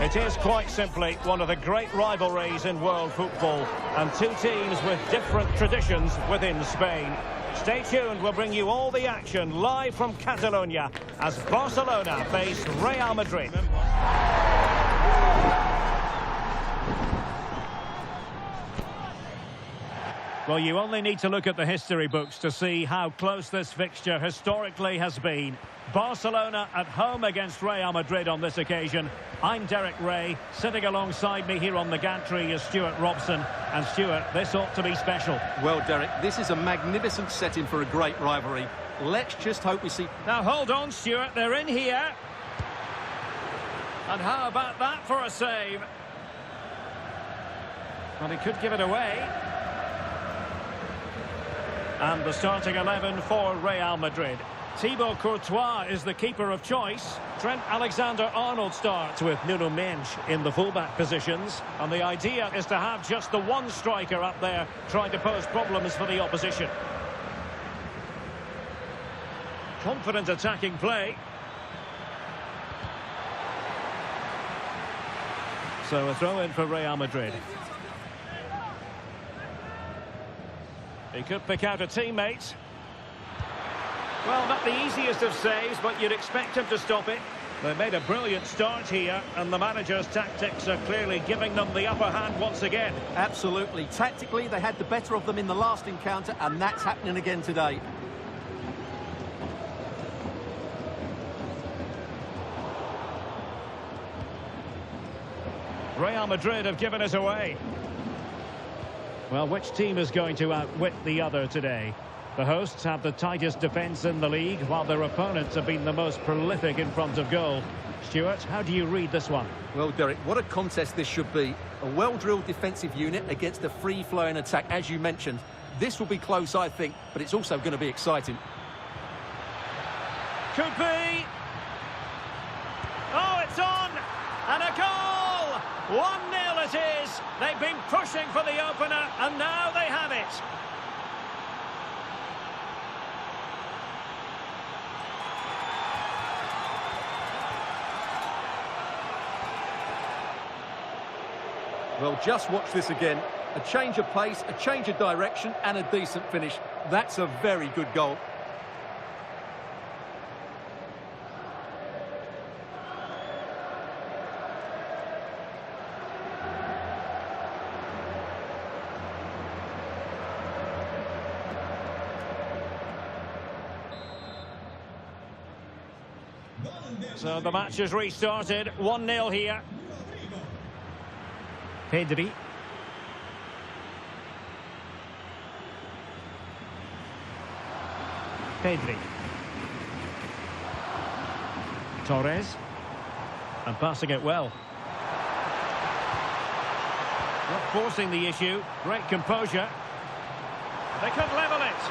It is quite simply one of the great rivalries in world football, and two teams with different traditions within Spain. Stay tuned, we'll bring you all the action live from Catalonia as Barcelona face Real Madrid. Well, you only need to look at the history books to see how close this fixture historically has been. Barcelona at home against Real Madrid on this occasion. I'm Derek Ray. Sitting alongside me here on the gantry is Stuart Robson. And Stuart, this ought to be special. Well, Derek, this is a magnificent setting for a great rivalry. Let's just hope we see... Now, hold on, Stuart. They're in here. And how about that for a save? Well, he could give it away. And the starting 11 for Real Madrid. Thibaut Courtois is the keeper of choice. Trent Alexander-Arnold starts with Nuno Mendes in the fullback positions. And the idea is to have just the one striker up there trying to pose problems for the opposition. Confident attacking play. So a throw in for Real Madrid. He could pick out a teammate. Well, not the easiest of saves, but you'd expect him to stop it. They made a brilliant start here, and the manager's tactics are clearly giving them the upper hand once again. Absolutely. Tactically, they had the better of them in the last encounter, and that's happening again today. Real Madrid have given it away. Well, which team is going to outwit the other today? The hosts have the tightest defence in the league, while their opponents have been the most prolific in front of goal. Stuart, how do you read this one? Well, Derek, what a contest this should be. A well-drilled defensive unit against a free-flowing attack, as you mentioned. This will be close, I think, but it's also going to be exciting. Could be. Oh, it's on! And a goal! 1-0 it is. They've been pushing for the opener, and now they have it. Well, just watch this again. A change of pace, a change of direction, and a decent finish. That's a very good goal. So the match has restarted. 1-0 here. Pedri. Pedri. Torres. And passing it well. Not forcing the issue. Great composure. They could level it.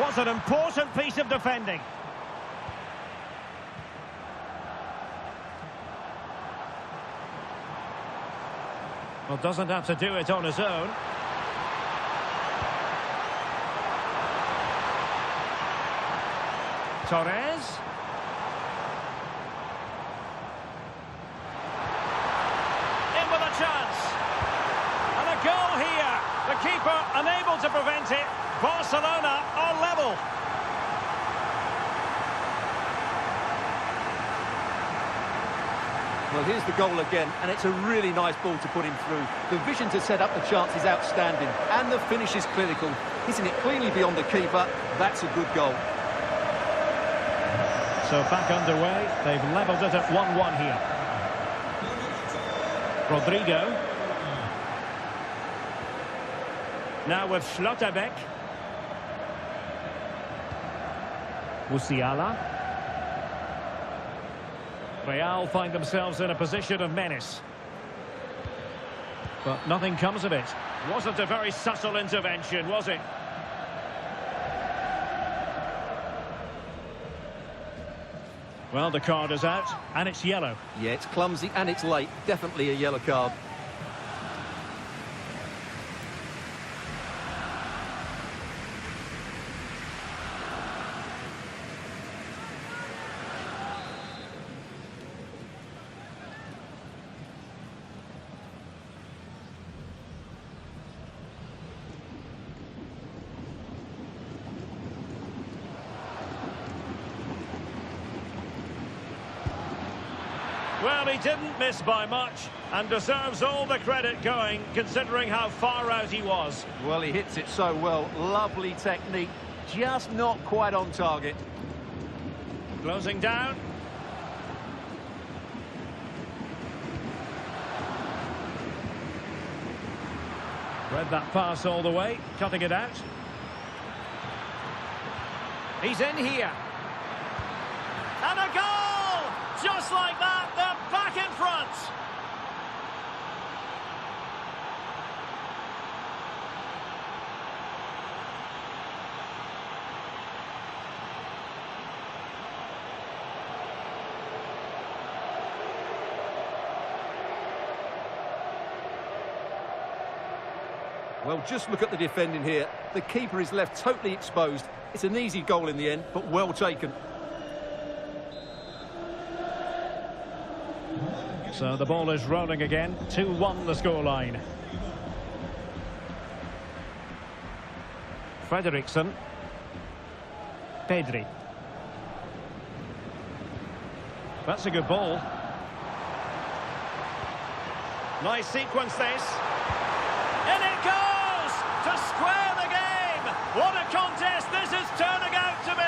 What an important piece of defending. Well, doesn't have to do it on his own. Torres. In with a chance. And a goal here. The keeper unable to prevent it. Barcelona are level. Well, here's the goal again, and it's a really nice ball to put him through. The vision to set up the chance is outstanding, and the finish is clinical. Hitting it cleanly beyond the keeper, that's a good goal. So back underway, they've levelled it at 1-1 here. Rodrigo. Now with Schlotterbeck. Musiala. Real find themselves in a position of menace. But nothing comes of it. Wasn't a very subtle intervention, was it? Well, the card is out, and it's yellow. Yeah, it's clumsy and it's late. Definitely a yellow card. Well, he didn't miss by much and deserves all the credit going, considering how far out he was. Well, he hits it so well. Lovely technique, just not quite on target. Closing down. Read that pass all the way, cutting it out. He's in here. And a goal! Just like that, they're back in front. Well, just look at the defending here. The keeper is left totally exposed. It's an easy goal in the end, but well taken. So the ball is rolling again. 2-1 the scoreline. Frederiksen. Pedri. That's a good ball. Nice sequence this. In it goes! To square the game! What a contest this is turning out to be!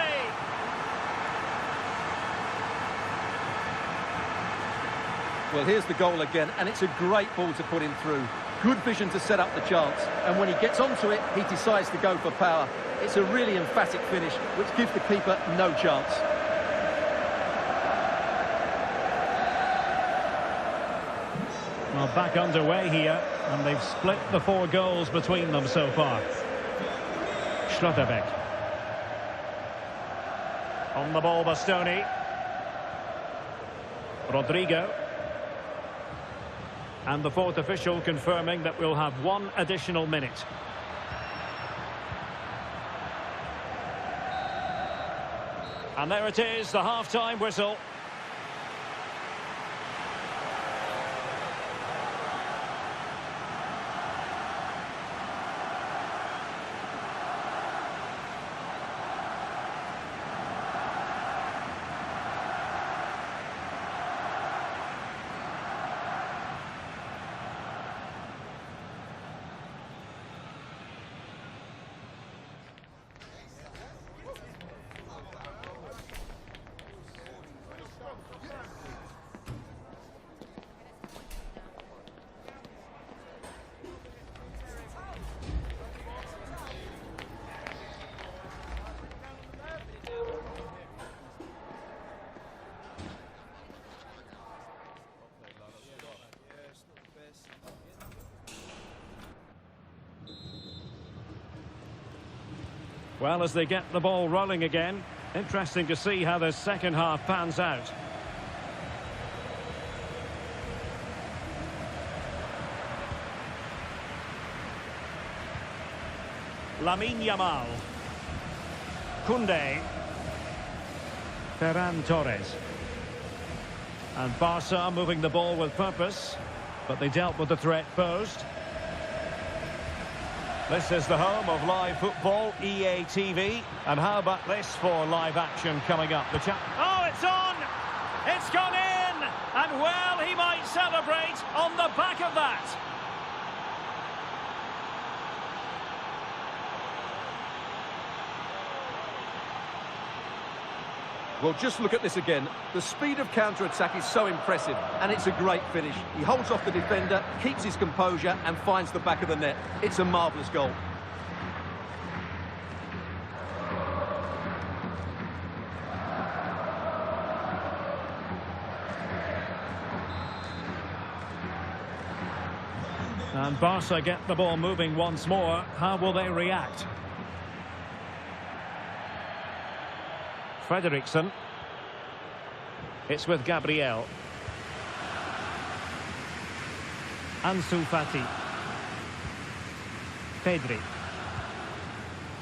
Well, here's the goal again, and it's a great ball to put him through. Good vision to set up the chance, and when he gets onto it, he decides to go for power. It's a really emphatic finish, which gives the keeper no chance. Well, back underway here, and they've split the 4 goals between them so far. Schlotterbeck. On the ball, Bastoni. Rodrigo. And the 4th official confirming that we'll have 1 additional minute. And there it is, the half-time whistle. Well, as they get the ball rolling again, interesting to see how the second half pans out. Lamine Yamal. Koundé. Ferran Torres. And Barca moving the ball with purpose, but they dealt with the threat posed. This is the home of live football, EA TV. And how about this for live action coming up? Oh, it's on! It's gone in! And well, he might celebrate on the back of that. Well, just look at this again. The speed of counter-attack is so impressive, and it's a great finish. He holds off the defender, keeps his composure, and finds the back of the net. It's a marvellous goal. And Barca get the ball moving once more. How will they react? Frederiksen. It's with Gabriel. Ansu Fati. Pedri.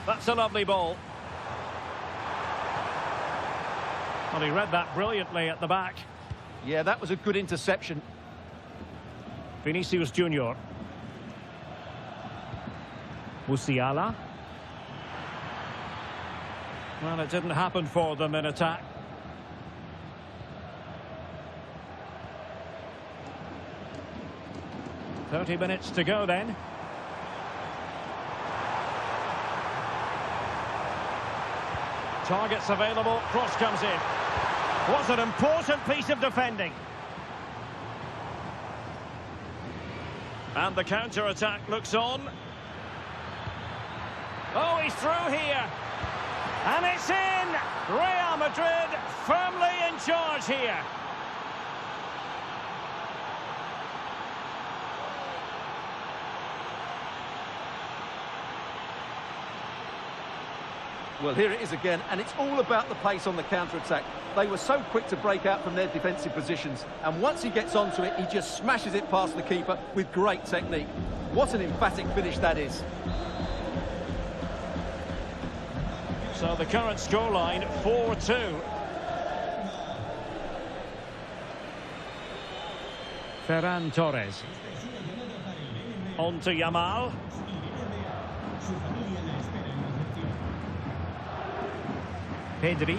That's a lovely ball. Well, he read that brilliantly at the back. Yeah, that was a good interception. Vinicius Junior. Musiala. Well, it didn't happen for them in attack. 30 minutes to go then. Targets available, cross comes in. Was an important piece of defending. And the counter-attack looks on. Oh, he's through here. And it's in! Real Madrid firmly in charge here. Well, here it is again, and it's all about the pace on the counter-attack. They were so quick to break out from their defensive positions, and once he gets onto it, he just smashes it past the keeper with great technique. What an emphatic finish that is. So the current scoreline, 4-2. Ferran Torres. On to Yamal. Pedri.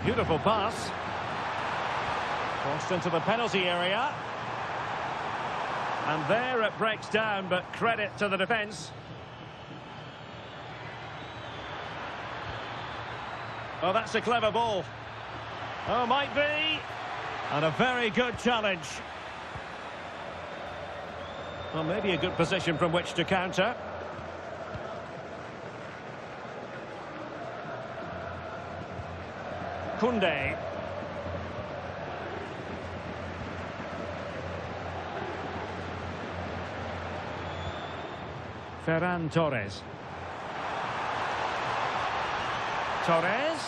Beautiful pass. Crossed into the penalty area. And there it breaks down, but credit to the defence. Oh, that's a clever ball. Oh, might be. And a very good challenge. Well, maybe a good position from which to counter. Koundé. Ferran Torres. Torres.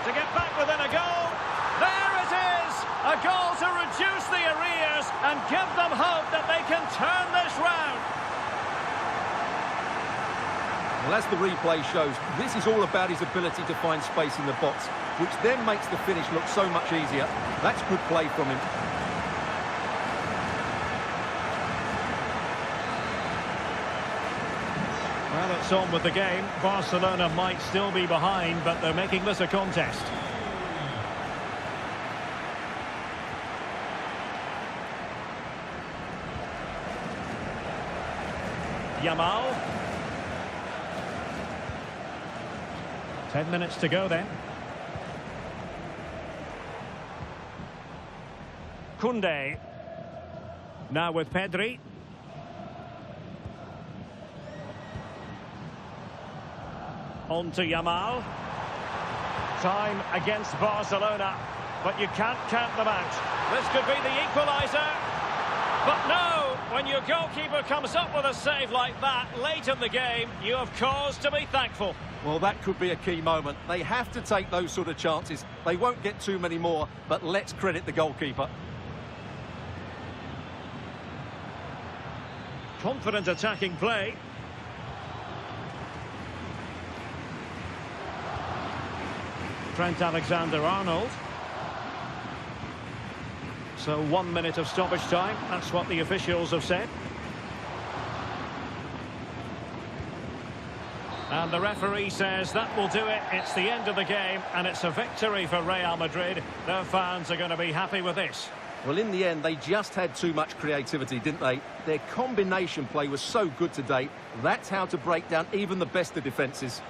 To get back within a goal. There it is! A goal to reduce the arrears and give them hope that they can turn this round. Well, as the replay shows, this is all about his ability to find space in the box, which then makes the finish look so much easier. That's good play from him. Well, it's on with the game. Barcelona might still be behind, but they're making this a contest. Yamal. 10 minutes to go then. Koundé. Now with Pedri. On to Yamal. Time against Barcelona, but you can't count them out. This could be the equaliser. But no, when your goalkeeper comes up with a save like that late in the game, you have cause to be thankful. Well, that could be a key moment. They have to take those sort of chances. They won't get too many more, but let's credit the goalkeeper. Confident attacking play. Trent Alexander-Arnold. So 1 minute of stoppage time. That's what the officials have said. And the referee says that will do it. It's the end of the game, and it's a victory for Real Madrid. Their fans are going to be happy with this. Well, in the end, they just had too much creativity, didn't they? Their combination play was so good today. That's how to break down even the best of defences.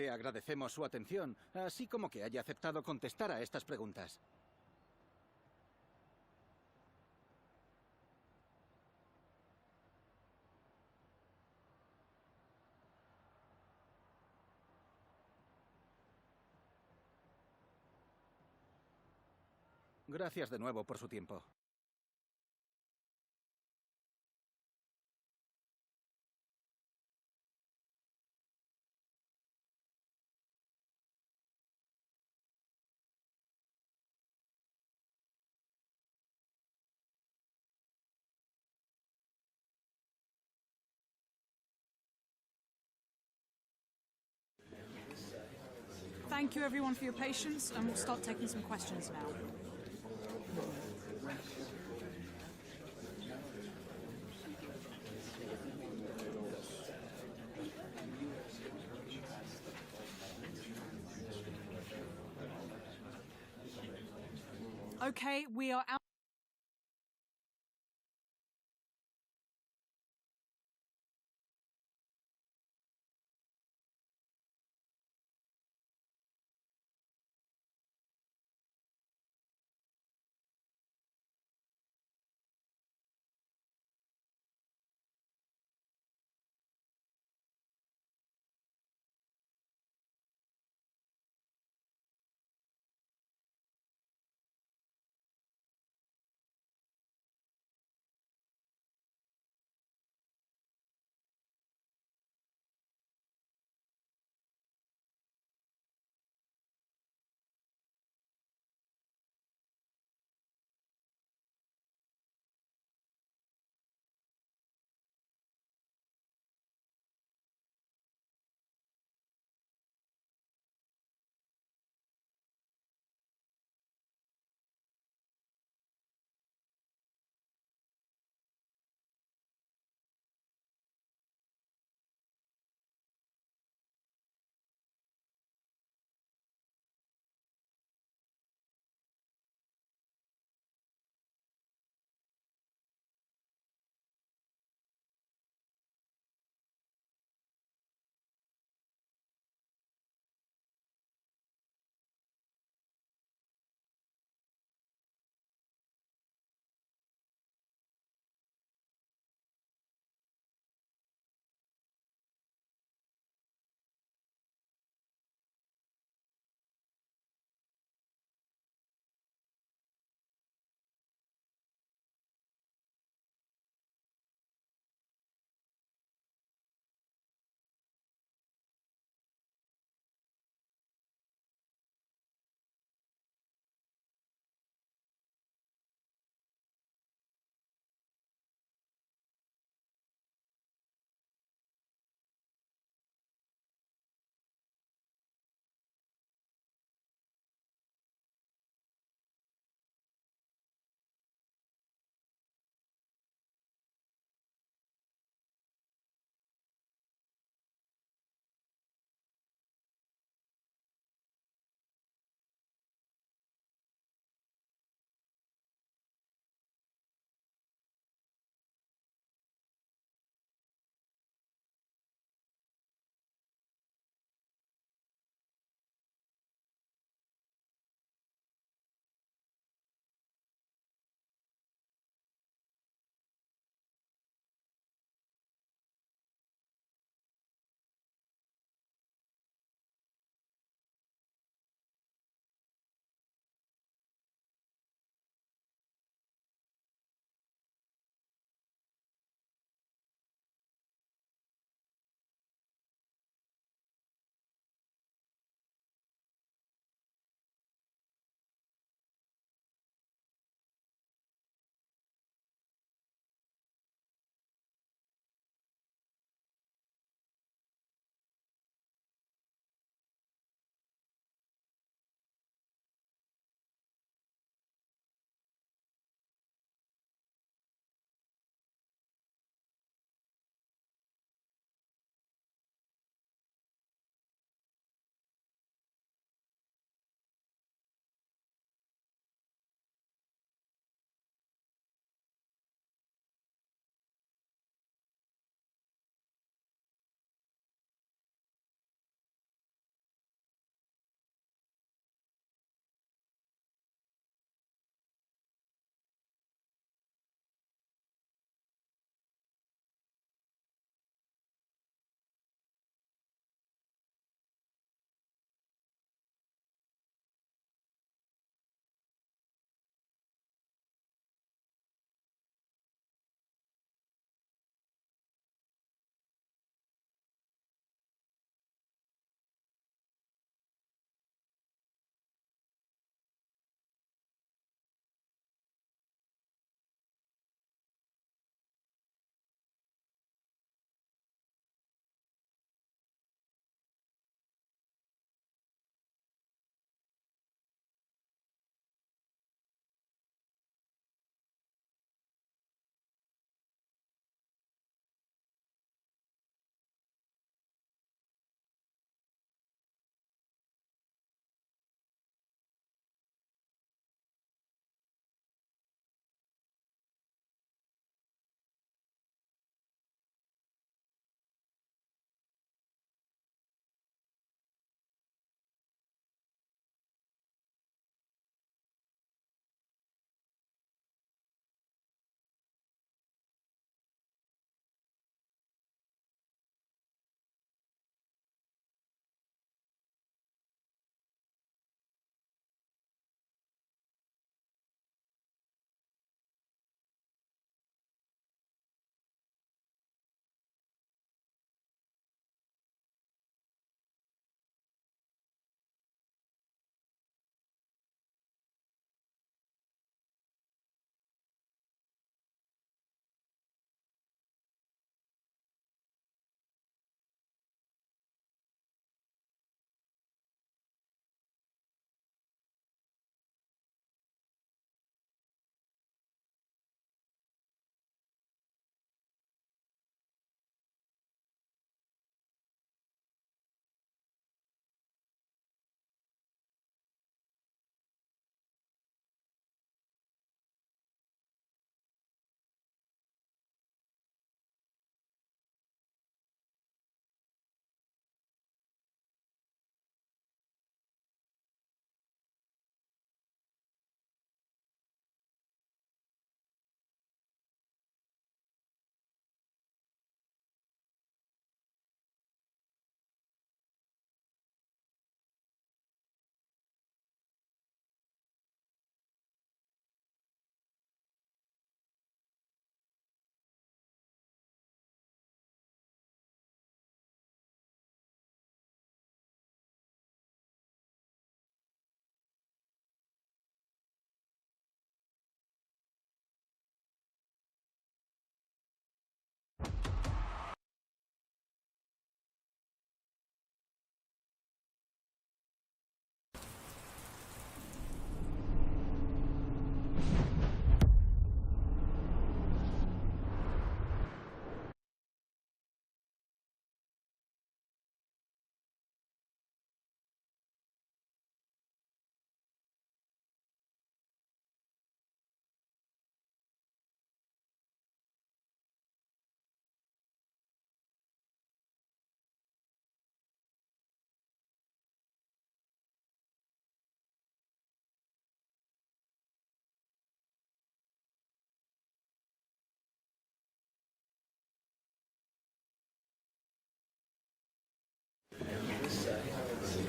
Le agradecemos su atención, así como que haya aceptado contestar a estas preguntas. Gracias de nuevo por su tiempo. Thank you everyone for your patience, and we'll start taking some questions now. Okay, we are out.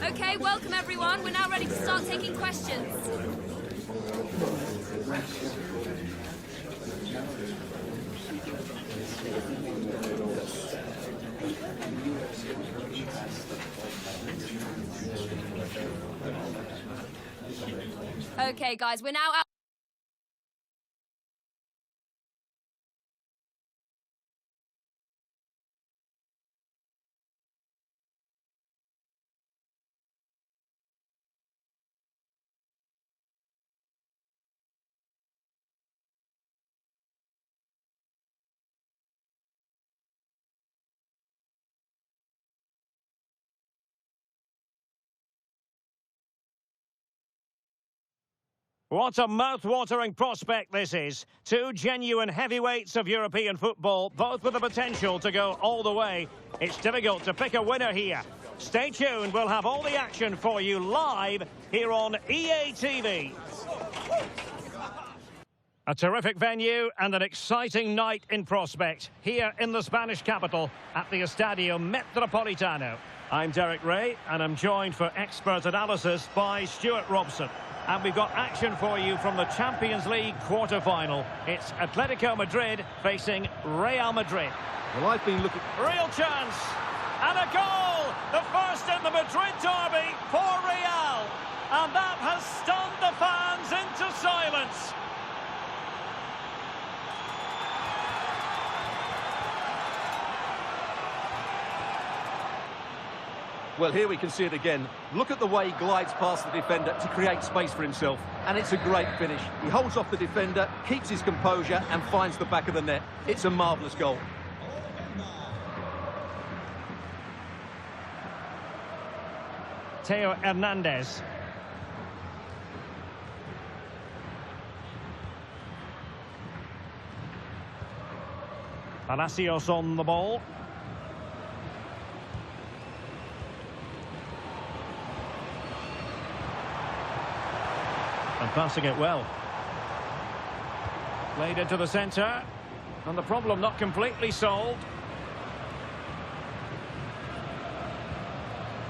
Okay, welcome everyone. We're now ready to start taking questions. Okay, guys, we're now out. What a mouth-watering prospect this is. Two genuine heavyweights of European football, both with the potential to go all the way. It's difficult to pick a winner here. Stay tuned, we'll have all the action for you live here on EA TV. A terrific venue and an exciting night in prospect here in the Spanish capital at the Estadio Metropolitano. I'm Derek Ray and I'm joined for expert analysis by Stuart Robson. And we've got action for you from the Champions League quarter-final. It's Atletico Madrid facing Real Madrid. Well, I've been looking... Real chance! And a goal! The first in the Madrid derby for Real! And that has stunned the fans into silence. Well, here we can see it again. Look at the way he glides past the defender to create space for himself. And it's a great finish. He holds off the defender, keeps his composure and finds the back of the net. It's a marvellous goal. Theo Hernandez. Palacios on the ball. And passing it well. Played into the centre. And the problem not completely solved.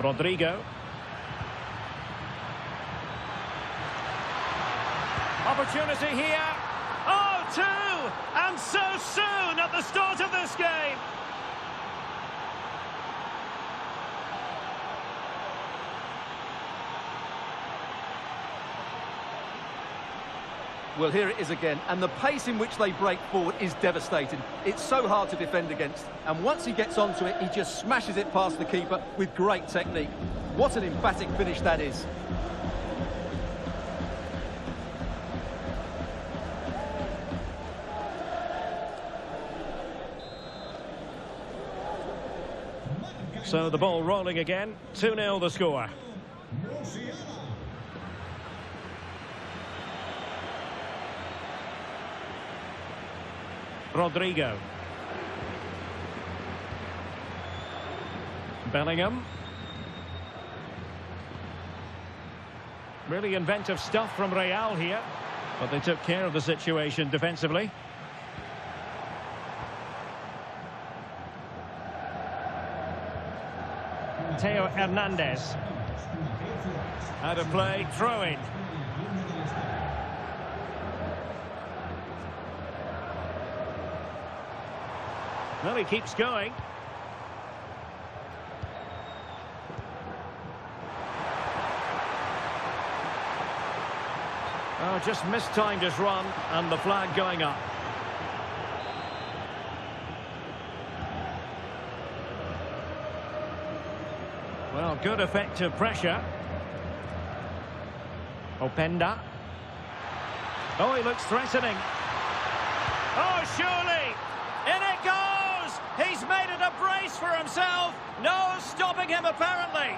Rodrigo. Opportunity here. Oh, two! And so soon at the start of this game. Well, here it is again, and the pace in which they break forward is devastating. It's so hard to defend against, and once he gets onto it, he just smashes it past the keeper with great technique. What an emphatic finish that is. So the ball rolling again, 2-0 the score. Rodrigo. Bellingham. Really inventive stuff from Real here, but they took care of the situation defensively. Theo Hernandez. Out of play, throw in. Well, he keeps going. Oh, just mistimed his run and the flag going up. Well, good effective pressure. Openda. Oh, he looks threatening. Oh, surely! In it goes! He's made it a brace for himself. No stopping him, apparently.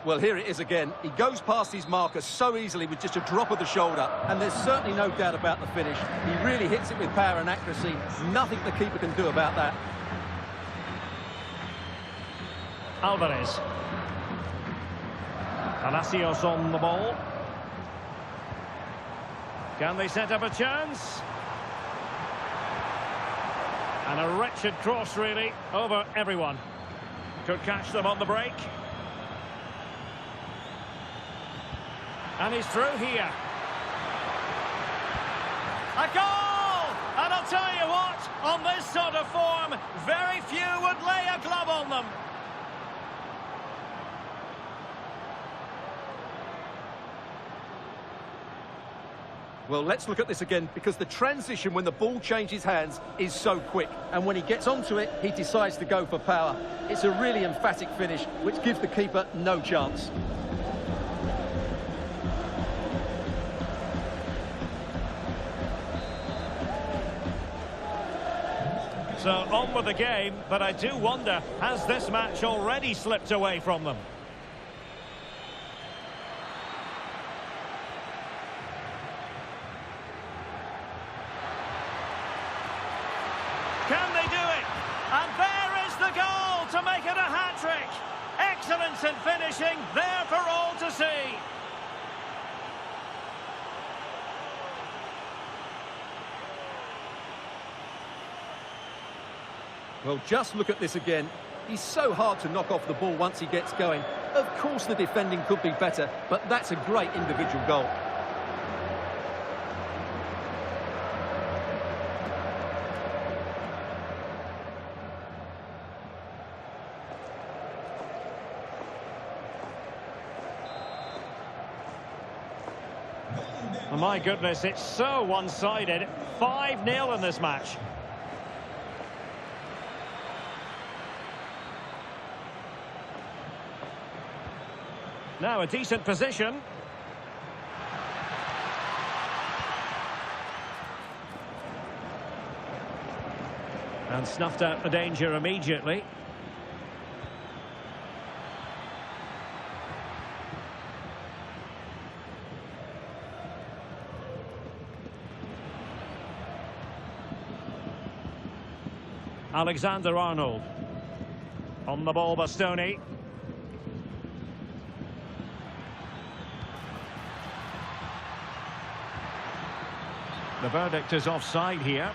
Well, here it is again. He goes past his marker so easily with just a drop of the shoulder, and there's certainly no doubt about the finish. He really hits it with power and accuracy. Nothing the keeper can do about that. Alvarez. Palacios on the ball. Can they set up a chance? And a wretched cross, really, over everyone. Could catch them on the break. And he's through here. A goal! And I'll tell you what, on this sort of form, very few would lay a glove on them. Well, let's look at this again, because the transition when the ball changes hands is so quick. And when he gets onto it, he decides to go for power. It's a really emphatic finish, which gives the keeper no chance. So on with the game, but I do wonder, has this match already slipped away from them? Can they do it? And there is the goal to make it a hat-trick. Excellence in finishing, there for all to see. Well, just look at this again. He's so hard to knock off the ball once he gets going. Of course the defending could be better, but that's a great individual goal. Oh, my goodness, it's so one-sided. 5-0 in this match. Now a decent position. And snuffed out the danger immediately. Alexander-Arnold. On the ball, Bastoni. The verdict is offside here.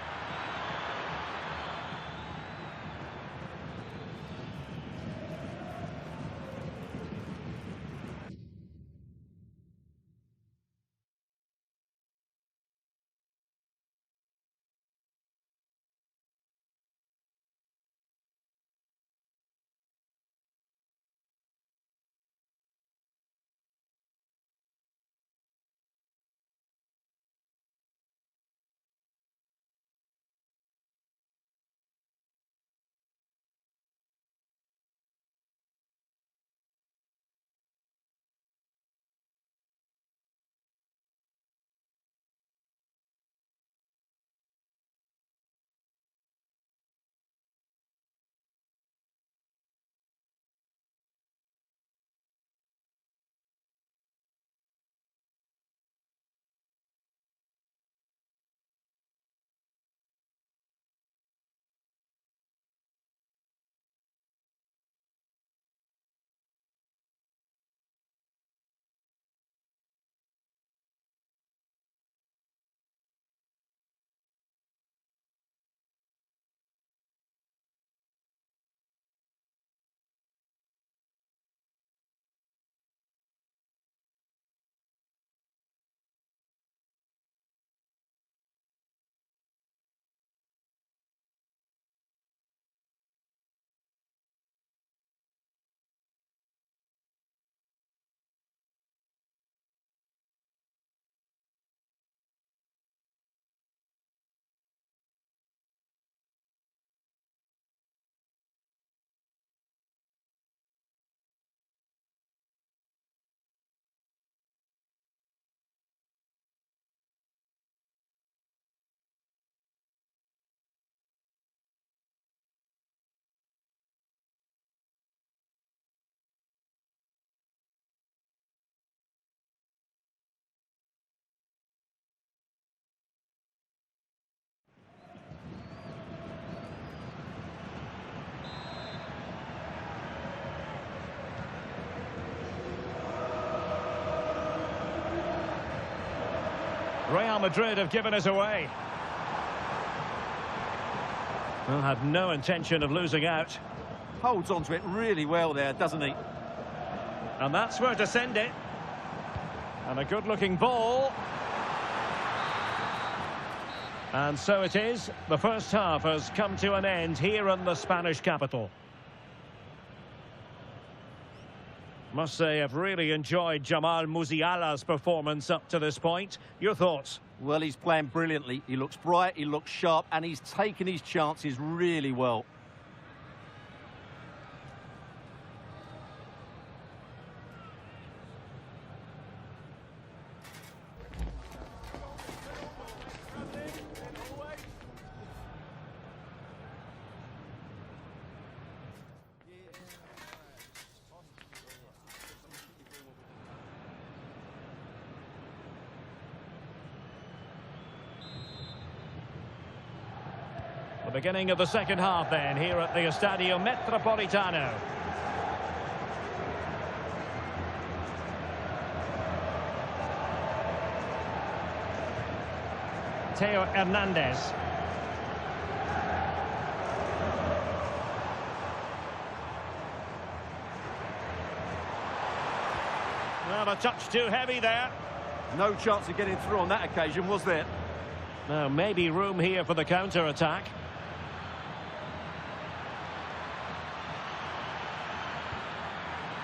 Real Madrid have given us away. Well, had no intention of losing out. Holds on to it really well there, doesn't he? And that's where to send it. And a good-looking ball. And so it is. The first half has come to an end here in the Spanish capital. Must say I've really enjoyed Jamal Musiala's performance up to this point. Your thoughts? Well, he's playing brilliantly. He looks bright, he looks sharp, and he's taken his chances really well. The beginning of the second half then, here at the Estadio Metropolitano. Theo Hernandez. Well, a touch too heavy there. No chance of getting through on that occasion, was there? Now, maybe room here for the counter-attack.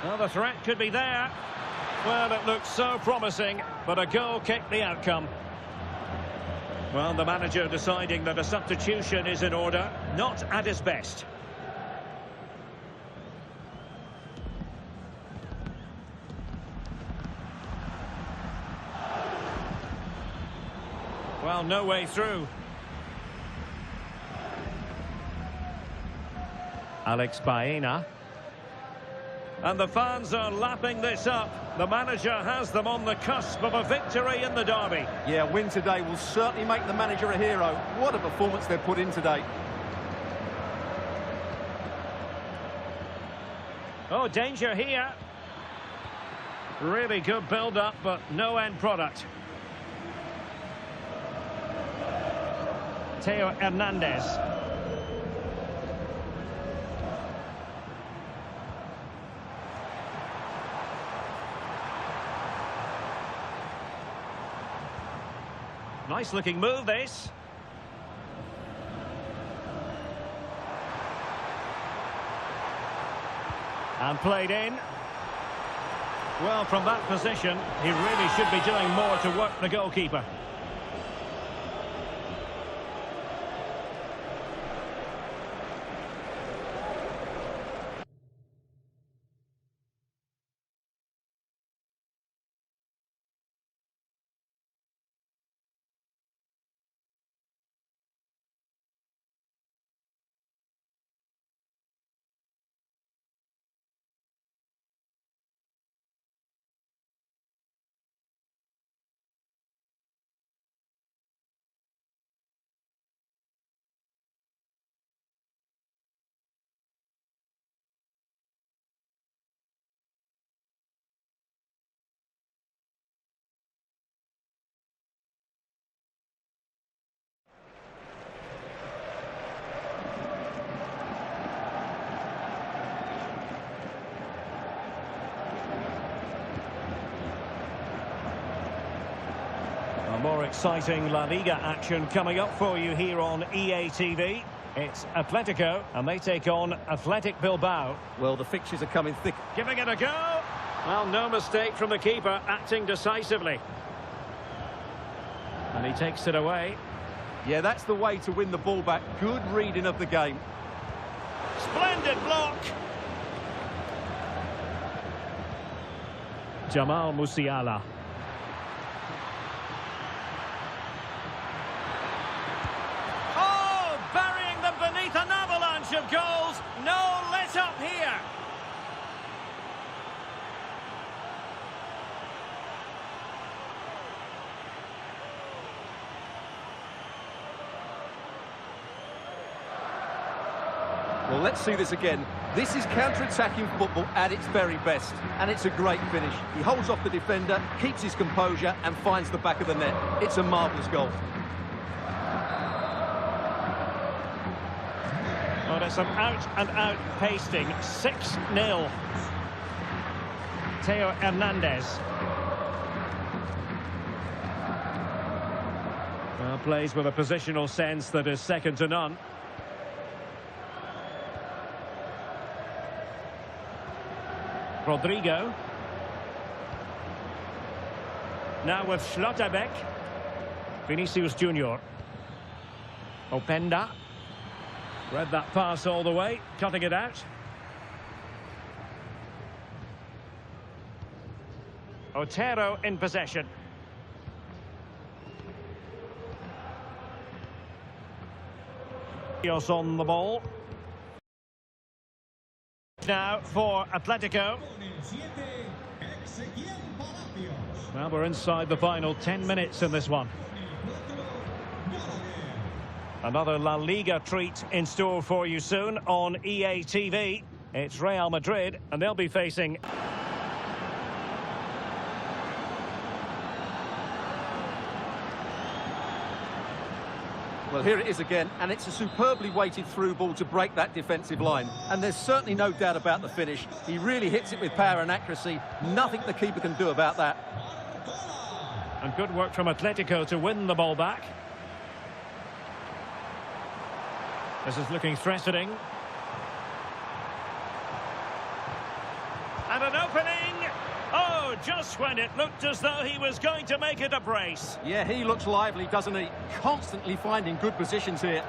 Well, the threat could be there. Well, it looks so promising, but a goal kicked the outcome. Well, the manager deciding that a substitution is in order, not at his best. Well, no way through. Alex Baena. And the fans are lapping this up. The manager has them on the cusp of a victory in the derby. Yeah, a win today will certainly make the manager a hero. What a performance they've put in today. Oh, danger here. Really good build-up, but no end product. Theo Hernandez. Nice looking move, this. And played in. Well, from that position, he really should be doing more to work the goalkeeper. More exciting La Liga action coming up for you here on EA TV. It's Atletico, and they take on Athletic Bilbao. Well, the fixtures are coming thick. Giving it a go. Well, no mistake from the keeper, acting decisively. And he takes it away. Yeah, that's the way to win the ball back. Good reading of the game. Splendid block. Jamal Musiala. Beneath an avalanche of goals, no let up here. Well, let's see this again. This is counter-attacking football at its very best, and it's a great finish. He holds off the defender, keeps his composure, and finds the back of the net. It's a marvellous goal. But it's an out-and-out pasting. 6-0. Theo Hernandez. Well, plays with a positional sense that is second to none. Rodrigo. Now with Schlotterbeck. Vinicius Junior. Openda. Read that pass all the way, cutting it out. Otero in possession. Rios on the ball. Now for Atletico. Well, we're inside the final 10 minutes in this one. Another La Liga treat in store for you soon on EA TV. It's Real Madrid, and they'll be facing... Well, here it is again, and it's a superbly weighted through ball to break that defensive line. And there's certainly no doubt about the finish. He really hits it with power and accuracy. Nothing the keeper can do about that. And good work from Atletico to win the ball back. This is looking threatening. And an opening! Oh, just when it looked as though he was going to make it a brace. Yeah, he looks lively, doesn't he? Constantly finding good positions here.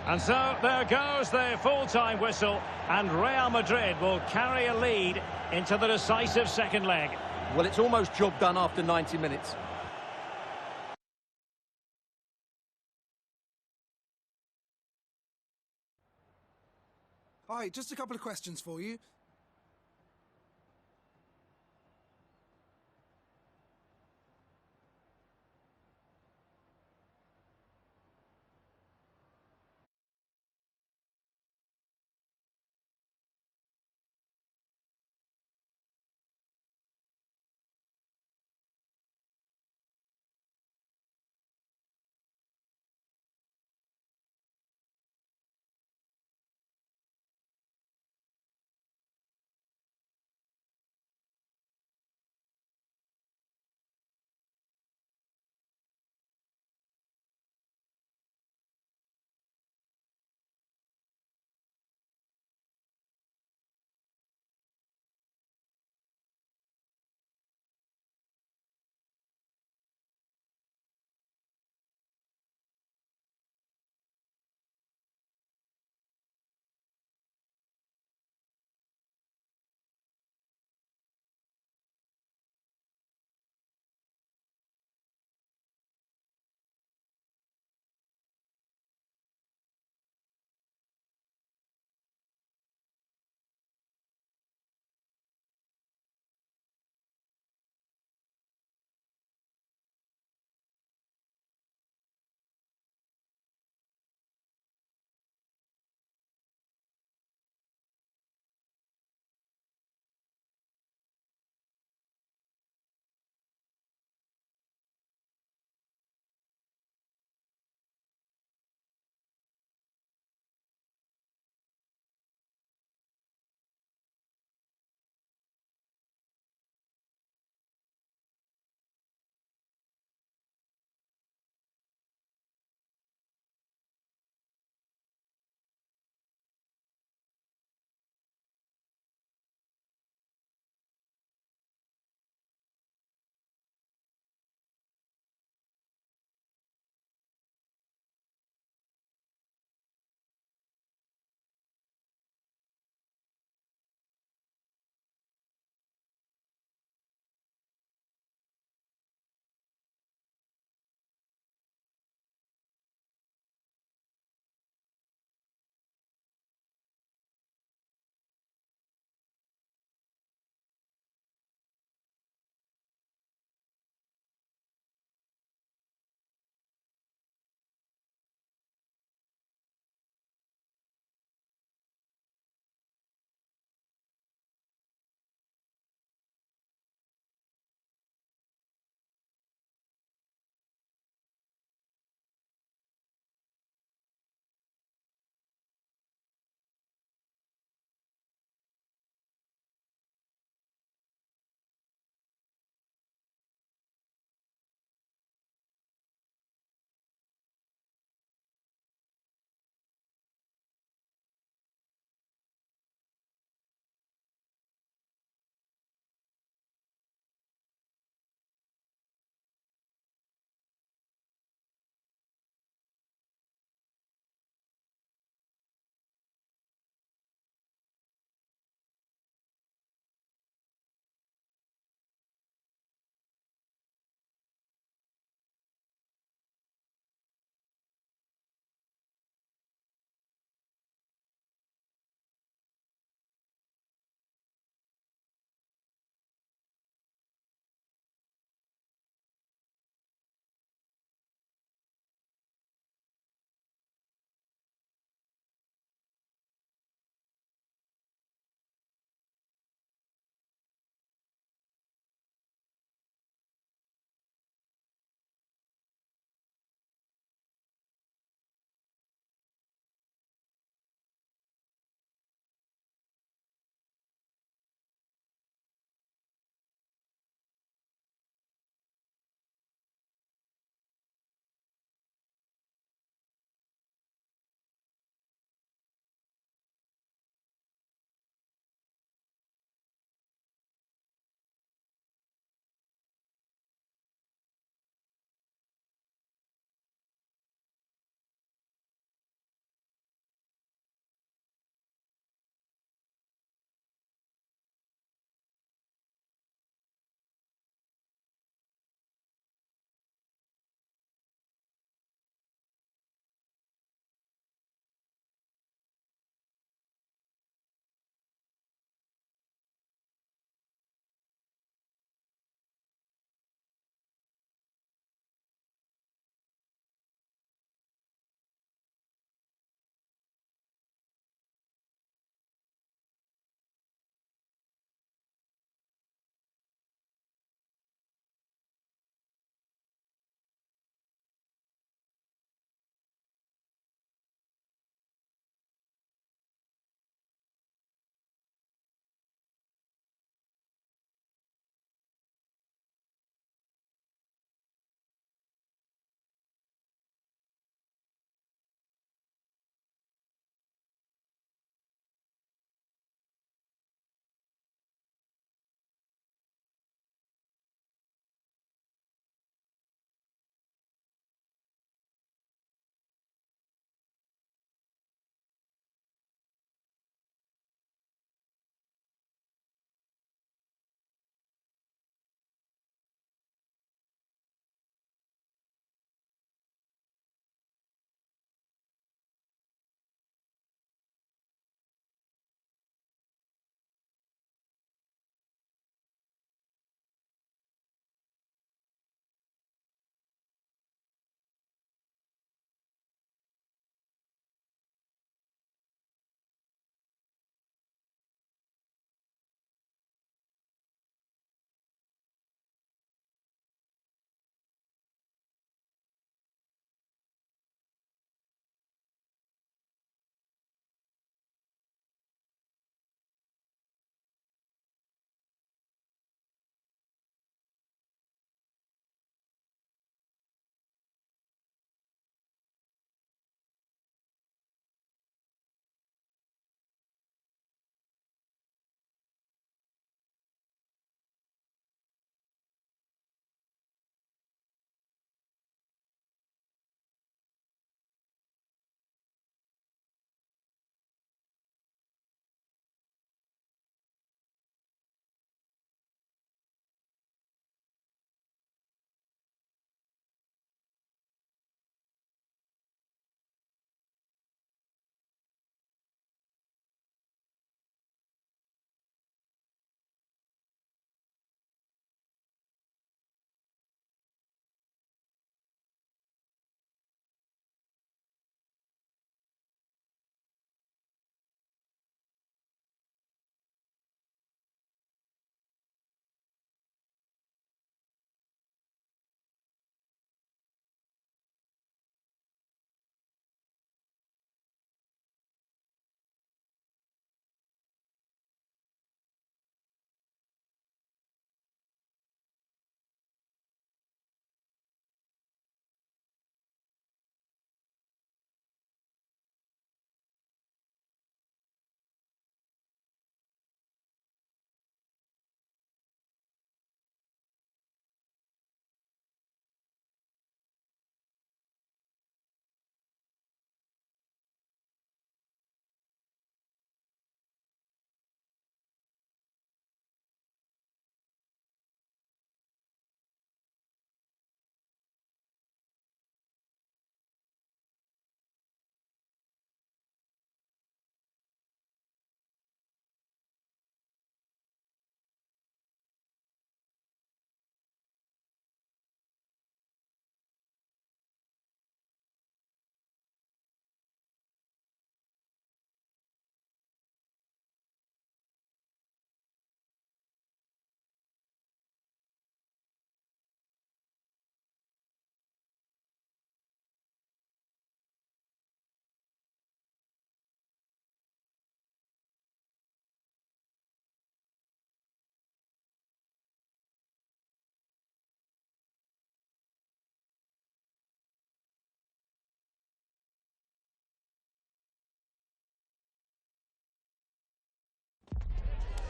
And so there goes the full-time whistle, and Real Madrid will carry a lead into the decisive second leg. Well, it's almost job done after 90 minutes. Hi, just a couple of questions for you.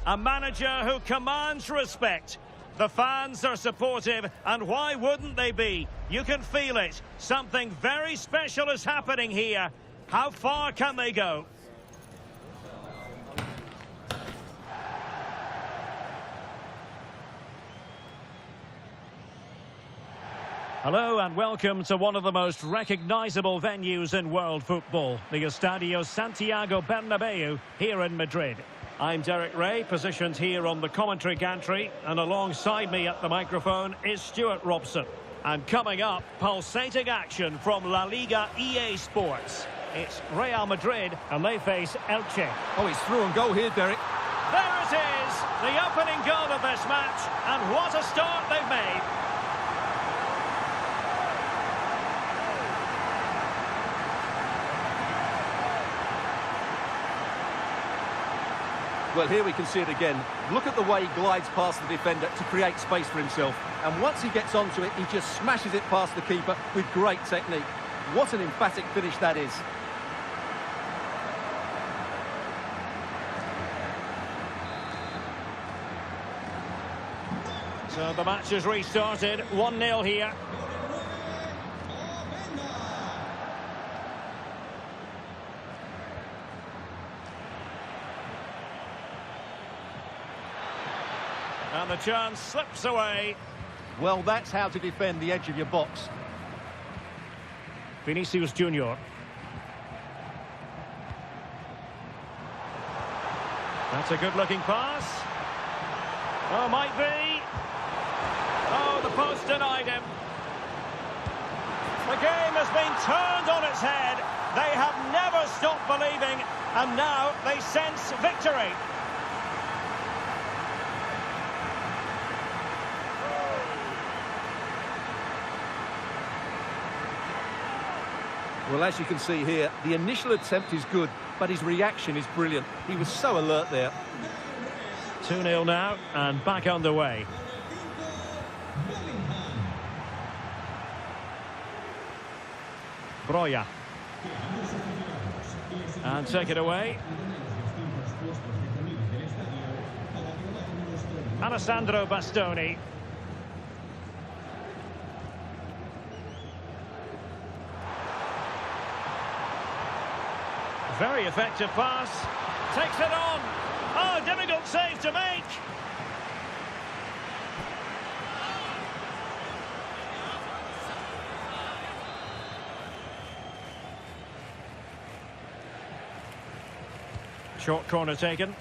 A manager who commands respect. The fans are supportive, and why wouldn't they be? You can feel it. Something very special is happening here. How far can they go? Hello and welcome to one of the most recognisable venues in world football, the Estadio Santiago Bernabeu here in Madrid. I'm Derek Ray, positioned here on the commentary gantry, and alongside me at the microphone is Stuart Robson. And coming up, pulsating action from La Liga EA Sports. It's Real Madrid, and they face Elche. Oh, it's through and goal here, Derek. There it is, the opening goal of this match, and what a start they've made. Well, here we can see it again. Look at the way he glides past the defender to create space for himself. And once he gets onto it, he just smashes it past the keeper with great technique. What an emphatic finish that is. So the match has restarted, 1-0 here. And the chance slips away. Well, that's how to defend the edge of your box. Vinicius Junior. That's a good-looking pass. Oh, might be. Oh, the post denied him. The game has been turned on its head. They have never stopped believing, and now they sense victory. Well, as you can see here, the initial attempt is good, but his reaction is brilliant. He was so alert there. 2-0 now, and back underway. Broja. And take it away. Alessandro Bastoni. Very effective pass. Takes it on. Oh, difficult save to make. Short corner taken.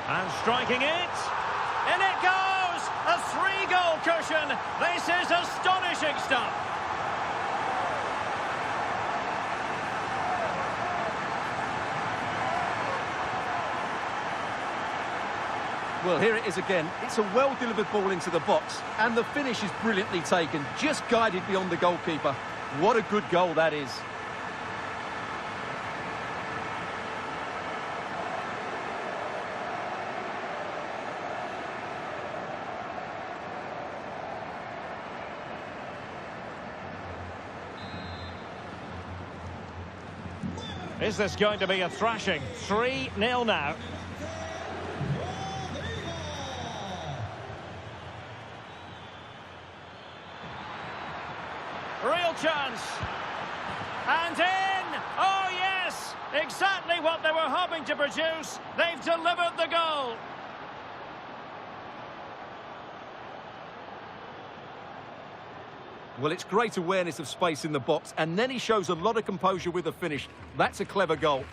And striking it. In it goes! A 3-goal cushion. This is astonishing stuff. Well, here it is again. It's a well-delivered ball into the box, and the finish is brilliantly taken, just guided beyond the goalkeeper. What a good goal that is. Is this going to be a thrashing? 3-0 now. Real chance. And in! Oh, yes! Exactly what they were hoping to produce. They've delivered the goal. Well, it's great awareness of space in the box, and then he shows a lot of composure with the finish. That's a clever goal.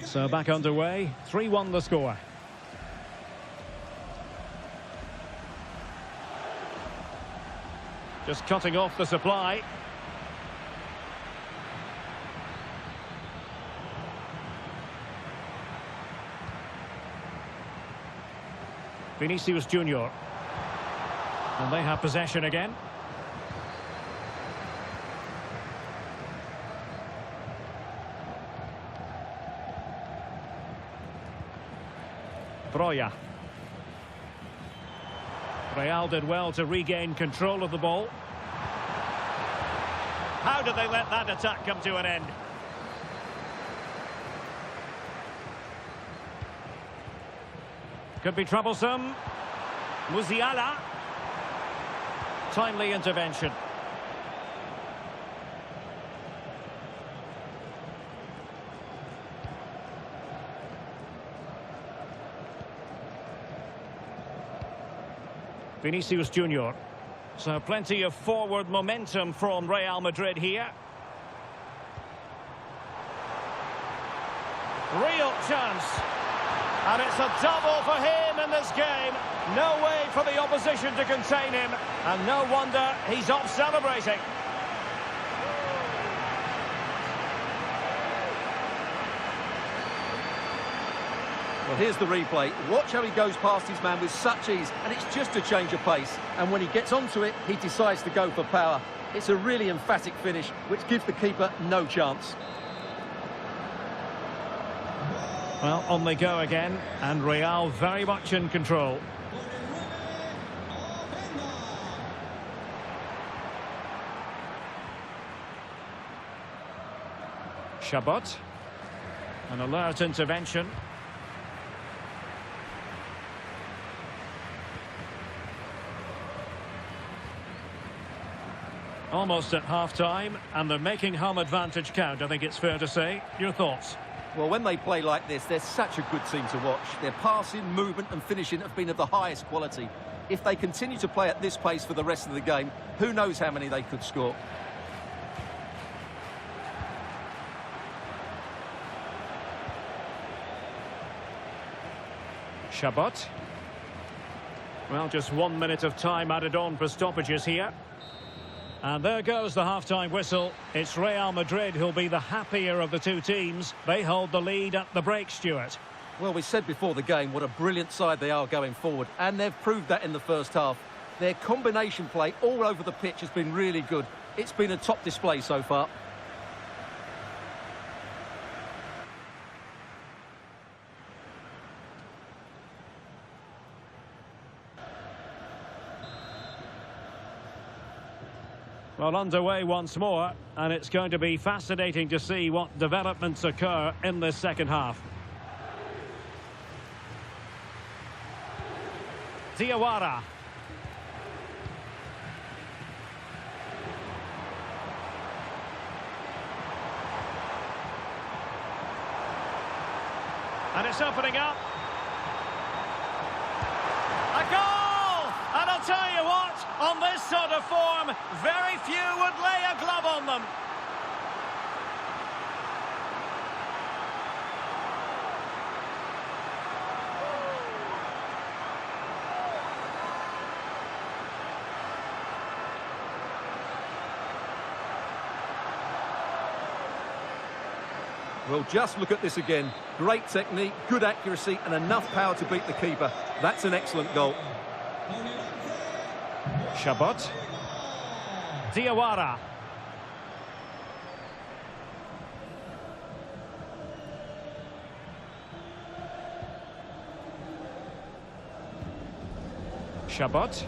So back underway, 3-1 the score. Just cutting off the supply. Vinicius Junior. And they have possession again. Broya. Real did well to regain control of the ball. How did they let that attack come to an end? Could be troublesome. Musiala. Timely intervention. Vinicius Junior. So plenty of forward momentum from Real Madrid here. Real chance. And it's a double for him in this game. No way for the opposition to contain him. And no wonder he's off celebrating. Well, here's the replay. Watch how he goes past his man with such ease, and it's just a change of pace. And when he gets onto it, he decides to go for power. It's a really emphatic finish, which gives the keeper no chance. Well, on they go again, and Real very much in control. Chabot. An alert intervention. Almost at half-time, and they're making home advantage count, I think it's fair to say. Your thoughts? Well, when they play like this, they're such a good team to watch. Their passing, movement and finishing have been of the highest quality. If they continue to play at this pace for the rest of the game, who knows how many they could score. Chabot. Well, just 1 minute of time added on for stoppages here. And there goes the half-time whistle. It's Real Madrid who'll be the happier of the two teams. They hold the lead at the break, Stuart. Well, we said before the game what a brilliant side they are going forward, and they've proved that in the first half. Their combination play all over the pitch has been really good. It's been a top display so far. Well, underway once more, and it's going to be fascinating to see what developments occur in this second half. Diawara. And it's opening up. A goal! And I'll tell you what, on this sort of form, very few would lay a glove on them. Well, just look at this again. Great technique, good accuracy and enough power to beat the keeper. That's an excellent goal. Chabot. Diawara. Chabot.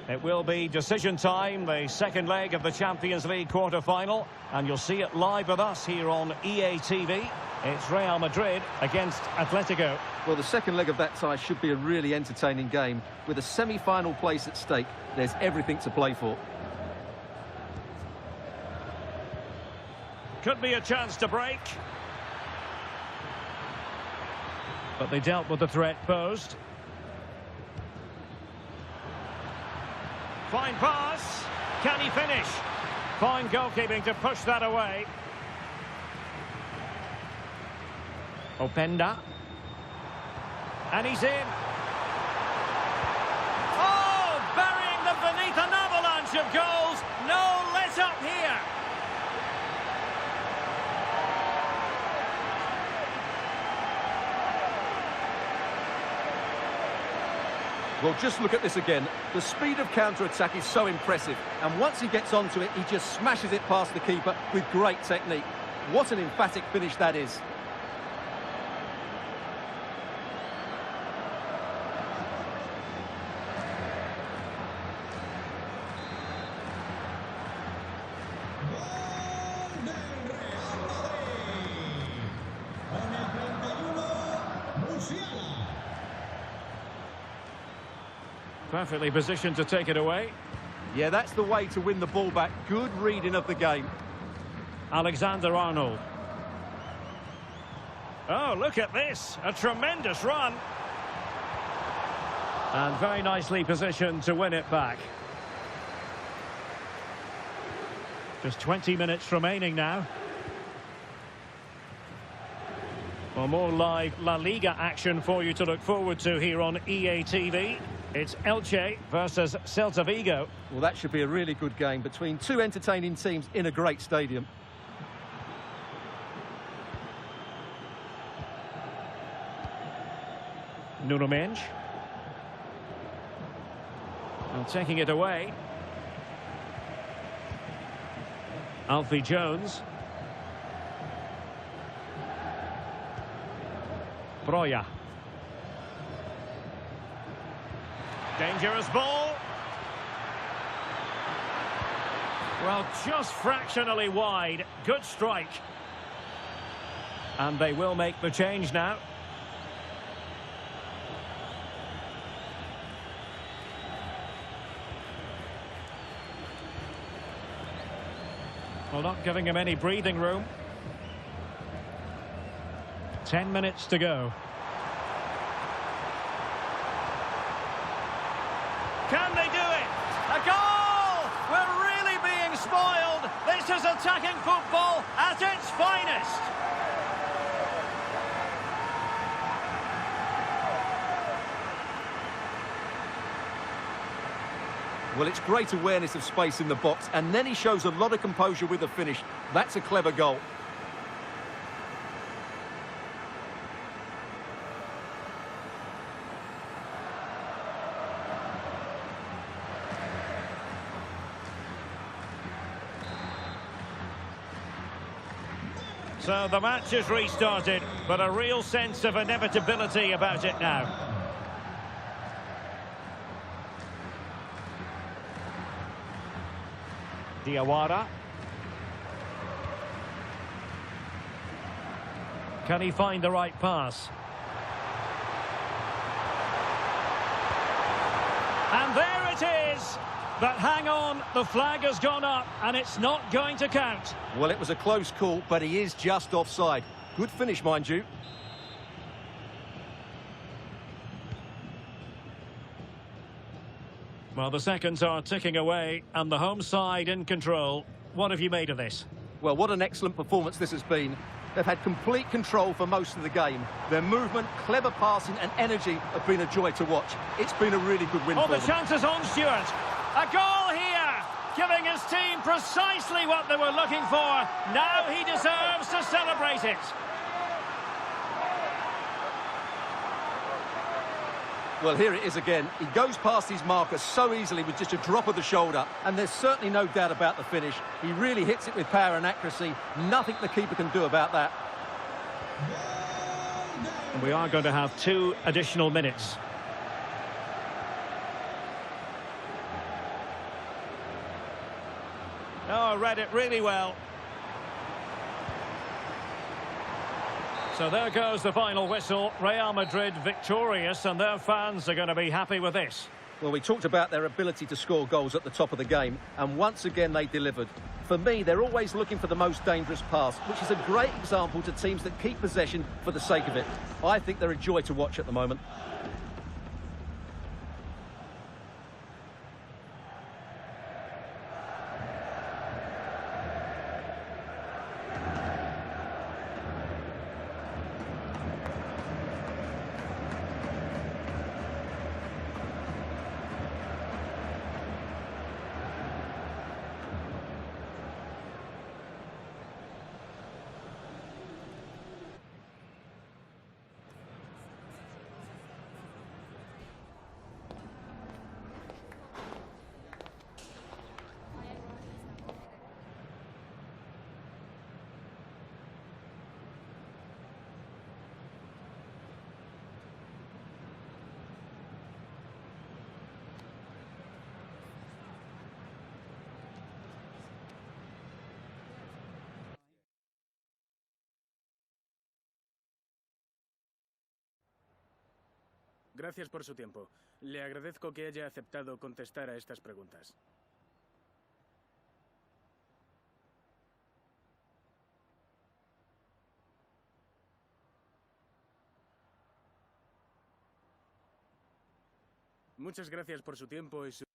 It will be decision time, the second leg of the Champions League quarter-final, and you'll see it live with us here on EA TV. It's Real Madrid against Atletico. Well, the second leg of that tie should be a really entertaining game. With a semi-final place at stake, there's everything to play for. Could be a chance to break. But they dealt with the threat posed. Fine pass. Can he finish? Fine goalkeeping to push that away. Openda. And he's in. Oh, burying them beneath an avalanche of goals. No let up here. Well, just look at this again. The speed of counter-attack is so impressive. And once he gets onto it, he just smashes it past the keeper with great technique. What an emphatic finish that is. Perfectly positioned to take it away. Yeah, that's the way to win the ball back. Good reading of the game. Alexander-Arnold. Oh, look at this. A tremendous run. And very nicely positioned to win it back. Just 20 minutes remaining now. Well, more live La Liga action for you to look forward to here on EA TV. It's Elche versus Celta Vigo. Well, that should be a really good game between two entertaining teams in a great stadium. Nuno Mendes. And taking it away. Alfie Jones. Broja. Dangerous ball. Well, just fractionally wide. Good strike. And they will make the change now. Well, not giving him any breathing room. 10 minutes to go. Can they do it? A goal! We're really being spoiled. This is attacking football at its finest. Well, it's great awareness of space in the box, and then he shows a lot of composure with the finish. That's a clever goal. So the match is restarted, but a real sense of inevitability about it now. Diawara. Can he find the right pass? And there it is! But hang on, the flag has gone up and it's not going to count. Well, it was a close call, but he is just offside. Good finish, mind you. Well, the seconds are ticking away and the home side in control. What have you made of this? Well, what an excellent performance this has been. They've had complete control for most of the game. Their movement, clever passing and energy have been a joy to watch. It's been a really good win for them. The chances on, Stuart. A goal here, giving his team precisely what they were looking for. Now he deserves to celebrate it. Well, here it is again. He goes past his marker so easily with just a drop of the shoulder, and there's certainly no doubt about the finish. He really hits it with power and accuracy. Nothing the keeper can do about that. And we are going to have 2 additional minutes. Oh, read it really well. So there goes the final whistle. Real Madrid victorious, and their fans are going to be happy with this. Well, we talked about their ability to score goals at the top of the game, and once again they delivered. For me, they're always looking for the most dangerous pass, which is a great example to teams that keep possession for the sake of it. I think they're a joy to watch at the moment. Gracias por su tiempo. Le agradezco que haya aceptado contestar a estas preguntas. Muchas gracias por su tiempo y su...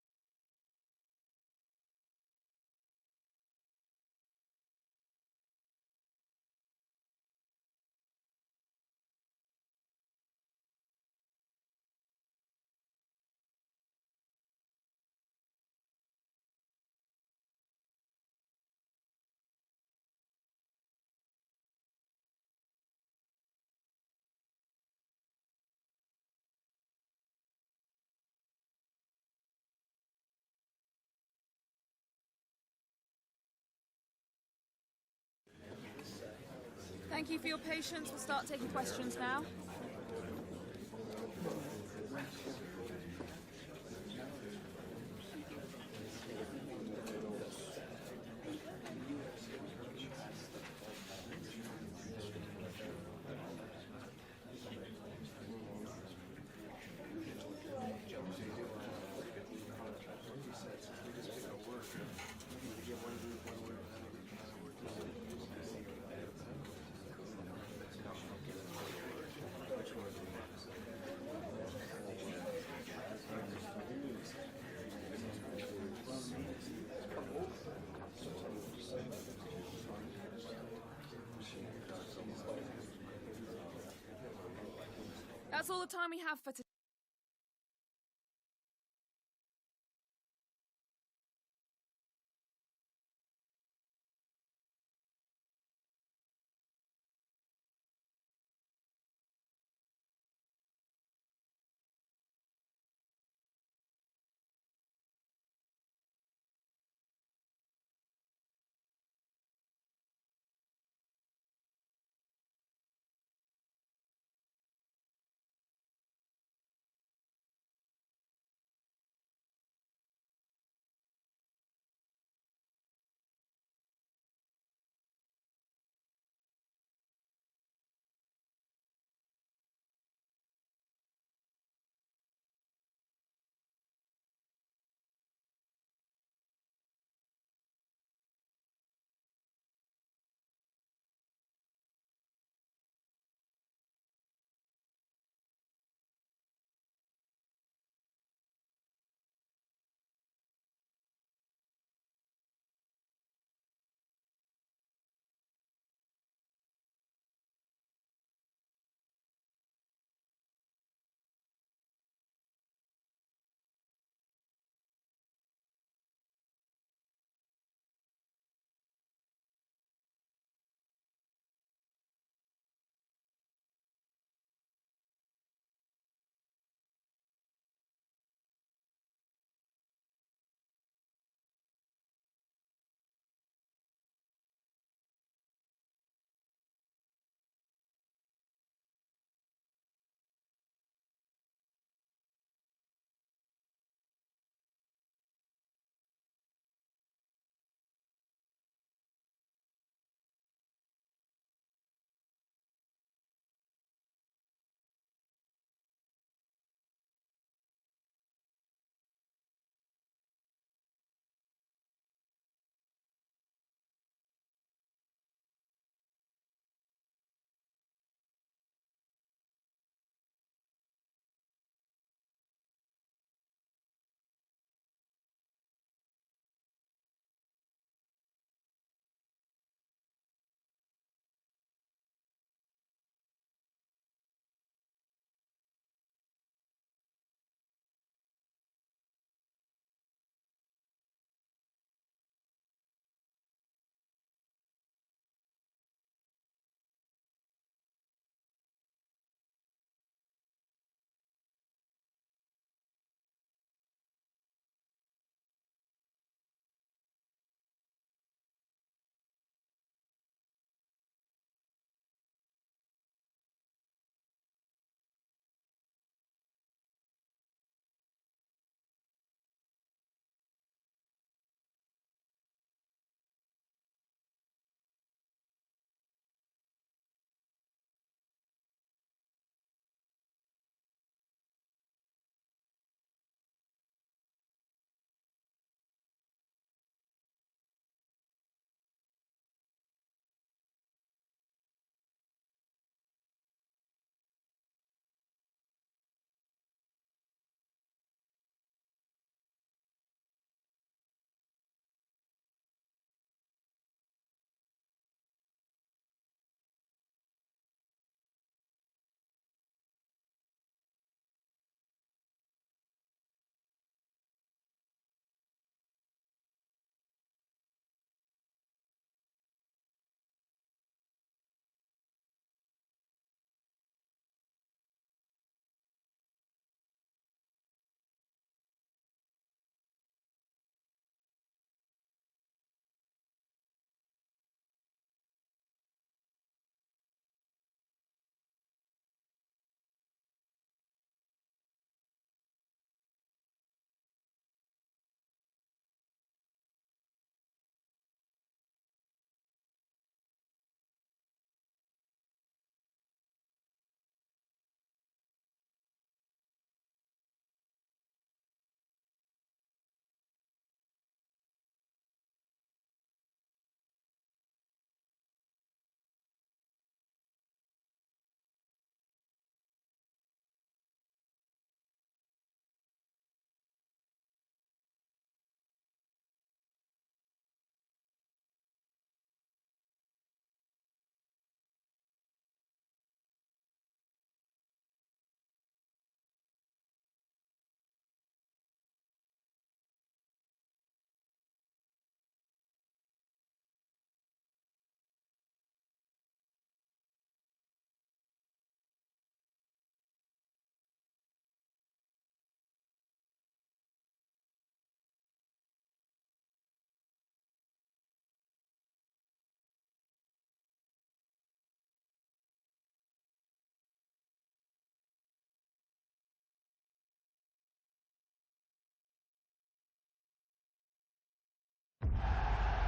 Thank you for your patience. We'll start taking questions now. That's all the time we have for today.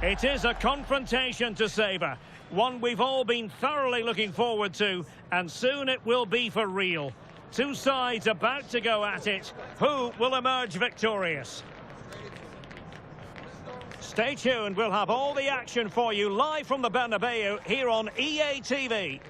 It is a confrontation to savour, one we've all been thoroughly looking forward to, and soon it will be for real. Two sides about to go at it. Who will emerge victorious? Stay tuned, we'll have all the action for you live from the Bernabeu here on EA TV.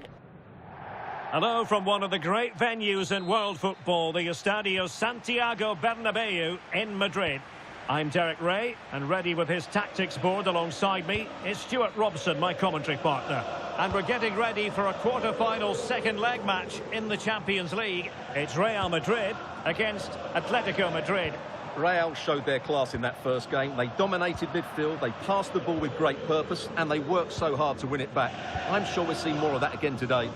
Hello from one of the great venues in world football, the Estadio Santiago Bernabeu in Madrid. I'm Derek Ray, and ready with his tactics board alongside me is Stuart Robson, my commentary partner. And we're getting ready for a quarter-final second leg match in the Champions League. It's Real Madrid against Atletico Madrid. Real showed their class in that first game. They dominated midfield, they passed the ball with great purpose, and they worked so hard to win it back. I'm sure we'll see more of that again today.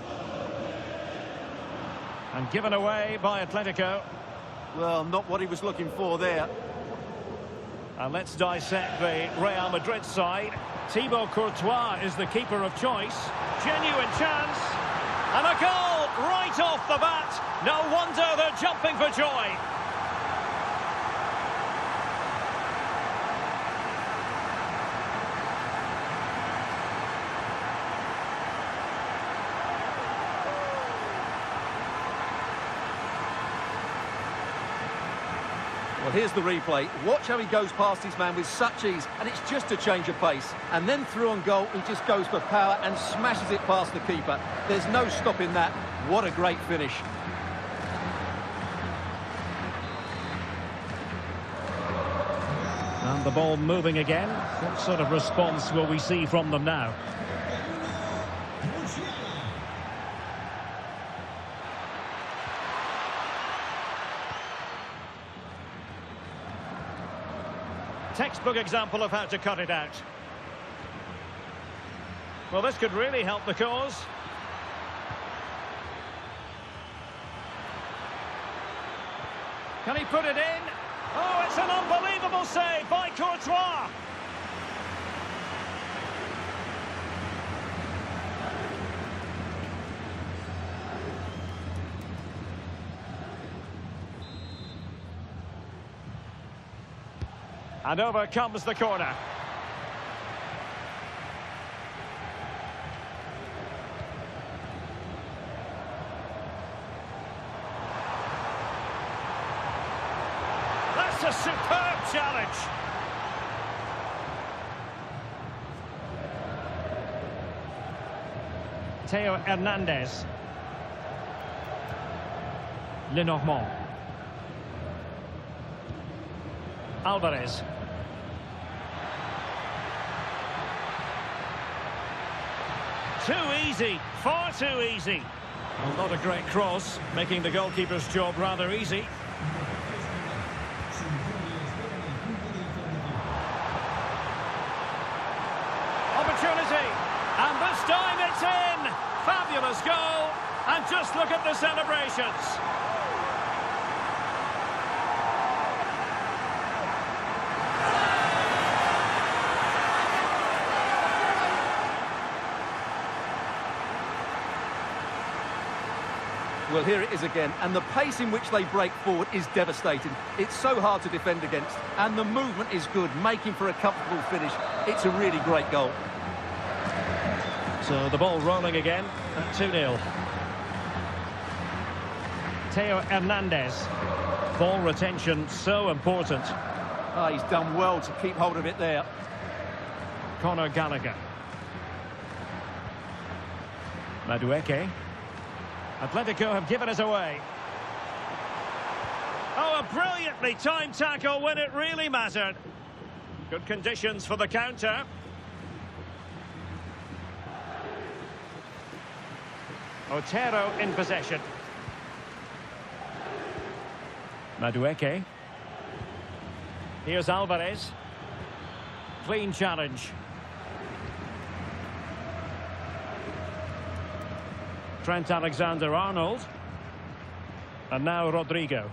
And given away by Atletico. Well, not what he was looking for there. And let's dissect the Real Madrid side. Thibaut Courtois is the keeper of choice. Genuine chance. And a goal right off the bat. No wonder they're jumping for joy. Well, here's the replay. Watch how he goes past his man with such ease, and it's just a change of pace. And then through on goal, he just goes for power and smashes it past the keeper. There's no stopping that. What a great finish. And the ball moving again. What sort of response will we see from them now? Textbook example of how to cut it out. Well, this could really help the cause. Can he put it in? Oh, it's an unbelievable save by Courtois. And over comes the corner. That's a superb challenge. Theo Hernandez. Lenormand. Alvarez. Too easy, far too easy. Well, not a great cross, making the goalkeeper's job rather easy. Opportunity, and this time it's in. Fabulous goal, and just look at the celebrations. Well, here it is again, and the pace in which they break forward is devastating. It's so hard to defend against, and the movement is good, making for a comfortable finish. It's a really great goal. So the ball rolling again at 2-0. Theo Hernandez. Ball retention so important. Ah, he's done well to keep hold of it there. Conor Gallagher. Madueke. Atletico have given us away. Oh, a brilliantly timed tackle when it really mattered. Good conditions for the counter. Otero in possession. Madueke. Here's Alvarez. Clean challenge. Trent Alexander-Arnold. And now Rodrigo.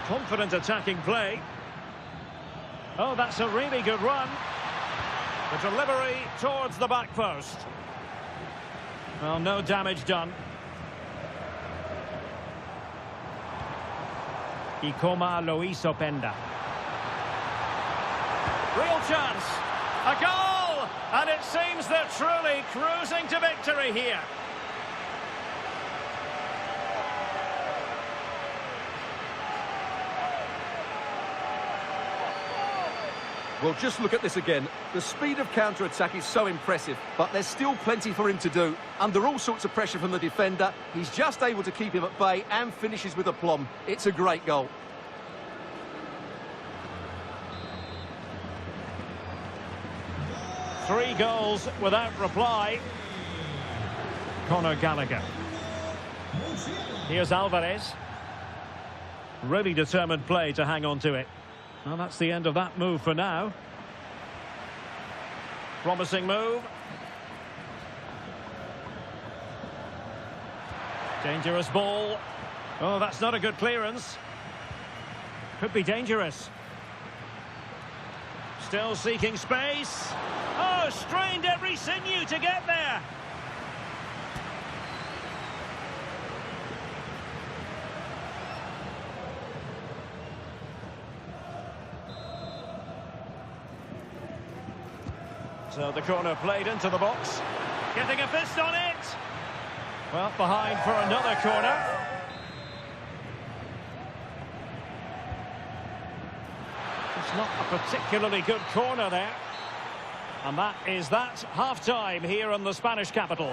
Confident attacking play. Oh, that's a really good run. The delivery towards the back post. Well, no damage done. Y como lo hizo Penda. Real chance. A goal! And it seems they're truly cruising to victory here. Well, just look at this again. The speed of counter-attack is so impressive, but there's still plenty for him to do. Under all sorts of pressure from the defender, he's just able to keep him at bay and finishes with aplomb. It's a great goal. Three goals without reply. Conor Gallagher. Here's Alvarez. Really determined play to hang on to it. Well, that's the end of that move for now. Promising move. Dangerous ball. Oh, that's not a good clearance. Could be dangerous. Still seeking space. Oh, strained every sinew to get there. So the corner played into the box. Getting a fist on it. Well, behind for another corner. It's not a particularly good corner there. And that is that. Half-time here in the Spanish capital.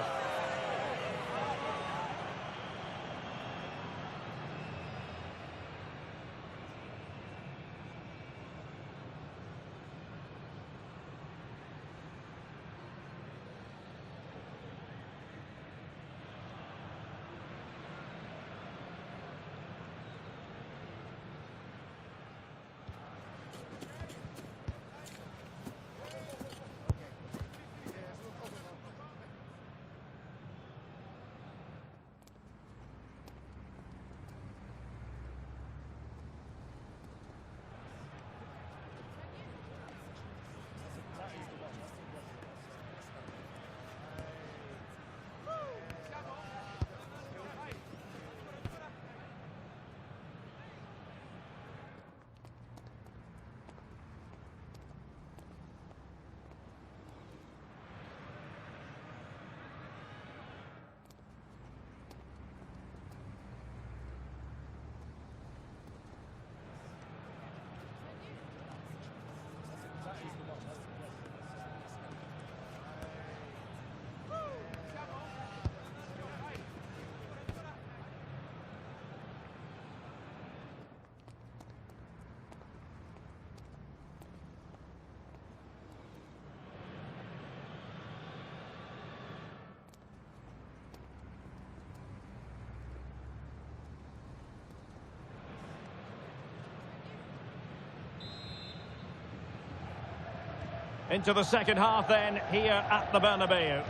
Into the second half then, here at the Bernabeu.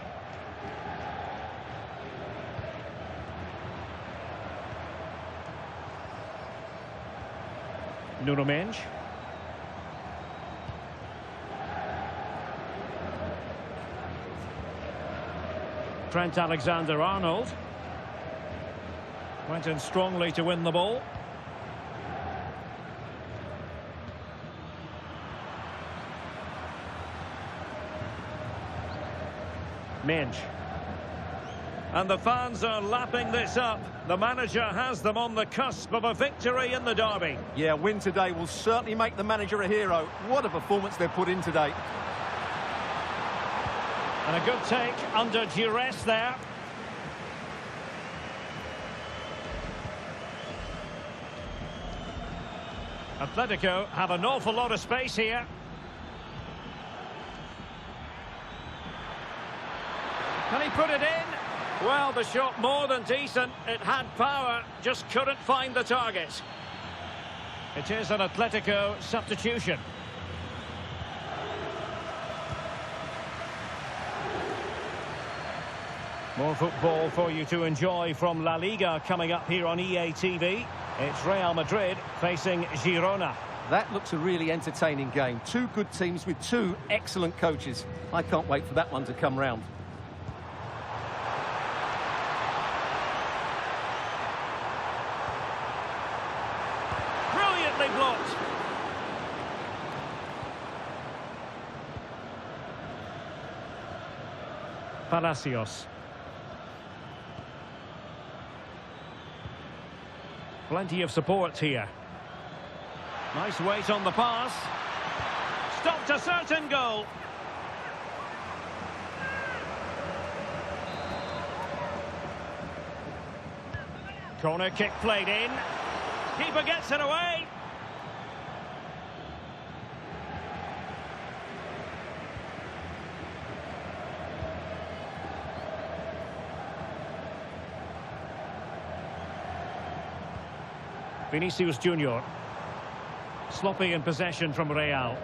Nuno Mendes. Trent Alexander-Arnold. Went in strongly to win the ball. Mendes. And the fans are lapping this up. The manager has them on the cusp of a victory in the derby. Yeah, win today will certainly make the manager a hero. What a performance they've put in today. And a good take under duress there. Atletico have an awful lot of space here. Can he put it in? Well, the shot more than decent. It had power, just couldn't find the target. It is an Atletico substitution. More football for you to enjoy from La Liga coming up here on EA TV. It's Real Madrid facing Girona. That looks a really entertaining game. Two good teams with two excellent coaches. I can't wait for that one to come round. Volley blocked. Palacios. Plenty of support here. Nice weight on the pass. Stopped a certain goal. Corner kick played in. Keeper gets it away. Vinicius Junior. Sloppy in possession from Real.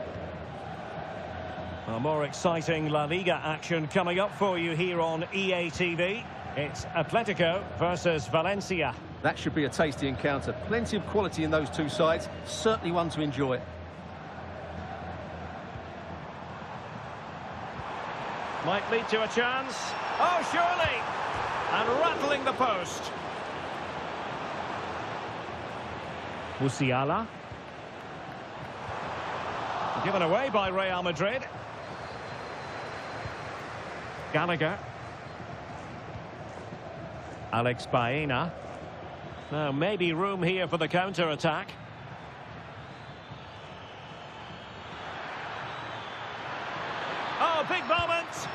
A more exciting La Liga action coming up for you here on EA TV. It's Atletico versus Valencia. That should be a tasty encounter. Plenty of quality in those two sides. Certainly one to enjoy. Might lead to a chance. Oh, surely! And rattling the post. Musiala. Given away by Real Madrid. Gallagher. Alex Baena. Now, maybe room here for the counter-attack. Oh, big moment!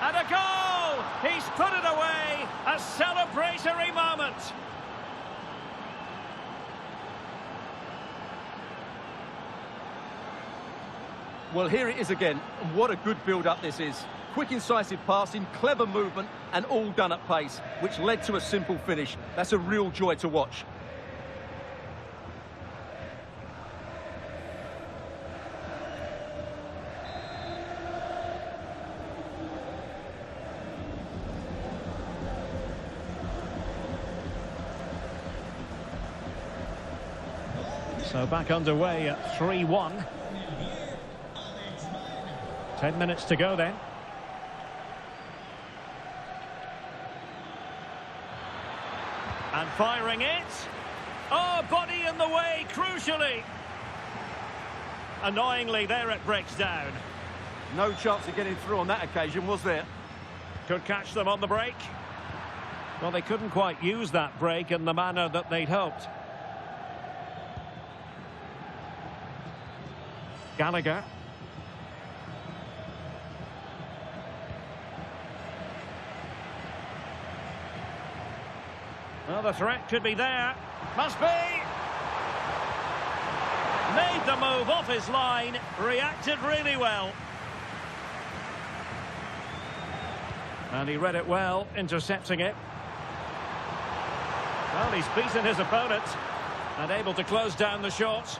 And a goal! He's put it away! A celebratory moment! Well, here it is again. What a good build-up this is. Quick, incisive passing, clever movement, and all done at pace, which led to a simple finish. That's a real joy to watch. So back underway at 3-1. 10 minutes to go then. And firing it. Oh, body in the way, crucially. Annoyingly, there it breaks down. No chance of getting through on that occasion, was there? Could catch them on the break. Well, they couldn't quite use that break in the manner that they'd hoped. Gallagher. Well, the threat could be there. Must be. Made the move off his line. Reacted really well. And he read it well, intercepting it. Well, he's beaten his opponent and able to close down the shot.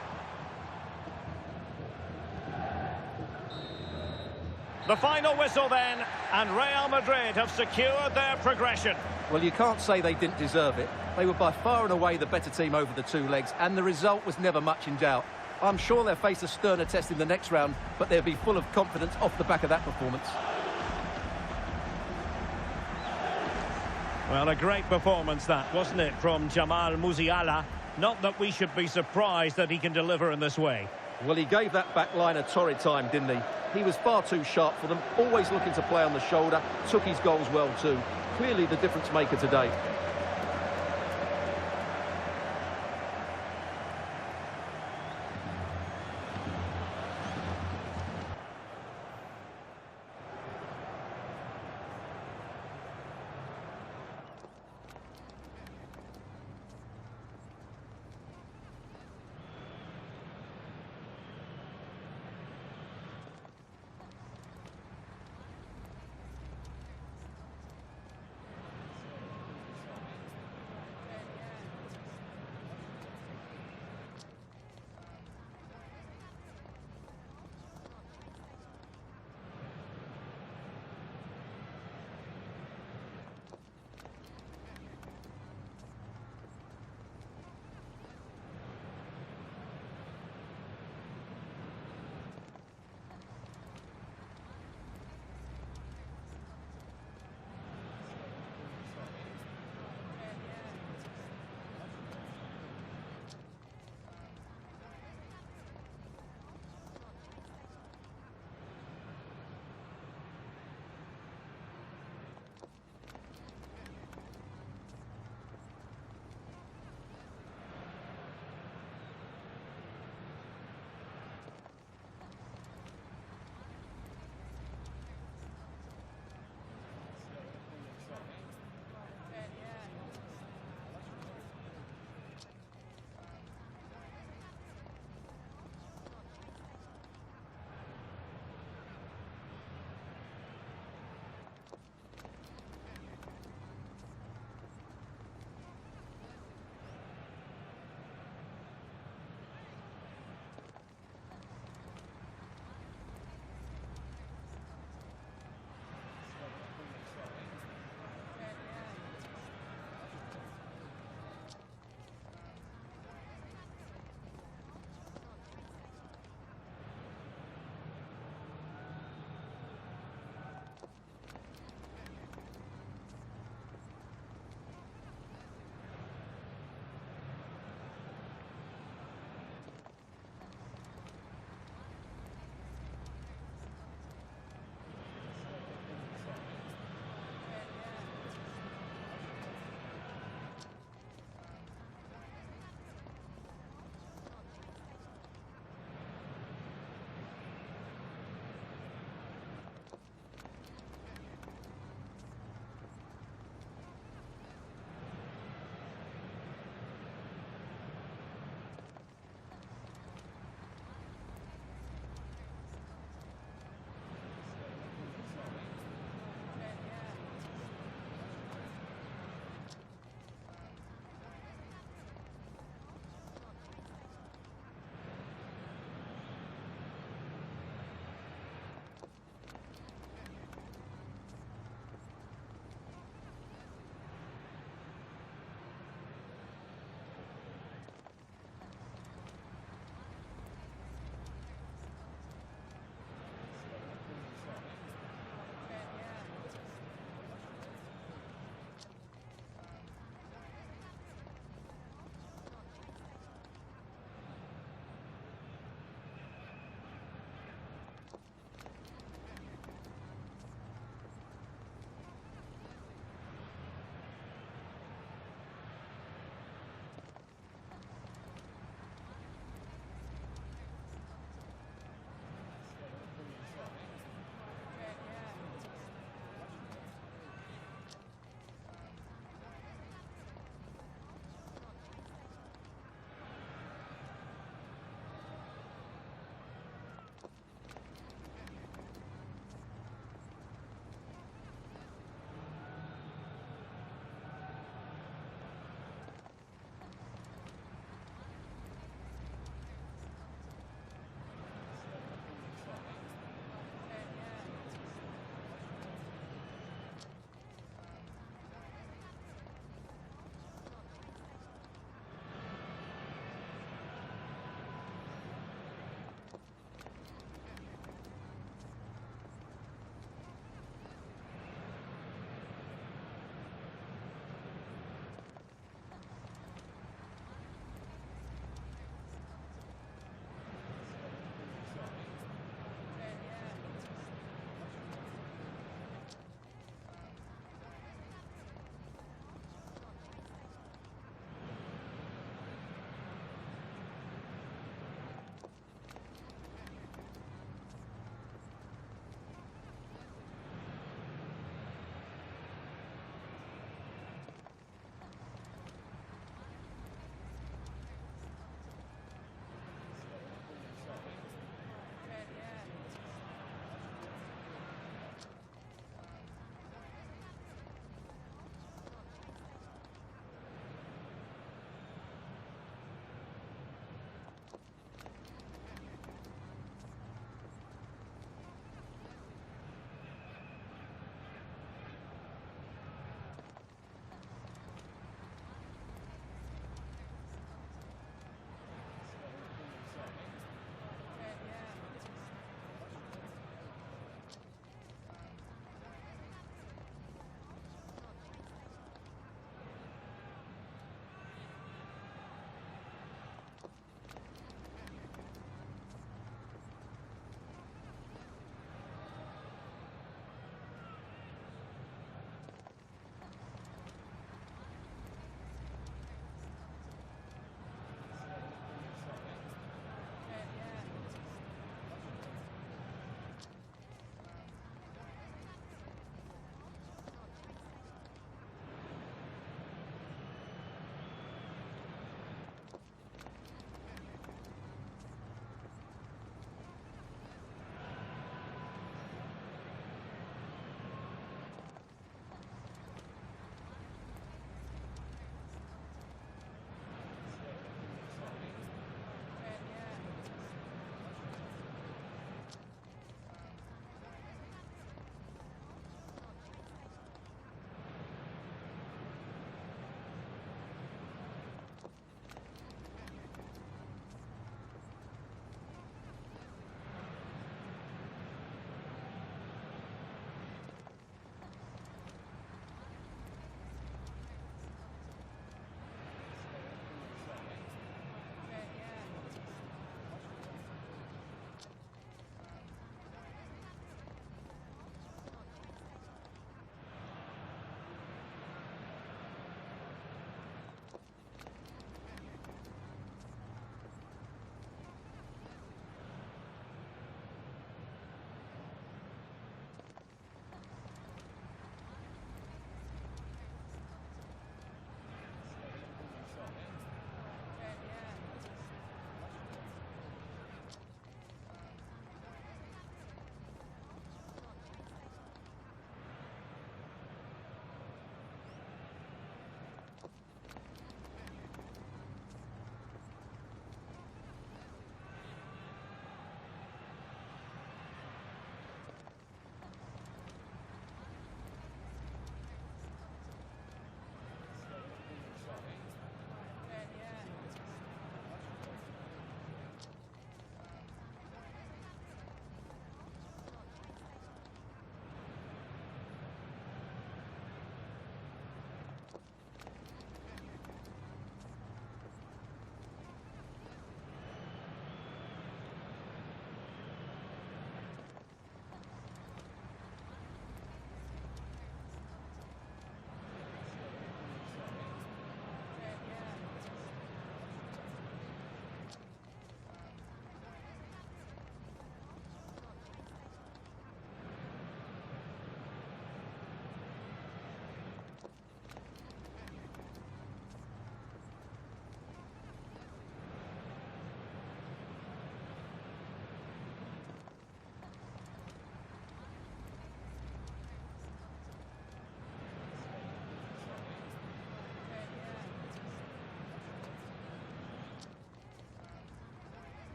The final whistle then, and Real Madrid have secured their progression. Well, you can't say they didn't deserve it. They were by far and away the better team over the two legs, and the result was never much in doubt. I'm sure they'll face a sterner test in the next round, but they'll be full of confidence off the back of that performance. Well, a great performance that, wasn't it, from Jamal Musiala? Not that we should be surprised that he can deliver in this way. Well, he gave that back line a torrid time, didn't he? He was far too sharp for them, always looking to play on the shoulder, took his goals well too. Clearly the difference maker today.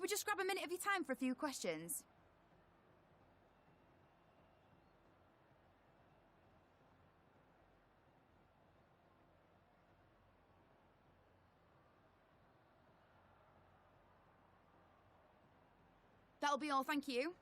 we just grab a minute of your time for a few questions? That'll be all, thank you.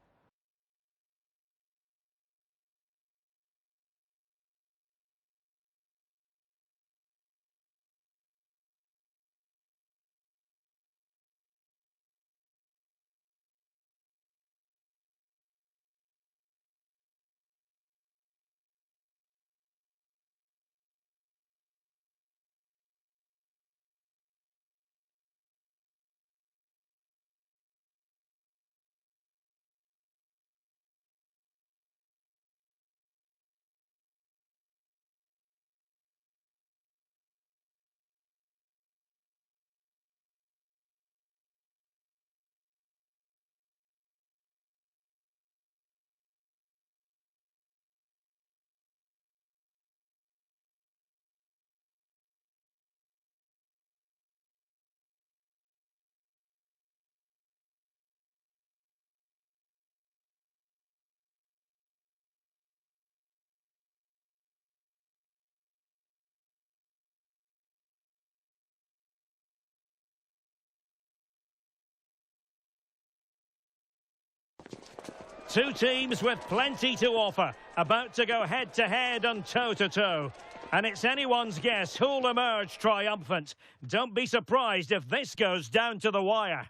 Two teams with plenty to offer, about to go head-to-head and toe-to-toe. And it's anyone's guess who'll emerge triumphant. Don't be surprised if this goes down to the wire.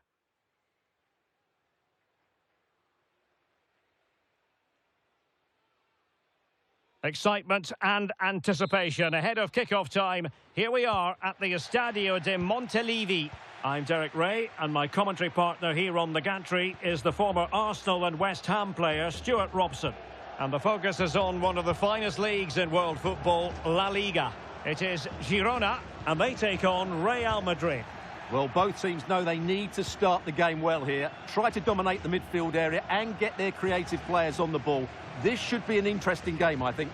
Excitement and anticipation ahead of kick-off time. Here we are at the Estadio de Montilivi. I'm Derek Ray, and my commentary partner here on the gantry is the former Arsenal and West Ham player Stuart Robson. And the focus is on one of the finest leagues in world football, La Liga. It is Girona, and they take on Real Madrid. Well, both teams know they need to start the game well here. Try to dominate the midfield area and get their creative players on the ball. This should be an interesting game, I think.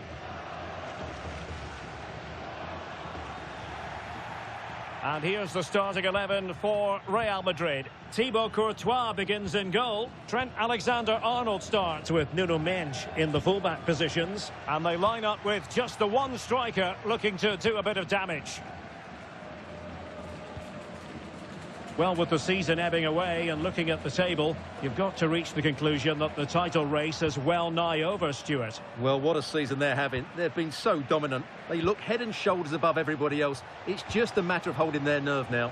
And here's the starting 11 for Real Madrid. Thibaut Courtois begins in goal. Trent Alexander-Arnold starts with Nuno Mendes in the fullback positions. And they line up with just the one striker looking to do a bit of damage. Well, with the season ebbing away and looking at the table, you've got to reach the conclusion that the title race is well nigh over, Stuart. Well, what a season they're having. They've been so dominant. They look head and shoulders above everybody else. It's just a matter of holding their nerve now.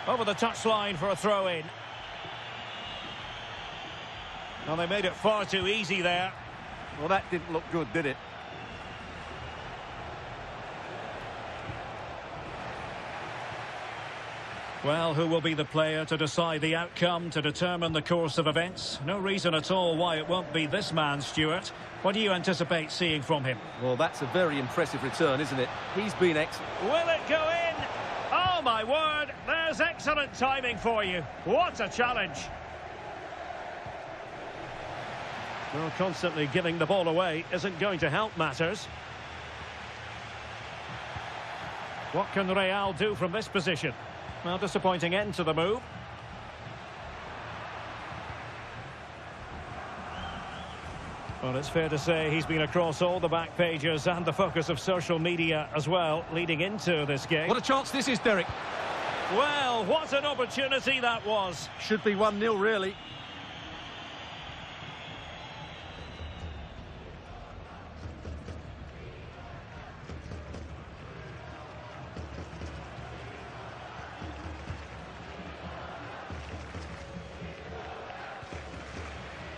Over the touchline for a throw-in. Well, they made it far too easy there. Well, that didn't look good, did it? Well, who will be the player to decide the outcome, to determine the course of events? No reason at all why it won't be this man, Stuart. What do you anticipate seeing from him? Well, that's a very impressive return, isn't it? He's been excellent. Will it go in? Oh, my word! There's excellent timing for you. What a challenge! Well, constantly giving the ball away isn't going to help matters. What can Real do from this position? Well, disappointing end to the move. Well, it's fair to say he's been across all the back pages and the focus of social media as well, leading into this game. What a chance this is, Derek. Well, what an opportunity that was. Should be 1-0, really.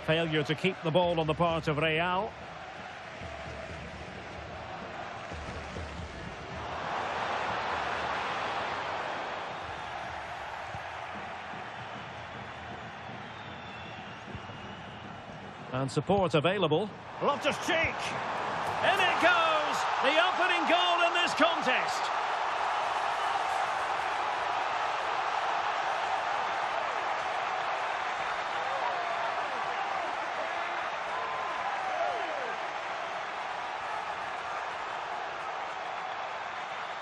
Failure to keep the ball on the part of Real. And support available. Loftus-Cheek! In it goes! The opening goal in this contest!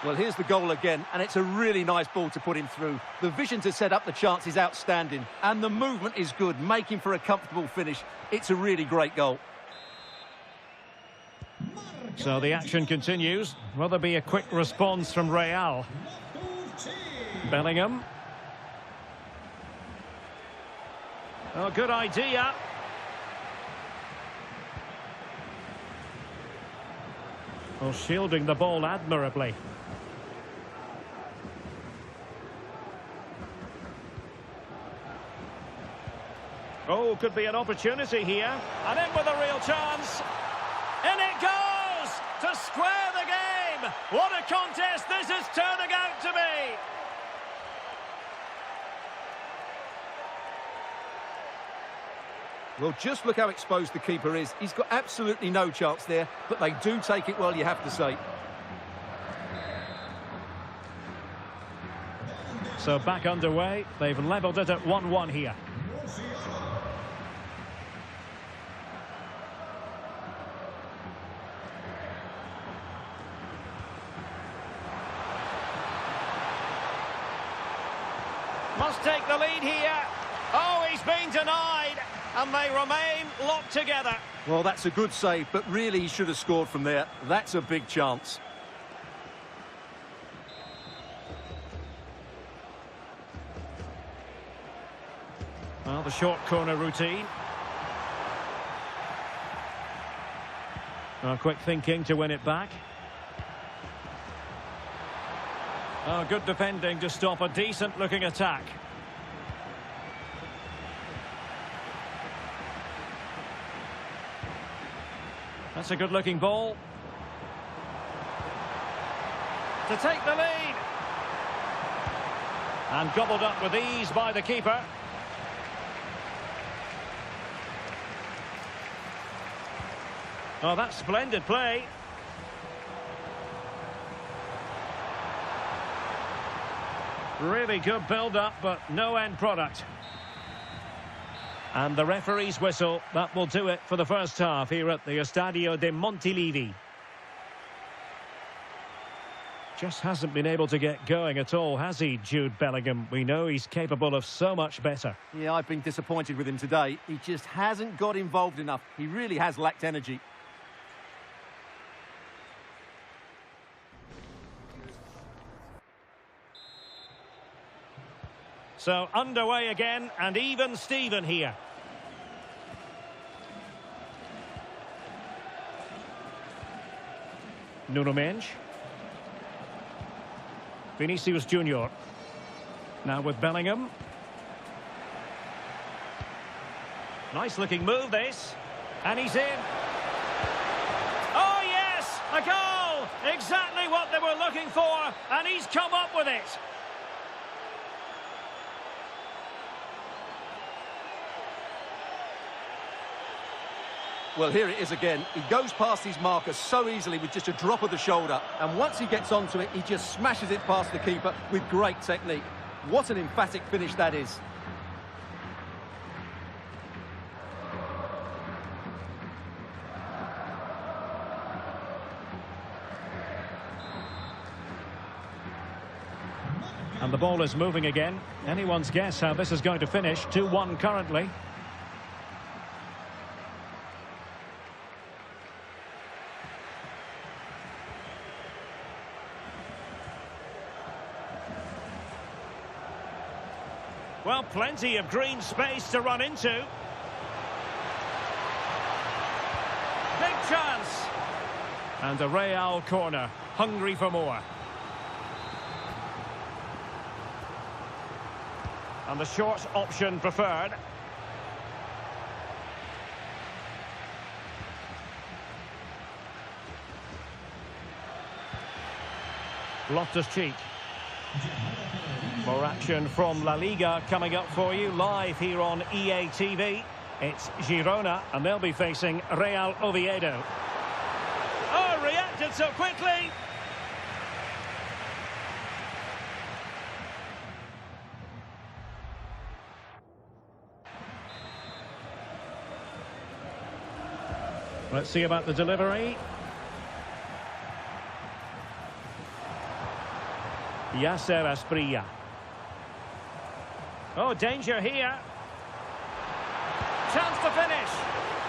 Well, here's the goal again, and it's a really nice ball to put him through. The vision to set up the chance is outstanding, and the movement is good, making for a comfortable finish. It's a really great goal. So the action continues. Will there be a quick response from Real? Bellingham. Oh, good idea. Well, shielding the ball admirably. Oh, could be an opportunity here. And in with a real chance. In it goes to square the game. What a contest this is turning out to be. Well, just look how exposed the keeper is. He's got absolutely no chance there, but they do take it well, you have to say. So back underway. They've levelled it at 1-1 here. Must take the lead here. Oh, he's been denied, and they remain locked together. Well, that's a good save, but really he should have scored from there. That's a big chance. Well, the short corner routine. Oh, quick thinking to win it back. Oh, good defending to stop a decent-looking attack. That's a good-looking ball. To take the lead. And gobbled up with ease by the keeper. Oh, that's splendid play. Really good build-up, but no end product. And the referee's whistle, that will do it for the first half here at the Estadio de Montilivi. Just hasn't been able to get going at all, has he, Jude Bellingham? We know he's capable of so much better. Yeah, I've been disappointed with him today. He just hasn't got involved enough. He really has lacked energy. So underway again, and even Steven here. Nuno Mendes. Vinicius Junior. Now with Bellingham. Nice looking move this. And he's in. Oh yes! A goal! Exactly what they were looking for, and he's come up with it. Well, here it is again. He goes past his marker so easily with just a drop of the shoulder. And once he gets onto it, he just smashes it past the keeper with great technique. What an emphatic finish that is. And the ball is moving again. Anyone's guess how this is going to finish. 2-1 currently. Well, plenty of green space to run into. Big chance. And a Real corner, hungry for more. And the short option preferred. Loftus-Cheek. More action from La Liga coming up for you live here on EA TV. It's Girona, and they'll be facing Real Oviedo. Oh, reacted so quickly! Let's see about the delivery. Yasser Asprilla. Oh, danger here. Chance to finish.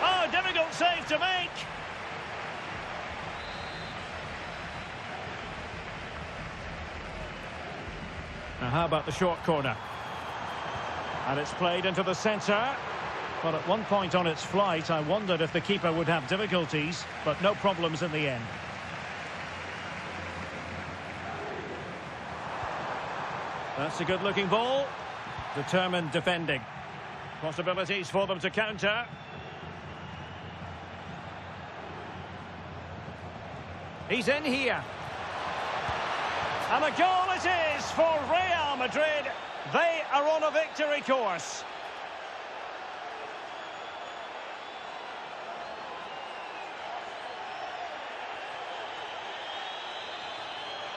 Oh, difficult save to make. Now, how about the short corner? And it's played into the centre. But at one point on its flight, I wondered if the keeper would have difficulties, but no problems in the end. That's a good-looking ball. Determined defending. Possibilities for them to counter. He's in here. And a goal it is for Real Madrid. They are on a victory course.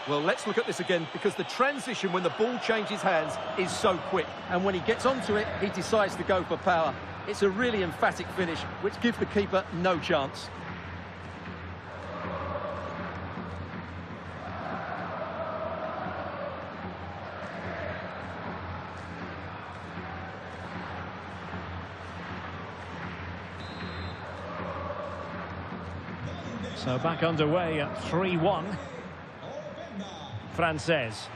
Well, let's look at this again, because the transition when the ball changes hands is so quick. And when he gets onto it, he decides to go for power. It's a really emphatic finish, which gives the keeper no chance. So back underway at 3-1. Frances.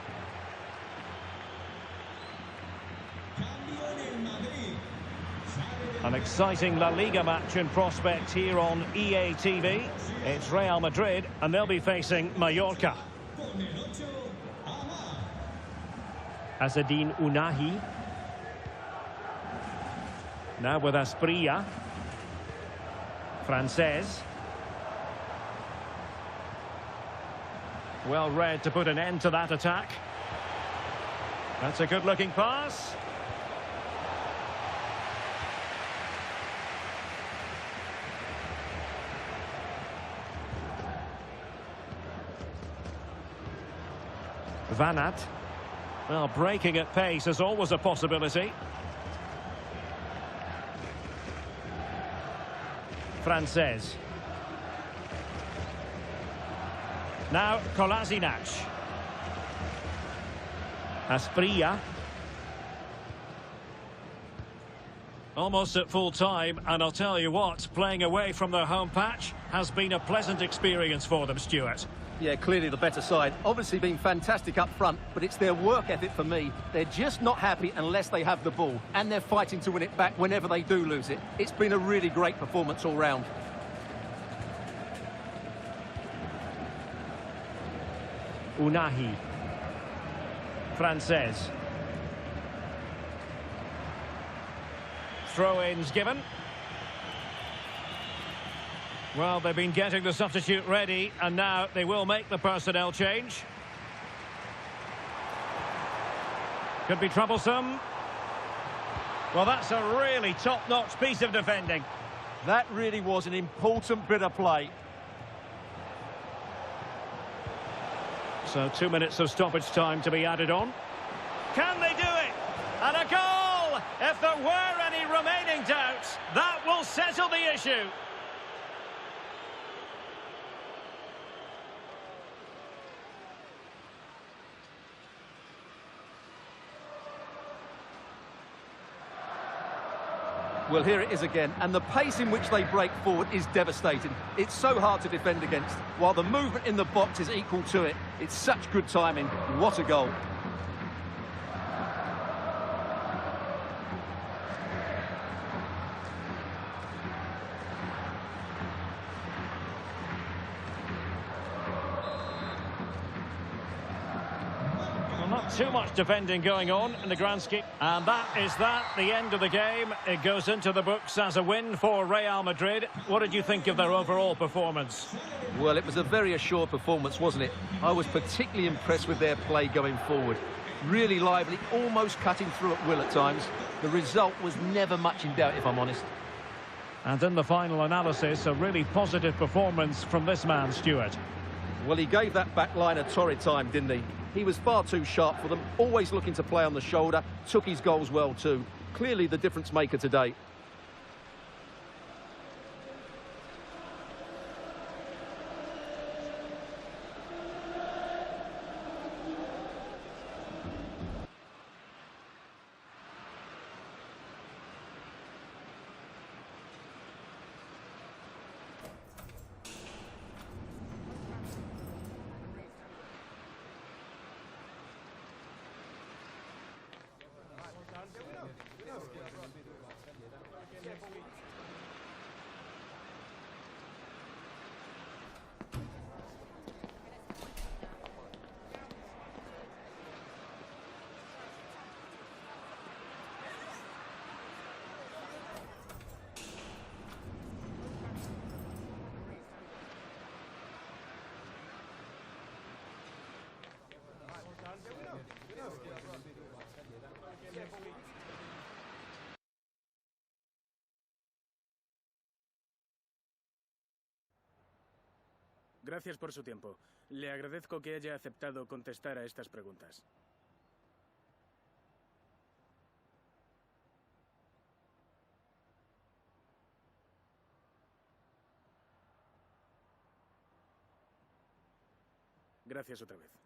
An exciting La Liga match in prospect here on EA TV. It's Real Madrid and they'll be facing Mallorca. Azzedine Ounahi. Now with Asprilla. Frances. Well read to put an end to that attack. That's a good-looking pass. Van Aert. Well, breaking at pace is always a possibility. Frances. Now, Kolasinac. Asprilla. Almost at full time, and I'll tell you what, playing away from their home patch has been a pleasant experience for them, Stuart. Yeah, clearly the better side. Obviously been fantastic up front, but it's their work ethic for me. They're just not happy unless they have the ball, and they're fighting to win it back whenever they do lose it. It's been a really great performance all round. Ounahi. Frances. Throw-ins given. Well, they've been getting the substitute ready, and now they will make the personnel change. Could be troublesome. Well, that's a really top-notch piece of defending. That really was an important bit of play. So 2 minutes of stoppage time to be added on. Can they do it? And a goal! If there were any remaining doubts, that will settle the issue. Well, here it is again, and the pace in which they break forward is devastating. It's so hard to defend against, while the movement in the box is equal to it. It's such good timing. What a goal. Not too much defending going on in the grand scheme. And that is the end of the game. It goes into the books as a win for Real Madrid. What did you think of their overall performance? Well, it was a very assured performance, wasn't it? I was particularly impressed with their play going forward. Really lively, almost cutting through at will at times. The result was never much in doubt, if I'm honest. And in the final analysis, a really positive performance from this man, Stuart. Well, he gave that back line a torrid time, didn't he? He was far too sharp for them, always looking to play on the shoulder, took his goals well too. Clearly the difference maker today. Gracias por su tiempo. Le agradezco que haya aceptado contestar a estas preguntas. Gracias otra vez.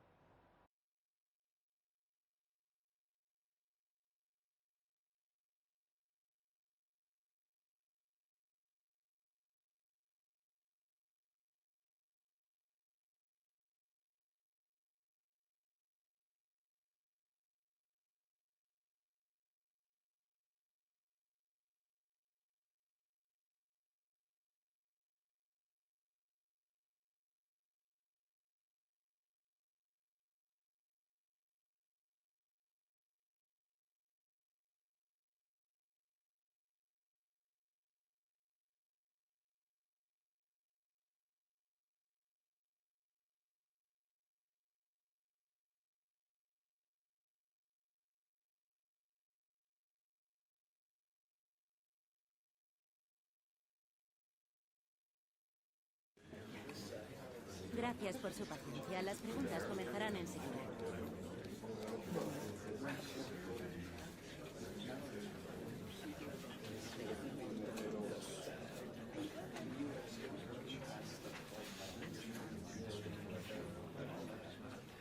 Gracias por su paciencia. Las preguntas comenzarán enseguida.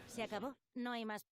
¿Se acabó? No hay más.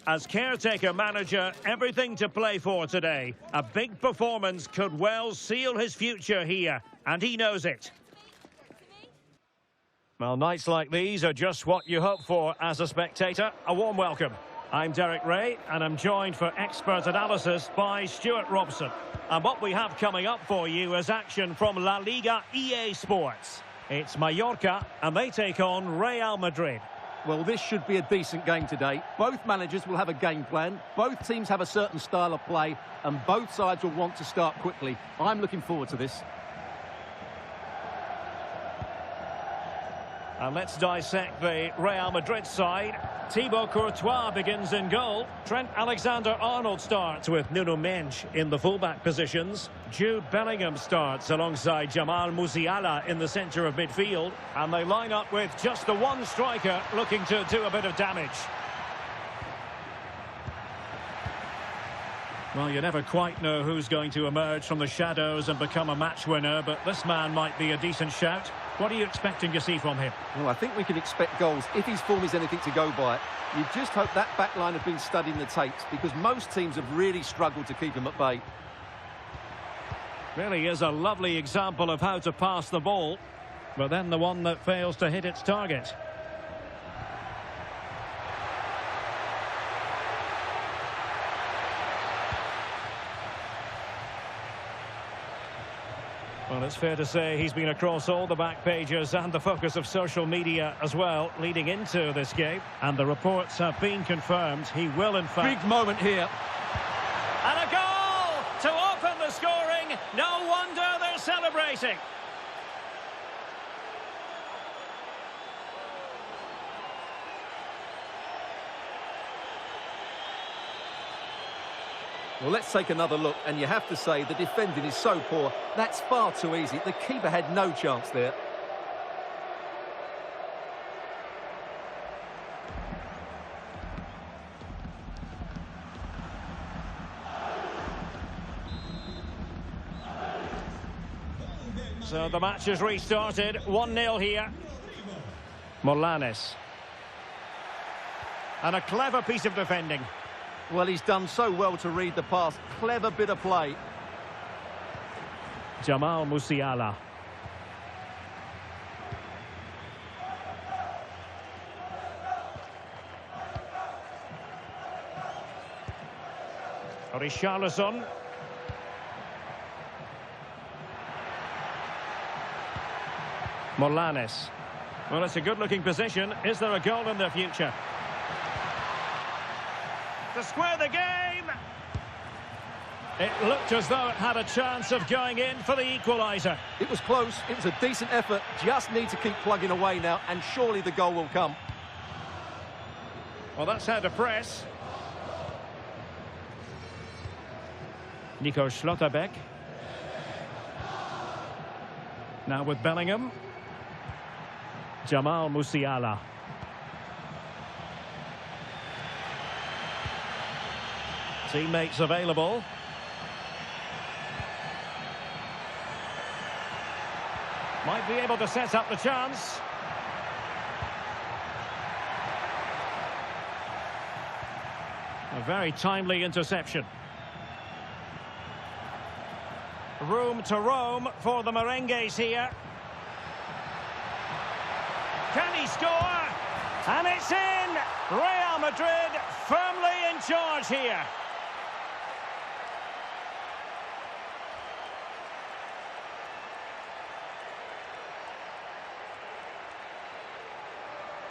As caretaker manager, everything to play for today. A big performance could well seal his future here, and he knows it. Well, nights like these are just what you hope for as a spectator. A warm welcome. I'm Derek Ray, and I'm joined for expert analysis by Stuart Robson. And what we have coming up for you is action from La Liga EA Sports. It's Mallorca, and they take on Real Madrid. Well, this should be a decent game today. Both managers will have a game plan. Both teams have a certain style of play, and both sides will want to start quickly. I'm looking forward to this. And let's dissect the Real Madrid side. Thibaut Courtois begins in goal. Trent Alexander-Arnold starts with Nuno Mendes in the fullback positions. Jude Bellingham starts alongside Jamal Musiala in the centre of midfield. And they line up with just the one striker looking to do a bit of damage. Well, you never quite know who's going to emerge from the shadows and become a match winner, but this man might be a decent shout. What are you expecting to see from him? Well, I think we can expect goals if his form is anything to go by. You just hope that back line have been studying the tapes, because most teams have really struggled to keep him at bay. Really is a lovely example of how to pass the ball, but then the one that fails to hit its target. Well, it's fair to say he's been across all the back pages and the focus of social media as well, leading into this game. And the reports have been confirmed. He will, in fact... Big moment here. And a goal to open the scoring. No wonder they're celebrating. Well, let's take another look, and you have to say the defending is so poor. That's far too easy. The keeper had no chance there. So the match has restarted. 1-0 here. Morlanes. And a clever piece of defending. Well, he's done so well to read the pass. Clever bit of play. Jamal Musiala. Richarlison. Morlanes. Well, it's a good-looking position. Is there a goal in the future? To square the game. It looked as though it had a chance of going in for the equaliser. It was close. It was a decent effort. Just need to keep plugging away now, and surely the goal will come. Well, that's how to press. Nico Schlotterbeck. Now with Bellingham. Jamal Musiala. Teammates available. Might be able to set up the chance. A very timely interception. Room to roam for the Merengues here. Can he score? And it's in! Real Madrid firmly in charge here.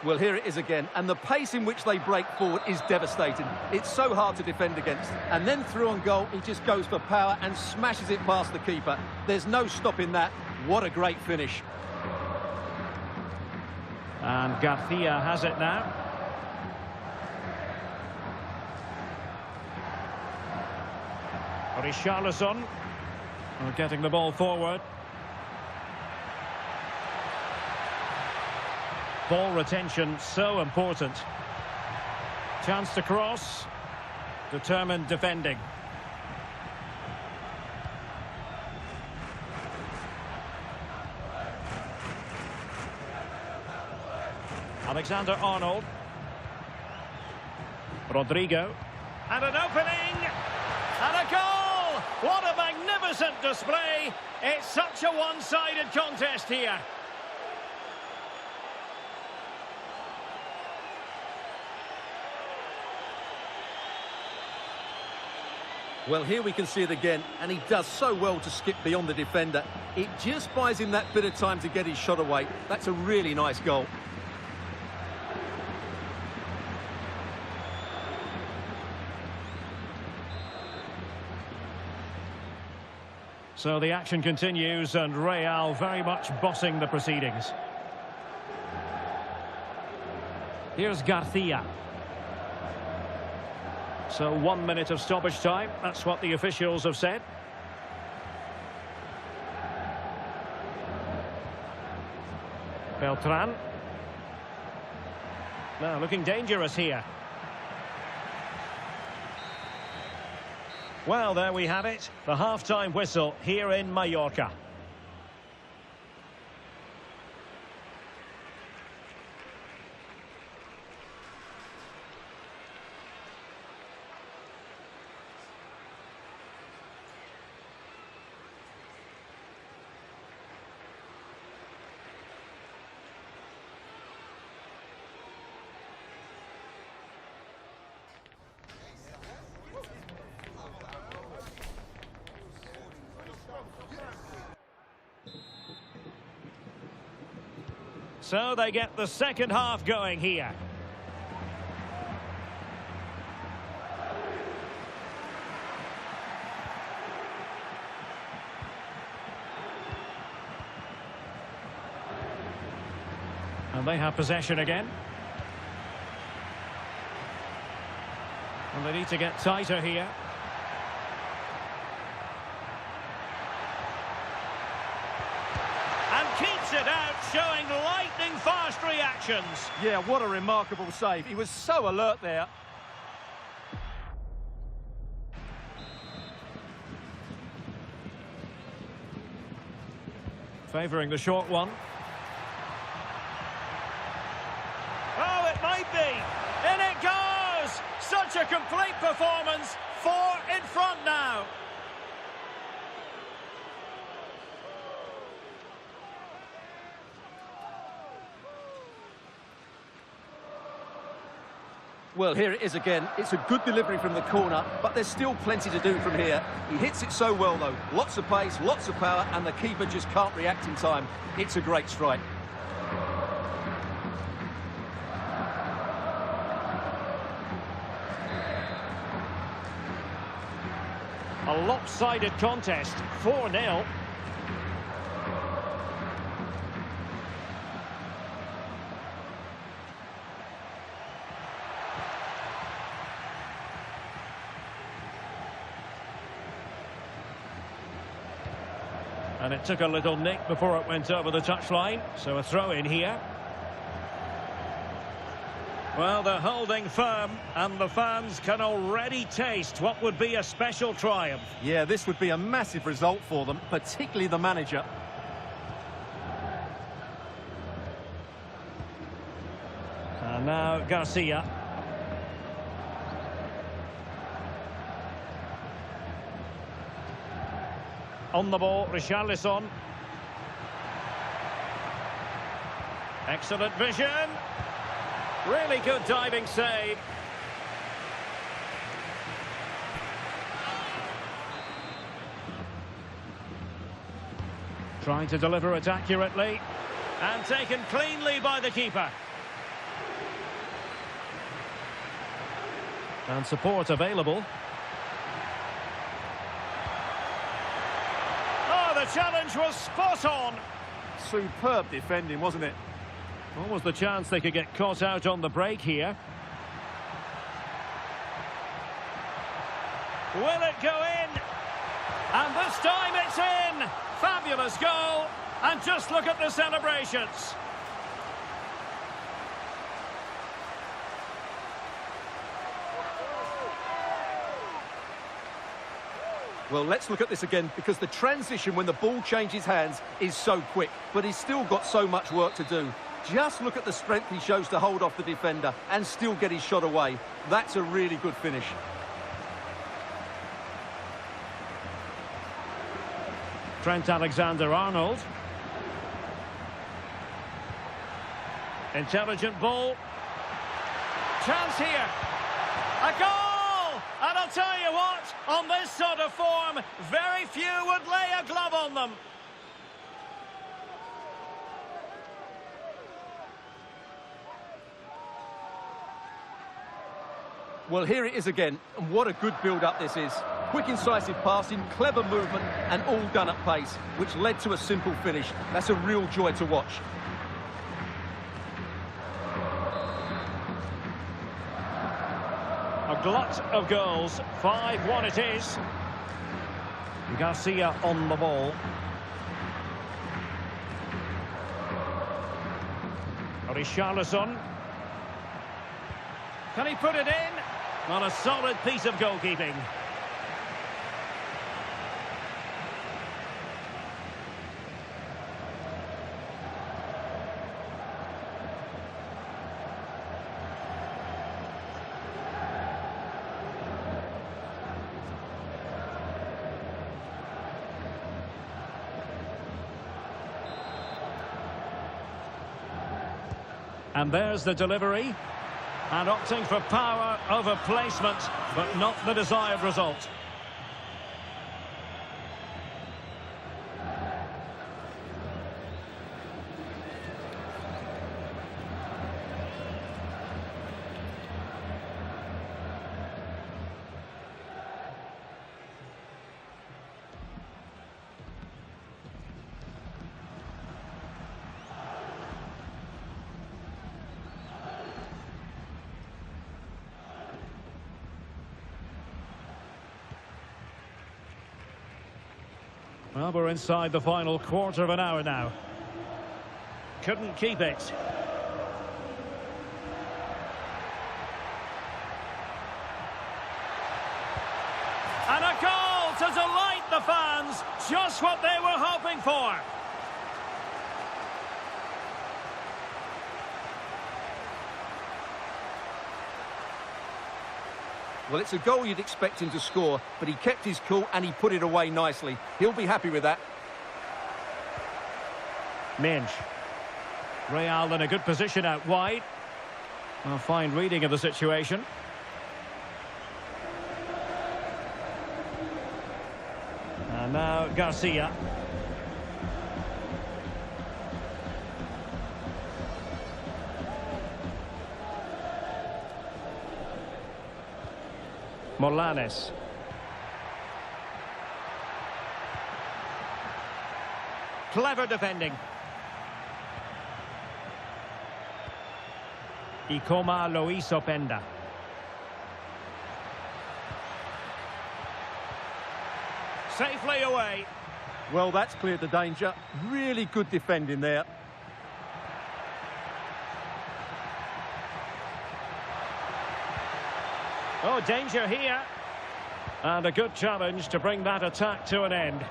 Well, here it is again, and the pace in which they break forward is devastating. It's so hard to defend against. And then through on goal, he just goes for power and smashes it past the keeper. There's no stopping that. What a great finish. And Garcia has it now. Richarlison. Getting the ball forward. Ball retention so important. Chance to cross. Determined defending. Alexander-Arnold. Rodrigo. And an opening! And a goal! What a magnificent display! It's such a one-sided contest here. Well, here we can see it again, and he does so well to skip beyond the defender. It just buys him that bit of time to get his shot away. That's a really nice goal. So the action continues, and Real very much bossing the proceedings. Here's Garcia. So 1 minute of stoppage time, that's what the officials have said. Beltran. Now looking dangerous here. Well, there we have it, the half-time whistle here in Mallorca. So they get the second half going here. And they have possession again. And they need to get tighter here. And keeps it out, showing lightning-fast reactions. Yeah, what a remarkable save. He was so alert there. Favouring the short one. Oh, it might be. In it goes! Such a complete performance. 4 in front now. Well, here it is again. It's a good delivery from the corner, but there's still plenty to do from here. He hits it so well, though. Lots of pace, lots of power, and the keeper just can't react in time. It's a great strike. A lopsided contest, 4-0. And it took a little nick before it went over the touchline, so a throw in here. Well, they're holding firm, and the fans can already taste what would be a special triumph. Yeah, this would be a massive result for them, particularly the manager. And now Garcia. On the ball, Richarlison. Excellent vision. Really good diving save. Trying to deliver it accurately. And taken cleanly by the keeper. And support available. The challenge was spot on. Superb defending, wasn't it? What was the chance they could get caught out on the break here? Will it go in? And this time it's in. Fabulous goal. And just look at the celebrations. Well, let's look at this again, because the transition when the ball changes hands is so quick, but he's still got so much work to do. Just look at the strength he shows to hold off the defender and still get his shot away. That's a really good finish. Trent Alexander-Arnold. Intelligent ball. Chance here. A goal! And I'll tell you what, on this sort of form, very few would lay a glove on them. Well, here it is again, and what a good build-up this is. Quick, incisive passing, clever movement, and all done at pace, which led to a simple finish. That's a real joy to watch. A glut of goals, 5-1 it is. Garcia on the ball. Richarlison. Can he put it in? Not a solid piece of goalkeeping. And there's the delivery. And opting for power over placement, but not the desired result. Well, we're inside the final quarter of an hour now. Couldn't keep it. And a goal to delight the fans. Just what they were hoping for. Well, it's a goal you'd expect him to score, but he kept his cool and he put it away nicely. He'll be happy with that. Minge. Real in a good position out wide. A fine reading of the situation. And now Garcia. Morlanes. Clever defending. Y como lo hizo Penda. Safely away. Well, that's cleared the danger. Really good defending there. Oh, danger here. And a good challenge to bring that attack to an end.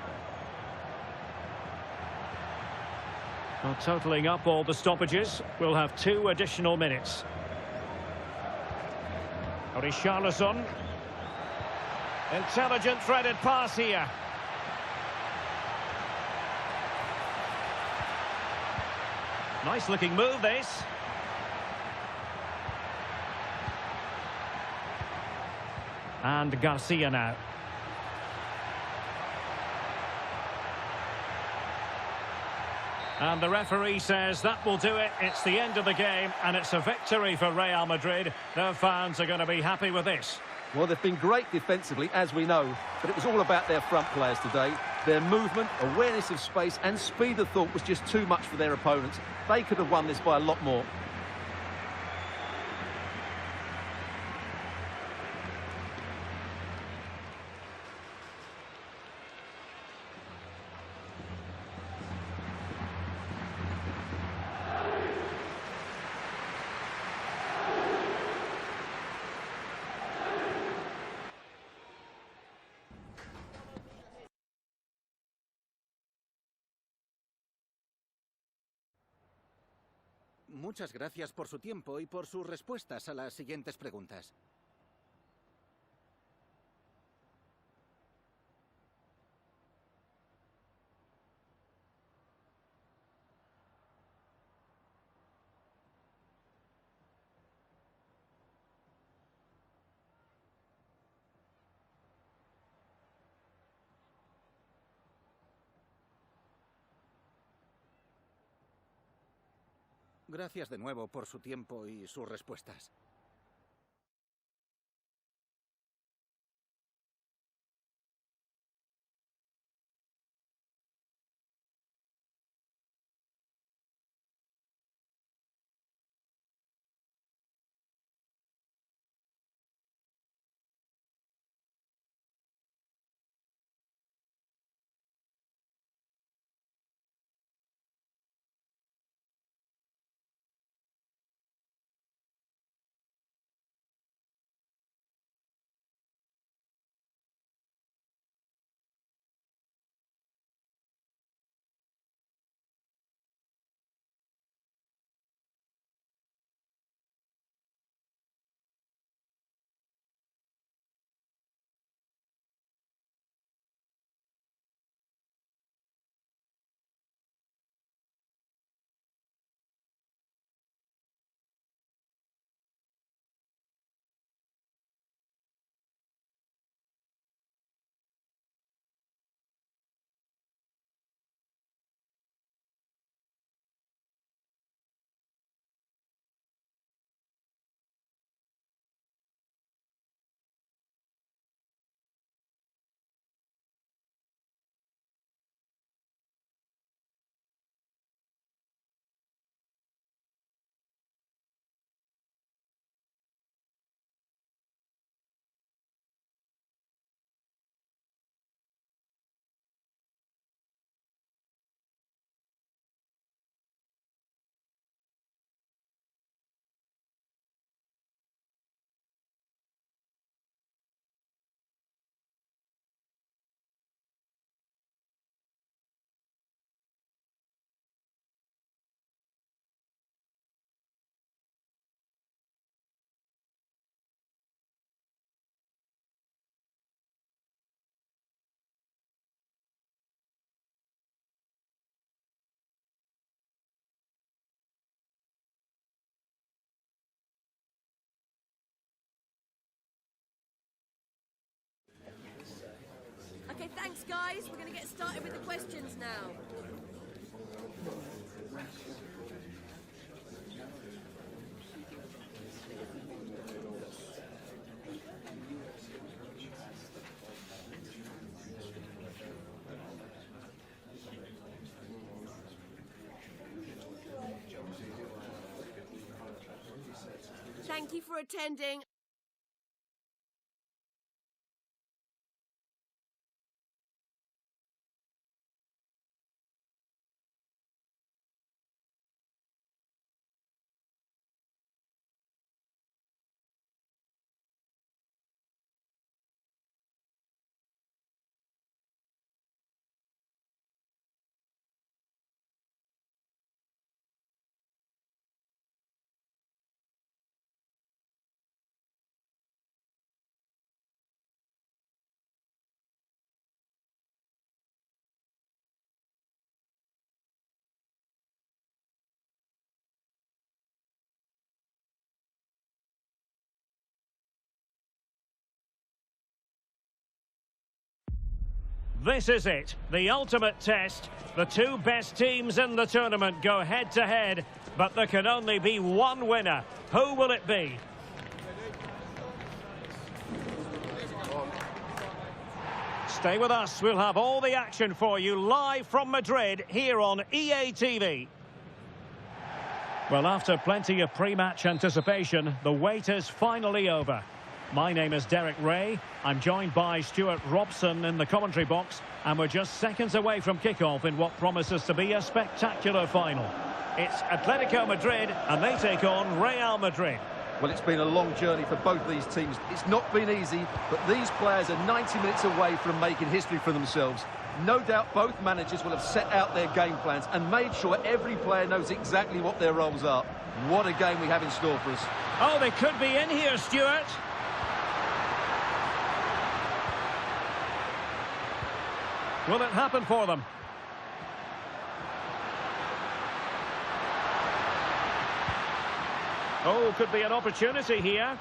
Well, totalling up all the stoppages, we'll have 2 additional minutes. Richarlison. Intelligent threaded pass here. Nice looking move, this. And Garcia now. And the referee says that will do it. It's the end of the game, and it's a victory for Real Madrid. Their fans are going to be happy with this. Well, they've been great defensively, as we know, but it was all about their front players today. Their movement, awareness of space, and speed of thought was just too much for their opponents. They could have won this by a lot more. Muchas gracias por su tiempo y por sus respuestas a las siguientes preguntas. Gracias de nuevo por su tiempo y sus respuestas. Okay, thanks guys. We're going to get started with the questions now. Thank you for attending. This is it, the ultimate test. The two best teams in the tournament go head-to-head, but there can only be one winner. Who will it be? Stay with us, we'll have all the action for you live from Madrid here on EA TV. Well, after plenty of pre-match anticipation, the wait is finally over. My name is Derek Ray. I'm joined by Stuart Robson in the commentary box, and we're just seconds away from kickoff in what promises to be a spectacular final. It's Atletico Madrid, and they take on Real Madrid. Well, it's been a long journey for both these teams. It's not been easy, but these players are 90 minutes away from making history for themselves. No doubt both managers will have set out their game plans and made sure every player knows exactly what their roles are. What a game we have in store for us. Oh, they could be in here, Stuart. Will it happen for them? Oh, could be an opportunity here.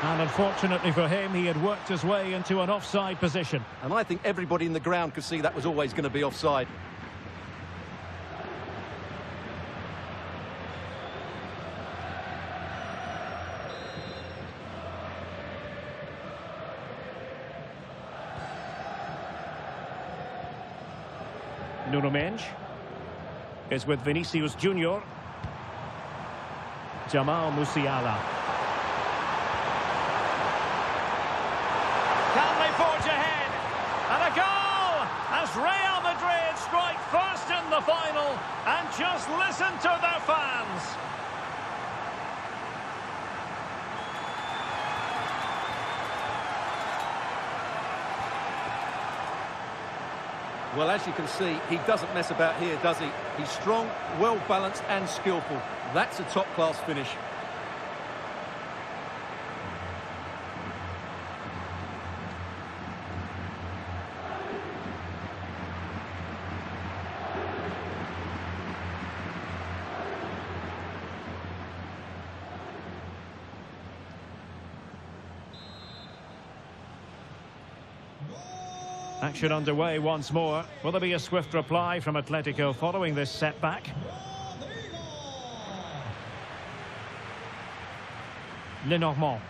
And unfortunately for him, he had worked his way into an offside position. And I think everybody in the ground could see that was always going to be offside. Nuno Mendes is with Vinicius Junior. Jamal Musiala. Can they forge ahead? And a goal as Real Madrid strike first in the final. And just listen to their fans. Well, as you can see, he doesn't mess about here, does he? He's strong, well-balanced and skillful. That's a top-class finish. Action underway once more. Will there be a swift reply from Atletico following this setback? Lenormand.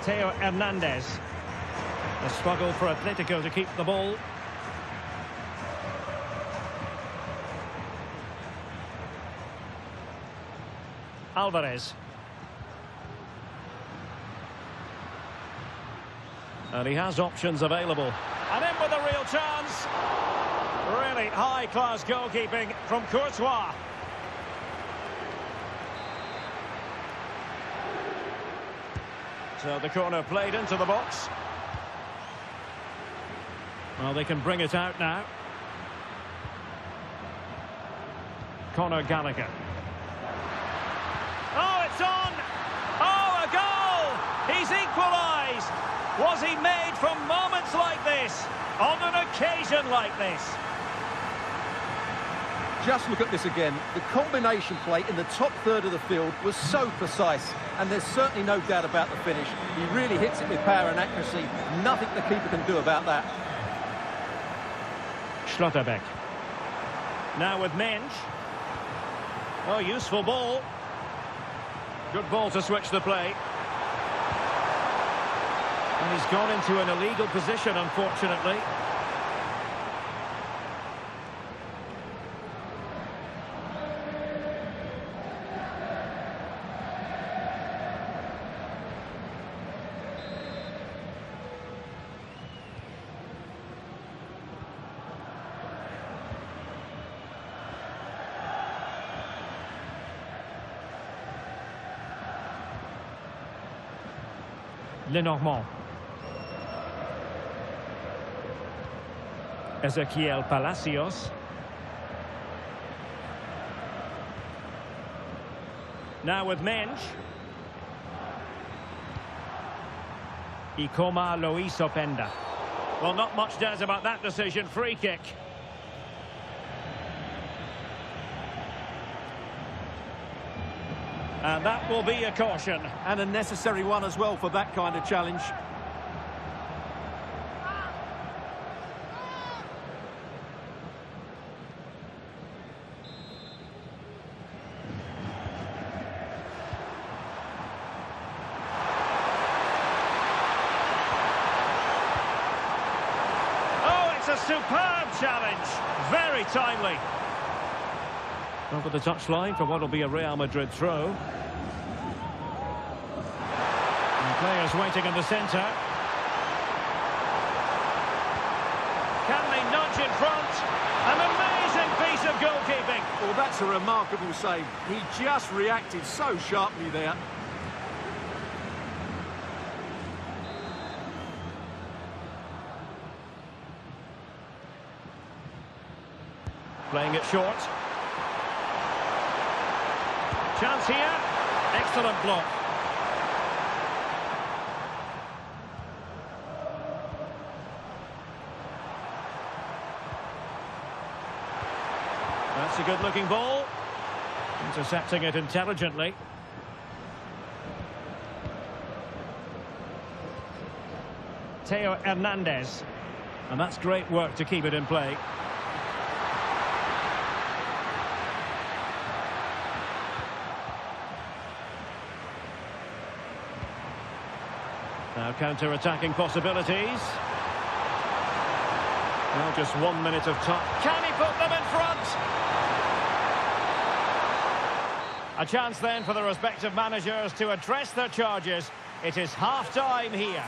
Theo Hernandez. A struggle for Atletico to keep the ball. Alvarez. And he has options available. And in with a real chance. Really high-class goalkeeping from Courtois. So the corner played into the box. Well, they can bring it out now. Conor Gallagher. Oh, it's on! Oh, a goal! He's equalised! Was he made from moments like this? On an occasion like this? Just look at this again. The combination play in the top third of the field was so precise, and there's certainly no doubt about the finish. He really hits it with power and accuracy. Nothing the keeper can do about that. Schlotterbeck. Now with Mendes. Oh, useful ball. Good ball to switch the play. And he's gone into an illegal position, unfortunately. Lenormand. Ezequiel Palacios. Now with Mendes. Ikoma Loisopenda. Well, not much doubt about that decision. Free kick. And that will be a caution. And a necessary one as well for that kind of challenge. Oh, it's a superb challenge. Very timely. Over the touchline for what will be a Real Madrid throw. And players waiting in the centre. Can they nudge in front? An amazing piece piece of goalkeeping. Well, that's a remarkable save. He just reacted so sharply there. Playing it short. Chance here. Excellent block. That's a good-looking ball. Intercepting it intelligently. Theo Hernandez. And that's great work to keep it in play. Now counter-attacking possibilities. Now just 1 minute of time. Can he put them in front? A chance then for the respective managers to address their charges. It is half-time here.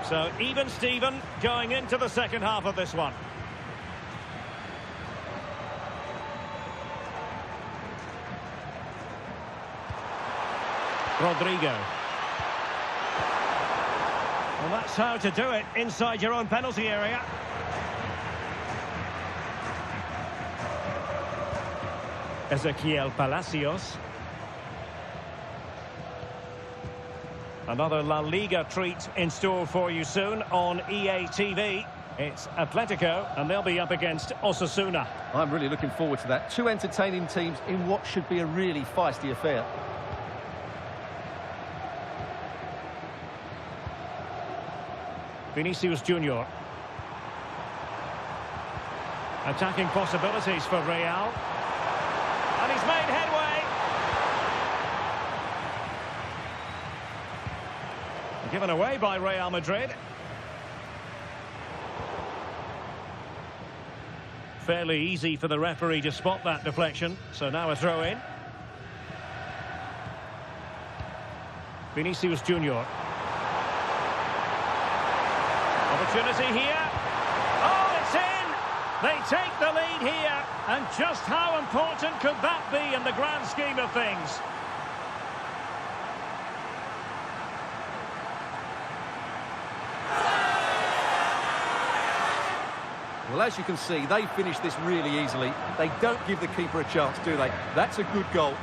So even Steven going into the second half of this one. Rodrigo. Well, that's how to do it inside your own penalty area. Ezequiel Palacios. Another La Liga treat in store for you soon on EA TV. It's Atletico, and they'll be up against Osasuna. I'm really looking forward to that. Two entertaining teams in what should be a really feisty affair. Vinicius Junior. Attacking possibilities for Real. And he's made headway. Given away by Real Madrid. Fairly easy for the referee to spot that deflection. So now a throw in. Vinicius Junior. Opportunity here. Oh, it's in! They take the lead here. And just how important could that be in the grand scheme of things? Well, as you can see, they finished this really easily. They don't give the keeper a chance, do they? That's a good goal.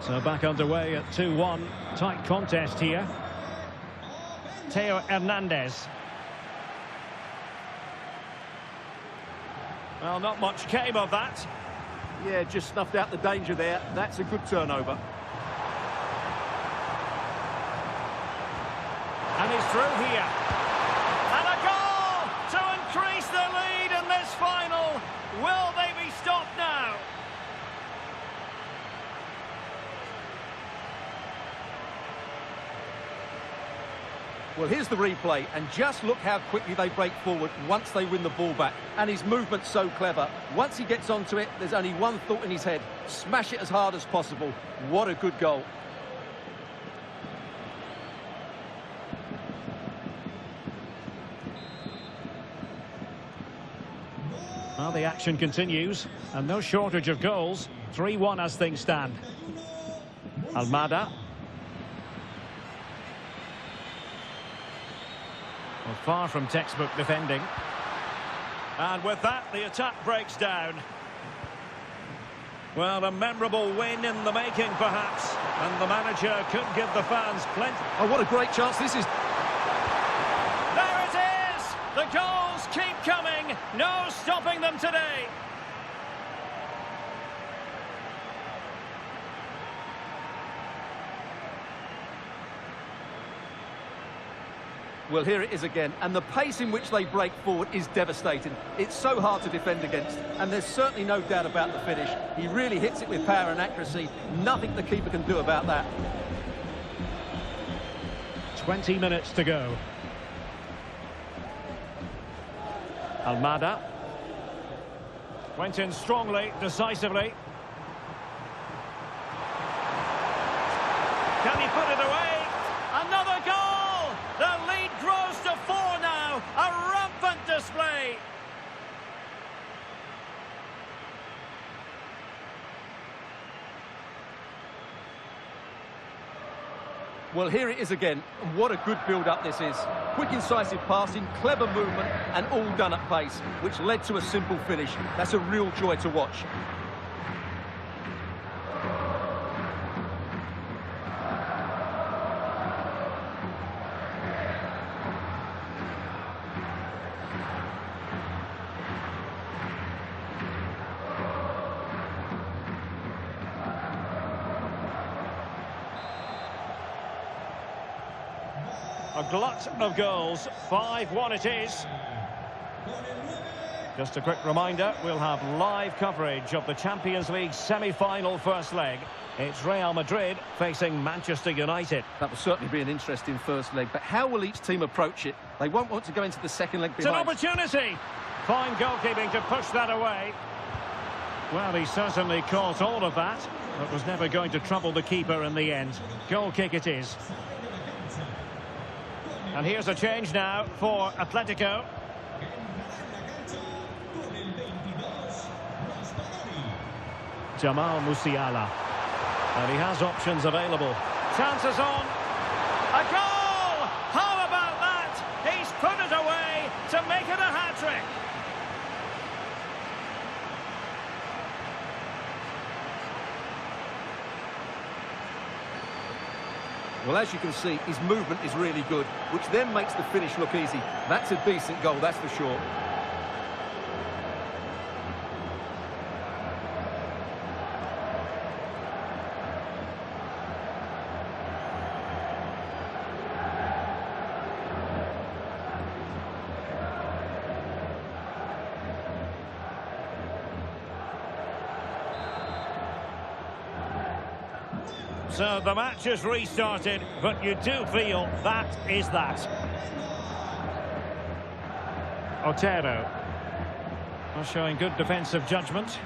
So back underway at 2-1. Tight contest here. Theo Hernandez. Well, not much came of that. Yeah, just snuffed out the danger there. That's a good turnover. And he's through here. And a goal to increase the lead in this final. Will they be stopped now? Well, here's the replay, and just look how quickly they break forward once they win the ball back. And his movement's so clever. Once he gets onto it, there's only one thought in his head. Smash it as hard as possible. What a good goal. Well, the action continues, and no shortage of goals. 3-1 as things stand. Almada. Well, far from textbook defending. And with that, the attack breaks down. Well, a memorable win in the making, perhaps. And the manager could give the fans plenty. Oh, what a great chance this is. There it is! The goals keep coming. No stopping them today. Well, here it is again, and the pace in which they break forward is devastating. It's so hard to defend against, and there's certainly no doubt about the finish. He really hits it with power and accuracy. Nothing the keeper can do about that. 20 minutes to go. Almada. Went in strongly, decisively. Can he put it away? Another goal! The lead grows to 4 now. A rampant display. Well, here it is again. What a good build-up this is. Quick, incisive passing, clever movement, and all done at pace, which led to a simple finish. That's a real joy to watch. A glut of goals, 5-1 it is. Just a quick reminder, we'll have live coverage of the Champions League semi-final first leg. It's Real Madrid facing Manchester United. That will certainly be an interesting first leg, but how will each team approach it? They won't want to go into the second leg behind. It's an opportunity. Fine goalkeeping to push that away. Well, he certainly caught all of that, but was never going to trouble the keeper in the end. Goal kick it is. And here's a change now for Atletico. Jamal Musiala. And he has options available. Chances on. A goal! How about that? He's put it away to make it a hat-trick. Well, as you can see, his movement is really good, which then makes the finish look easy. That's a decent goal, that's for sure. So the match has restarted, but you do feel that is that. Otero. Well, showing good defensive judgment.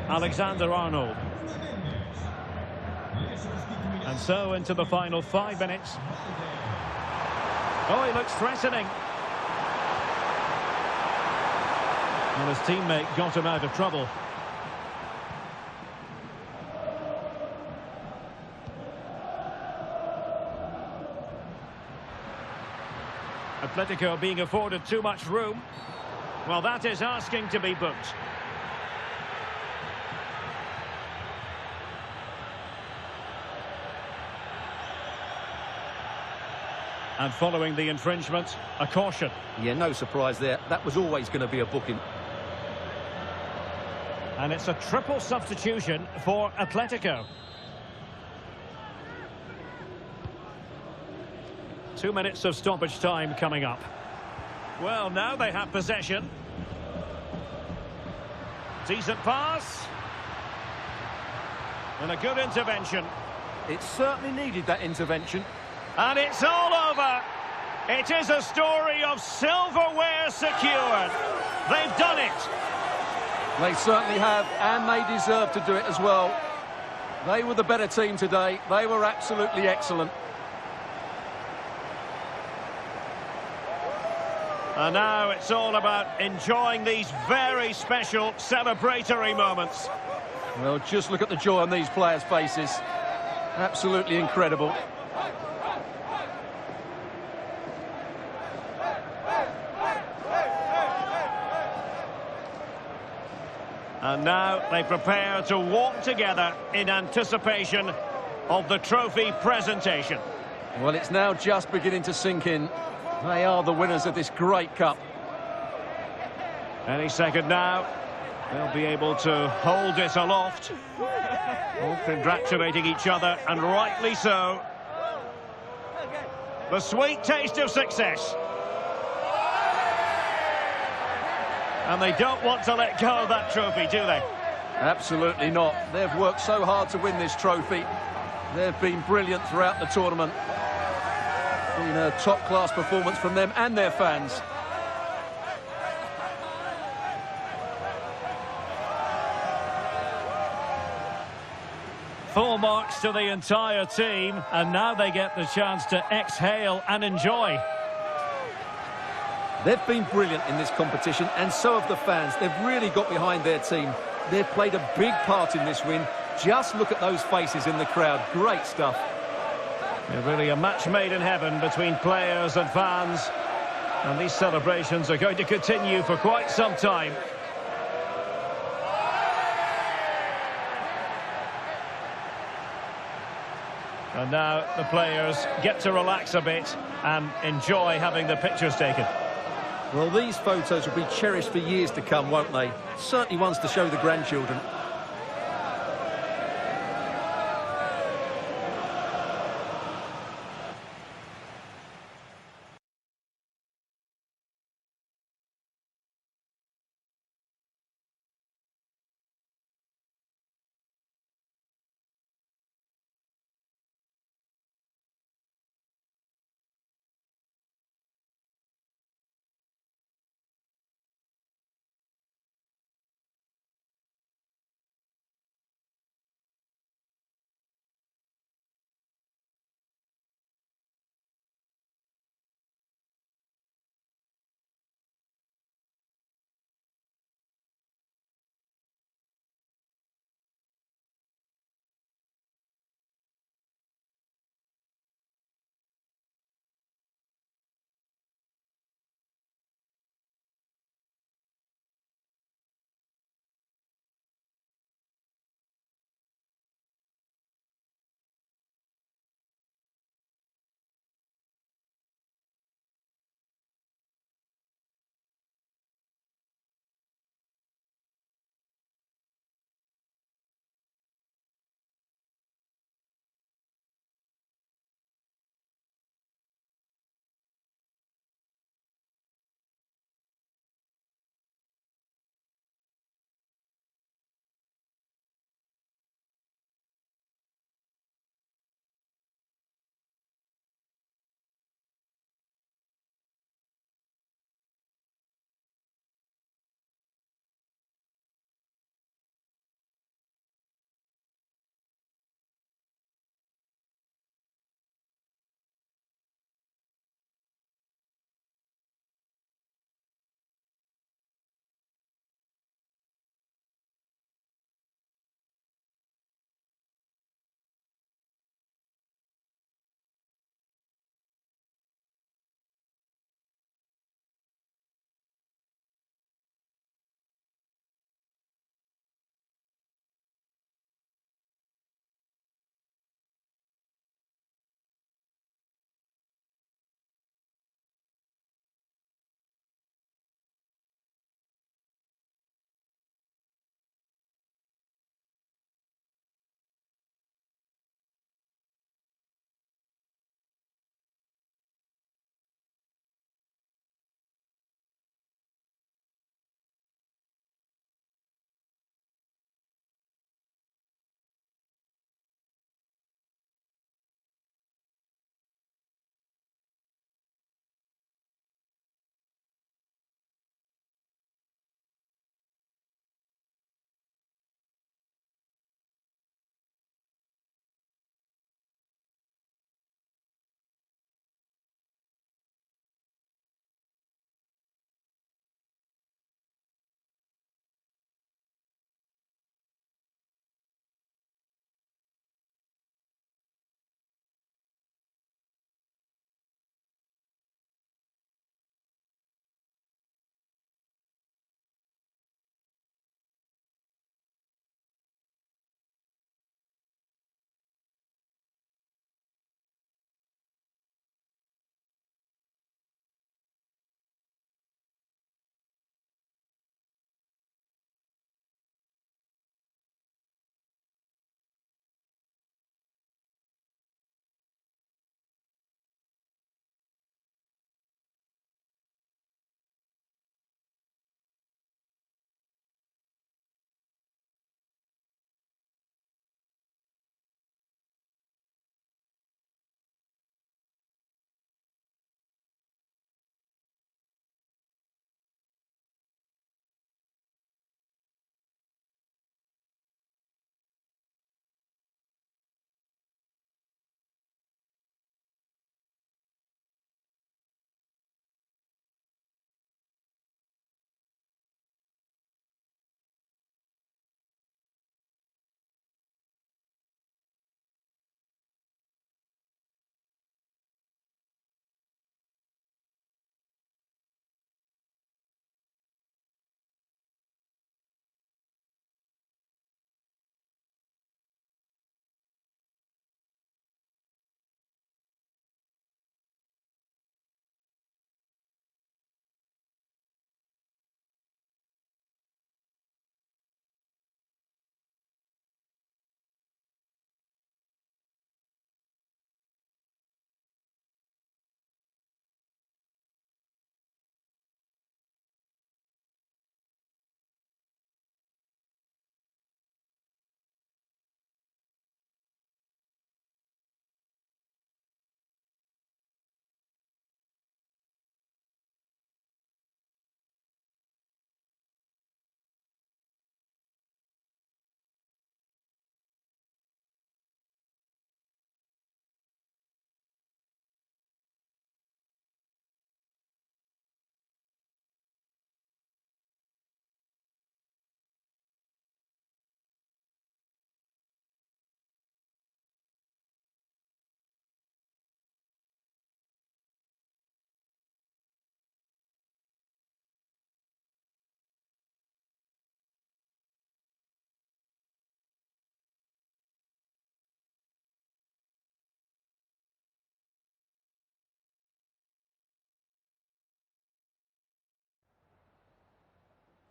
Alexander-Arnold. And so into the final 5 minutes. Oh, he looks threatening. Well, his teammate got him out of trouble. Atletico being afforded too much room. Well, that is asking to be booked. And following the infringement, a caution. Yeah, no surprise there. That was always going to be a booking. And it's a triple substitution for Atletico. 2 minutes of stoppage time coming up. Well, now they have possession. Decent pass. And a good intervention. It certainly needed that intervention. And it's all over. It is a story of silverware secured. They've done it. They certainly have, and they deserve to do it as well. They were the better team today. They were absolutely excellent. And now it's all about enjoying these very special celebratory moments. Well, just look at the joy on these players' faces. Absolutely incredible. And now they prepare to walk together in anticipation of the trophy presentation. Well, it's now just beginning to sink in. They are the winners of this great cup. Any second now, they'll be able to hold it aloft. All congratulating each other, and rightly so. The sweet taste of success. And they don't want to let go of that trophy, do they? Absolutely not. They've worked so hard to win this trophy. They've been brilliant throughout the tournament. Been a top-class performance from them and their fans. Full marks to the entire team, and now they get the chance to exhale and enjoy. They've been brilliant in this competition, and so have the fans. They've really got behind their team. They've played a big part in this win. Just look at those faces in the crowd. Great stuff. They're really a match made in heaven between players and fans. And these celebrations are going to continue for quite some time. And now the players get to relax a bit and enjoy having the pictures taken. Well, these photos will be cherished for years to come, won't they? Certainly ones to show the grandchildren.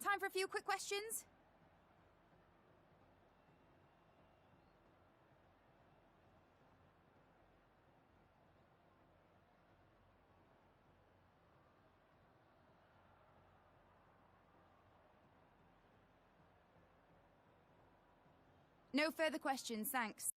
time for a few quick questions? No further questions, thanks.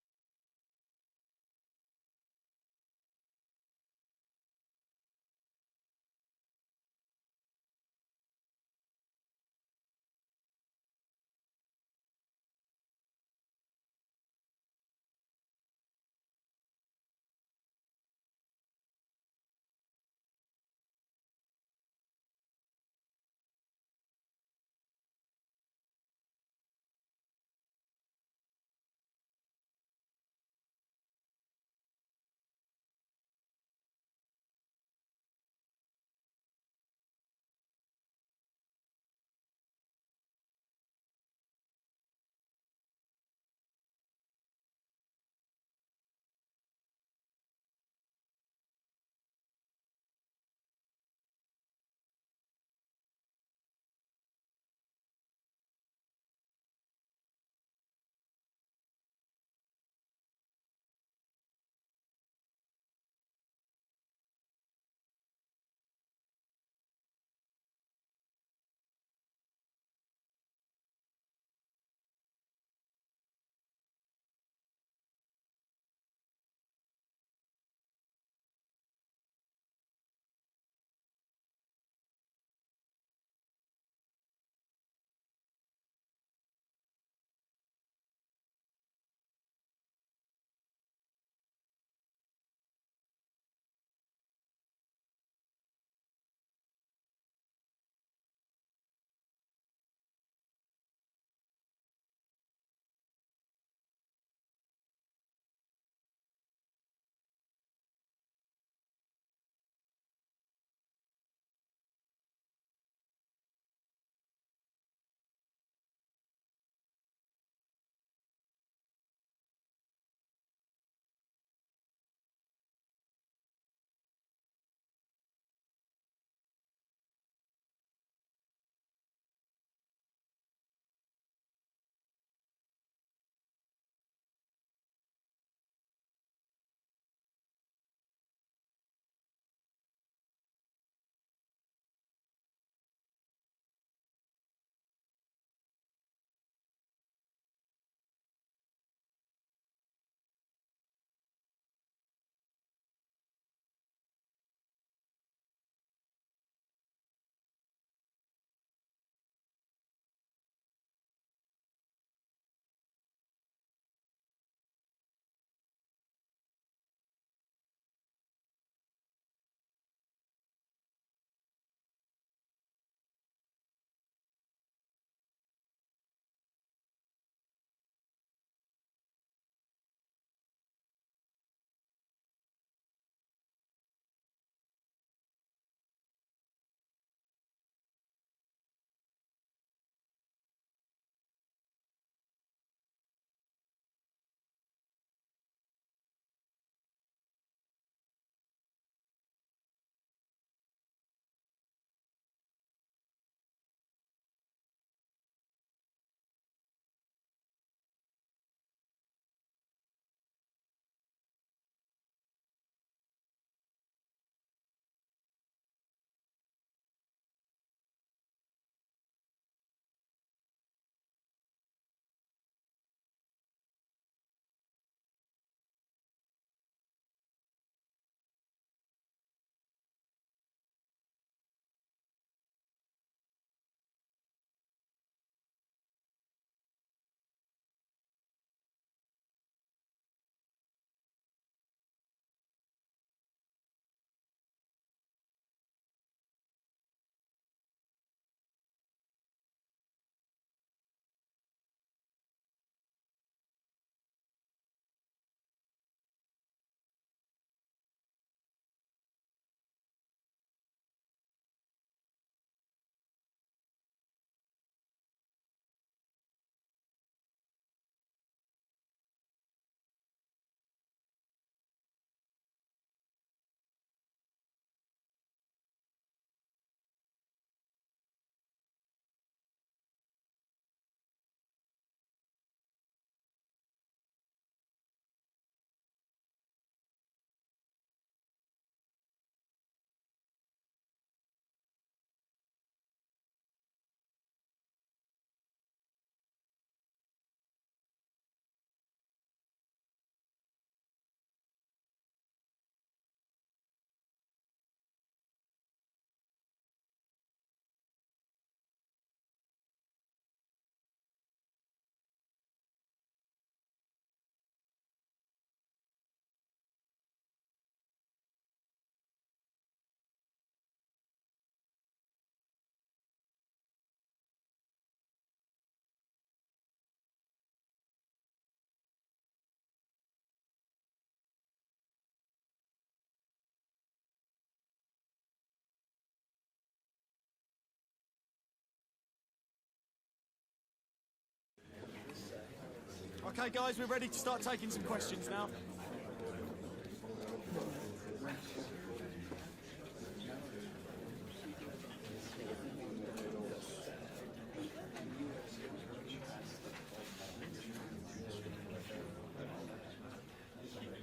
Okay, guys, we're ready to start taking some questions now.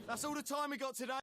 That's all the time we got today.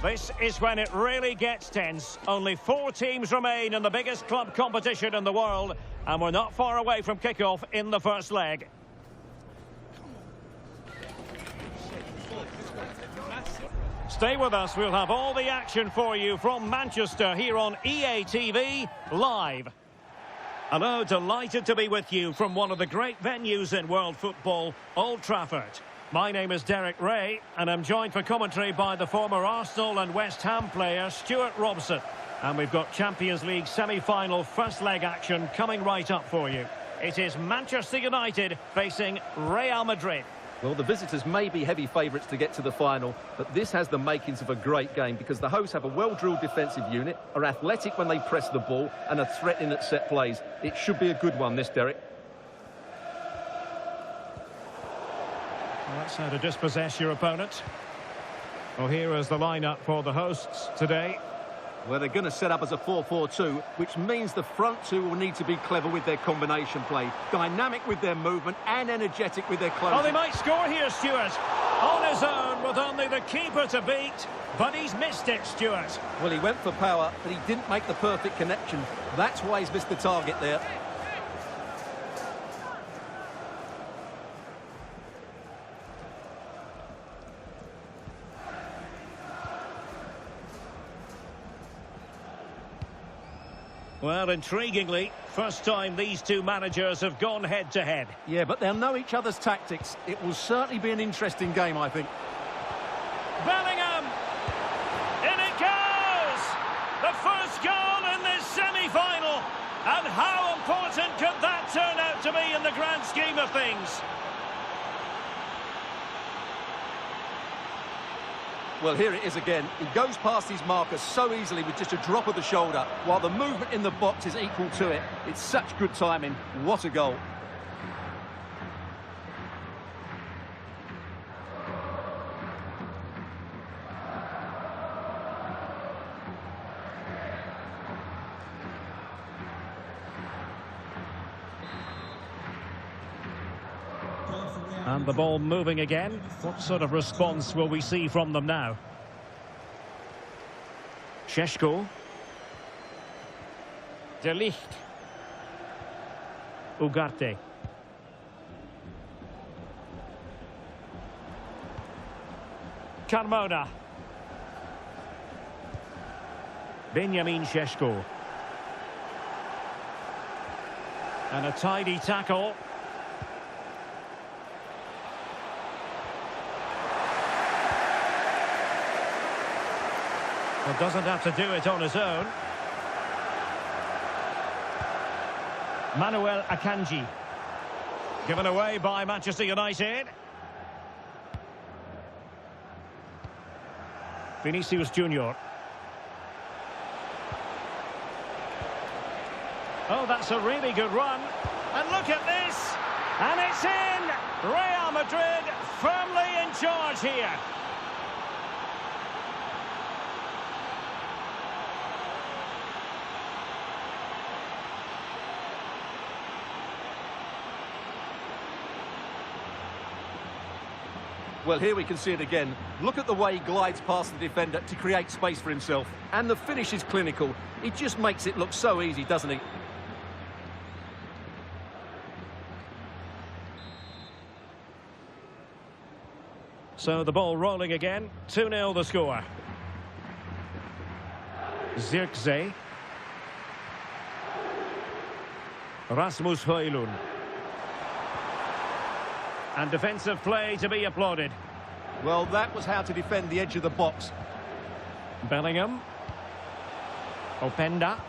This is when it really gets tense. Only 4 teams remain in the biggest club competition in the world, and we're not far away from kickoff in the first leg. Stay with us, we'll have all the action for you from Manchester here on EA TV Live. Hello, delighted to be with you from one of the great venues in world football, Old Trafford. My name is Derek Ray, and I'm joined for commentary by the former Arsenal and West Ham player Stuart Robson. And we've got Champions League semi-final first leg action coming right up for you. It is Manchester United facing Real Madrid. Well, the visitors may be heavy favourites to get to the final, but this has the makings of a great game because the hosts have a well-drilled defensive unit, are athletic when they press the ball, and are threatening at set plays. It should be a good one, this, Derek. Well, that's how to dispossess your opponent. Well, here is the lineup for the hosts today. Well, they're going to set up as a 4-4-2, which means the front two will need to be clever with their combination play, dynamic with their movement and energetic with their closing. Oh, they might score here, Stuart. On his own with only the keeper to beat, but he's missed it, Stuart. Well, he went for power, but he didn't make the perfect connection. That's why he's missed the target there. Well, intriguingly, first time these two managers have gone head-to-head. Yeah, but they'll know each other's tactics. It will certainly be an interesting game, I think. Bellingham! In it goes! The first goal in this semi-final! And how important could that turn out to be in the grand scheme of things? Well, here it is again. He goes past his marker so easily with just a drop of the shoulder, while the movement in the box is equal to it. It's such good timing. What a goal. And the ball moving again. What sort of response will we see from them now? Šeško. De Ligt. Ugarte. Carmona. Benjamin Šeško. And a tidy tackle. Well, doesn't have to do it on his own. Manuel Akanji. Given away by Manchester United. Vinicius Junior. Oh, that's a really good run. And look at this. And it's in. Real Madrid firmly in charge here. Well, here we can see it again. Look at the way he glides past the defender to create space for himself. And the finish is clinical. He just makes it look so easy, doesn't he? So the ball rolling again. 2-0 the score. Zirkzee. Rasmus Højlund. And defensive play to be applauded. Well, that was how to defend the edge of the box. Bellingham. Openda.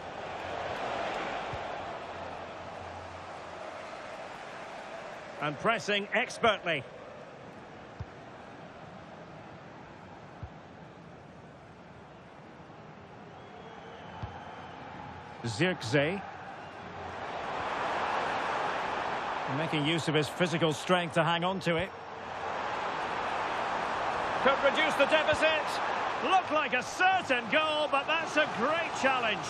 And pressing expertly. Zirkzee. Making use of his physical strength to hang on to it. Could reduce the deficit. Looked like a certain goal, but that's a great challenge.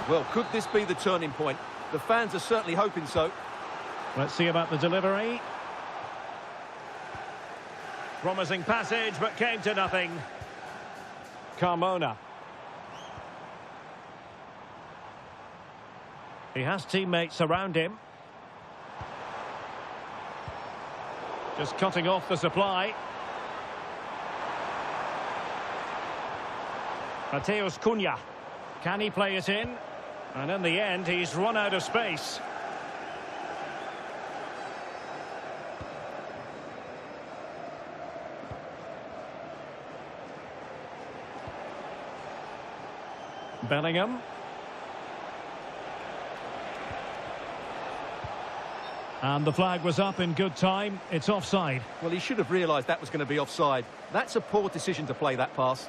Well, could this be the turning point? The fans are certainly hoping so. Let's see about the delivery. Promising passage, but came to nothing. Carmona. He has teammates around him. Just cutting off the supply. Mateus Cunha. Can he play it in? And in the end, he's run out of space. Bellingham. And the flag was up in good time. It's offside. Well, he should have realised that was going to be offside. That's a poor decision to play that pass.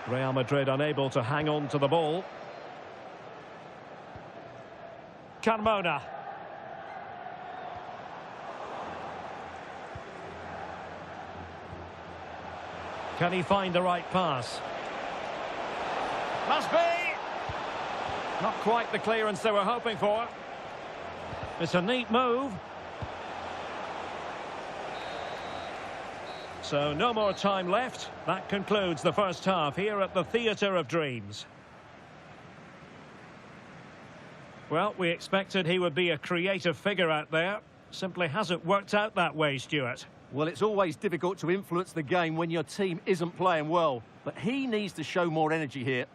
Real Madrid unable to hang on to the ball. Carmona. Can he find the right pass? Must be! Not quite the clearance they were hoping for. It's a neat move. So no more time left. That concludes the first half here at the Theatre of Dreams. Well, we expected he would be a creative figure out there. Simply hasn't worked out that way, Stuart. Well, it's always difficult to influence the game when your team isn't playing well. But he needs to show more energy here.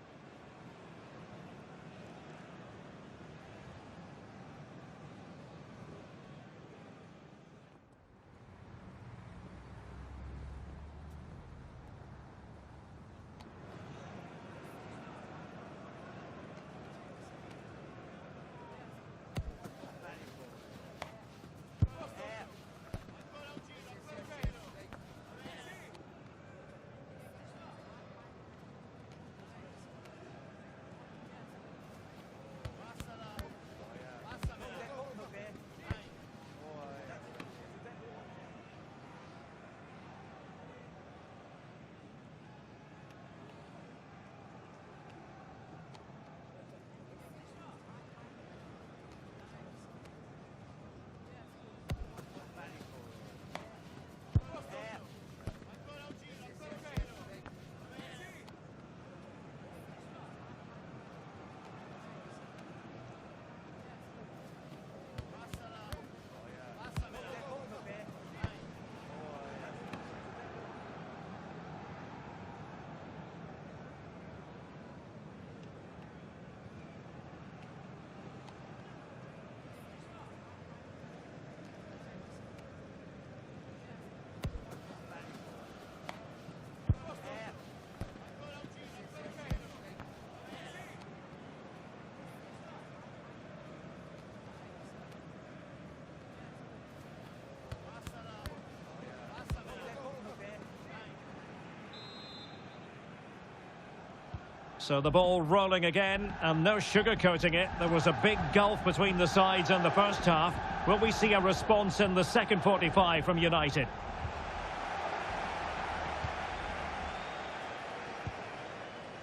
So the ball rolling again, and no sugarcoating it. There was a big gulf between the sides in the first half. Will we see a response in the second 45 from United?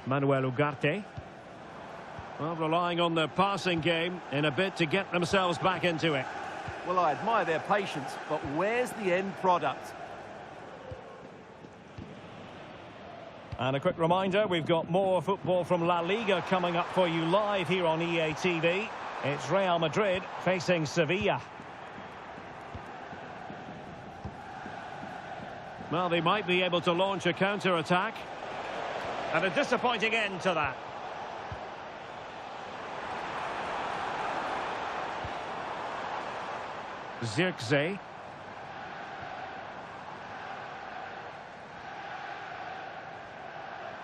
Manuel Ugarte. Well, relying on their passing game in a bid to get themselves back into it. Well, I admire their patience, but where's the end product? And a quick reminder, we've got more football from La Liga coming up for you live here on EA TV. It's Real Madrid facing Sevilla. Well, they might be able to launch a counter-attack. And a disappointing end to that. Zirkzee.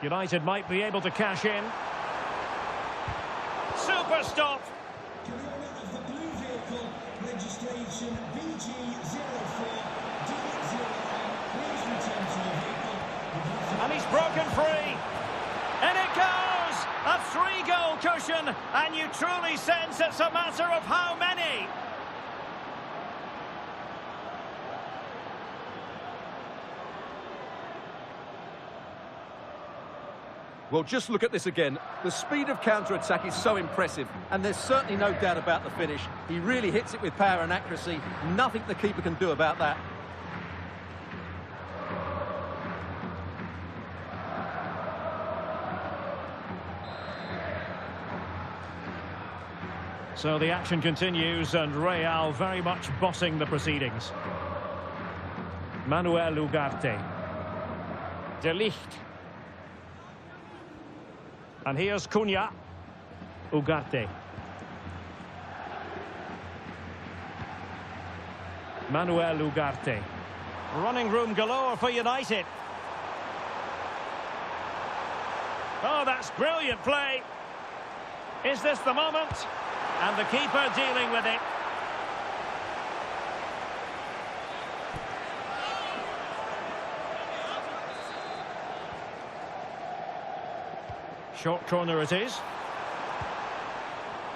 United might be able to cash in. Super stop! Of the blue vehicle, registration BG04D01. Please return to the vehicle. And he's broken free. And it goes! A 3-goal cushion, and you truly sense it's a matter of how many. Well, just look at this again. The speed of counter-attack is so impressive, and there's certainly no doubt about the finish. He really hits it with power and accuracy. Nothing the keeper can do about that. So the action continues, and Real very much bossing the proceedings. Manuel Ugarte. De Ligt. And here's Cunha. Ugarte. Manuel Ugarte. Running room galore for United. Oh, that's brilliant play. Is this the moment? And the keeper dealing with it. Short corner it is.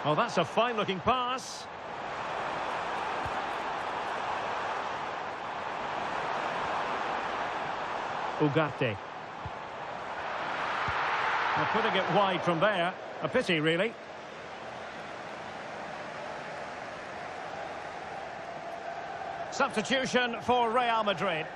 Oh, that's a fine-looking pass. Ugarte. Well, putting it wide from there. A pity, really. Substitution for Real Madrid.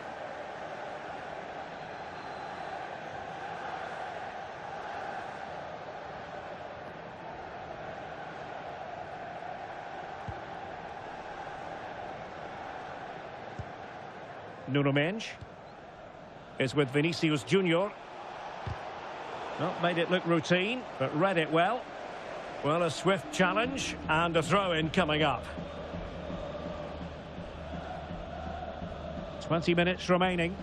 Nuno Mendes is with Vinicius Junior. Well, made it look routine, but read it well. Well, a swift challenge and a throw-in coming up. 20 minutes remaining.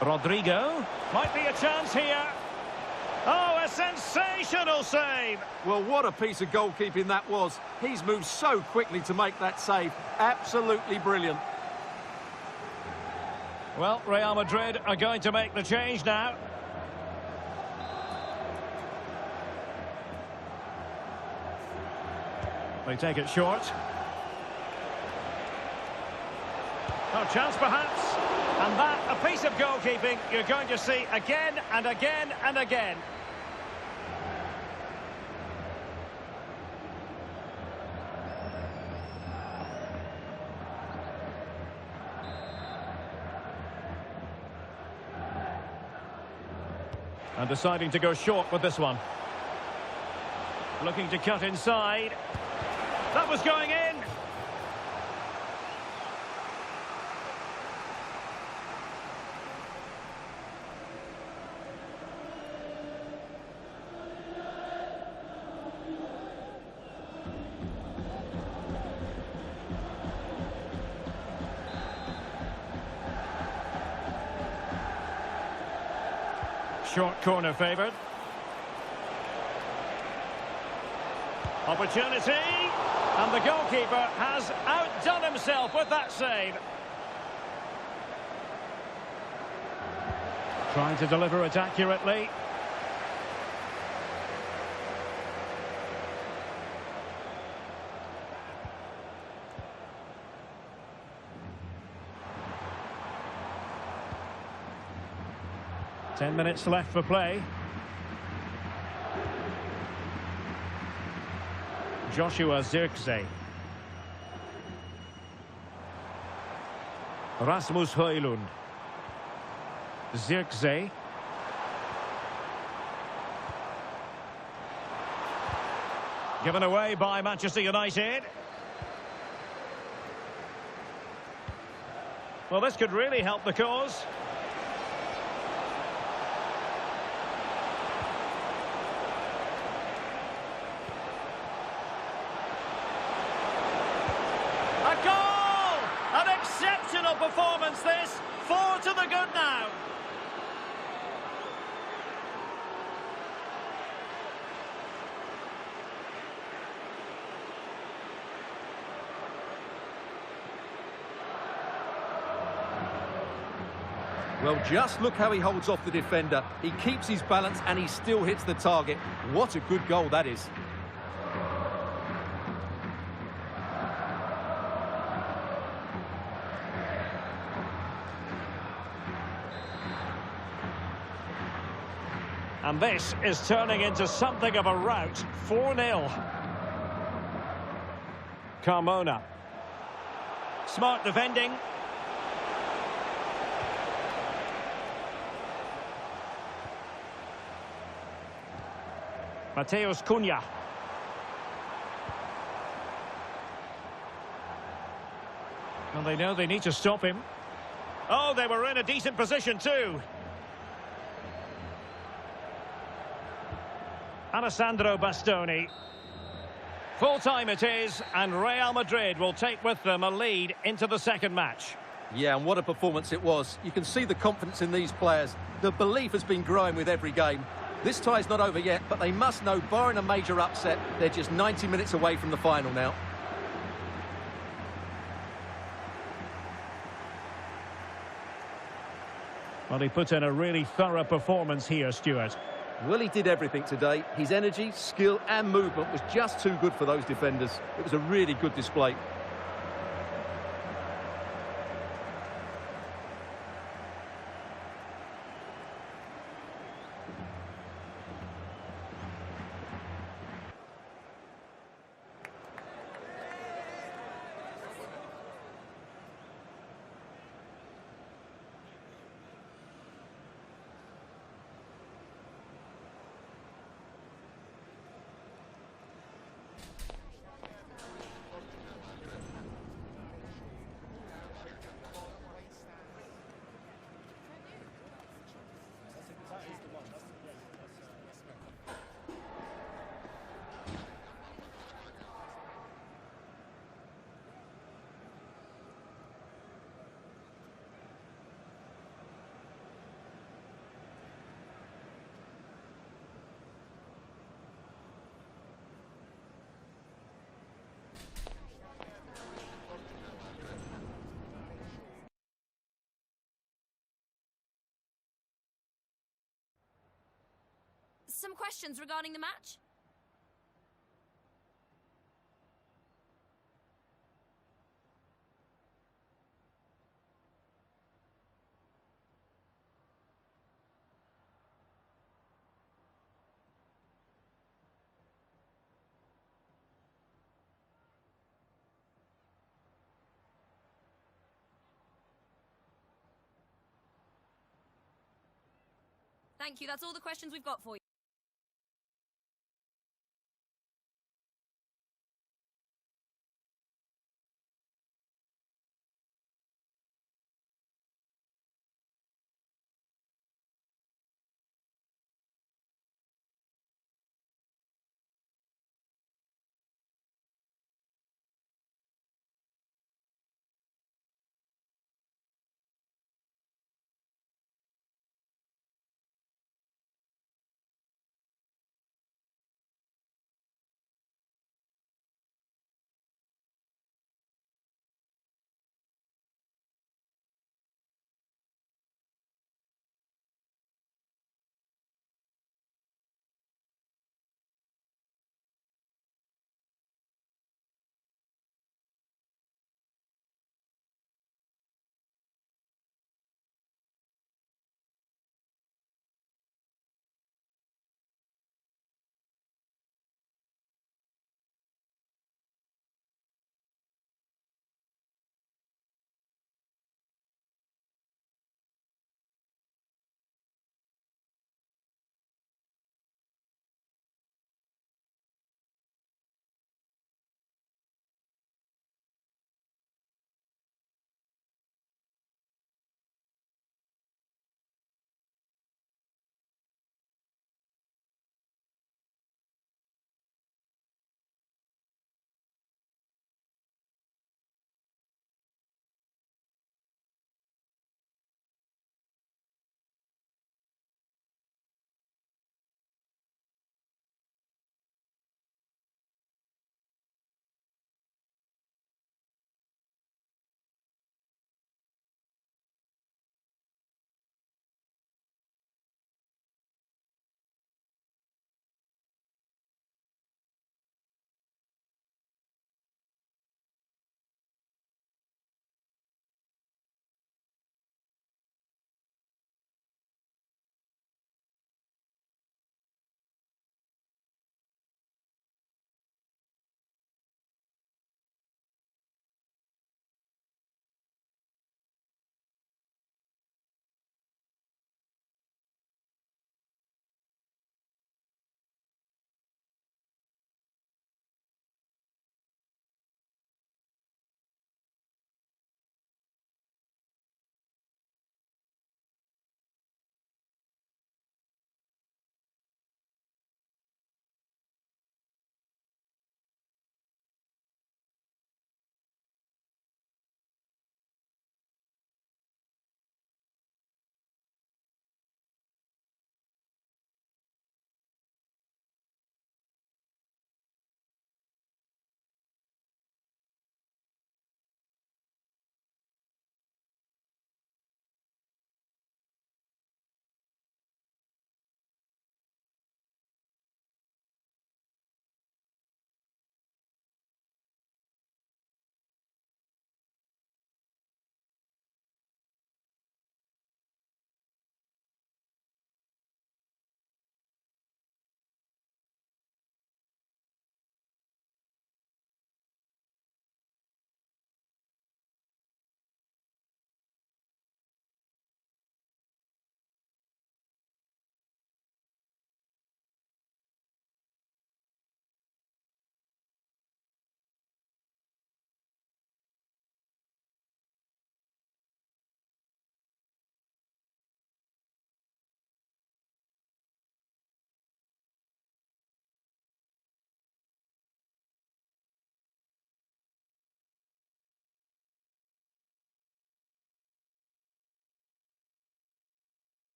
Rodrigo. Might be a chance here. Oh, a sensational save! Well, what a piece of goalkeeping that was. He's moved so quickly to make that save. Absolutely brilliant. Well, Real Madrid are going to make the change now. They take it short. Oh, chance perhaps. And that, a piece of goalkeeping you're going to see again and again and again. And deciding to go short with this one. Looking to cut inside. That was going in. Short corner favoured. Opportunity. And the goalkeeper has outdone himself with that save. Trying to deliver it accurately. Ten minutes left for play. Joshua Zirkzee. Rasmus Højlund. Zirkzee. Given away by Manchester United. Well, this could really help the cause. Exceptional performance this. 4 to the good now. Well, just look how he holds off the defender. He keeps his balance and he still hits the target. What a good goal that is. And this is turning into something of a rout. 4-0. Carmona. Smart defending. Mateus Cunha. Well, they know they need to stop him. Oh, they were in a decent position too. Alessandro Bastoni. Full time it is, and Real Madrid will take with them a lead into the second match. Yeah, and what a performance it was. You can see the confidence in these players. The belief has been growing with every game. This tie's not over yet, but they must know, barring a major upset, they're just 90 minutes away from the final now. Well, he put in a really thorough performance here, Stuart. Well, he did everything today. His energy, skill and movement was just too good for those defenders. It was a really good display. Some questions regarding the match? Thank you. That's all the questions we've got for you.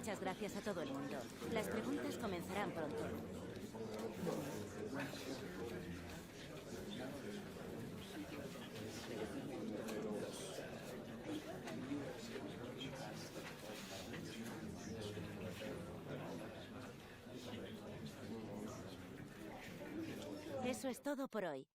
Muchas gracias a todo el mundo. Las preguntas comenzarán pronto. Eso es todo por hoy.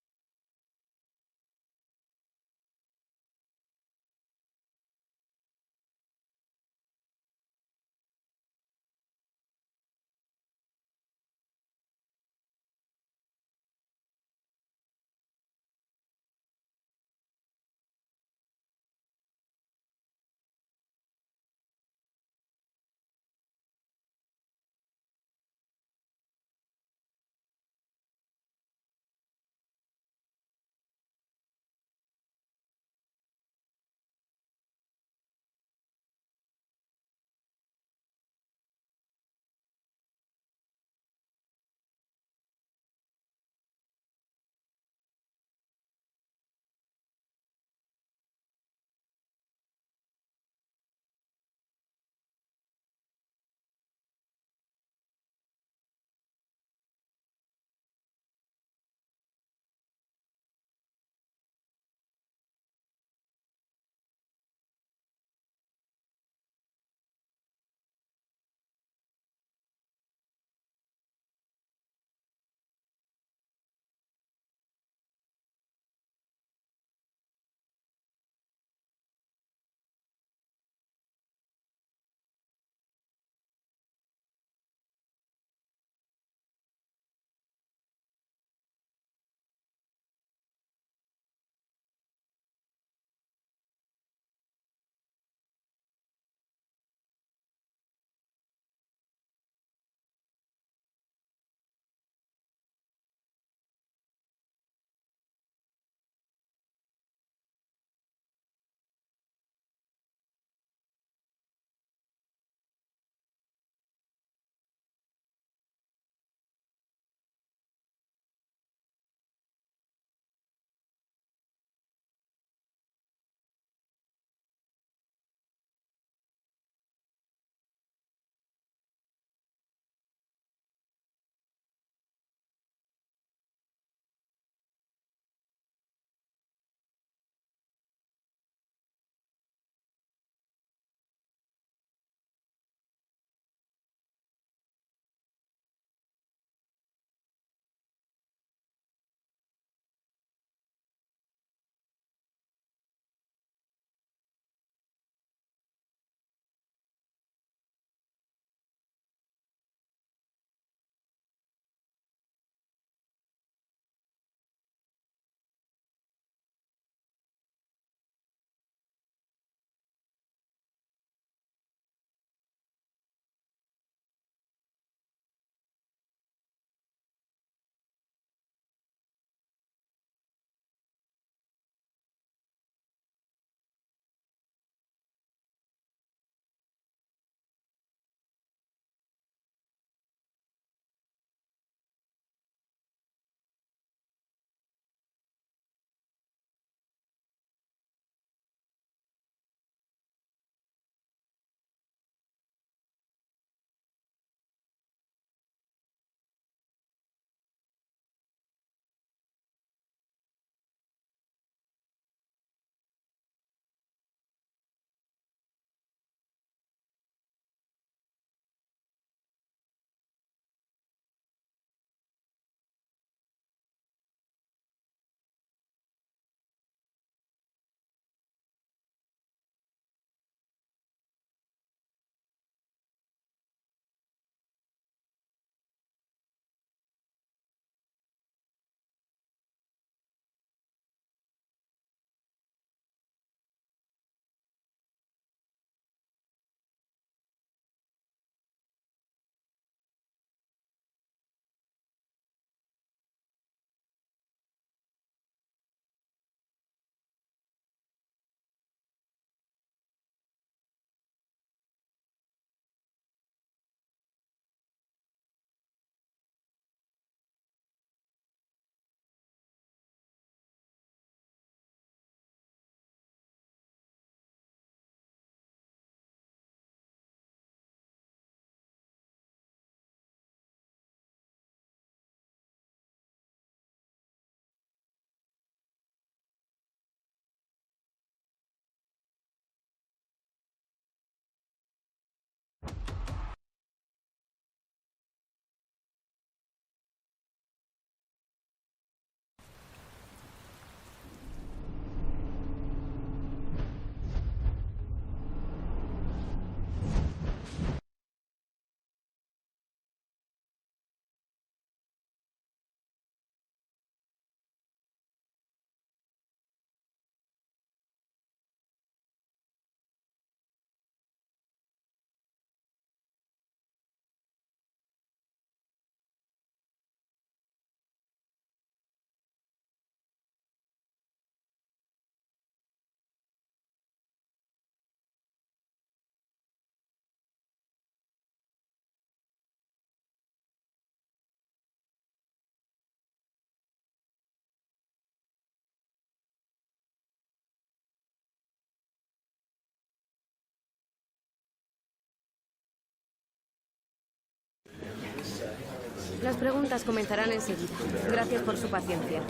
Las preguntas comenzarán enseguida. Gracias por su paciencia.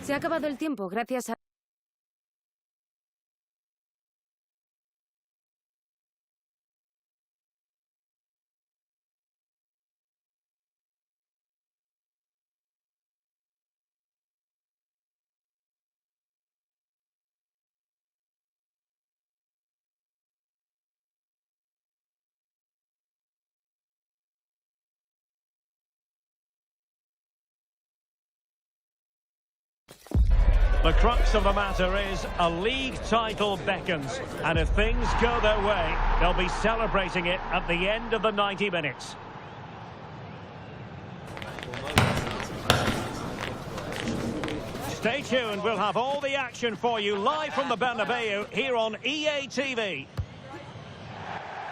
Se ha acabado el tiempo, gracias a... The crux of the matter is a league title beckons, and if things go their way, they'll be celebrating it at the end of the 90 minutes. Stay tuned, we'll have all the action for you live from the Bernabeu here on EA TV.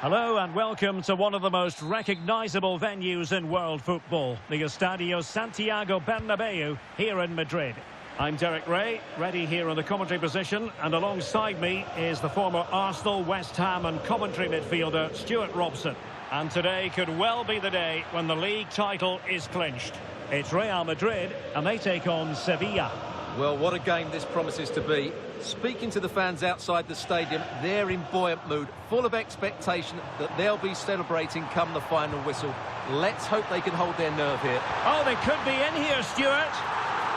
Hello and welcome to one of the most recognisable venues in world football, the Estadio Santiago Bernabeu here in Madrid. I'm Derek Ray, ready here in the commentary position, and alongside me is the former Arsenal, West Ham and Coventry midfielder Stuart Robson. And today could well be the day when the league title is clinched. It's Real Madrid and they take on Sevilla. Well, what a game this promises to be. Speaking to the fans outside the stadium, they're in buoyant mood, full of expectation that they'll be celebrating come the final whistle. Let's hope they can hold their nerve here. Oh, they could be in here, Stuart.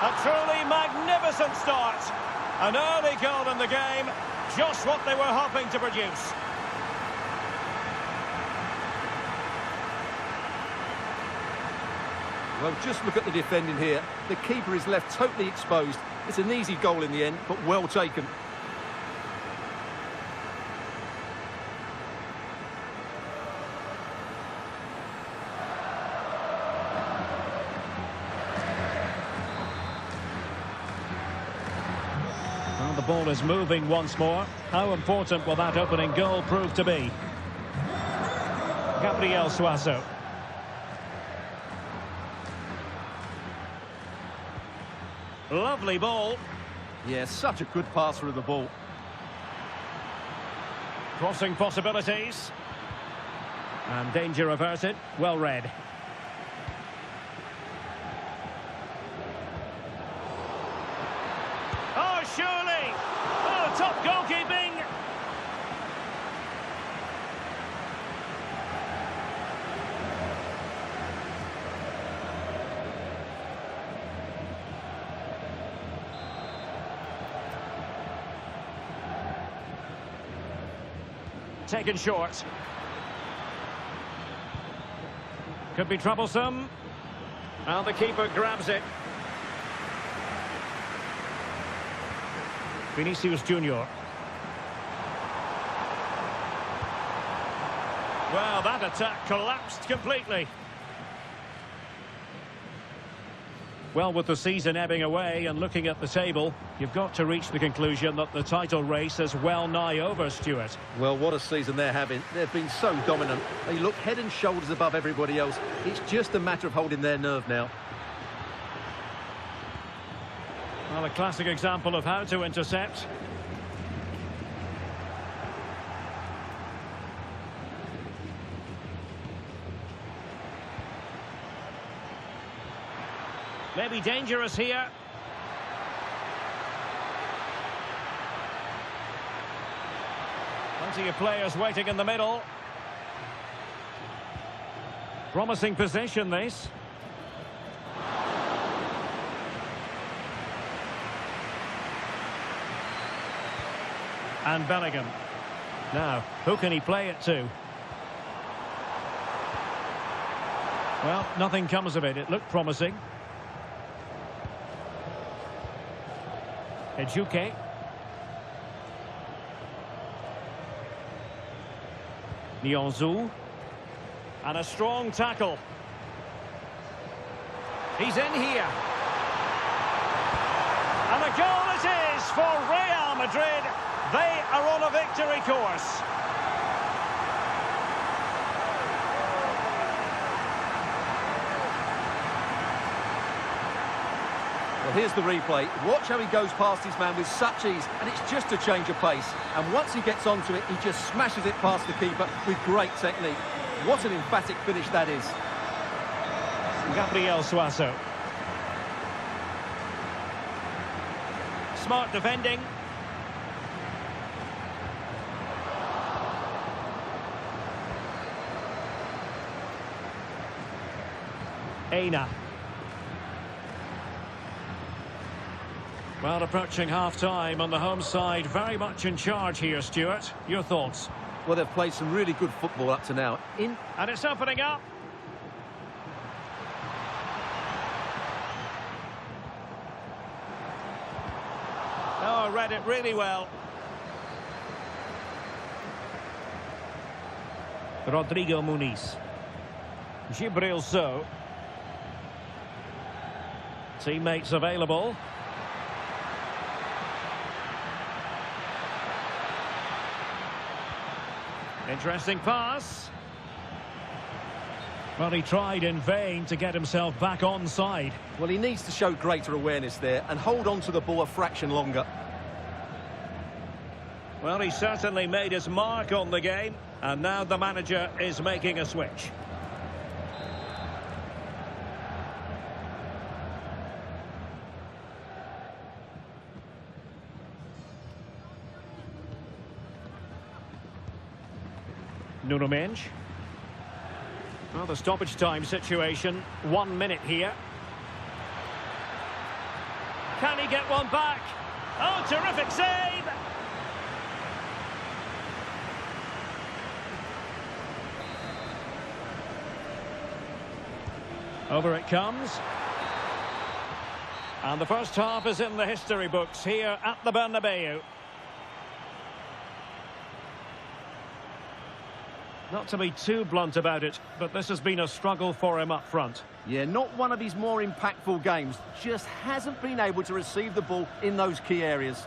A truly magnificent start. An early goal in the game, just what they were hoping to produce. Well, just look at the defending here. The keeper is left totally exposed. It's an easy goal in the end, but well taken. Well, the ball is moving once more. How important will that opening goal prove to be? Gabriel Suazo. Lovely ball. Yeah, such a good passer of the ball. Crossing possibilities. And danger averted. Well read. Oh, surely! Oh, top goalkeeping! Taken short. Could be troublesome. And the keeper grabs it. Vinicius Junior. Well, that attack collapsed completely. Well, with the season ebbing away and looking at the table, you've got to reach the conclusion that the title race is well nigh over, Stuart. Well, what a season they're having. They've been so dominant. They look head and shoulders above everybody else. It's just a matter of holding their nerve now. Well, a classic example of how to intercept. Maybe dangerous here. Plenty of players waiting in the middle. Promising position, this. And Bellingham. Now, who can he play it to? Well, nothing comes of it. It looked promising. Ejuke. Nyonzu. And a strong tackle. He's in here. And a goal it is for Real Madrid. They are on a victory course. Well, here's the replay. Watch how he goes past his man with such ease, and it's just a change of pace. And once he gets onto it, he just smashes it past the keeper with great technique. What an emphatic finish that is. Gabriel Suazo. Smart defending. Aina. Well, approaching half-time on the home side, very much in charge here, Stuart. Your thoughts? Well, they've played some really good football up to now. And it's opening up. Oh, read it really well. Rodrigo Muniz. Gibril So. Teammates available. Interesting pass. Well, he tried in vain to get himself back on side. Well, he needs to show greater awareness there and hold on to the ball a fraction longer. Well, he certainly made his mark on the game, and now the manager is making a switch. Nuno Mendes. Well, the stoppage time situation, 1 minute here. Can he get one back? Oh, terrific save! Over it comes. And the first half is in the history books here at the Bernabeu. Not to be too blunt about it, but this has been a struggle for him up front. Yeah, not one of his more impactful games. Just hasn't been able to receive the ball in those key areas.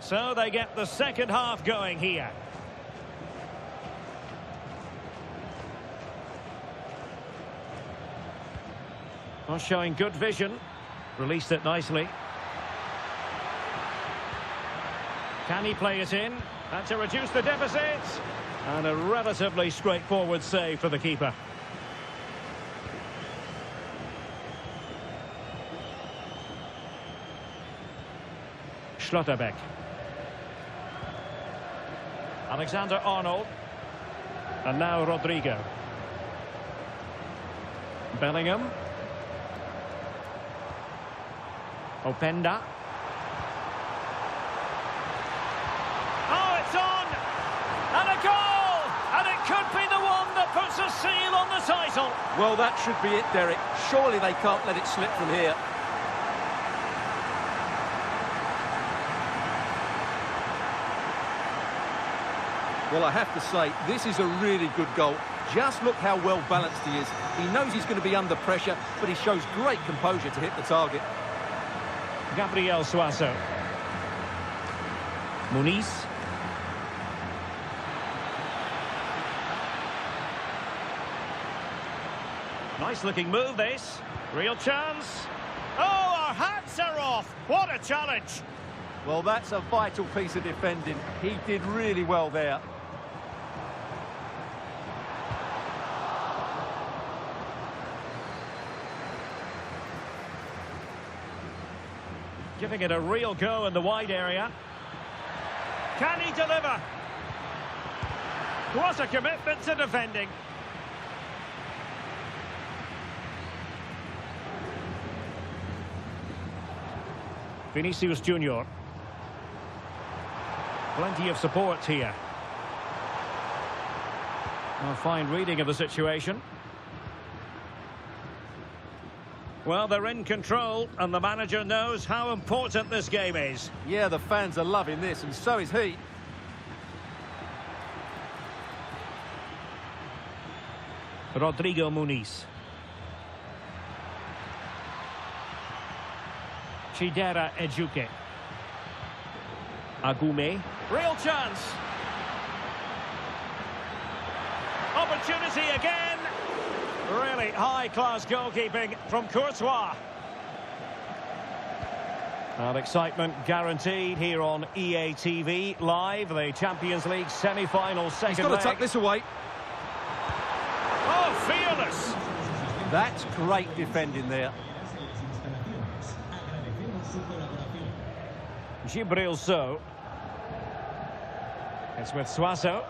So they get the second half going here. Well, showing good vision. Released it nicely. Can he play it in? Had to reduce the deficit. And a relatively straightforward save for the keeper. Schlotterbeck. Alexander-Arnold. And now Rodrigo. Bellingham. Openda. Oh, it's on! And a goal! And it could be the one that puts a seal on the title. Well, that should be it, Derek. Surely they can't let it slip from here. Well, I have to say, this is a really good goal. Just look how well balanced he is. He knows he's going to be under pressure, but he shows great composure to hit the target. Gabriel Suazo. Muniz. Nice looking move, this. Real chance. Oh, our hats are off. What a challenge. Well, that's a vital piece of defending. He did really well there. Giving it a real go in the wide area. Can he deliver? What a commitment to defending. Vinicius Junior. Plenty of support here. A fine reading of the situation. Well, they're in control, and the manager knows how important this game is. Yeah, the fans are loving this, and so is he. Rodrigo Muniz. Chidera Ejuke. Agume. Real chance. Opportunity again. Really high-class goalkeeping from Courtois. And excitement guaranteed here on EA TV live, the Champions League semi-final second He's got leg. to tuck this away. Oh, fearless! That's great defending there. Gibril So. It's with Suazo.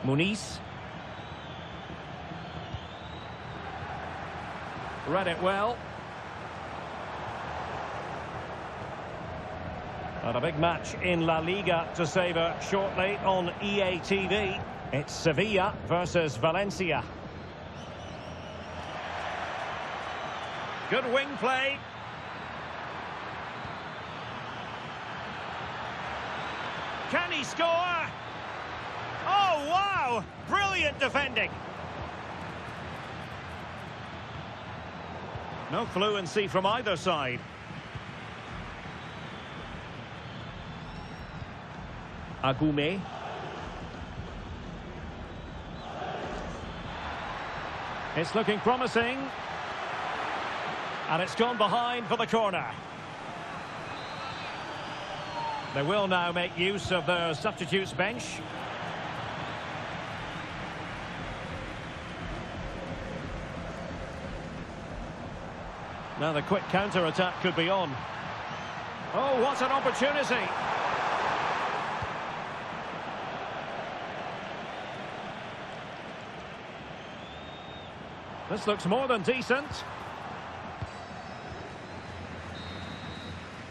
Muniz. Read it well. And a big match in La Liga to savour shortly on EA TV. It's Sevilla versus Valencia. Good wing play. Can he score? Oh, wow! Brilliant defending. No fluency from either side. Agume. It's looking promising. And it's gone behind for the corner. They will now make use of their substitutes bench. Now the quick counter-attack could be on. Oh, what an opportunity! This looks more than decent.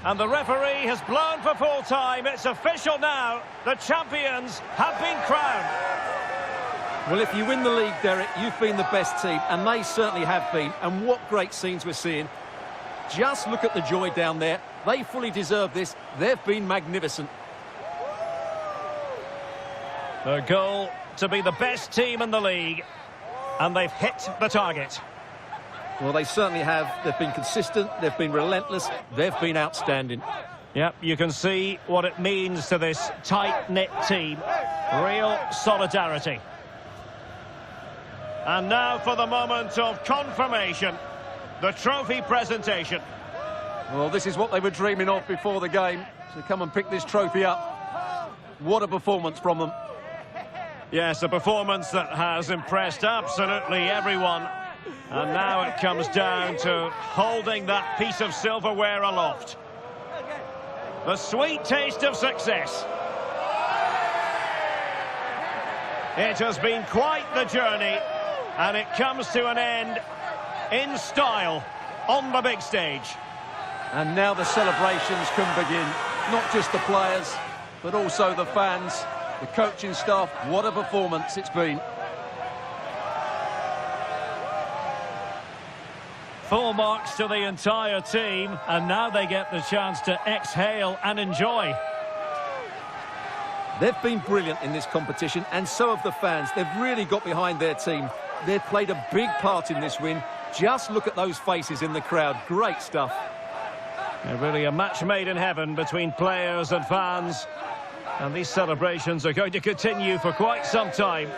And the referee has blown for full time. It's official now. The champions have been crowned. Well, if you win the league, Derek, you've been the best team, and they certainly have been. And what great scenes we're seeing. Just look at the joy down there. They fully deserve this. They've been magnificent. Their goal to be the best team in the league, and they've hit the target. Well, they certainly have. They've been consistent, they've been relentless, they've been outstanding. Yep, you can see what it means to this tight-knit team. Real solidarity. And now for the moment of confirmation. The trophy presentation. Well, this is what they were dreaming of before the game. So come and pick this trophy up. What a performance from them. Yes, a performance that has impressed absolutely everyone. And now it comes down to holding that piece of silverware aloft. The sweet taste of success. It has been quite the journey, and it comes to an end in style on the big stage. And now the celebrations can begin. Not just the players, but also the fans, the coaching staff. What a performance it's been. Full marks to the entire team, and now they get the chance to exhale and enjoy. They've been brilliant in this competition, and so have the fans. They've really got behind their team. They've played a big part in this win. Just look at those faces in the crowd. Great stuff. Really a match made in heaven between players and fans. And these celebrations are going to continue for quite some time.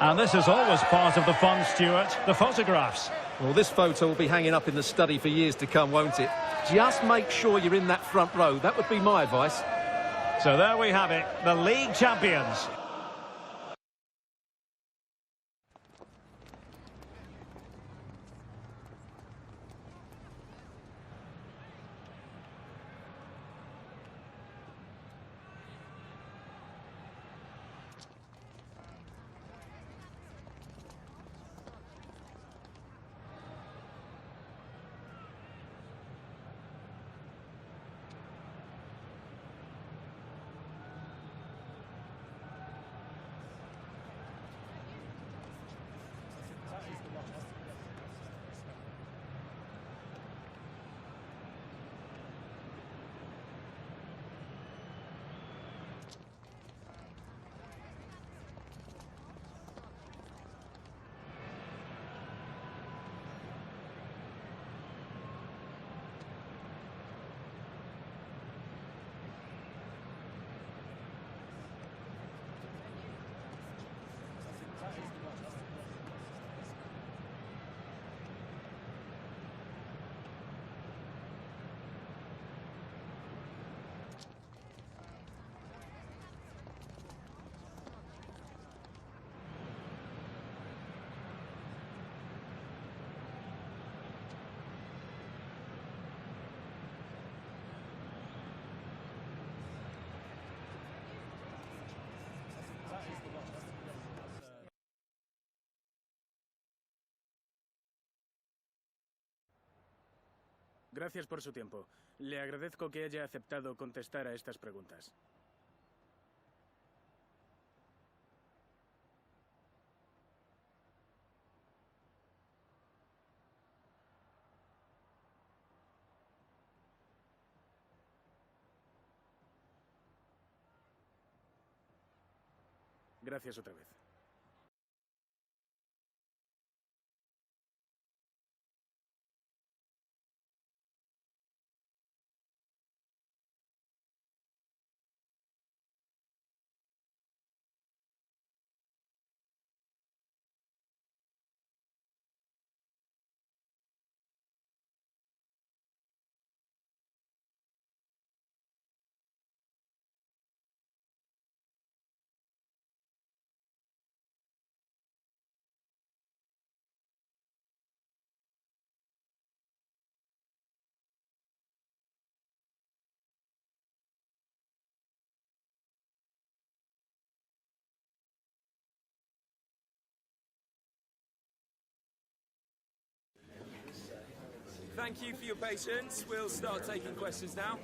And this is always part of the fun, Stuart, the photographs. Well, this photo will be hanging up in the study for years to come, won't it? Just make sure you're in that front row. That would be my advice. So there we have it, the league champions. Gracias por su tiempo. Le agradezco que haya aceptado contestar a estas preguntas. Gracias otra vez. Thank you for your patience. We'll start taking questions now.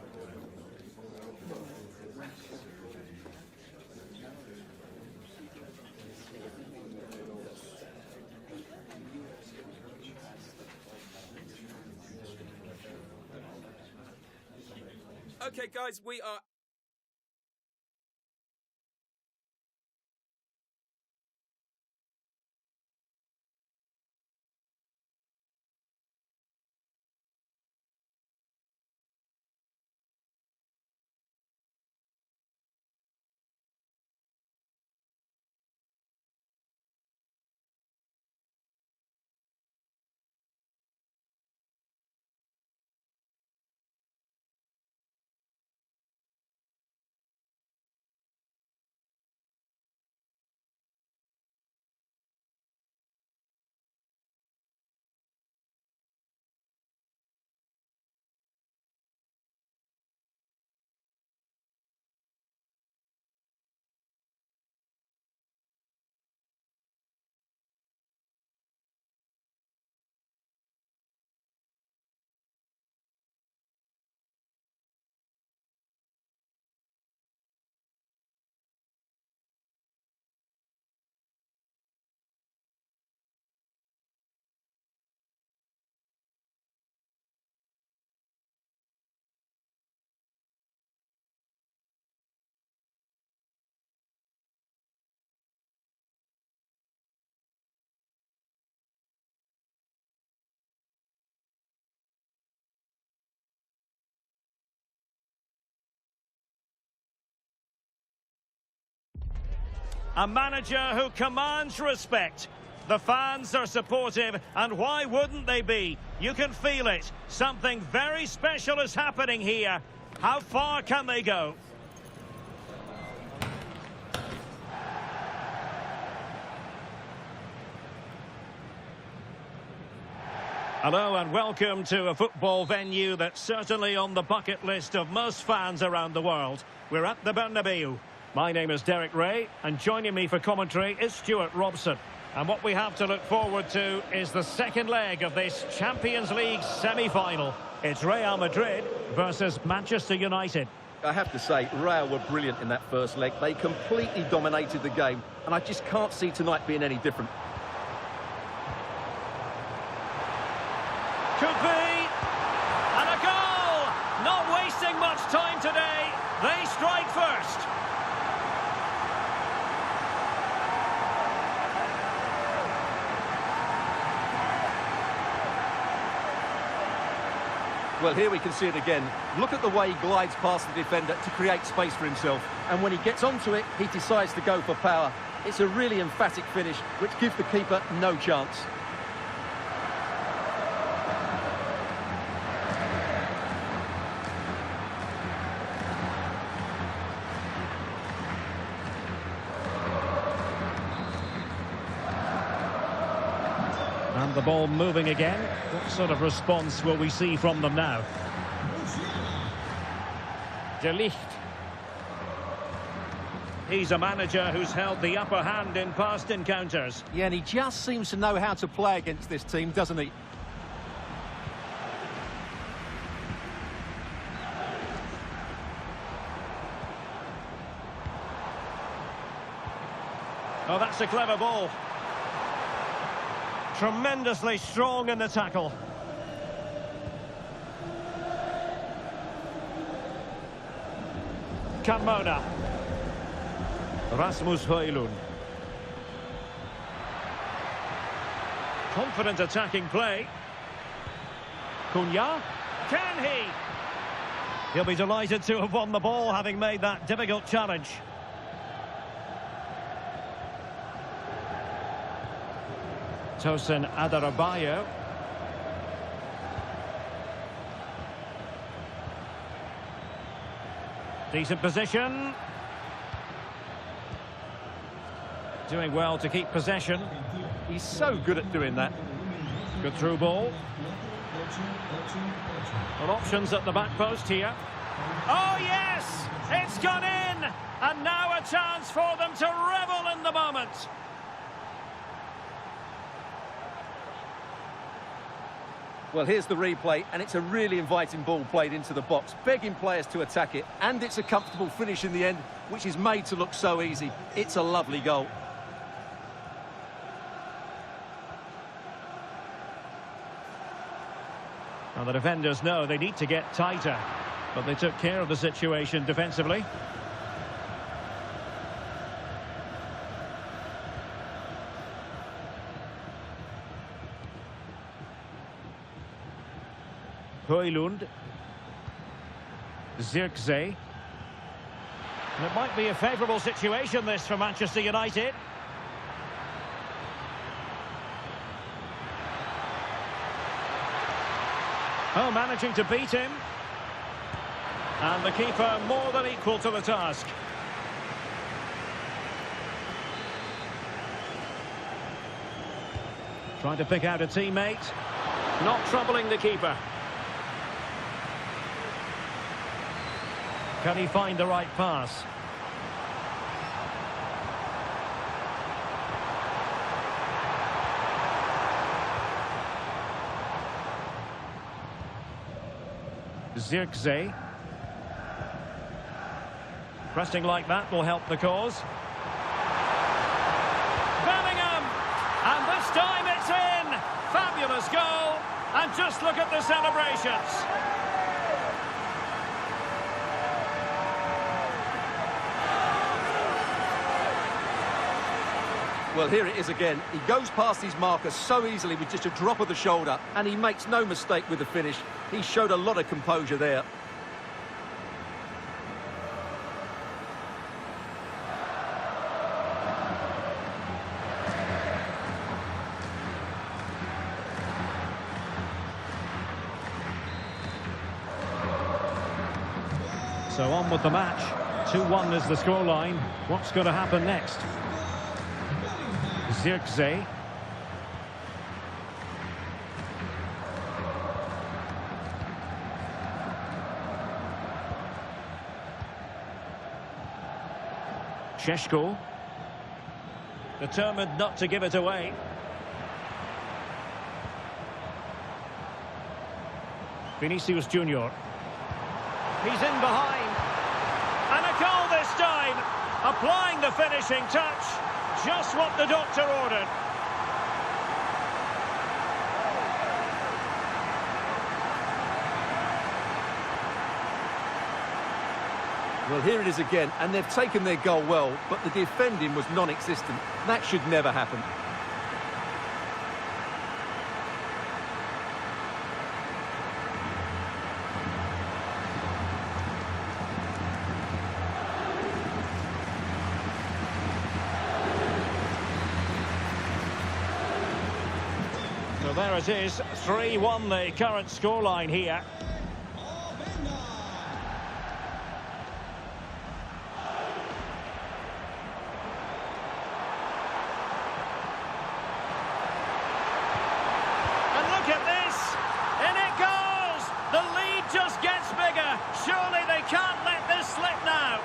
Okay, guys, we are... A manager who commands respect. The fans are supportive, and why wouldn't they be? You can feel it. Something very special is happening here. How far can they go? Hello and welcome to a football venue that's certainly on the bucket list of most fans around the world. We're at the Bernabeu. My name is Derek Ray, and joining me for commentary is Stuart Robson. And what we have to look forward to is the second leg of this Champions League semi-final. It's Real Madrid versus Manchester United. I have to say, Real were brilliant in that first leg. They completely dominated the game, and I just can't see tonight being any different. Could be. And a goal! Not wasting much time today. They strike first. Well, here we can see it again. Look at the way he glides past the defender to create space for himself. And when he gets onto it, he decides to go for power. It's a really emphatic finish, which gives the keeper no chance. And the ball moving again. What sort of response will we see from them now? De Ligt. He's a manager who's held the upper hand in past encounters. Yeah, and he just seems to know how to play against this team, doesn't he? Oh, that's a clever ball. Tremendously strong in the tackle. Carmona. Rasmus Højlund. Confident attacking play. Cunha. Can he? He'll be delighted to have won the ball, having made that difficult challenge. Tosin Adarabioyo. Decent position. Doing well to keep possession. He's so good at doing that. Good through ball. Well, options at the back post here. Oh, yes! It's gone in! And now a chance for them to revel in the moment. Well, here's the replay, and it's a really inviting ball played into the box, begging players to attack it, and it's a comfortable finish in the end, which is made to look so easy. It's a lovely goal. Well, the defenders know they need to get tighter, but they took care of the situation defensively. Højlund. Zirkzee. And it might be a favourable situation, this, for Manchester United. Oh, managing to beat him. And the keeper more than equal to the task. Trying to pick out a teammate. Not troubling the keeper. Can he find the right pass? Zirkzee. Pressing like that will help the cause. Bellingham! And this time it's in! Fabulous goal! And just look at the celebrations! Well, here it is again. He goes past his marker so easily with just a drop of the shoulder, and he makes no mistake with the finish. He showed a lot of composure there. So on with the match. 2-1 is the scoreline. What's going to happen next? Zirkzee. Šeško. Determined not to give it away. Vinicius Junior. He's in behind. And a goal this time. Applying the finishing touch. Just what the doctor ordered. Well, here it is again, and they've taken their goal well, but the defending was non-existent. That should never happen. So there it is, 3-1 the current scoreline here. And look at this, in it goes! The lead just gets bigger. Surely they can't let this slip now.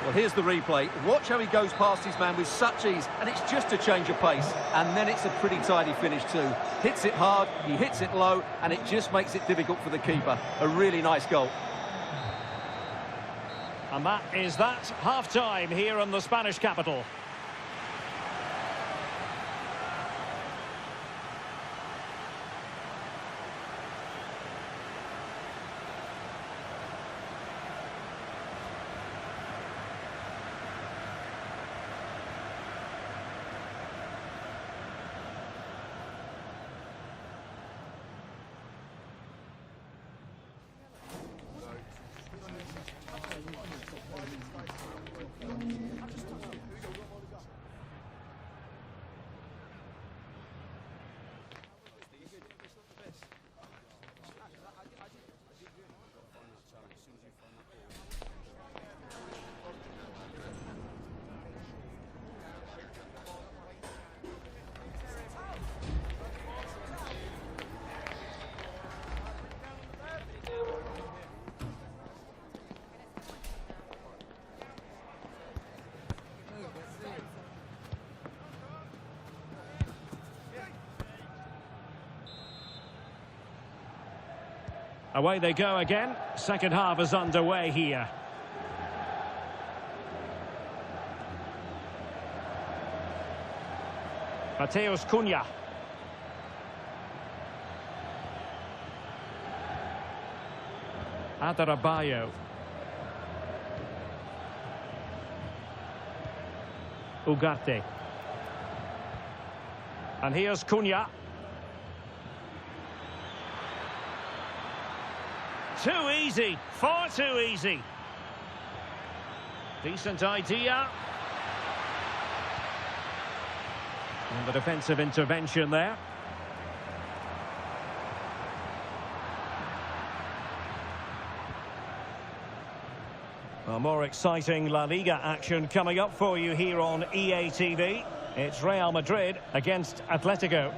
Well, here's the replay. Watch how he goes past his man with such ease, and it's just a change of pace. And then it's a pretty tidy finish too. Hits it hard, he hits it low, and it just makes it difficult for the keeper. A really nice goal. And that is that. Half-time here in the Spanish capital. Away they go again. Second half is underway here. Mateus Cunha. Adarabioyo. Ugarte. And here's Cunha. Too easy, far too easy. Decent idea. And the defensive intervention there. Well, more exciting La Liga action coming up for you here on EA TV. It's Real Madrid against Atletico.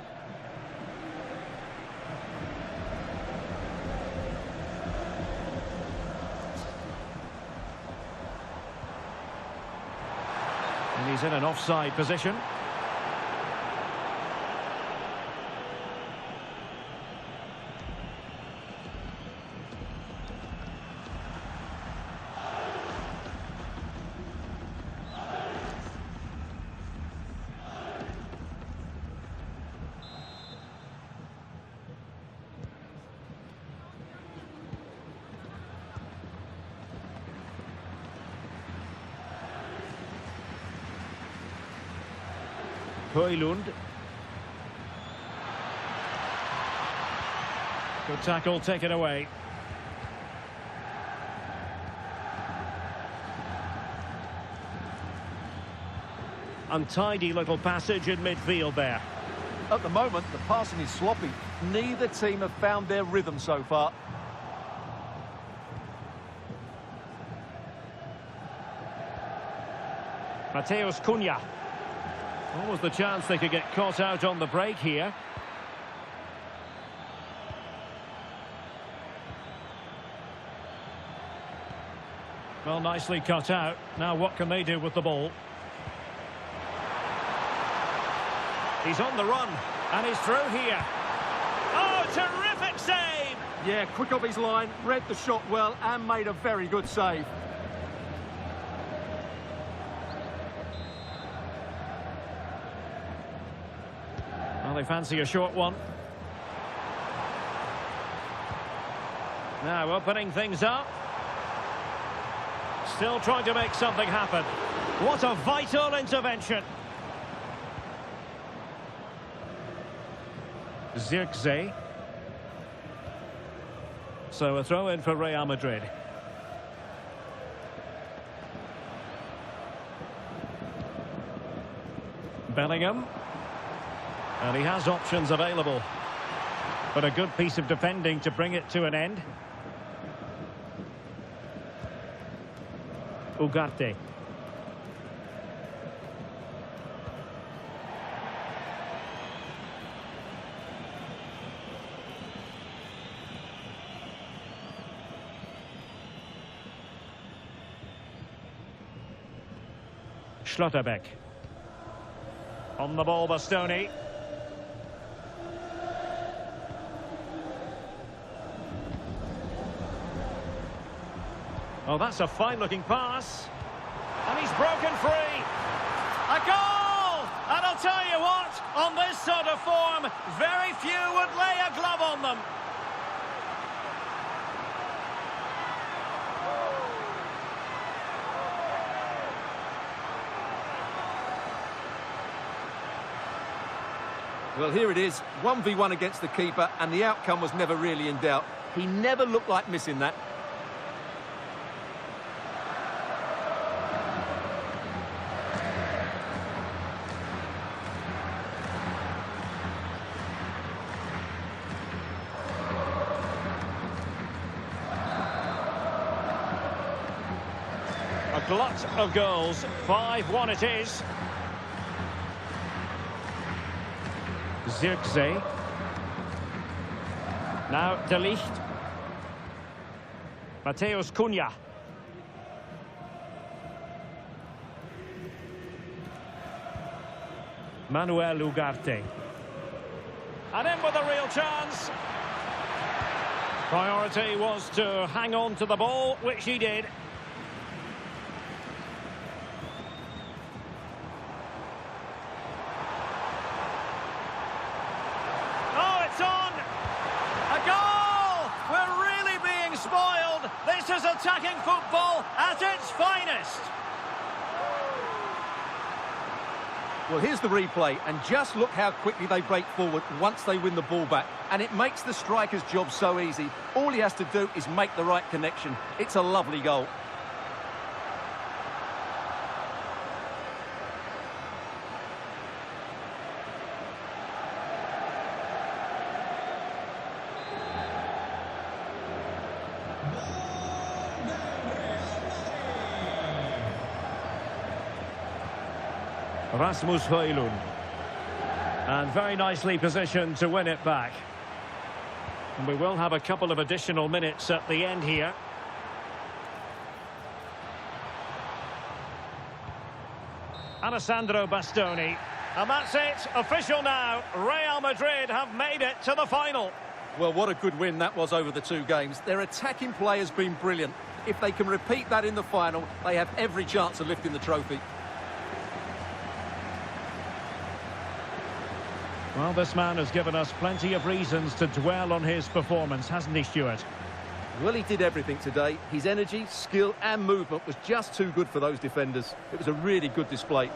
And he's in an offside position. Højlund. Good tackle, take it away. Untidy little passage in midfield there. At the moment, the passing is sloppy. Neither team have found their rhythm so far. Mateus Cunha. What was the chance they could get caught out on the break here? Well, nicely cut out. Now what can they do with the ball? He's on the run, and he's through here. Oh, terrific save! Yeah, quick off his line, read the shot well, and made a very good save. Well, they fancy a short one. Now opening things up. Still trying to make something happen. What a vital intervention. Zirkzee. So a throw in for Real Madrid. Bellingham. And he has options available. But a good piece of defending to bring it to an end. Ugarte. Schlotterbeck. On the ball, Bastoni. Oh, that's a fine-looking pass. And he's broken free. A goal! And I'll tell you what, on this sort of form, very few would lay a glove on them. Well, here it is, 1v1 against the keeper, and the outcome was never really in doubt. He never looked like missing that. A glut of goals, 5-1 it is. Zirkzee. Now De Ligt. Mateus Cunha. Manuel Ugarte. And in with a real chance. Priority was to hang on to the ball, which he did. This is attacking football at its finest. Well, here's the replay, and just look how quickly they break forward once they win the ball back. And it makes the striker's job so easy. All he has to do is make the right connection. It's a lovely goal. Rasmus Højlund. And very nicely positioned to win it back. And we will have a couple of additional minutes at the end here. Alessandro Bastoni. And that's it, official now. Real Madrid have made it to the final. Well, what a good win that was over the two games. Their attacking play has been brilliant. If they can repeat that in the final, they have every chance of lifting the trophy. Well, this man has given us plenty of reasons to dwell on his performance, hasn't he, Stuart? Well, he did everything today. His energy, skill and movement was just too good for those defenders. It was a really good display.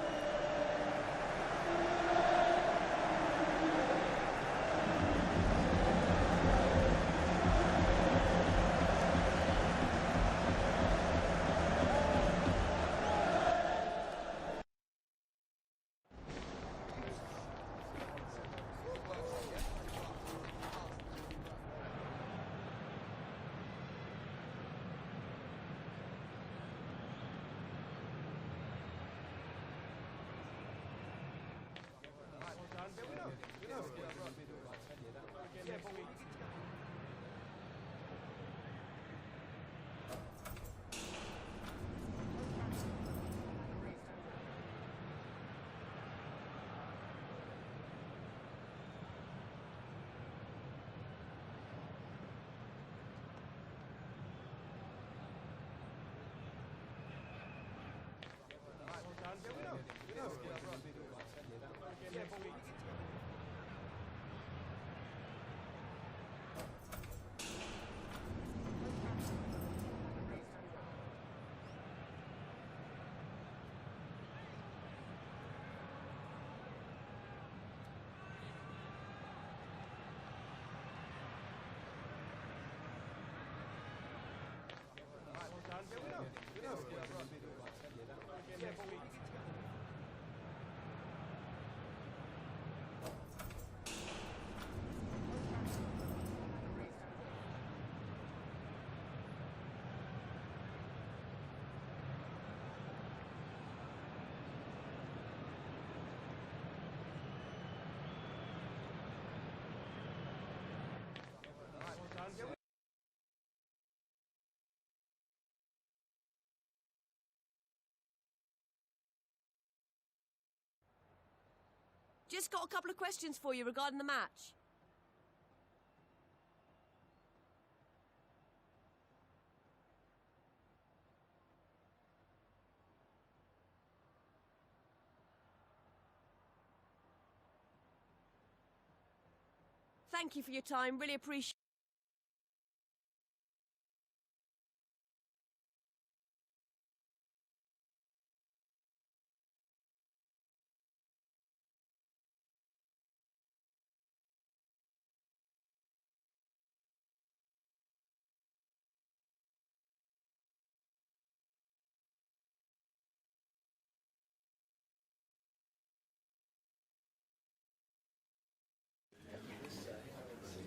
Just got a couple of questions for you regarding the match. Thank you for your time. Really appreciate it.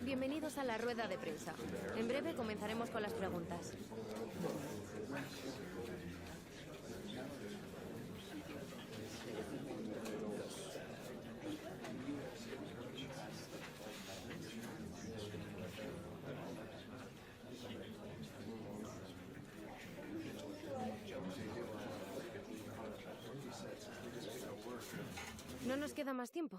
Bienvenidos a la rueda de prensa. En breve comenzaremos con las preguntas. No nos queda más tiempo.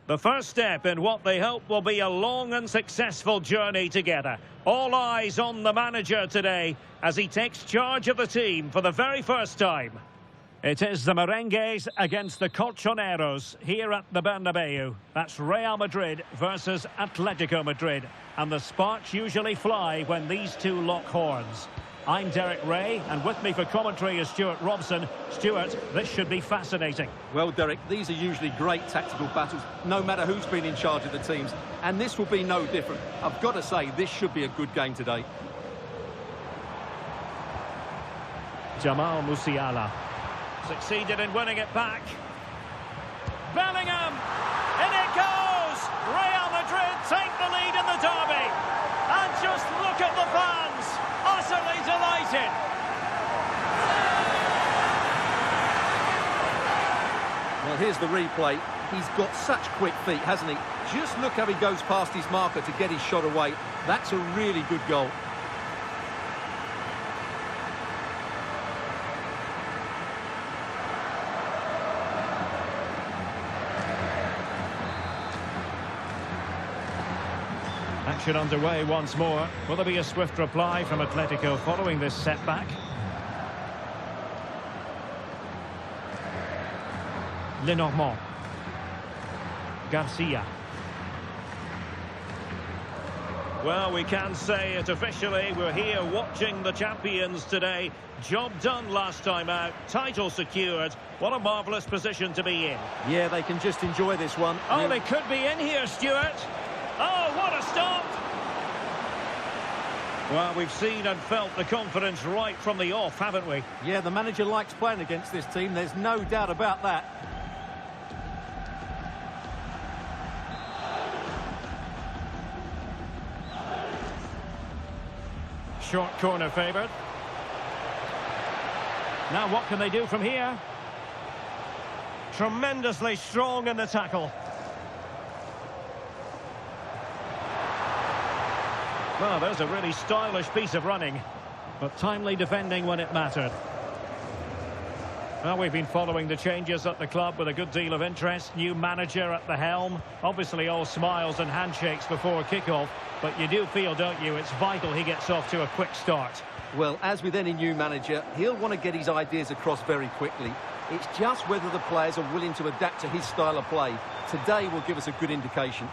The first step in what they hope will be a long and successful journey together. All eyes on the manager today as he takes charge of the team for the very first time. It is the Merengues against the Colchoneros here at the Bernabeu. That's Real Madrid versus Atletico Madrid. And the sparks usually fly when these two lock horns. I'm Derek Ray, and with me for commentary is Stuart Robson. Stuart, this should be fascinating. Well, Derek, these are usually great tactical battles, no matter who's been in charge of the teams. And this will be no different. I've got to say, this should be a good game today. Jamal Musiala. Succeeded in winning it back. Bellingham! In it goes! Real Madrid take the lead in the derby. And just look at the fans, utterly delighted. Well, here's the replay. He's got such quick feet, hasn't he? Just look how he goes past his marker to get his shot away. That's a really good goal. Action underway once more. Will there be a swift reply from Atletico following this setback? Lenormand. Garcia. Well, we can say it officially. We're here watching the champions today. Job done last time out. Title secured. What a marvellous position to be in. Yeah, they can just enjoy this one. Oh, they could be in here, Stuart. Oh, what a stop! Well, we've seen and felt the confidence right from the off, haven't we? Yeah, the manager likes playing against this team. There's no doubt about that. Short corner favoured. Now what can they do from here? Tremendously strong in the tackle. Well, there's a really stylish piece of running, but timely defending when it mattered. Well, we've been following the changes at the club with a good deal of interest. New manager at the helm. Obviously all smiles and handshakes before kick-off, but you do feel, don't you, it's vital he gets off to a quick start. Well, as with any new manager, he'll want to get his ideas across very quickly. It's just whether the players are willing to adapt to his style of play. Today will give us a good indication.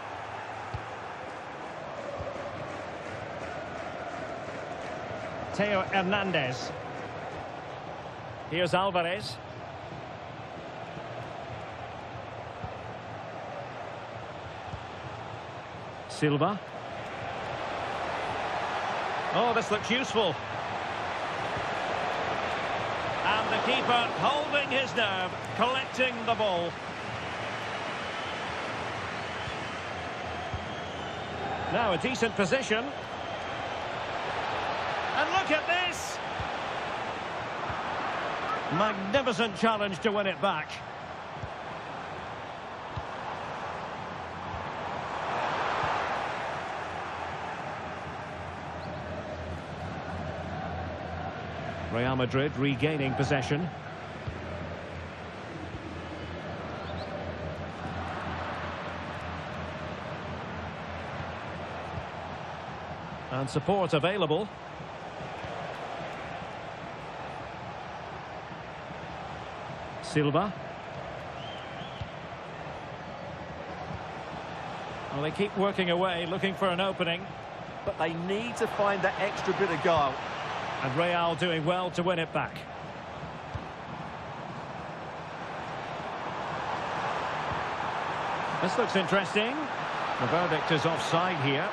Theo Hernandez. Here's Alvarez. Silva. Oh, this looks useful. And the keeper holding his nerve, collecting the ball. Now a decent position. And look at this! Magnificent challenge to win it back. Real Madrid regaining possession. And support available. Silva. Well, they keep working away, looking for an opening. But they need to find that extra bit of guile. And Real doing well to win it back. This looks interesting. The verdict is offside here.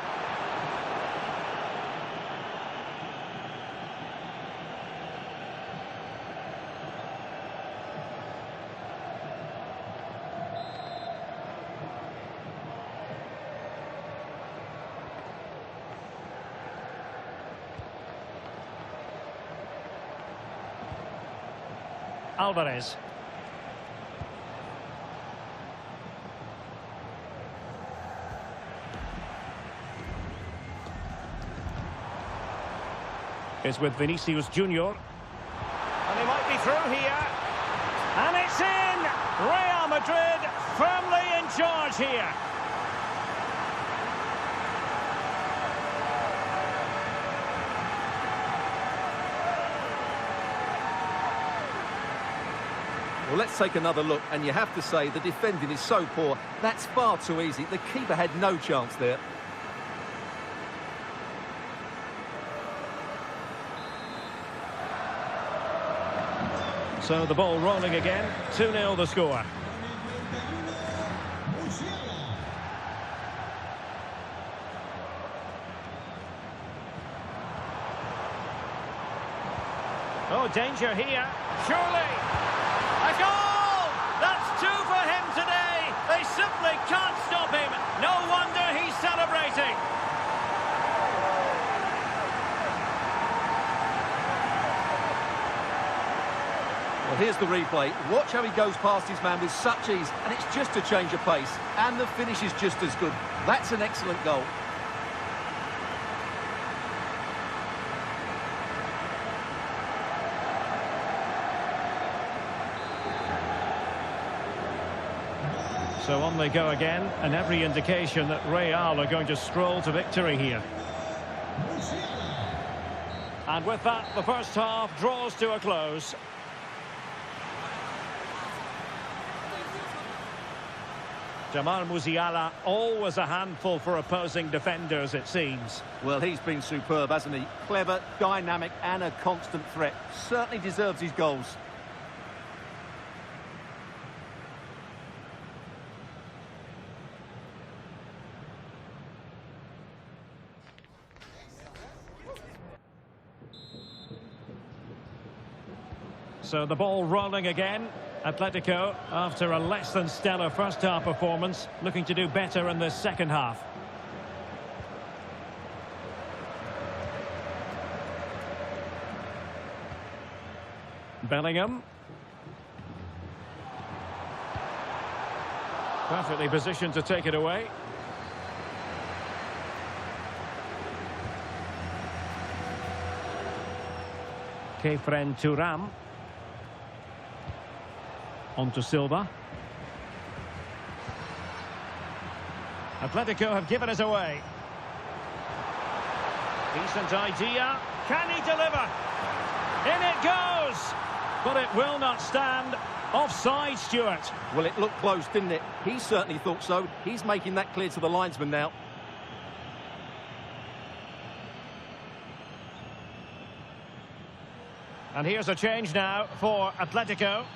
Alvarez. Is with Vinicius Junior. And he might be through here. And it's in! Real Madrid firmly in charge here. Well, let's take another look, and you have to say the defending is so poor. That's far too easy. The keeper had no chance there. So the ball rolling again. 2-0 the score. Oh, danger here. Surely. A goal! That's 2 for him today. They simply can't stop him. No wonder he's celebrating. Well, here's the replay. Watch how he goes past his man with such ease, and it's just a change of pace. And the finish is just as good. That's an excellent goal. So on they go again, and every indication that Real are going to stroll to victory here. And with that, the first half draws to a close. Jamal Musiala, always a handful for opposing defenders, it seems. Well, he's been superb, hasn't he? Clever, dynamic, and a constant threat. Certainly deserves his goals. So the ball rolling again. Atletico, after a less than stellar first half performance, looking to do better in the second half. Bellingham. Perfectly positioned to take it away. Kefren Thuram. On to Silva. Atletico have given us away. Decent idea. Can he deliver? In it goes! But it will not stand. Offside, Stuart. Well, it looked close, didn't it? He certainly thought so. He's making that clear to the linesman now. And here's a change now for Atletico.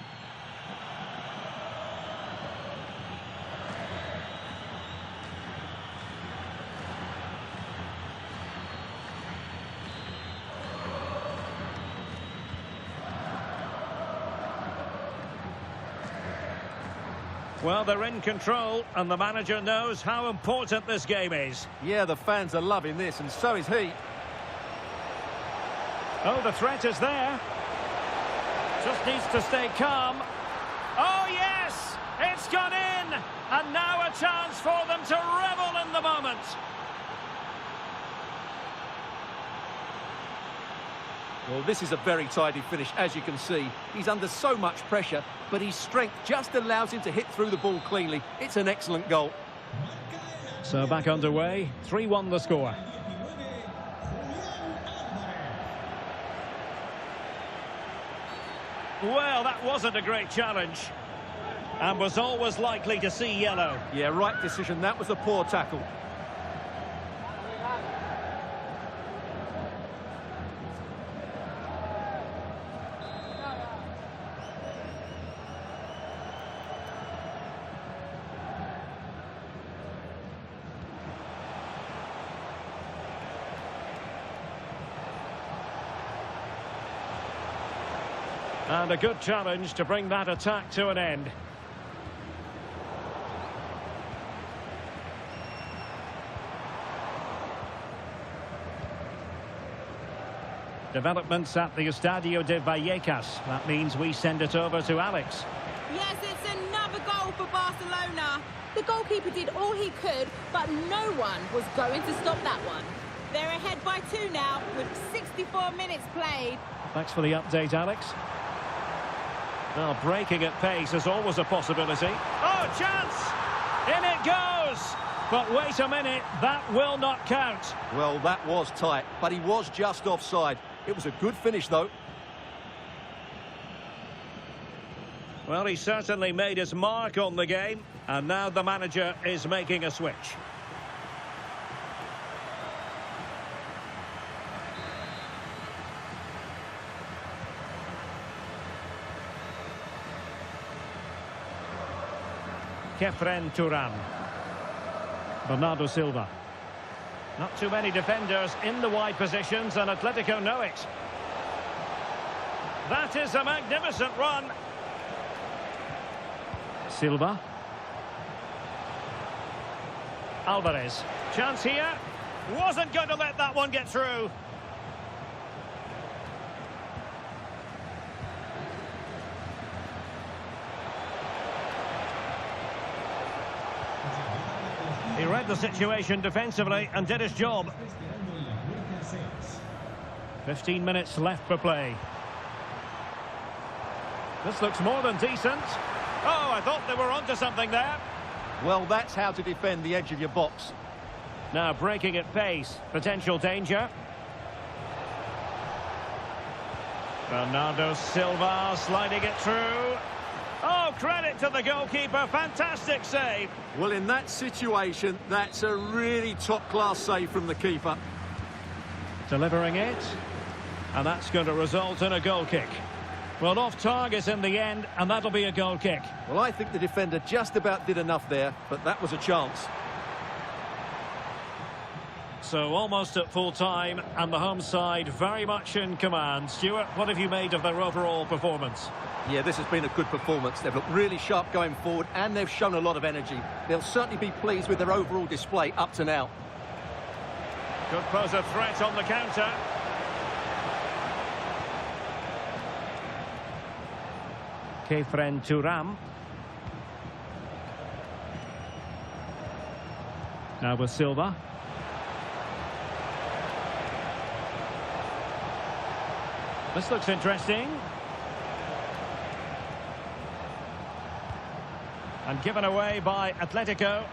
Well, they're in control, and the manager knows how important this game is. Yeah, the fans are loving this, and so is he. Oh, the threat is there. Just needs to stay calm. Oh, yes! It's gone in! And now a chance for them to revel in the moment. Well, this is a very tidy finish, as you can see. He's under so much pressure, but his strength just allows him to hit through the ball cleanly. It's an excellent goal. So back underway, 3-1 the score. Well, that wasn't a great challenge. And was always likely to see yellow. Yeah, right decision. That was a poor tackle. And a good challenge to bring that attack to an end. Developments at the Estadio de Vallecas. That means we send it over to Alex. Yes, it's another goal for Barcelona. The goalkeeper did all he could, but no one was going to stop that one. They're ahead by 2 now, with 64 minutes played. Thanks for the update, Alex. Well, breaking at pace is always a possibility. Oh, chance! In it goes! But wait a minute, that will not count. Well, that was tight, but he was just offside. It was a good finish, though. Well, he certainly made his mark on the game, and now the manager is making a switch. Kefren Turan. Bernardo Silva. Not too many defenders in the wide positions, and Atletico know it. That is a magnificent run. Silva. Alvarez. Chance here. Wasn't going to let that one get through. He read the situation defensively and did his job. 15 minutes left for play. This looks more than decent. Oh, I thought they were onto something there. Well, that's how to defend the edge of your box. Now breaking at pace. Potential danger. Bernardo Silva sliding it through. Oh, credit to the goalkeeper. Fantastic save. Well, in that situation, that's a really top-class save from the keeper. Delivering it. And that's going to result in a goal kick. Well, off target in the end, and that'll be a goal kick. Well, I think the defender just about did enough there, but that was a chance. So almost at full time, and the home side very much in command. Stuart, what have you made of their overall performance? Yeah, this has been a good performance. They've looked really sharp going forward, and they've shown a lot of energy. They'll certainly be pleased with their overall display up to now. Could pose a threat on the counter. Kefren Turan. Now with Silva. This looks interesting. And given away by Atletico.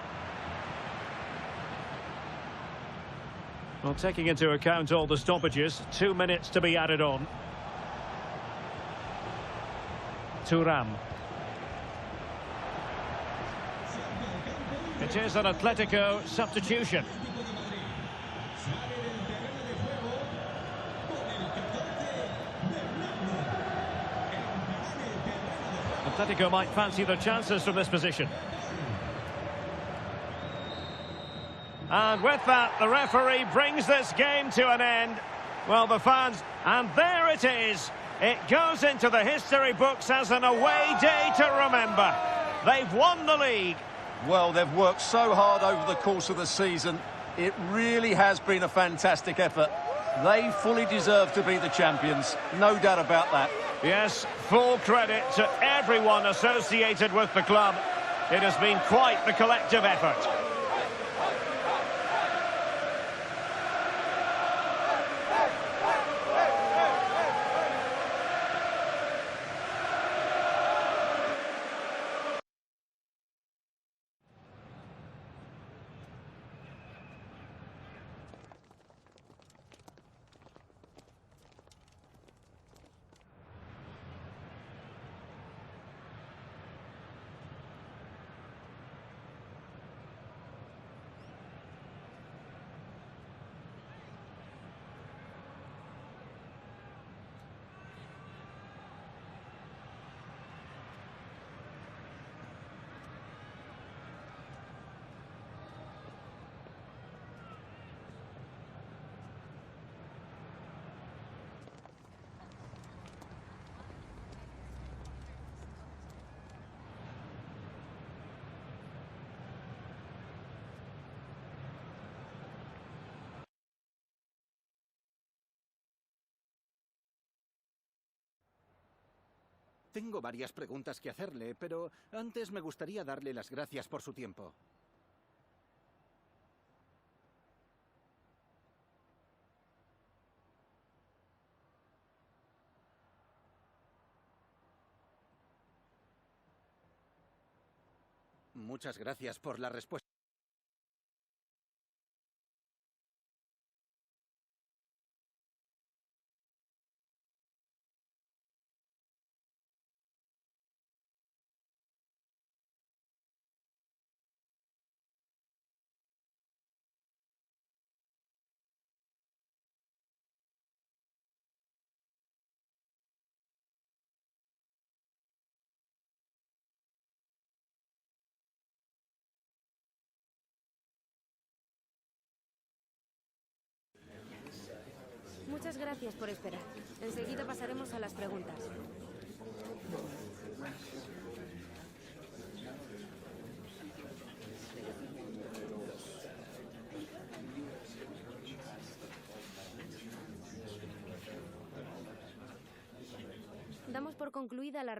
Well, taking into account all the stoppages, 2 minutes to be added on. Turan. It is an Atletico substitution. Atletico might fancy their chances from this position. And with that, the referee brings this game to an end. Well, the fans, and there it is. It goes into the history books as an away day to remember. They've won the league. Well, they've worked so hard over the course of the season. It really has been a fantastic effort. They fully deserve to be the champions. No doubt about that. Yes, full credit to everyone associated with the club. It has been quite the collective effort. Tengo varias preguntas que hacerle, pero antes me gustaría darle las gracias por su tiempo. Muchas gracias por la respuesta. Muchas gracias por esperar. Enseguida pasaremos a las preguntas. Damos por concluida la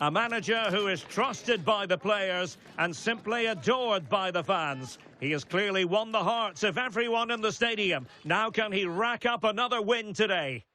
A manager who is trusted by the players and simply adored by the fans. He has clearly won the hearts of everyone in the stadium. Now can he rack up another win today?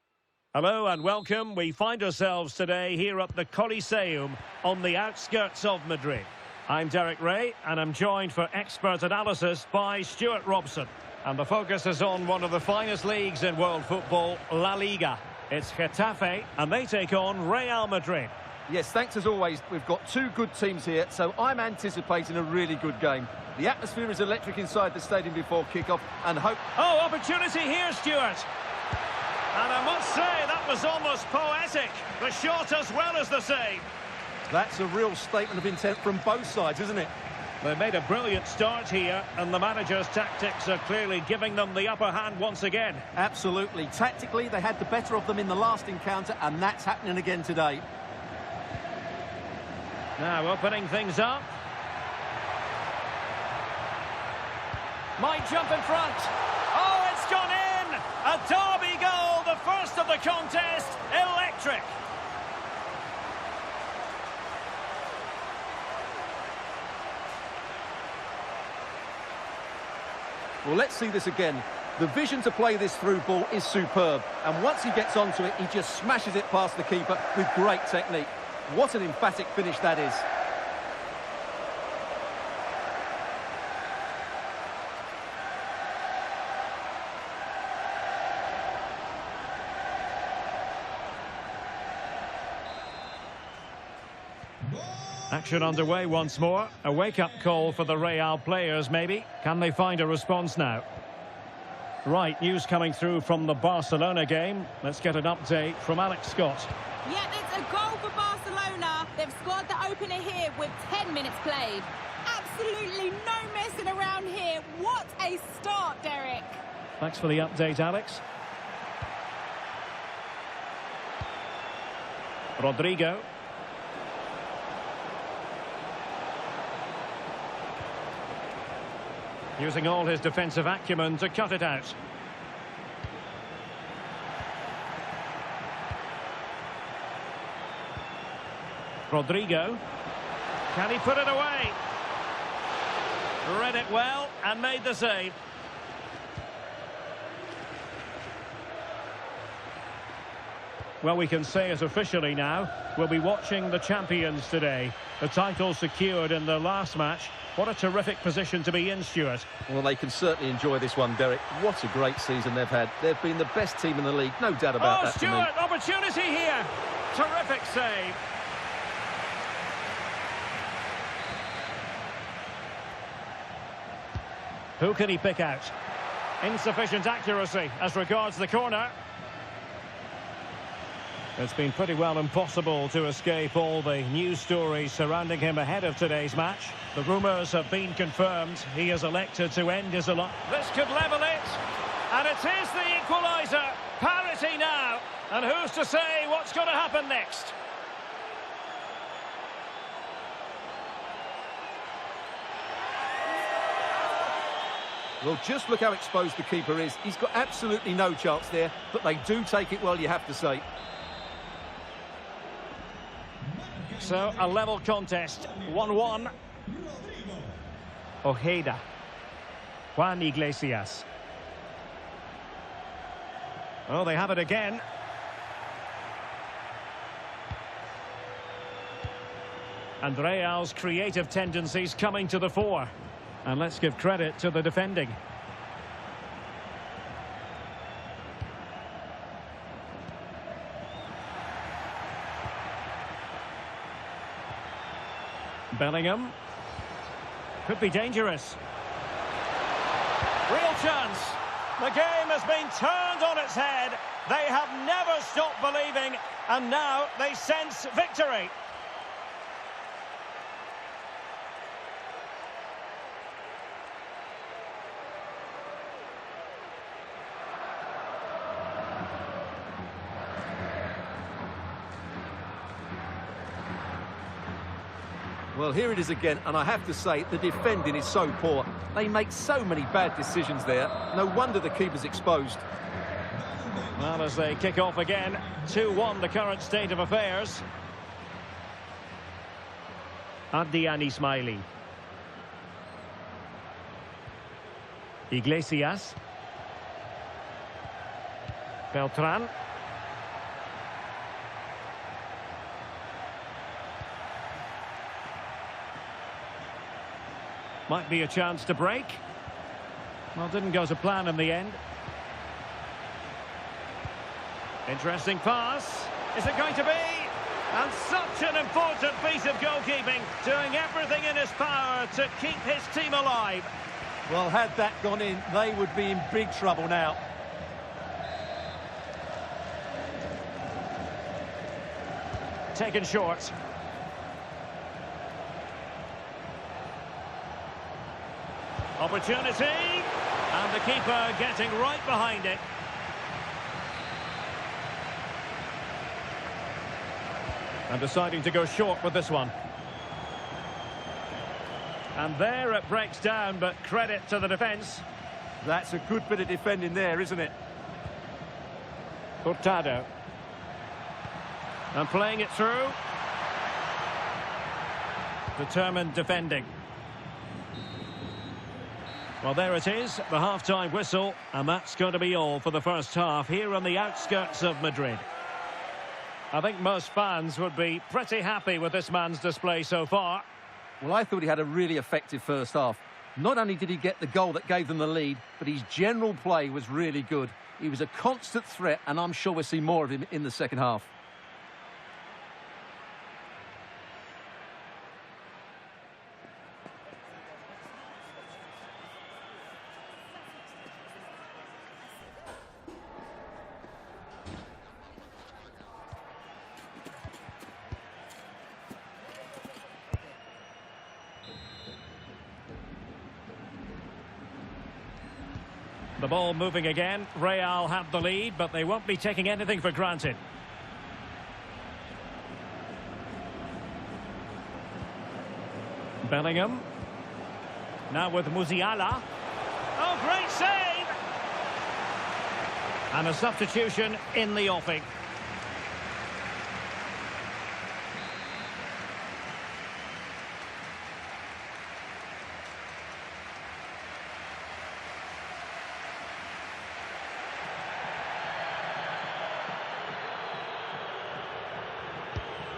Hello and welcome. We find ourselves today here at the Coliseum on the outskirts of Madrid. I'm Derek Ray and I'm joined for expert analysis by Stuart Robson. And the focus is on one of the finest leagues in world football, La Liga. It's Getafe and they take on Real Madrid. Yes, thanks as always. We've got two good teams here, so I'm anticipating a really good game. The atmosphere is electric inside the stadium before kick-off and hope... Oh, opportunity here, Stuart. And I must say, that was almost poetic. The shot as well as the save. That's a real statement of intent from both sides, isn't it? They made a brilliant start here, and the manager's tactics are clearly giving them the upper hand once again. Absolutely. Tactically, they had the better of them in the last encounter, and that's happening again today. Now opening things up. Might jump in front. Oh, it's gone in! A derby goal, the first of the contest. Electric. Well, let's see this again. The vision to play this through ball is superb. And once he gets onto it, he just smashes it past the keeper with great technique. What an emphatic finish that is. Action underway once more. A wake-up call for the Real players, maybe. Can they find a response now? Right, news coming through from the Barcelona game. Let's get an update from Alex Scott. Yeah, it's a goal for Barcelona. They've scored the opener here with 10 minutes played. Absolutely no messing around here. What a start, Derek. Thanks for the update, Alex. Rodrigo. Using all his defensive acumen to cut it out. Rodrigo. Can he put it away? Read it well and made the save. Well, we can say it officially now. We'll be watching the champions today. The title secured in the last match. What a terrific position to be in, Stuart. Well, they can certainly enjoy this one, Derek. What a great season they've had. They've been the best team in the league, no doubt about that. Stuart, opportunity here. Terrific save. Who can he pick out? Insufficient accuracy as regards the corner. It's been pretty well impossible to escape all the news stories surrounding him ahead of today's match. The rumours have been confirmed. He has elected to end his alliance. This could level it. And it is the equaliser. Parity now. And who's to say what's going to happen next? Well, just look how exposed the keeper is. He's got absolutely no chance there, but they do take it well, you have to say. So, a level contest, 1-1. Ojeda. Juan Iglesias. Oh, they have it again. And Real's creative tendencies coming to the fore. And let's give credit to the defending. Bellingham. Could be dangerous. Real chance. The game has been turned on its head. They have never stopped believing, and now they sense victory. Well, here it is again, and I have to say, the defending is so poor. They make so many bad decisions there. No wonder the keeper's exposed. Well, as they kick off again, 2-1 the current state of affairs. Adrian Ismaili. Iglesias. Beltran. Might be a chance to break. Well, didn't go to plan in the end. Interesting pass. Is it going to be? And such an important piece of goalkeeping, doing everything in his power to keep his team alive. Well, had that gone in, they would be in big trouble now. Taken short. Opportunity. And the keeper getting right behind it. And deciding to go short with this one. And there it breaks down, but credit to the defence. That's a good bit of defending there, isn't it? Hurtado. And playing it through. Determined defending. Well, there it is, the half-time whistle, and that's going to be all for the first half here on the outskirts of Madrid. I think most fans would be pretty happy with this man's display so far. Well, I thought he had a really effective first half. Not only did he get the goal that gave them the lead, but his general play was really good. He was a constant threat, and I'm sure we'll see more of him in the second half. The ball moving again. Real have the lead, but they won't be taking anything for granted. Bellingham. Now with Musiala. Oh, great save! And a substitution in the offing.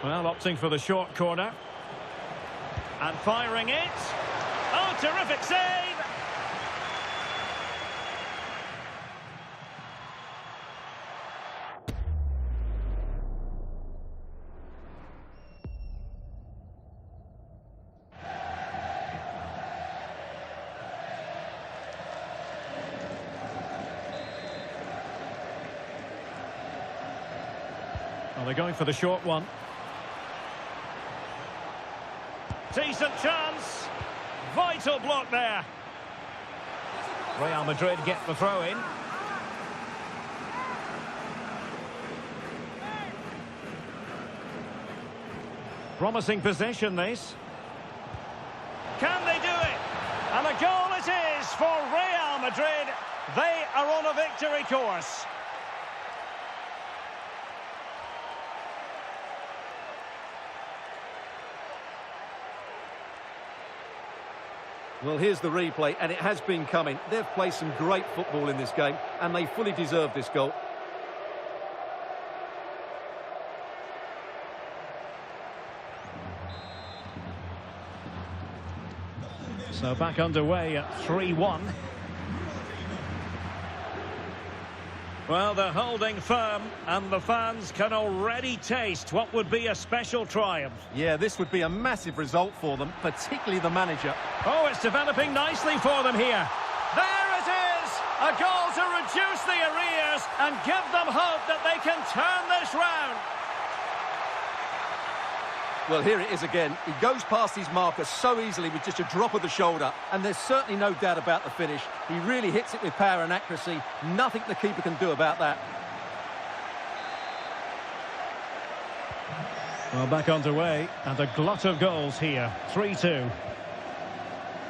Well, opting for the short corner. And firing it. Oh, terrific save! Well, they're going for the short one. Decent chance. Vital block there. Real Madrid get the throw in. Promising possession, this. Can they do it? And a goal it is for Real Madrid. They are on a victory course. Well, here's the replay, and it has been coming. They've played some great football in this game, and they fully deserve this goal. So back underway at 3-1. Well, they're holding firm, and the fans can already taste what would be a special triumph. Yeah, this would be a massive result for them, particularly the manager. Oh, it's developing nicely for them here. There it is! A goal to reduce the arrears and give them hope that they can turn this round. Well, here it is again. He goes past his marker so easily with just a drop of the shoulder, and there's certainly no doubt about the finish. He really hits it with power and accuracy. Nothing the keeper can do about that. Well, back underway, and a glut of goals here. 3-2.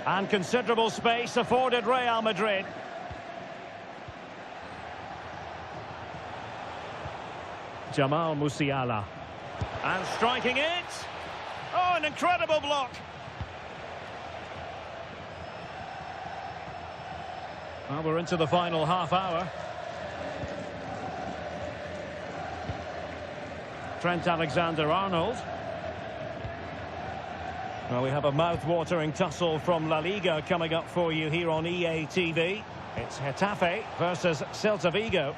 And considerable space afforded Real Madrid. Jamal Musiala. And striking it. Oh, Oh, an incredible block. Well, we're into the final half hour. Trent Alexander-Arnold. Well, we have a mouth-watering tussle from La Liga coming up for you here on EA TV. It's Getafe versus Celta Vigo.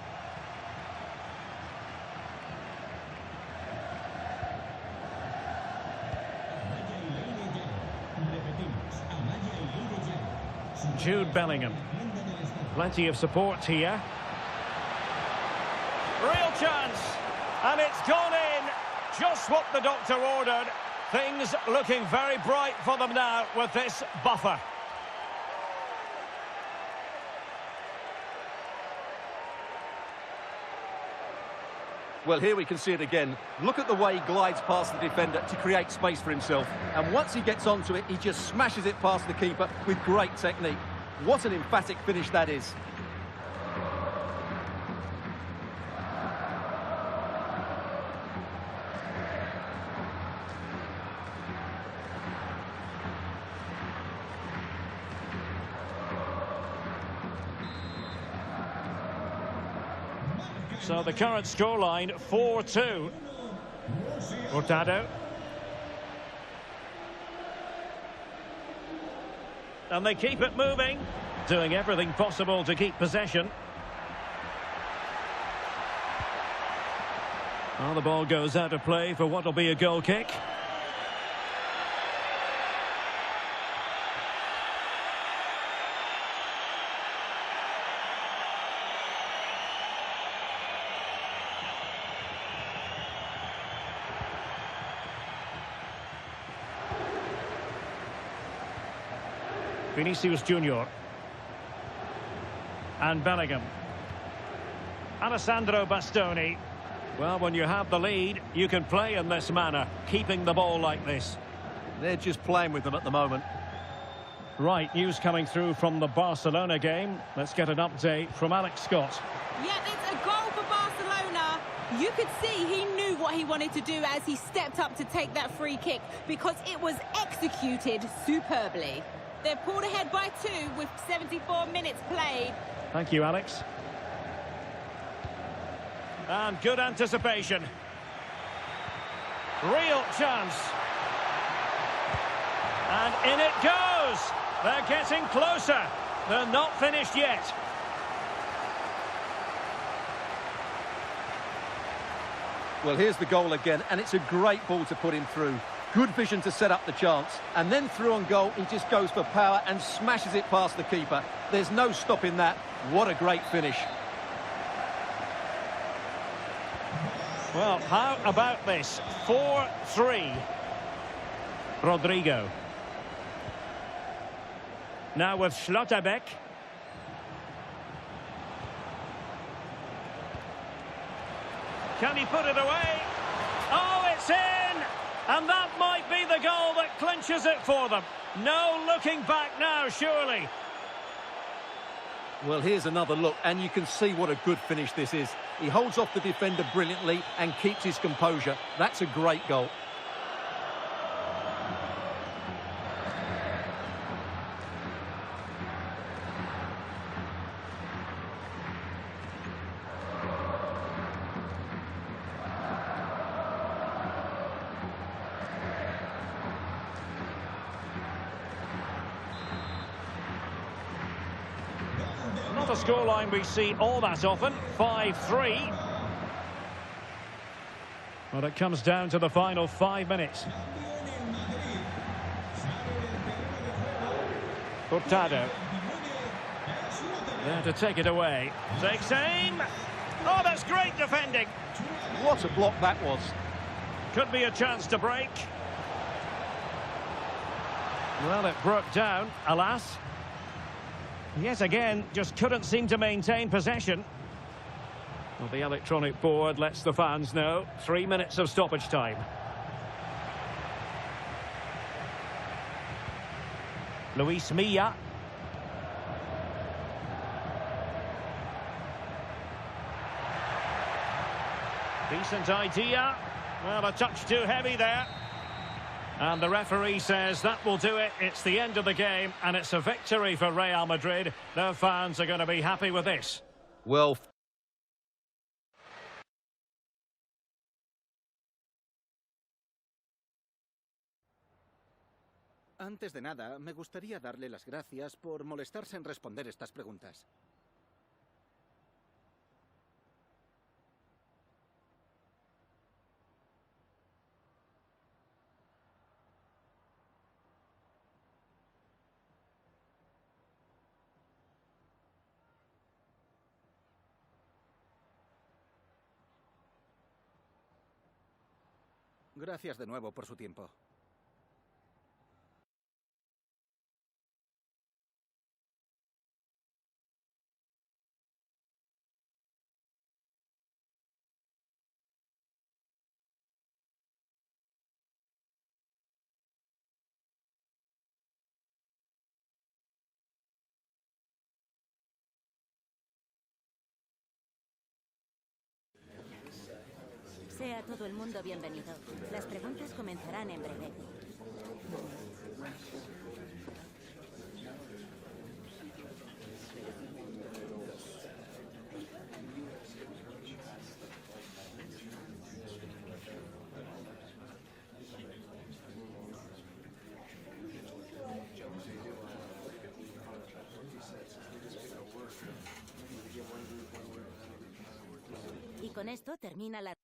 Jude Bellingham. Plenty of support here. Real chance. And it's gone in. Just what the doctor ordered. Things looking very bright for them now with this buffer. Well, here we can see it again. Look at the way he glides past the defender to create space for himself. And once he gets onto it, he just smashes it past the keeper with great technique. What an emphatic finish that is. So the current scoreline, 4-2. Hurtado. And they keep it moving, doing everything possible to keep possession. Well, the ball goes out of play for what will be a goal kick. Vinicius Junior. And Bellingham. Alessandro Bastoni. Well, when you have the lead, you can play in this manner, keeping the ball like this. They're just playing with them at the moment. Right, news coming through from the Barcelona game. Let's get an update from Alex Scott. Yeah, it's a goal for Barcelona. You could see he knew what he wanted to do as he stepped up to take that free kick because it was executed superbly. They're pulled ahead by 2 with 74 minutes played. Thank you, Alex. And good anticipation. Real chance. And in it goes. They're getting closer. They're not finished yet. Well, here's the goal again, and it's a great ball to put him through. Good vision to set up the chance. And then through on goal, he just goes for power and smashes it past the keeper. There's no stopping that. What a great finish. Well, how about this? 4-3. Rodrigo. Now with Schlotterbeck. Can he put it away? Oh, it's in! And that might be the goal that clinches it for them. No looking back now, surely. Well, here's another look, and you can see what a good finish this is. He holds off the defender brilliantly and keeps his composure. That's a great goal. Not a scoreline we see all that often. 5-3. Well, it comes down to the final 5 minutes. Hurtado. There to take it away. Takes aim. Oh, that's great defending. What a block that was. Could be a chance to break. Well, it broke down, alas. Yet again, just couldn't seem to maintain possession. Well, the electronic board lets the fans know. 3 minutes of stoppage time. Luis Milla. Decent idea. Well, a touch too heavy there. And the referee says that will do it. It's the end of the game, and it's a victory for Real Madrid. Their fans are going to be happy with this. Well... Antes de nada, me gustaría darle las gracias por molestarse en responder estas preguntas. Gracias de nuevo por su tiempo. Sea todo el mundo bienvenido. Las preguntas comenzarán en breve. Y con esto termina la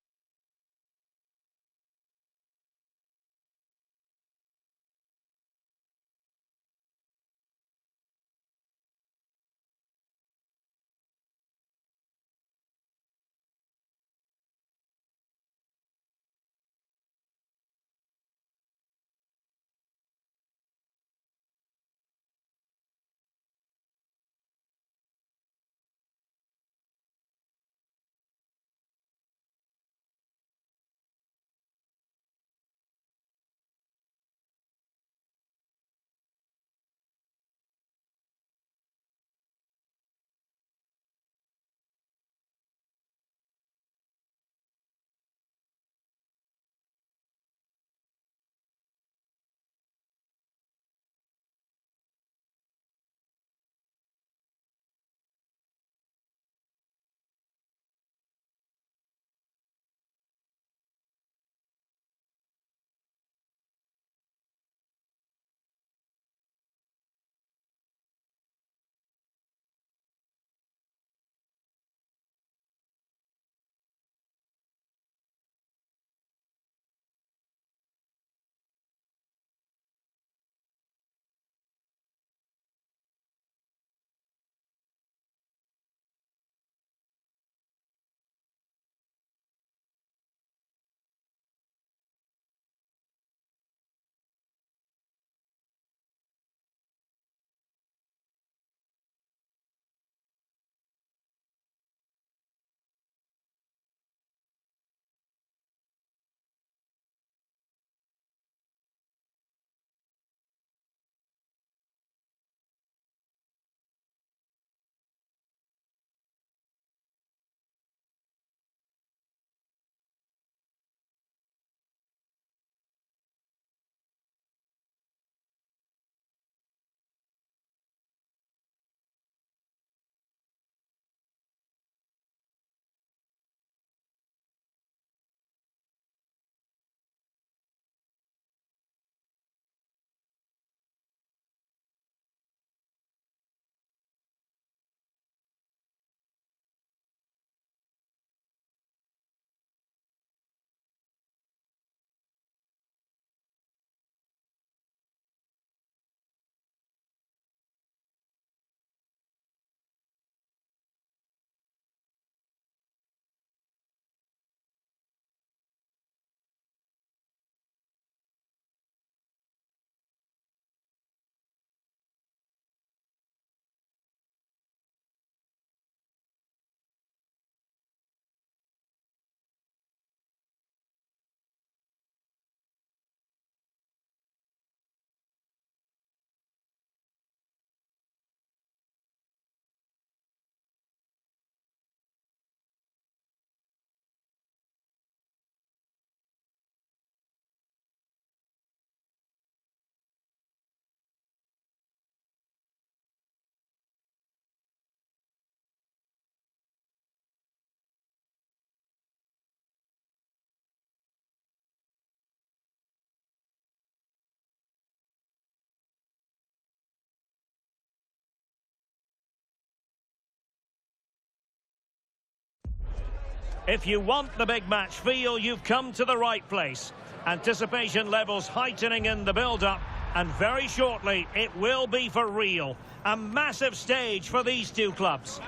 If you want the big match feel, you've come to the right place. Anticipation levels heightening in the build-up, and very shortly it will be for real. A massive stage for these two clubs.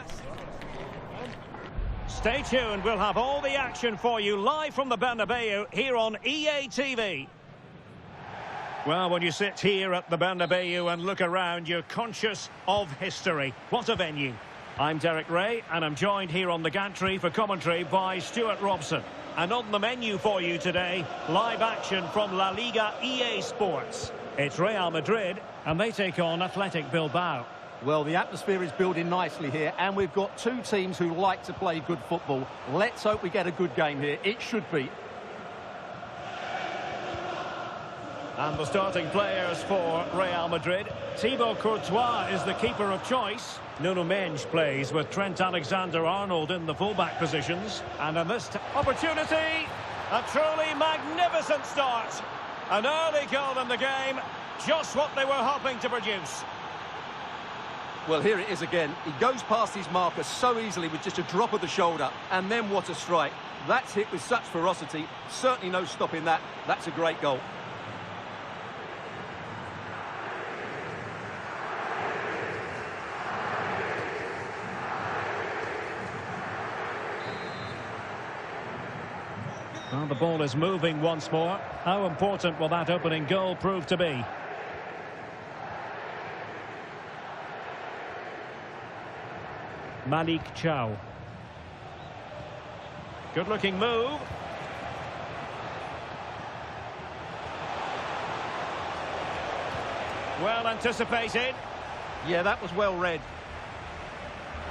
Stay tuned, we'll have all the action for you live from the Bernabeu here on EA TV. Well, when you sit here at the Bernabeu and look around, you're conscious of history. What a venue. I'm Derek Ray, and I'm joined here on the gantry for commentary by Stuart Robson. And on the menu for you today, live action from La Liga EA Sports. It's Real Madrid, and they take on Athletic Bilbao. Well, the atmosphere is building nicely here, and we've got two teams who like to play good football. Let's hope we get a good game here. It should be. And the starting players for Real Madrid. Thibaut Courtois is the keeper of choice. Nuno Mendes plays with Trent Alexander-Arnold in the fullback positions. And in this opportunity, a truly magnificent start. An early goal in the game, just what they were hoping to produce. Well, here it is again. He goes past his marker so easily with just a drop of the shoulder. And then what a strike. That's hit with such ferocity. Certainly no stopping that. That's a great goal. Well, the ball is moving once more. How important will that opening goal prove to be? Malik Chow. Good-looking move. Well anticipated. Yeah, that was well read.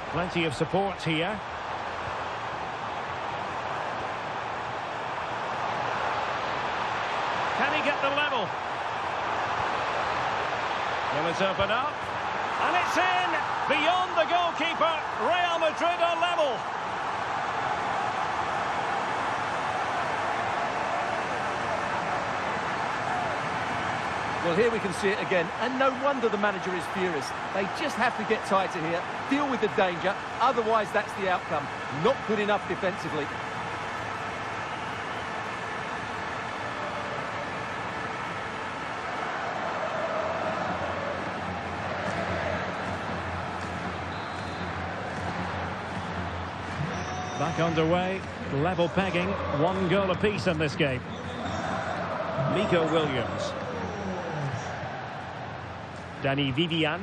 Plenty of support here. Can he get the level? Will it open up? And it's in! Beyond the goalkeeper, Real Madrid are level. Well, here we can see it again, and no wonder the manager is furious. They just have to get tighter here, deal with the danger, otherwise that's the outcome. Not good enough defensively. Back underway, level pegging, 1 goal apiece in this game. Nico Williams. Danny Vivian.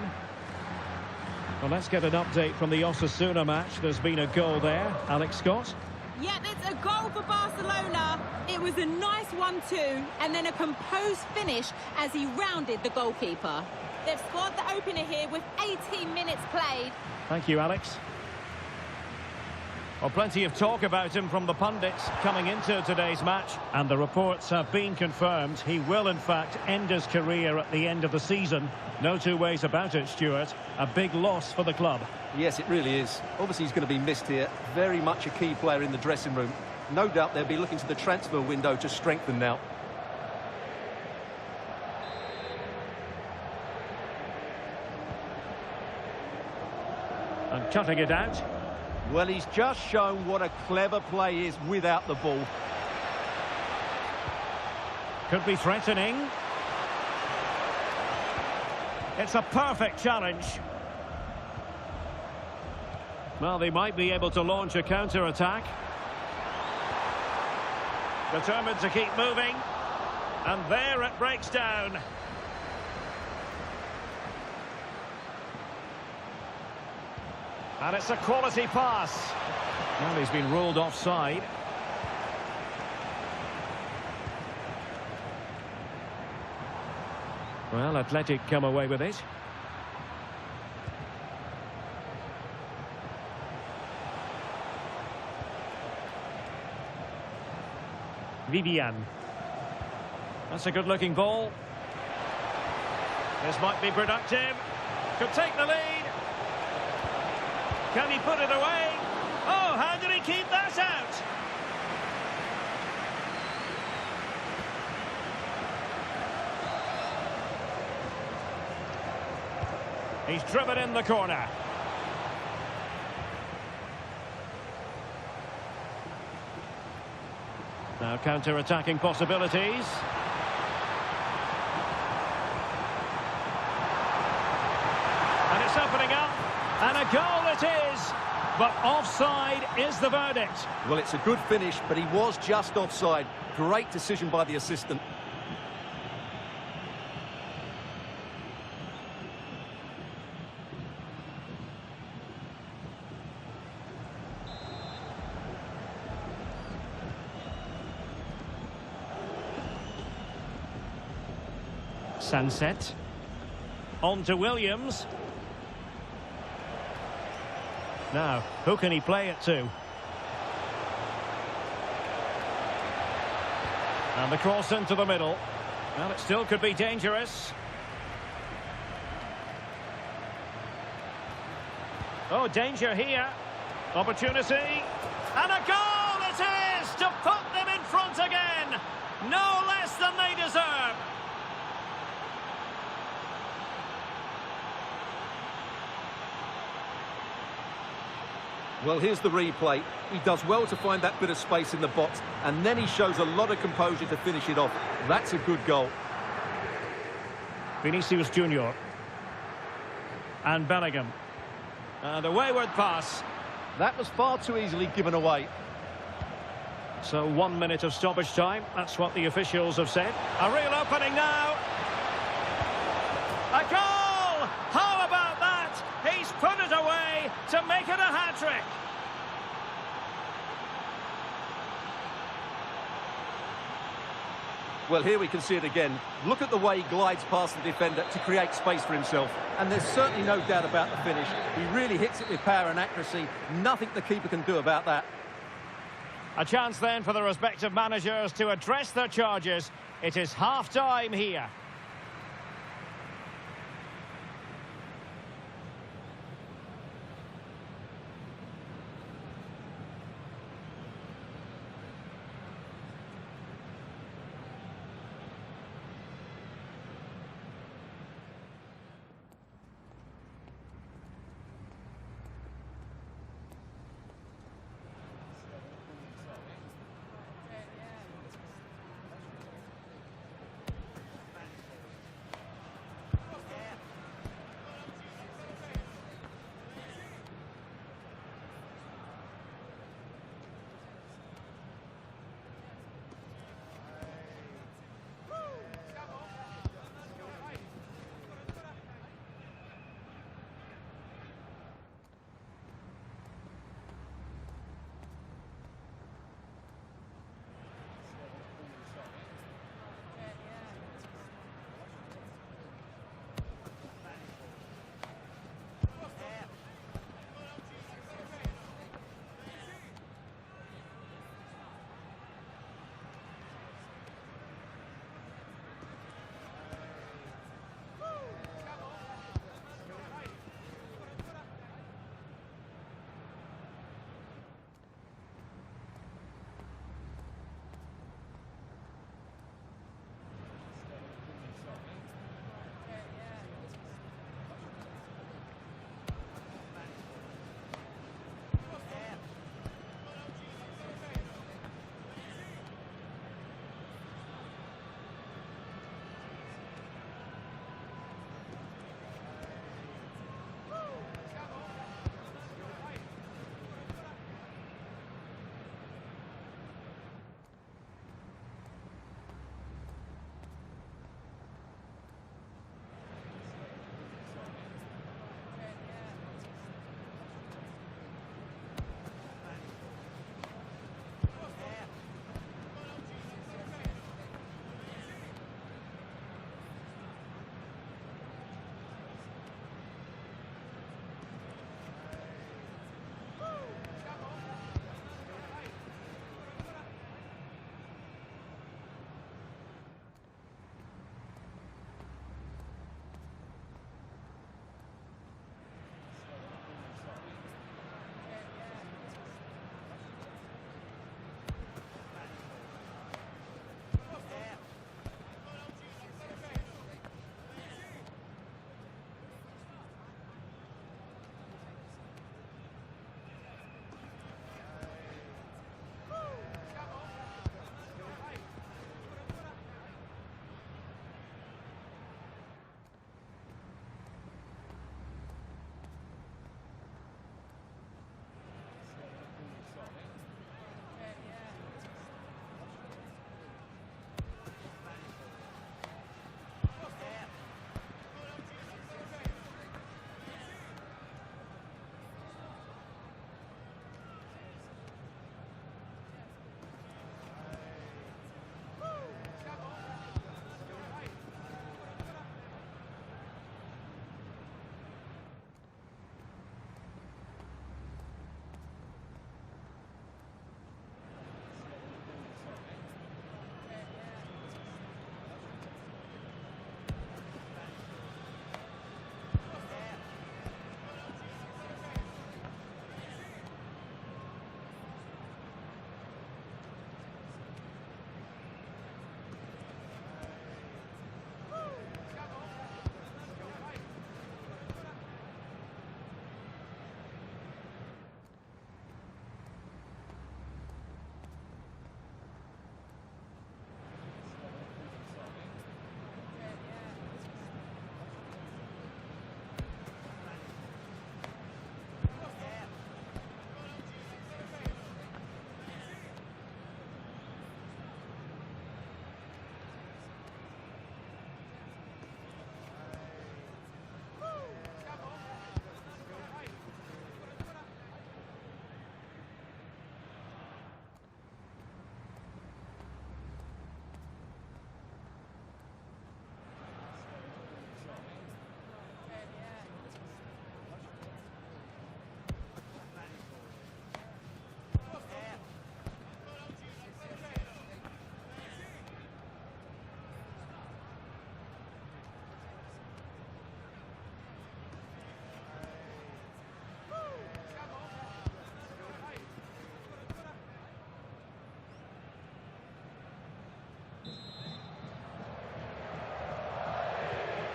Well, let's get an update from the Osasuna match. There's been a goal there. Alex Scott. Yep, it's a goal for Barcelona. It was a nice 1-2 and then a composed finish as he rounded the goalkeeper. They've scored the opener here with 18 minutes played. Thank you, Alex. Well, plenty of talk about him from the pundits coming into today's match, and the reports have been confirmed. He will, in fact, end his career at the end of the season. No two ways about it, Stuart. A big loss for the club. Yes, it really is. Obviously, he's going to be missed here. Very much a key player in the dressing room. No doubt they'll be looking to the transfer window to strengthen now. And cutting it out. Well, he's just shown what a clever play is without the ball. Could be threatening. It's a perfect challenge. Well, they might be able to launch a counter-attack. Determined to keep moving. And there it breaks down. And it's a quality pass. Well, he's been ruled offside. Well, Athletic come away with it. Vivian. That's a good-looking ball. This might be productive. Could take the lead. Can he put it away? Oh, how did he keep that out? He's driven in the corner. Now counter-attacking possibilities. And it's opening up. And a goal it is. But offside is the verdict. Well, it's a good finish, but he was just offside. Great decision by the assistant. Sunset. On to Williams. Now, who can he play it to? And the cross into the middle. Well, it still could be dangerous. Oh, danger here. Opportunity. And a goal it is to put them in front again. No less than they deserve. Well, here's the replay. He does well to find that bit of space in the box, and then he shows a lot of composure to finish it off. That's a good goal. Vinicius Junior. And Bellingham. And a wayward pass. That was far too easily given away. So 1 minute of stoppage time. That's what the officials have said. A real opening now. A goal! How about that? He's put it away to make it a hat-trick. Well, here we can see it again. Look at the way he glides past the defender to create space for himself. And there's certainly no doubt about the finish. He really hits it with power and accuracy. Nothing the keeper can do about that. A chance then for the respective managers to address their charges. It is half-time here.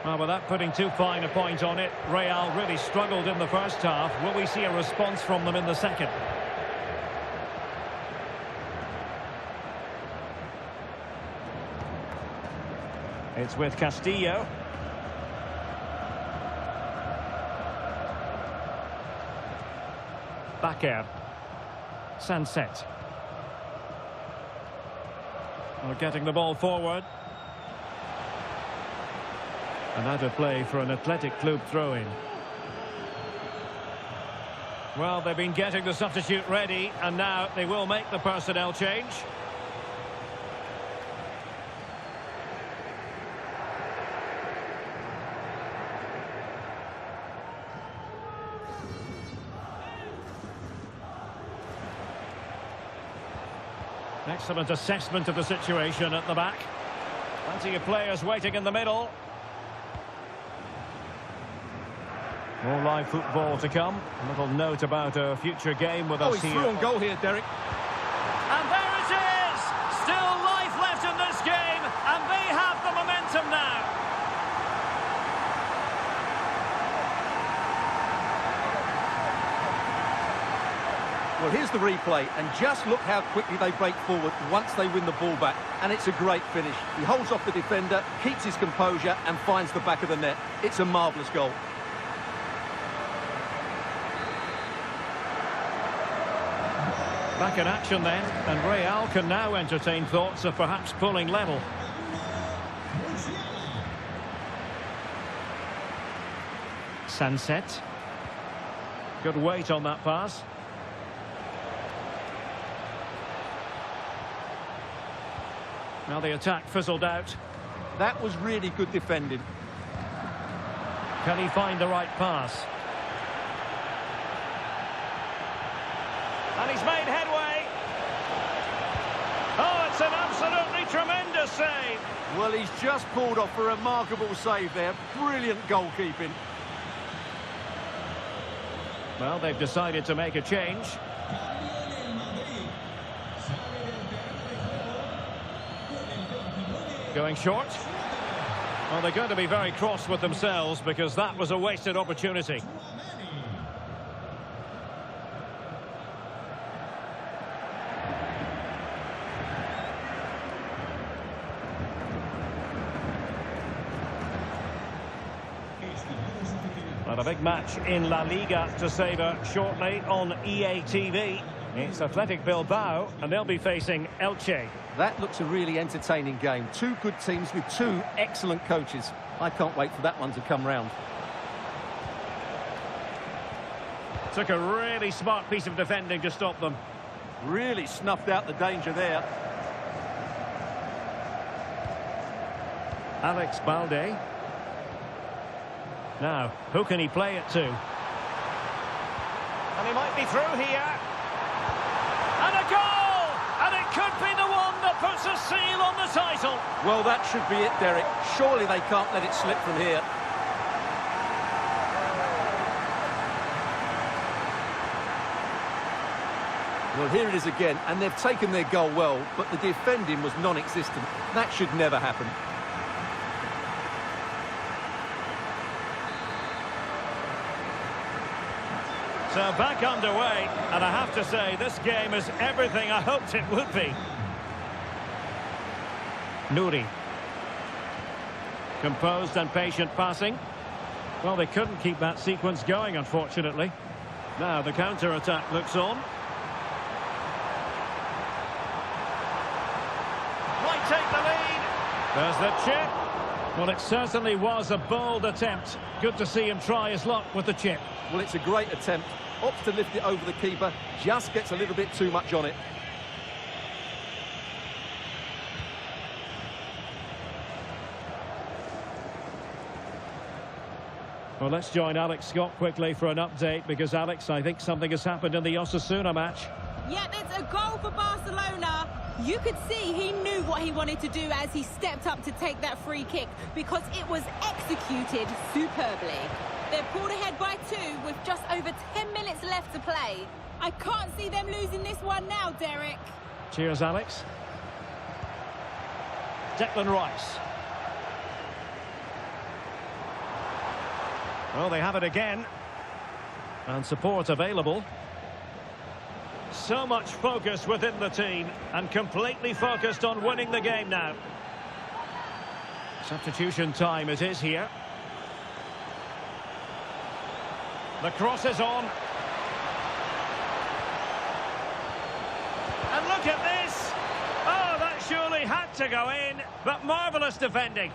Well, without putting too fine a point on it, Real really struggled in the first half. Will we see a response from them in the second? It's with Castillo. Bakker. Sunset. We're getting the ball forward. And out of play for an Athletic Club throw-in. Well, they've been getting the substitute ready, and now they will make the personnel change. Excellent assessment of the situation at the back. Plenty of players waiting in the middle. More live football to come. A little note about a future game with us he's here. through on goal here, Derek. And there it is! Still life left in this game, and they have the momentum now. Well, here's the replay, and just look how quickly they break forward once they win the ball back. And it's a great finish. He holds off the defender, keeps his composure, and finds the back of the net. It's a marvellous goal. Back in action then, and Real can now entertain thoughts of perhaps pulling level. Sunset. Good weight on that pass. Now the attack fizzled out. That was really good defending. Can he find the right pass? And he's made headway. Oh, it's an absolutely tremendous save. Well, he's just pulled off a remarkable save there. Brilliant goalkeeping. Well, they've decided to make a change. Going short. Well, they're going to be very cross with themselves because that was a wasted opportunity. And a big match in La Liga to savour shortly on EA TV. It's Athletic Bilbao, and they'll be facing Elche. That looks a really entertaining game. Two good teams with two excellent coaches. I can't wait for that one to come round. Took a really smart piece of defending to stop them. Really snuffed out the danger there. Alex Balde. Now, who can he play it to? And he might be through here. And a goal! And it could be the one that puts a seal on the title. Well, that should be it, Derek. Surely they can't let it slip from here. Well, here it is again, and they've taken their goal well, but the defending was non-existent. That should never happen. So back underway, and I have to say, this game is everything I hoped it would be. Nouri. Composed and patient passing. Well, they couldn't keep that sequence going, unfortunately. Now the counter-attack looks on. Might take the lead. There's the chip. Well, it certainly was a bold attempt. Good to see him try his luck with the chip. Well, it's a great attempt. Opts to lift it over the keeper. Just gets a little bit too much on it. Well, let's join Alex Scott quickly for an update, because, Alex, I think something has happened in the Osasuna match. Yep, it's a goal for Barcelona. You could see he knew what he wanted to do as he stepped up to take that free kick, because it was executed superbly. They're pulled ahead by 2 with just over 10 minutes left to play. I can't see them losing this one now, Derek. Cheers, Alex. Declan Rice. Well, they have it again. And support available. So much focus within the team and completely focused on winning the game now. Substitution time it is here. The cross is on. And look at this! Oh, that surely had to go in, but marvellous defending.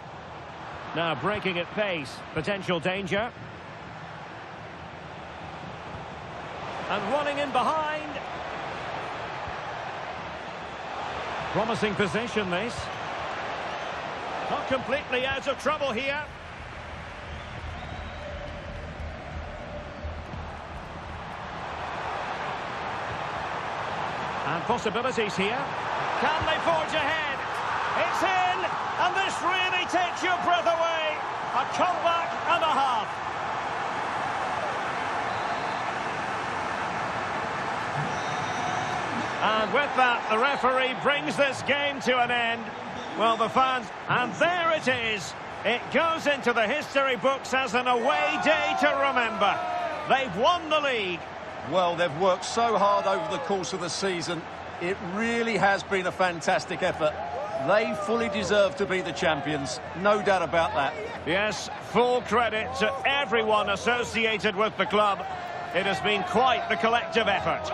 Now breaking at pace, potential danger. And running in behind. Promising position, this. Not completely out of trouble here. And possibilities here. Can they forge ahead? It's in! And this really takes your breath away. A comeback and a half. And with that, the referee brings this game to an end. Well, the fans, and there it is. It goes into the history books as an away day to remember. They've won the league. Well, they've worked so hard over the course of the season. It really has been a fantastic effort. They fully deserve to be the champions. No doubt about that. Yes, full credit to everyone associated with the club. It has been quite the collective effort.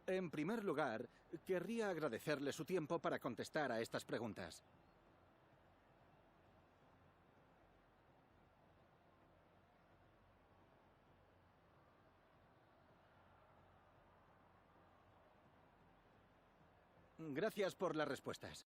En primer lugar, querría agradecerle su tiempo para contestar a estas preguntas. Gracias por las respuestas.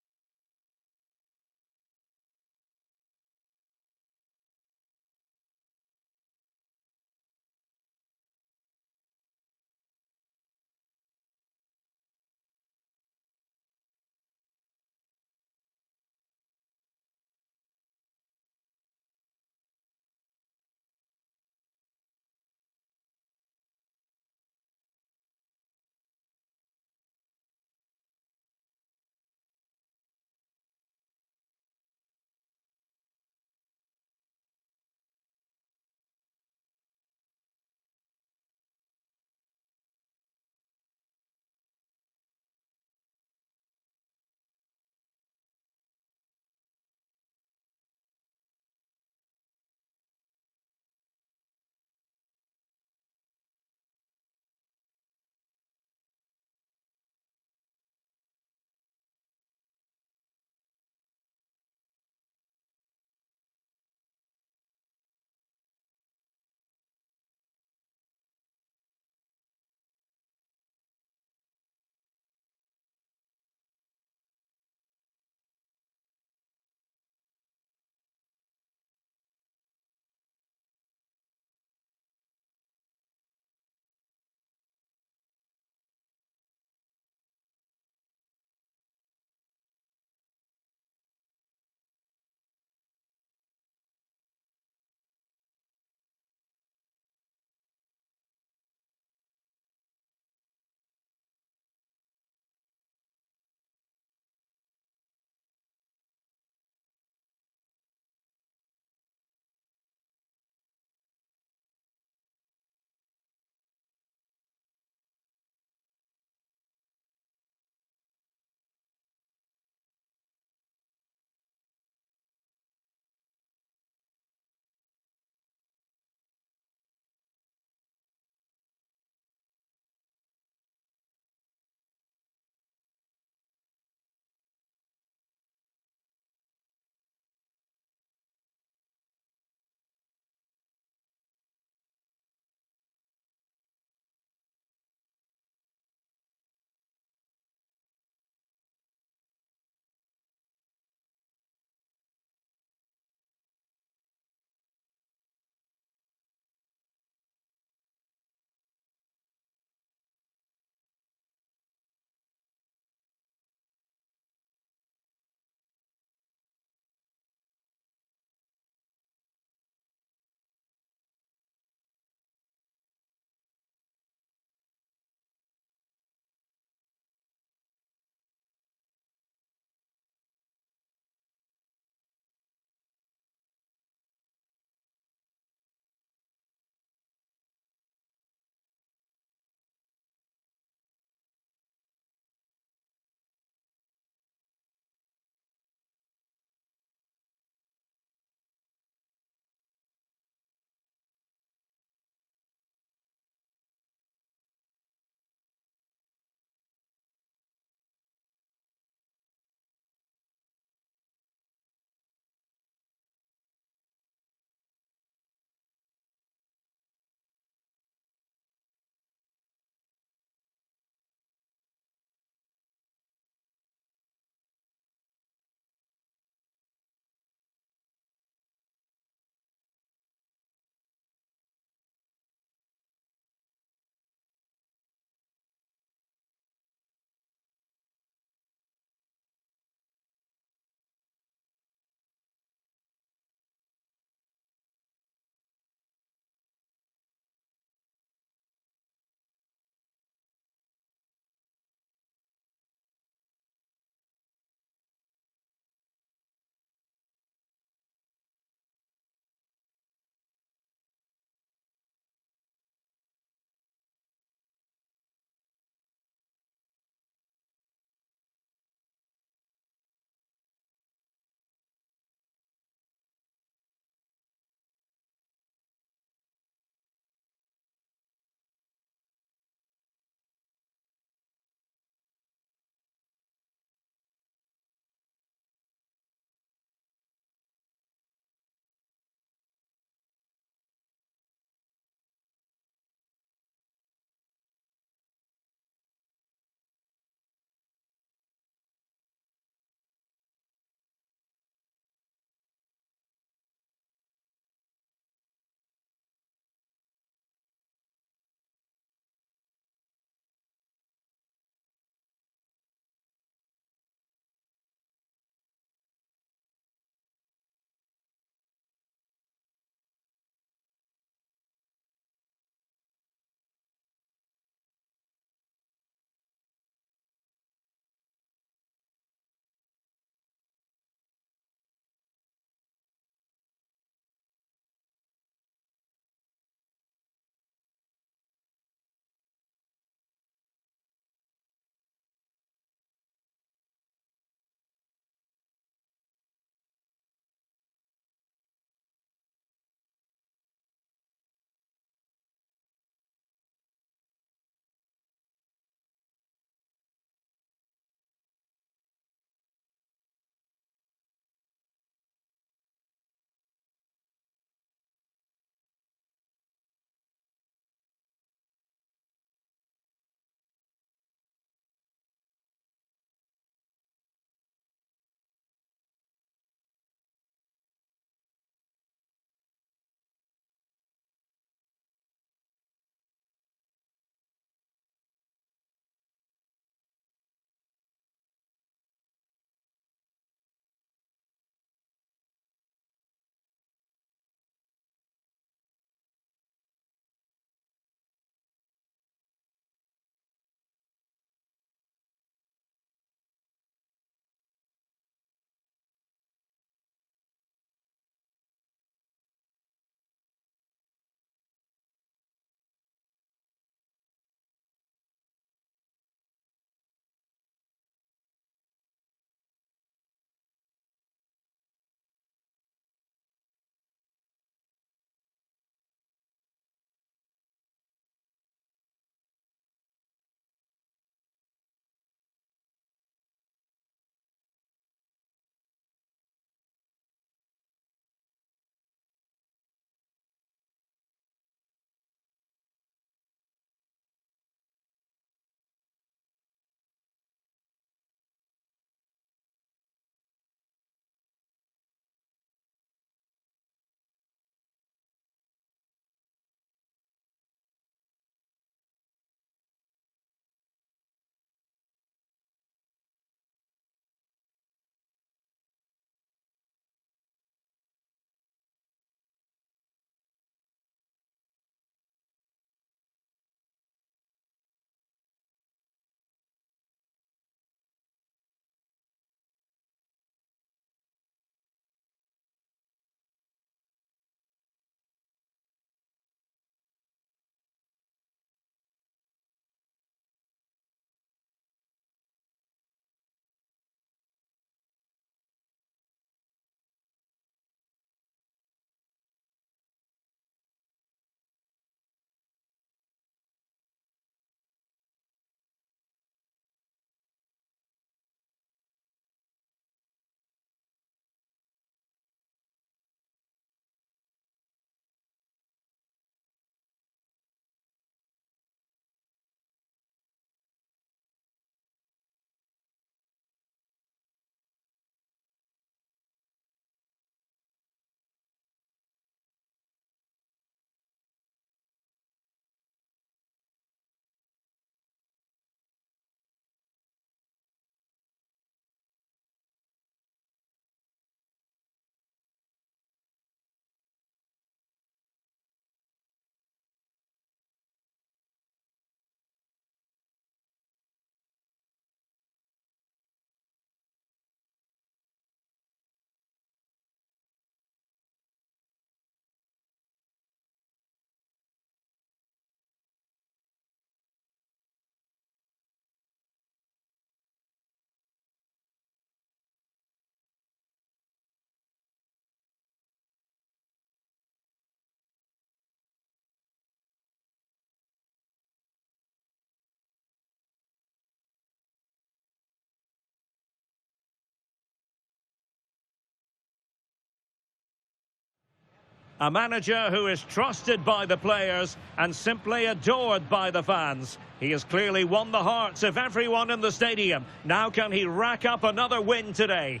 A manager who is trusted by the players and simply adored by the fans. He has clearly won the hearts of everyone in the stadium. Now can he rack up another win today?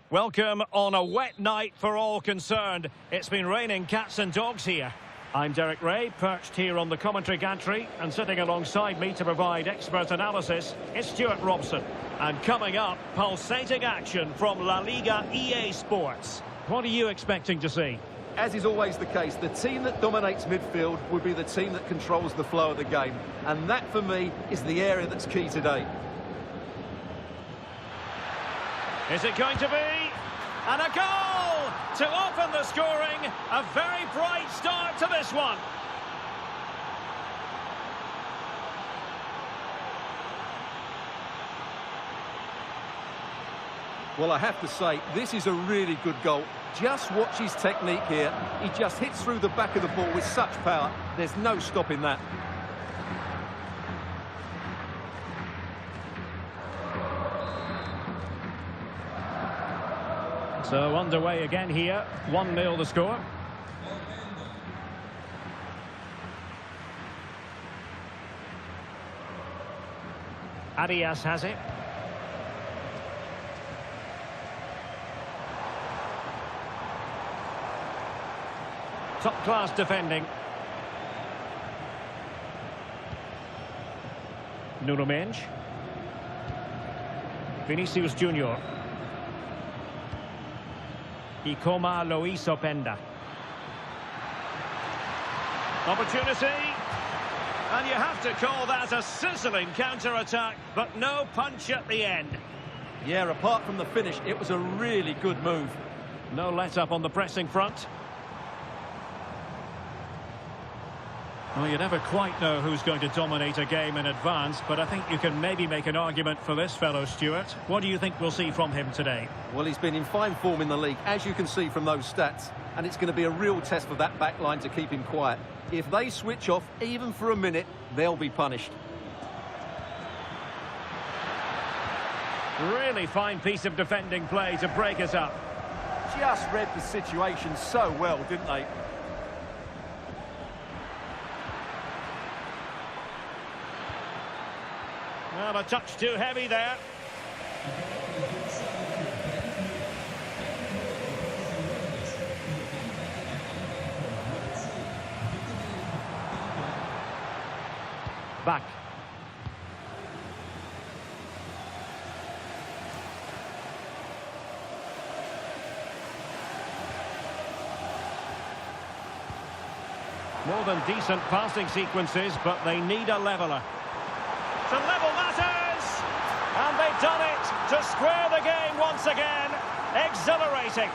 Welcome on a wet night for all concerned. It's been raining cats and dogs here. I'm Derek Ray, perched here on the commentary gantry, and sitting alongside me to provide expert analysis is Stuart Robson. And coming up, pulsating action from La Liga EA Sports. What are you expecting to see? As is always the case, the team that dominates midfield will be the team that controls the flow of the game. And that, for me, is the area that's key today. Is it going to be? And a goal to open the scoring. A very bright start to this one. Well, I have to say, this is a really good goal. Just watch his technique here. He just hits through the back of the ball with such power. There's no stopping that. So underway again here, 1-0 the score. Arias has it. Top-class defending. Nuno Mendes. Vinicius Junior. Ikoma Lois Openda. Opportunity. And you have to call that a sizzling counter-attack, but no punch at the end. Yeah, apart from the finish, it was a really good move. No let-up on the pressing front. Well, you never quite know who's going to dominate a game in advance, but I think you can maybe make an argument for this fellow, Stuart. What do you think we'll see from him today? Well, he's been in fine form in the league, as you can see from those stats, and it's going to be a real test for that back line to keep him quiet. If they switch off, even for a minute, they'll be punished. Really fine piece of defending play to break us up. Just read the situation so well, didn't they? Well, a touch too heavy there. Back. More than decent passing sequences, but they need a leveller. To level matters! And they've done it to square the game once again. Exhilarating.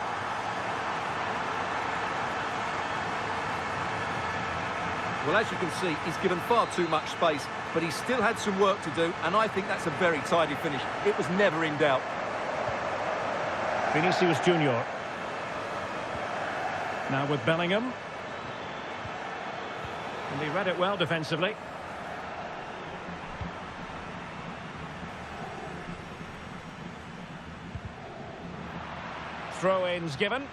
Well, as you can see, he's given far too much space, but he's still had some work to do, and I think that's a very tidy finish. It was never in doubt. Vinicius Junior. Now with Bellingham. And he read it well defensively. Throw-ins given.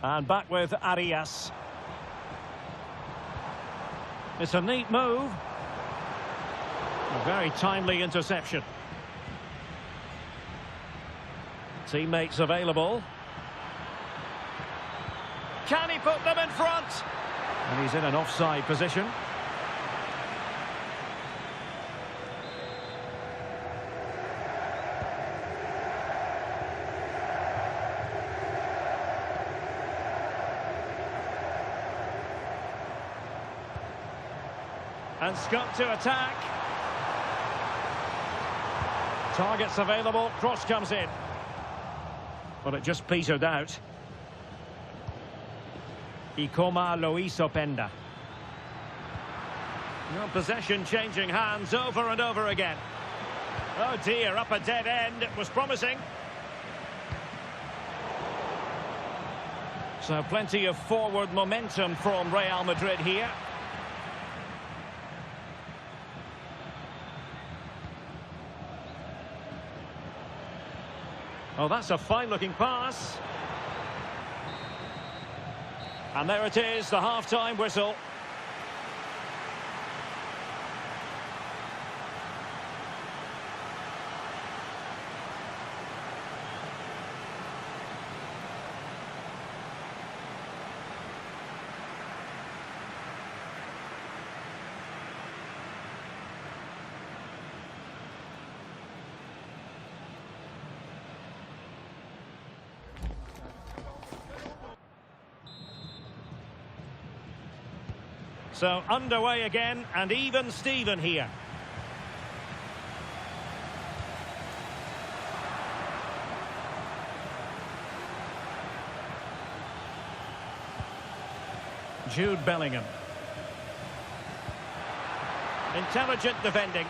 And back with Arias. It's a neat move. A very timely interception. Teammates available. Can he put them in front? And he's in an offside position. And Scott to attack. Targets available, cross comes in. Well, it just petered out. Ikoma Lois Openda. Well, possession changing hands over and over again. Oh dear, up a dead end. It was promising. So plenty of forward momentum from Real Madrid here. Oh, that's a fine-looking pass. And there it is, the half-time whistle. So underway again, and even Steven here. Jude Bellingham. Intelligent defending.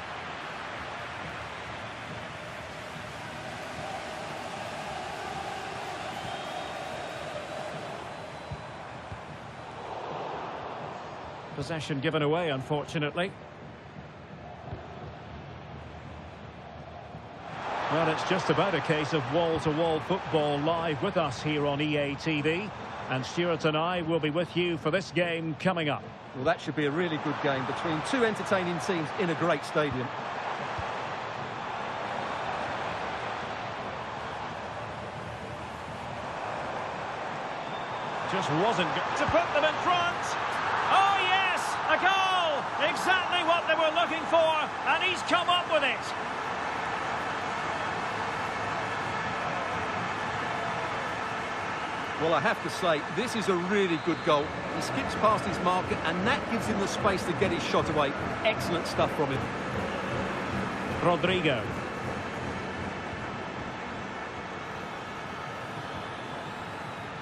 Possession given away, unfortunately. Well, it's just about a case of wall-to-wall football live with us here on EA TV. And Stuart and I will be with you for this game coming up. Well, that should be a really good game between two entertaining teams in a great stadium. Just wasn't good to put them in front. Oh, yes, a goal! Exactly what they were looking for, and he's come up with it. Well, I have to say, this is a really good goal. He skips past his marker, and that gives him the space to get his shot away. Excellent stuff from him. Rodrigo.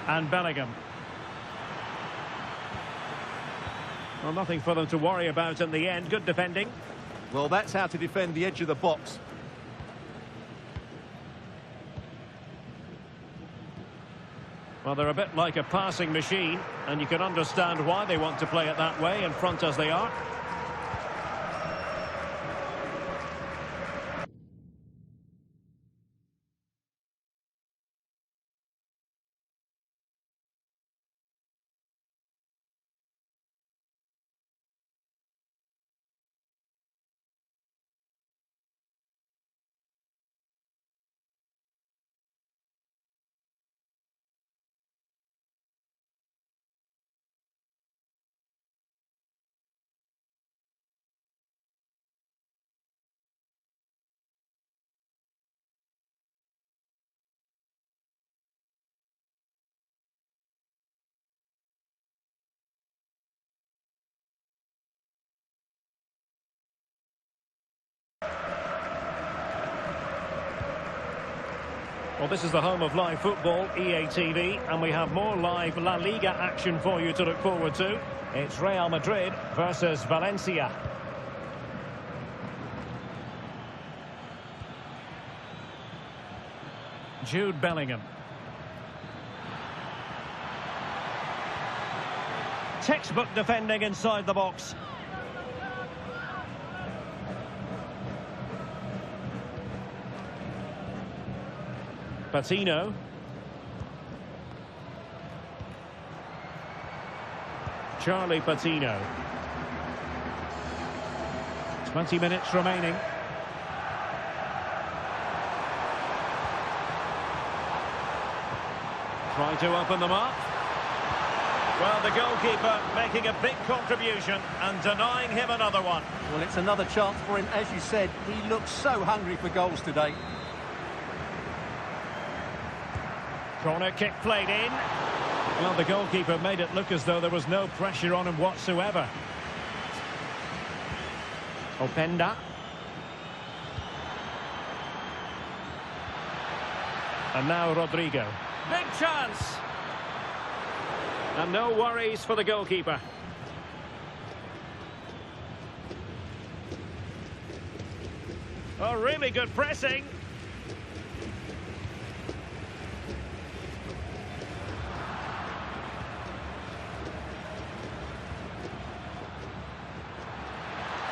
And Bellingham. Well, nothing for them to worry about in the end. Good defending. Well, that's how to defend the edge of the box. Well, they're a bit like a passing machine, and you can understand why they want to play it that way, in front as they are. Well, this is the home of live football, EA TV, and we have more live La Liga action for you to look forward to. It's Real Madrid versus Valencia. Jude Bellingham. Textbook defending inside the box. Patino. Charlie Patino. 20 minutes remaining. Try to open them up. Well, the goalkeeper making a big contribution and denying him another one. Well, it's another chance for him. As you said, he looks so hungry for goals today. Corner kick played in. Well, the goalkeeper made it look as though there was no pressure on him whatsoever. Openda. And now Rodrigo. Big chance. And no worries for the goalkeeper. Oh, really good pressing.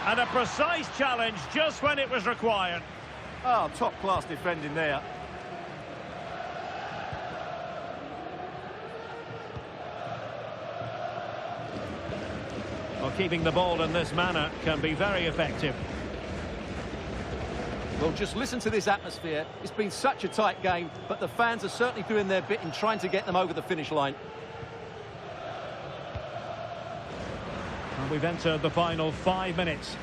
And a precise challenge just when it was required. Oh, top-class defending there. keeping the ball in this manner can be very effective. Well, just listen to this atmosphere. It's been such a tight game, but the fans are certainly doing their bit in trying to get them over the finish line. And we've entered the final 5 minutes.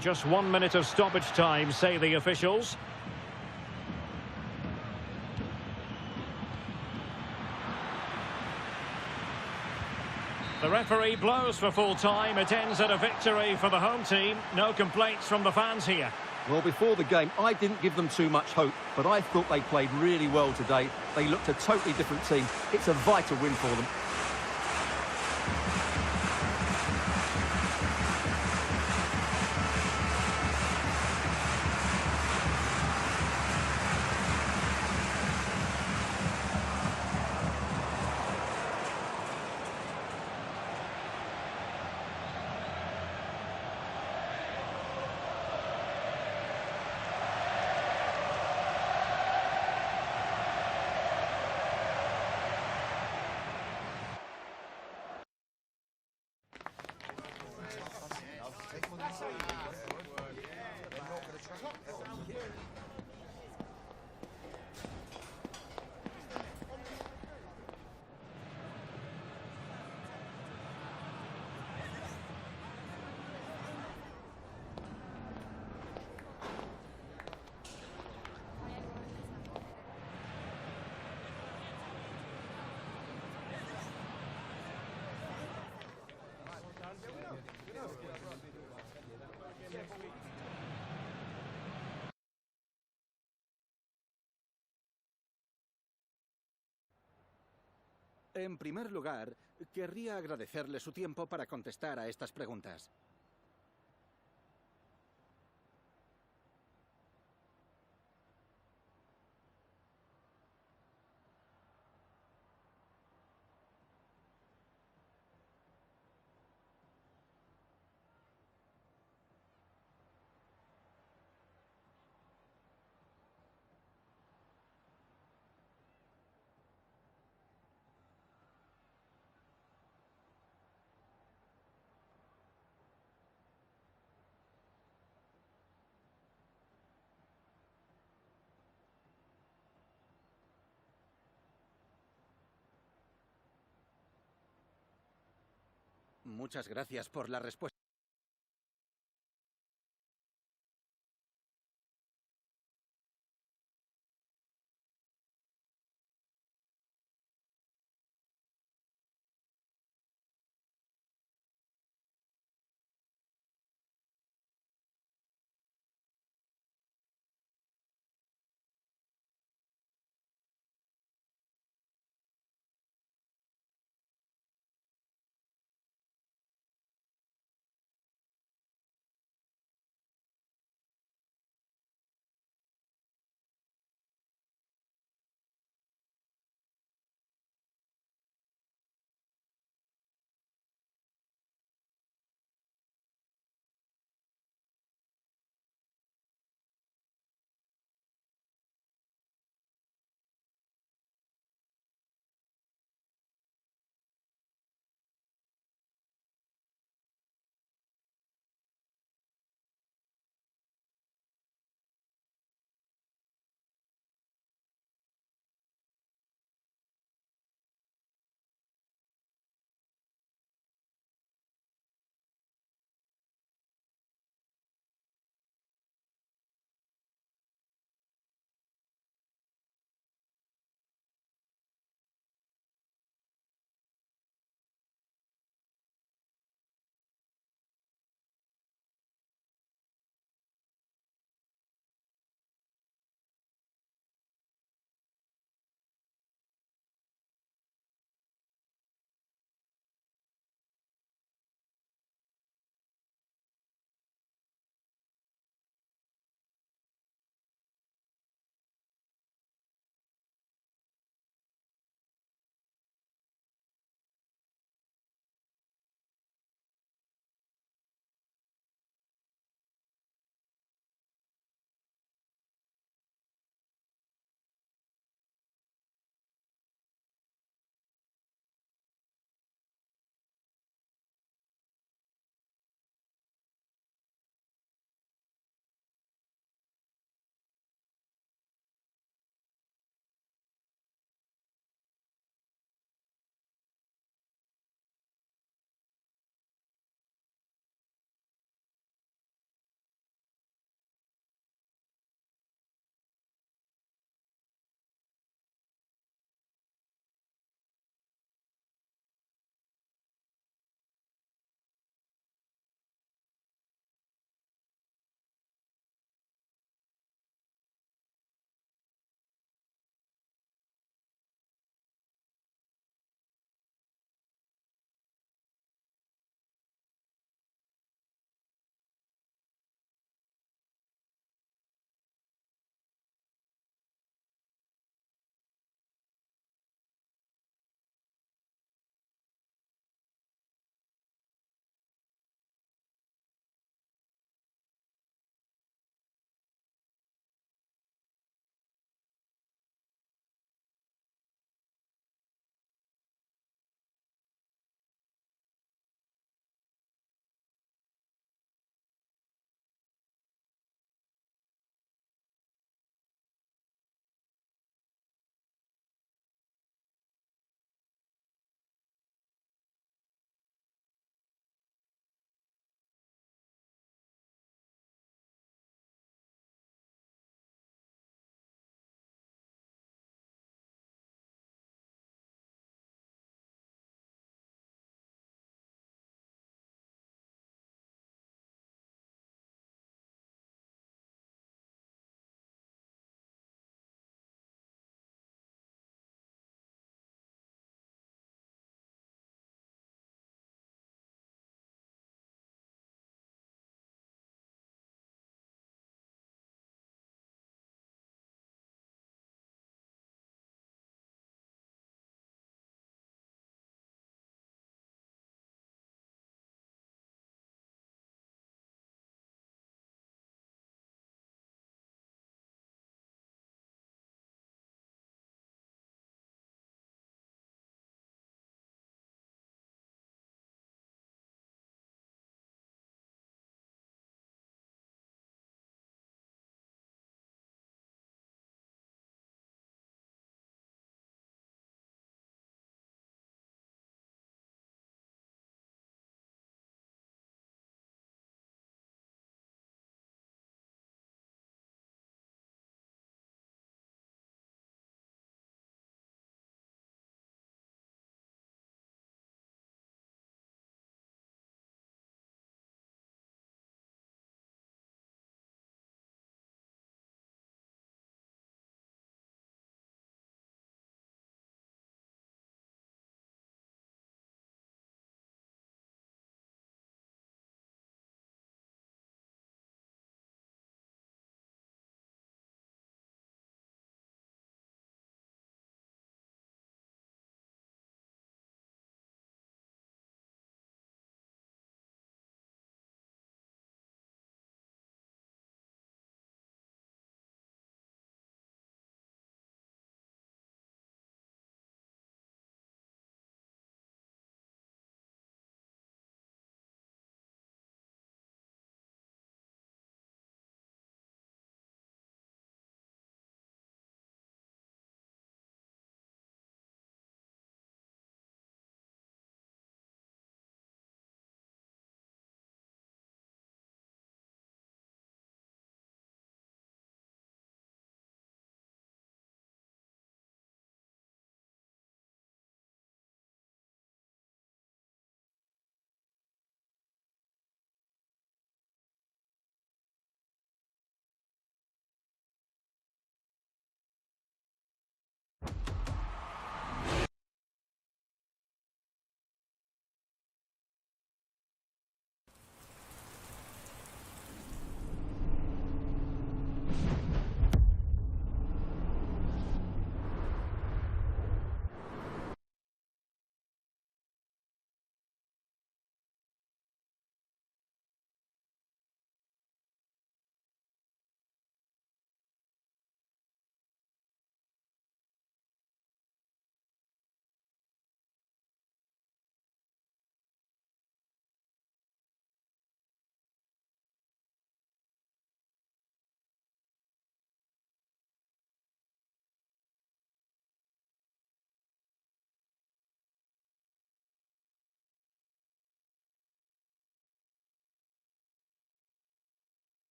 Just 1 minute of stoppage time, say the officials. The referee blows for full time. It ends at a victory for the home team. No complaints from the fans here. Well, before the game, I didn't give them too much hope, but I thought they played really well today. They looked a totally different team. It's a vital win for them. En primer lugar, querría agradecerle su tiempo para contestar a estas preguntas. Muchas gracias por la respuesta.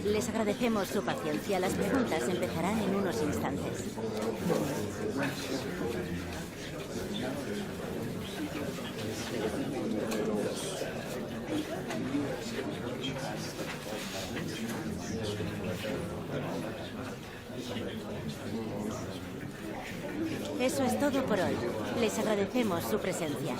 Les agradecemos su paciencia. Las preguntas empezarán en unos instantes. Eso es todo por hoy. Les agradecemos su presencia.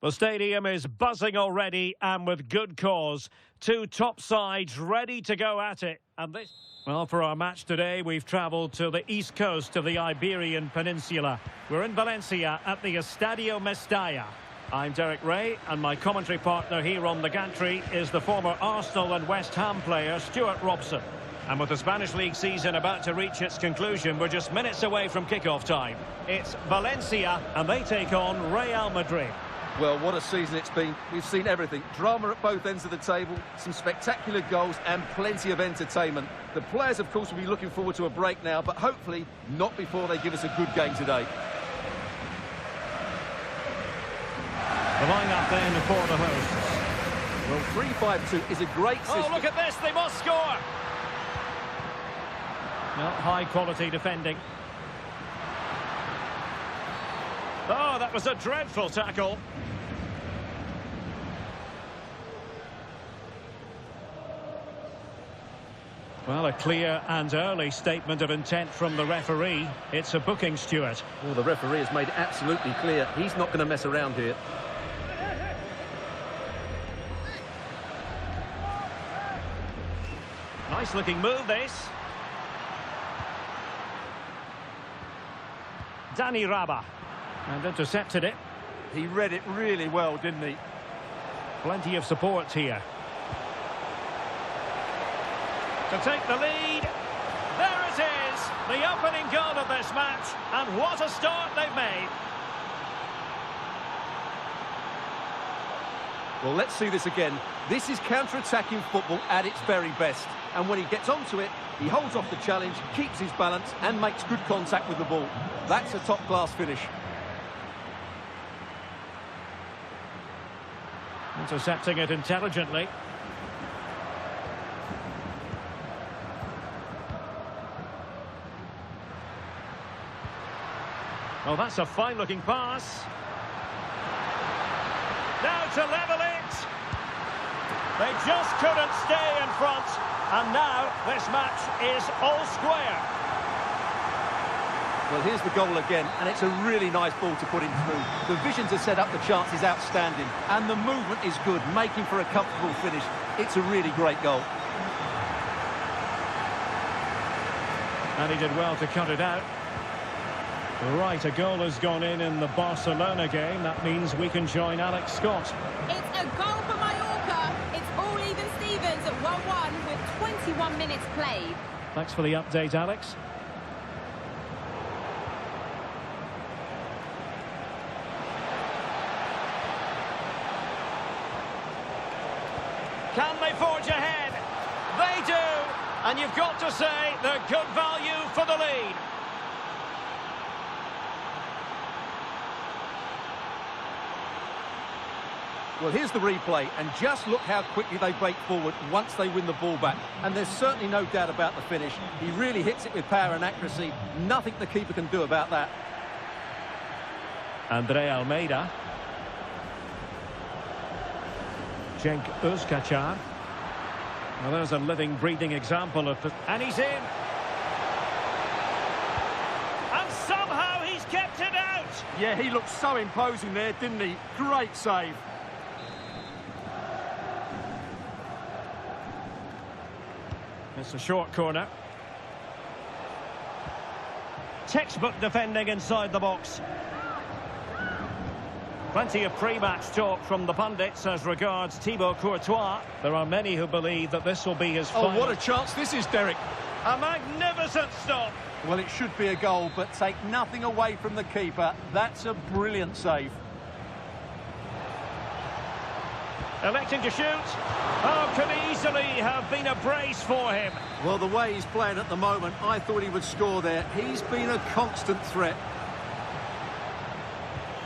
The stadium is buzzing already, and with good cause. Two top sides ready to go at it. And this, well, for our match today, we've travelled to the east coast of the Iberian Peninsula. We're in Valencia at the Estadio Mestalla. I'm Derek Ray, and my commentary partner here on the gantry is the former Arsenal and West Ham player, Stuart Robson. And with the Spanish League season about to reach its conclusion, we're just minutes away from kick-off time. It's Valencia, and they take on Real Madrid. Well, what a season it's been. We've seen everything. Drama at both ends of the table, some spectacular goals and plenty of entertainment. The players, of course, will be looking forward to a break now, but hopefully not before they give us a good game today. The line-up then for the hosts. Well, 3-5-2 is a great system. Oh, look at this, they must score! Well, high-quality defending. Oh, that was a dreadful tackle. Well, a clear and early statement of intent from the referee. It's a booking, Stuart. Well, the referee has made it absolutely clear he's not going to mess around here. Nice looking move, this. Dani Raba. And intercepted it. He read it really well, didn't he? Plenty of support here. To take the lead. There it is. The opening goal of this match. And what a start they've made. Well, let's see this again. This is counter-attacking football at its very best. And when he gets onto it, he holds off the challenge, keeps his balance, and makes good contact with the ball. That's a top-class finish. Intercepting it intelligently. Oh, that's a fine-looking pass. Now to level it. They just couldn't stay in front. And now this match is all square. Well, here's the goal again, and it's a really nice ball to put him through. The vision to set up the chance is outstanding, and the movement is good, making for a comfortable finish. It's a really great goal. And he did well to cut it out. Right, a goal has gone in the Barcelona game. That means we can join Alex Scott. It's a goal for Mallorca. It's all even Stevens at 1-1 with 21 minutes played. Thanks for the update, Alex. Can they forge ahead? They do! And you've got to say they're good value for the lead. Well, here's the replay, and just look how quickly they break forward once they win the ball back. And there's certainly no doubt about the finish. He really hits it with power and accuracy. Nothing the keeper can do about that. Andre Almeida. Cenk Özkaçar. Well, there's a living, breathing example of it. And he's in. And somehow he's kept it out. Yeah, he looked so imposing there, didn't he? Great save. It's a short corner. Textbook defending inside the box. Plenty of pre-match talk from the pundits as regards Thibaut Courtois. There are many who believe that this will be his final. Oh, what a chance this is, Derek. A magnificent stop. Well, it should be a goal, but take nothing away from the keeper. That's a brilliant save. Electing to shoot. Oh, could easily have been a brace for him. Well, the way he's playing at the moment, I thought he would score there. He's been a constant threat.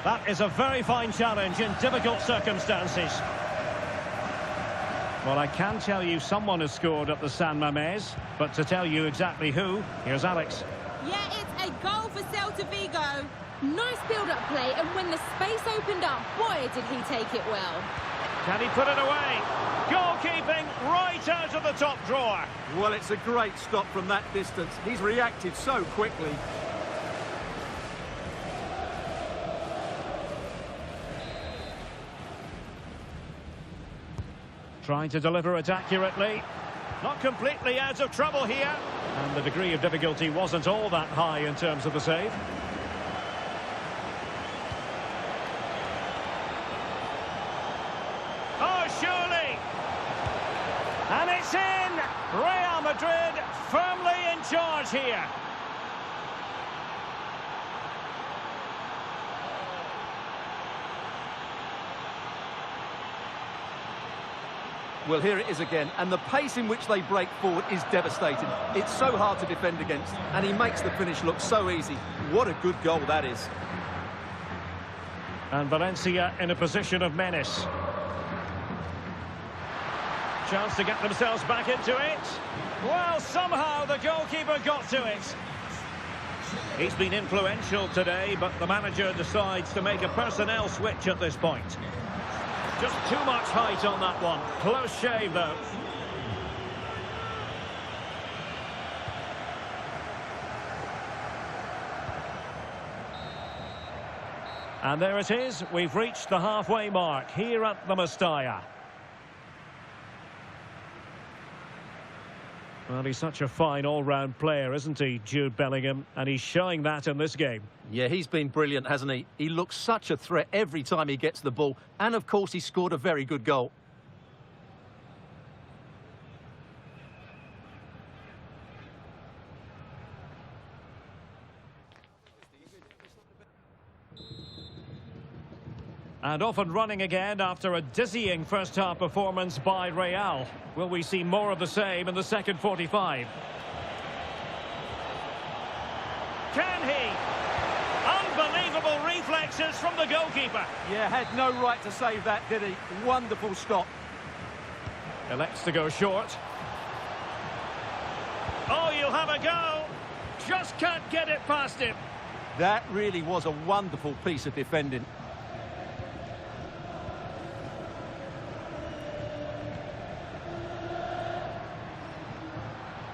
That is a very fine challenge in difficult circumstances. Well, I can tell you someone has scored at the San Mamés, but to tell you exactly who, here's Alex. Yeah, it's a goal for Celta Vigo. Nice build-up play, and when the space opened up, boy, did he take it well. Can he put it away? Goalkeeping right out of the top drawer. Well, it's a great stop from that distance. He's reacted so quickly. Trying to deliver it accurately. Not completely out of trouble here. And the degree of difficulty wasn't all that high in terms of the save. Oh, surely! And it's in! Real Madrid firmly in charge here. Well, here it is again, and the pace in which they break forward is devastating. It's so hard to defend against, and he makes the finish look so easy. What a good goal that is. And Valencia in a position of menace. Chance to get themselves back into it. Well, somehow the goalkeeper got to it. He's been influential today, but the manager decides to make a personnel switch at this point. Just too much height on that one. Close shave, though. And there it is. We've reached the halfway mark here at the Mestalla. Well, he's such a fine all-round player, isn't he, Jude Bellingham? And he's showing that in this game. Yeah, he's been brilliant, hasn't he? He looks such a threat every time he gets the ball. And, of course, he scored a very good goal. And off and running again after a dizzying first-half performance by Real. Will we see more of the same in the second 45? Can he? Unbelievable reflexes from the goalkeeper. Yeah, had no right to save that, did he? Wonderful stop. Elects to go short. Oh, you'll have a go. Just can't get it past him. That really was a wonderful piece of defending.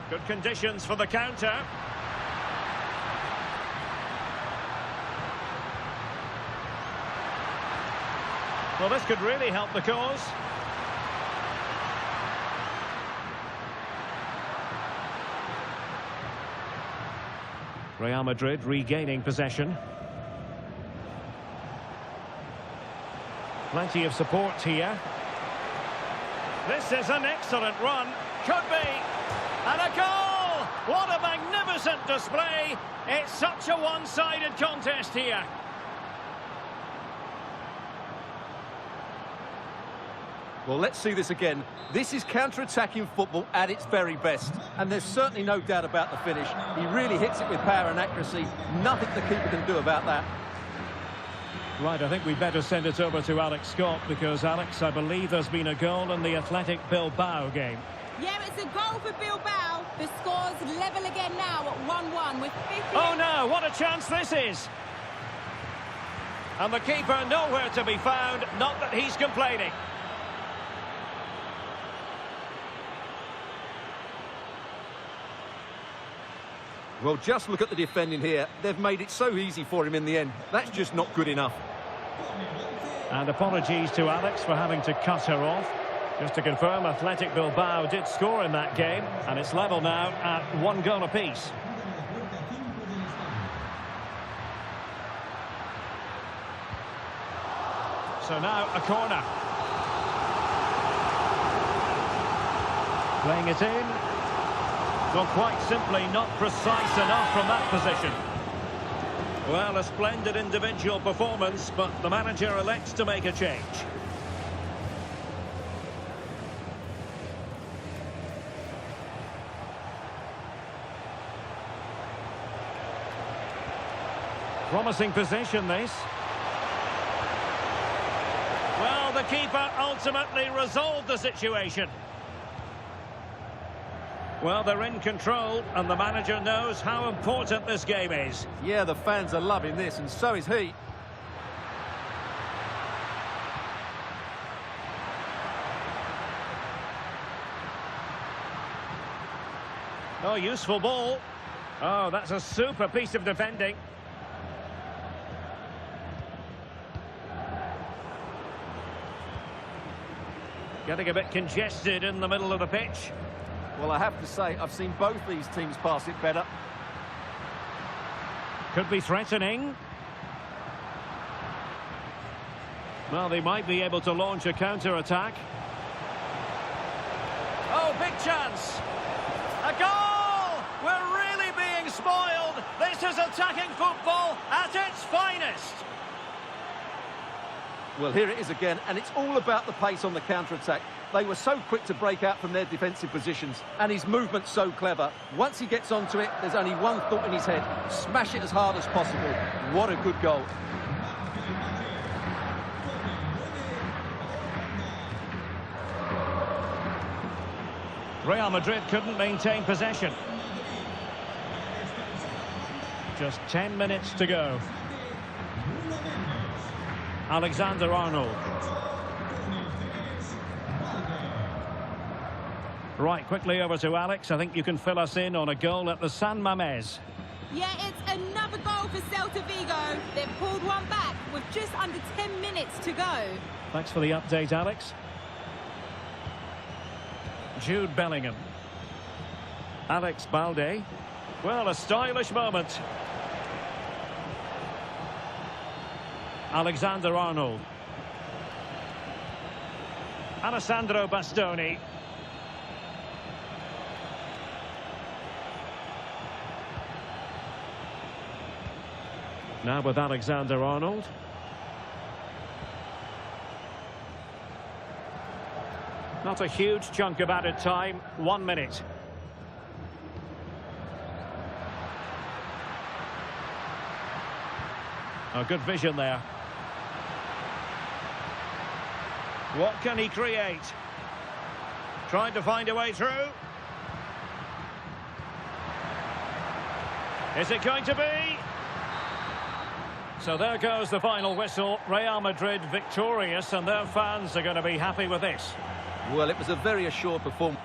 Good conditions for the counter. Well, this could really help the cause. Real Madrid regaining possession. Plenty of support here. This is an excellent run. Could be. And a goal! What a magnificent display! It's such a one-sided contest here. Well, let's see this again. This is counter-attacking football at its very best. And there's certainly no doubt about the finish. He really hits it with power and accuracy. Nothing the keeper can do about that. Right, I think we'd better send it over to Alex Scott, because, Alex, I believe there's been a goal in the Athletic Bilbao game. Yeah, it's a goal for Bilbao. The score's level again now at 1-1 with 50... Oh, no, what a chance this is! And the keeper nowhere to be found, not that he's complaining. Well, just look at the defending here. They've made it so easy for him in the end. That's just not good enough. And apologies to Alex for having to cut her off. Just to confirm, Athletic Bilbao did score in that game, and it's level now at 1 goal apiece. So now a corner. Playing it in. Well, quite simply not precise enough from that position. Well, a splendid individual performance, but the manager elects to make a change. Promising position, this. Well, the keeper ultimately resolved the situation. Well, they're in control, and the manager knows how important this game is. Yeah, the fans are loving this, and so is he. Oh, useful ball. Oh, that's a super piece of defending. Getting a bit congested in the middle of the pitch. Well, I have to say, I've seen both these teams pass it better. Could be threatening. Well, they might be able to launch a counter-attack. Oh, big chance. A goal! We're really being spoiled. This is attacking football at its finest. Well, here it is again, and it's all about the pace on the counter-attack. They were so quick to break out from their defensive positions, and his movement's so clever. Once he gets onto it, there's only one thought in his head: smash it as hard as possible. What a good goal. Real Madrid couldn't maintain possession. Just 10 minutes to go. Alexander-Arnold. Right, quickly over to Alex. I think you can fill us in on a goal at the San Mamés. Yeah, it's another goal for Celta Vigo. They've pulled one back with just under 10 minutes to go. Thanks for the update, Alex. Jude Bellingham. Alex Balde. Well, a stylish moment. Alexander-Arnold. Alessandro Bastoni. Now with Alexander-Arnold. Not a huge chunk of added time. 1 minute. Oh, good vision there. What can he create? Trying to find a way through. Is it going to be? So there goes the final whistle. Real Madrid victorious, and their fans are going to be happy with this. Well, it was a very assured performance.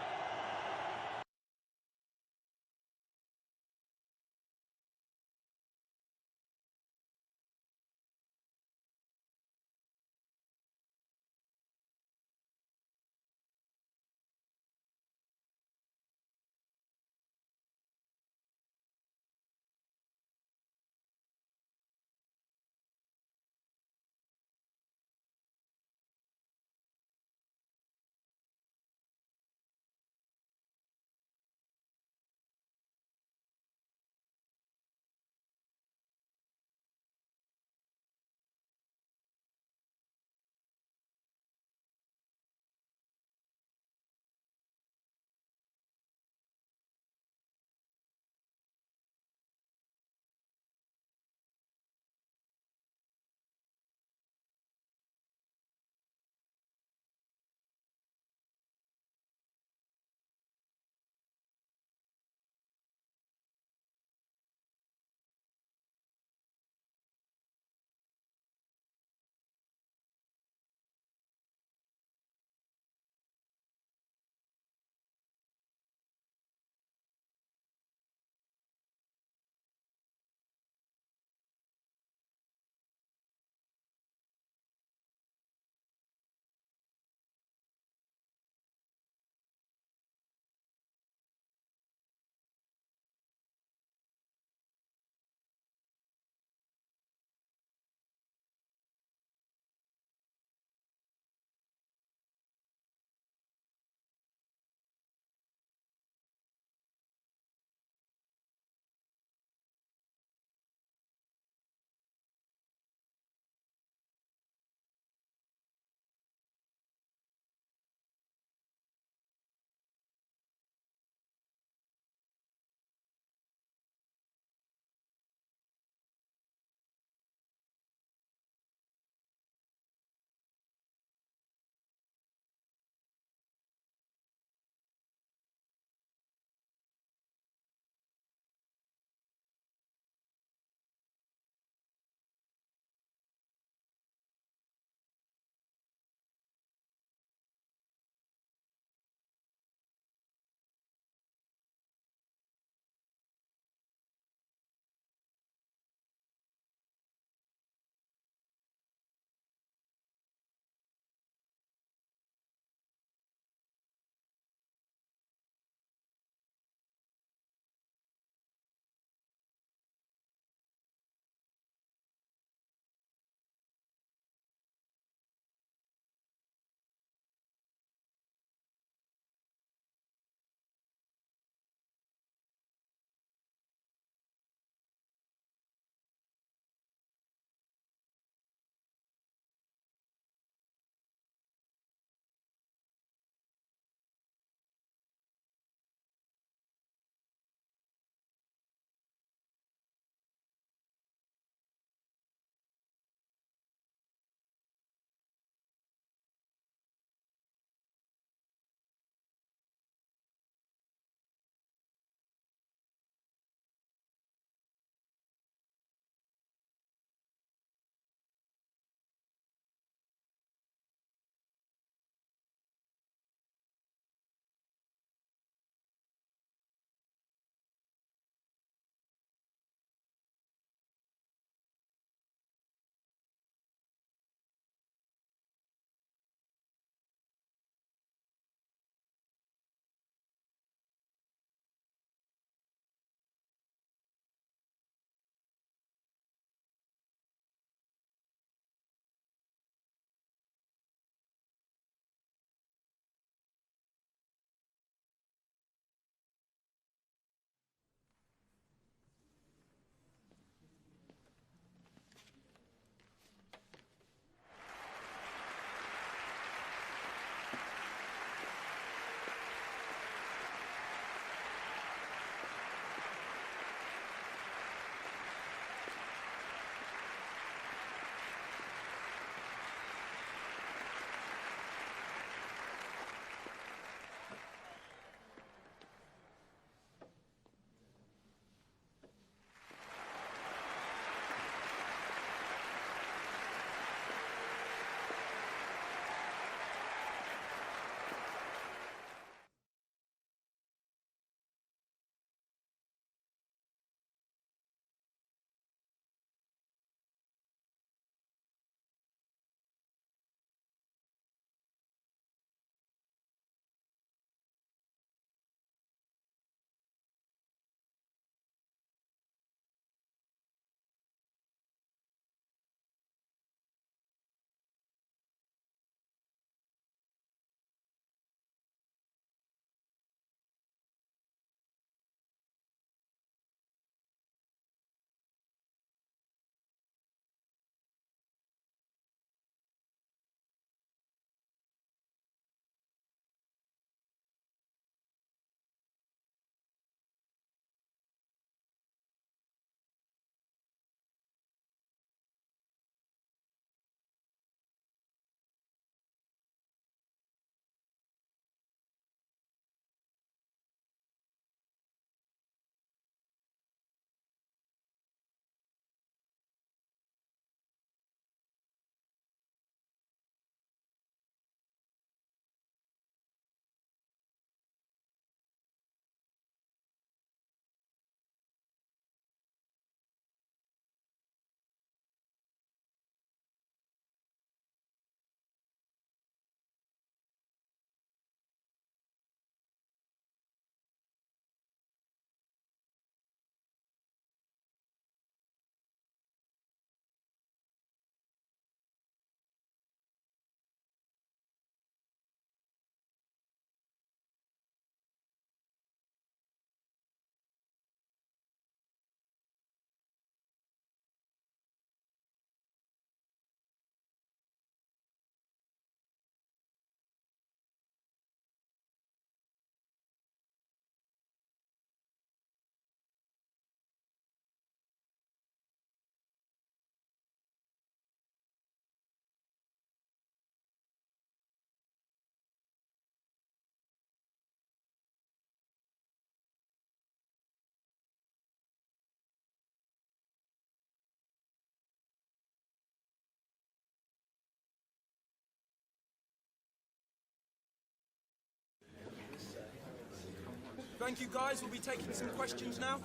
Thank you, guys. We'll be taking some questions now.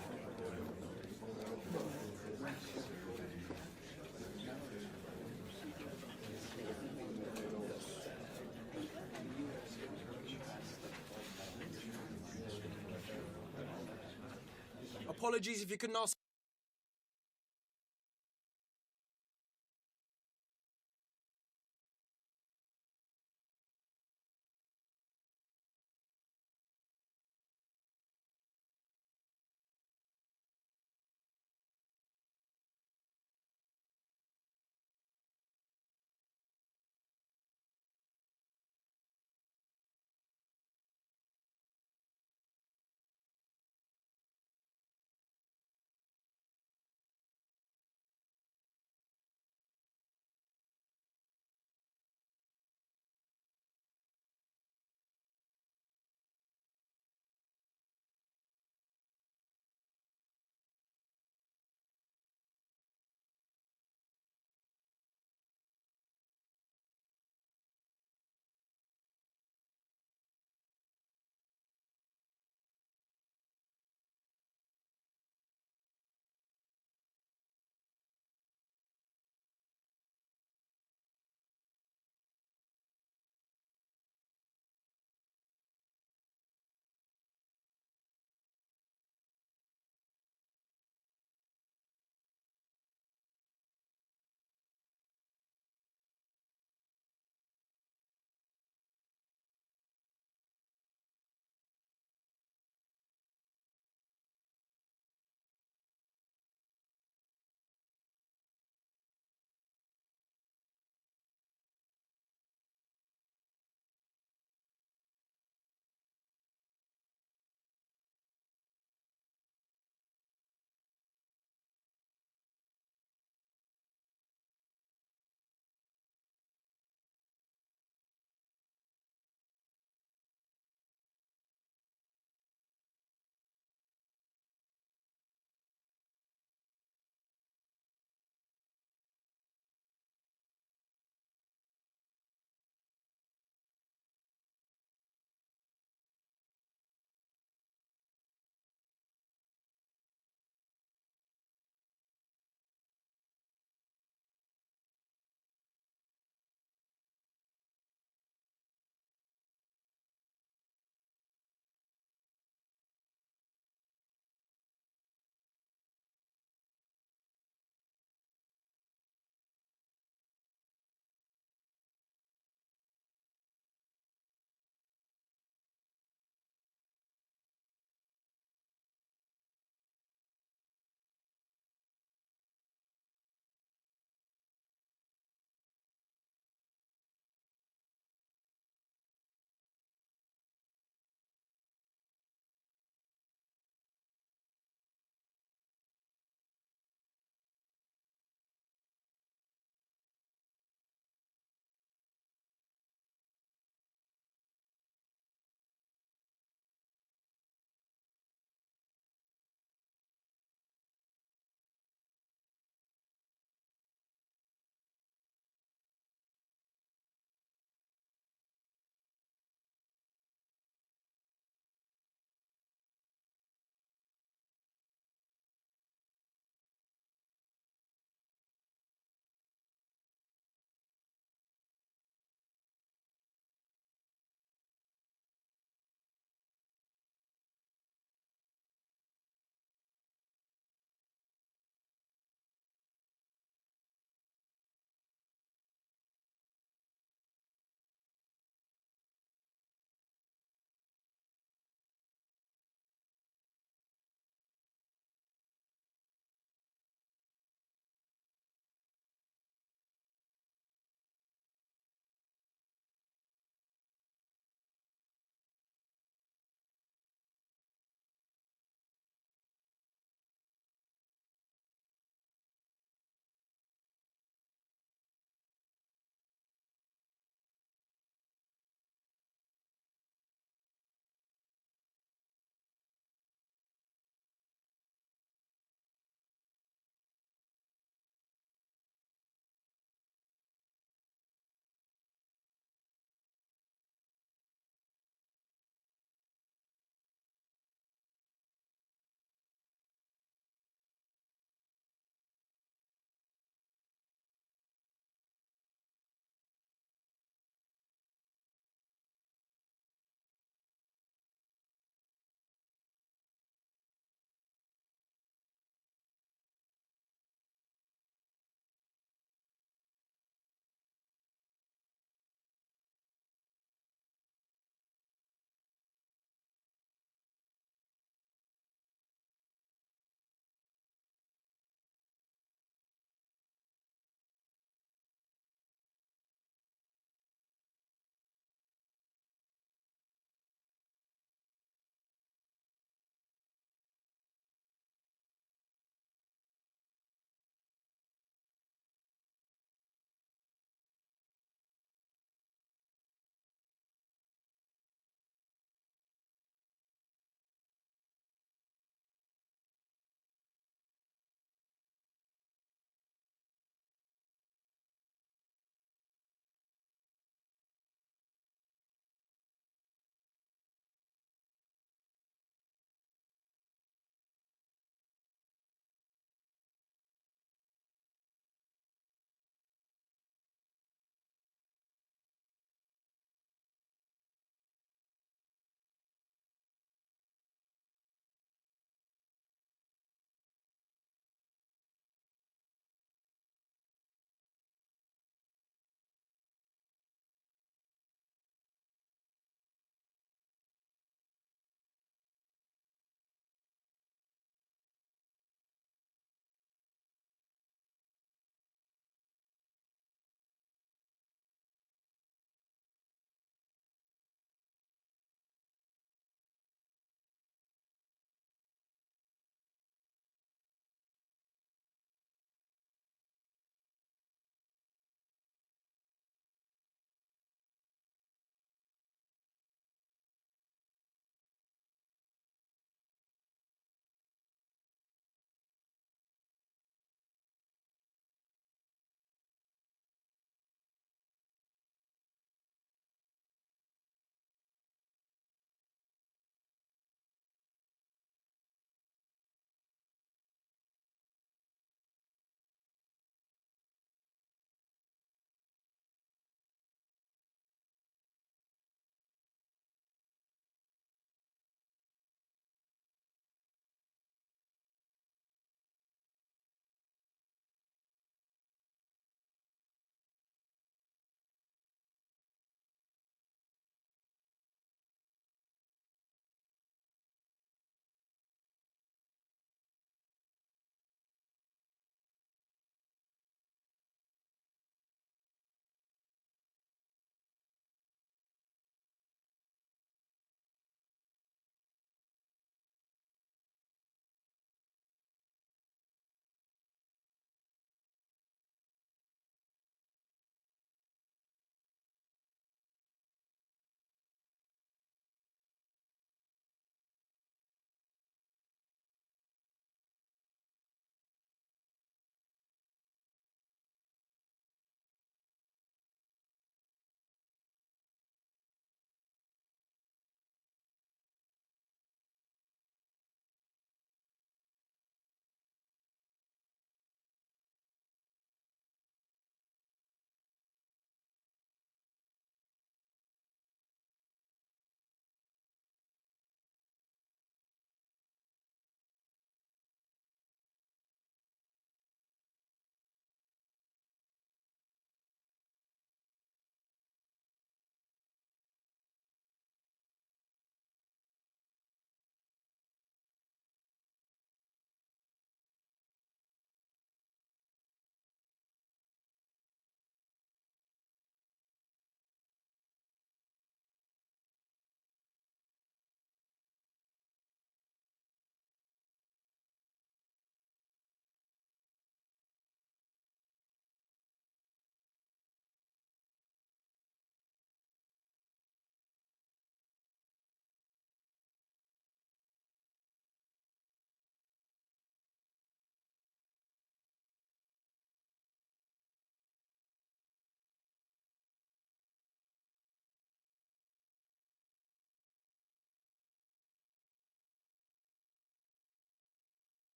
Apologies if you couldn't ask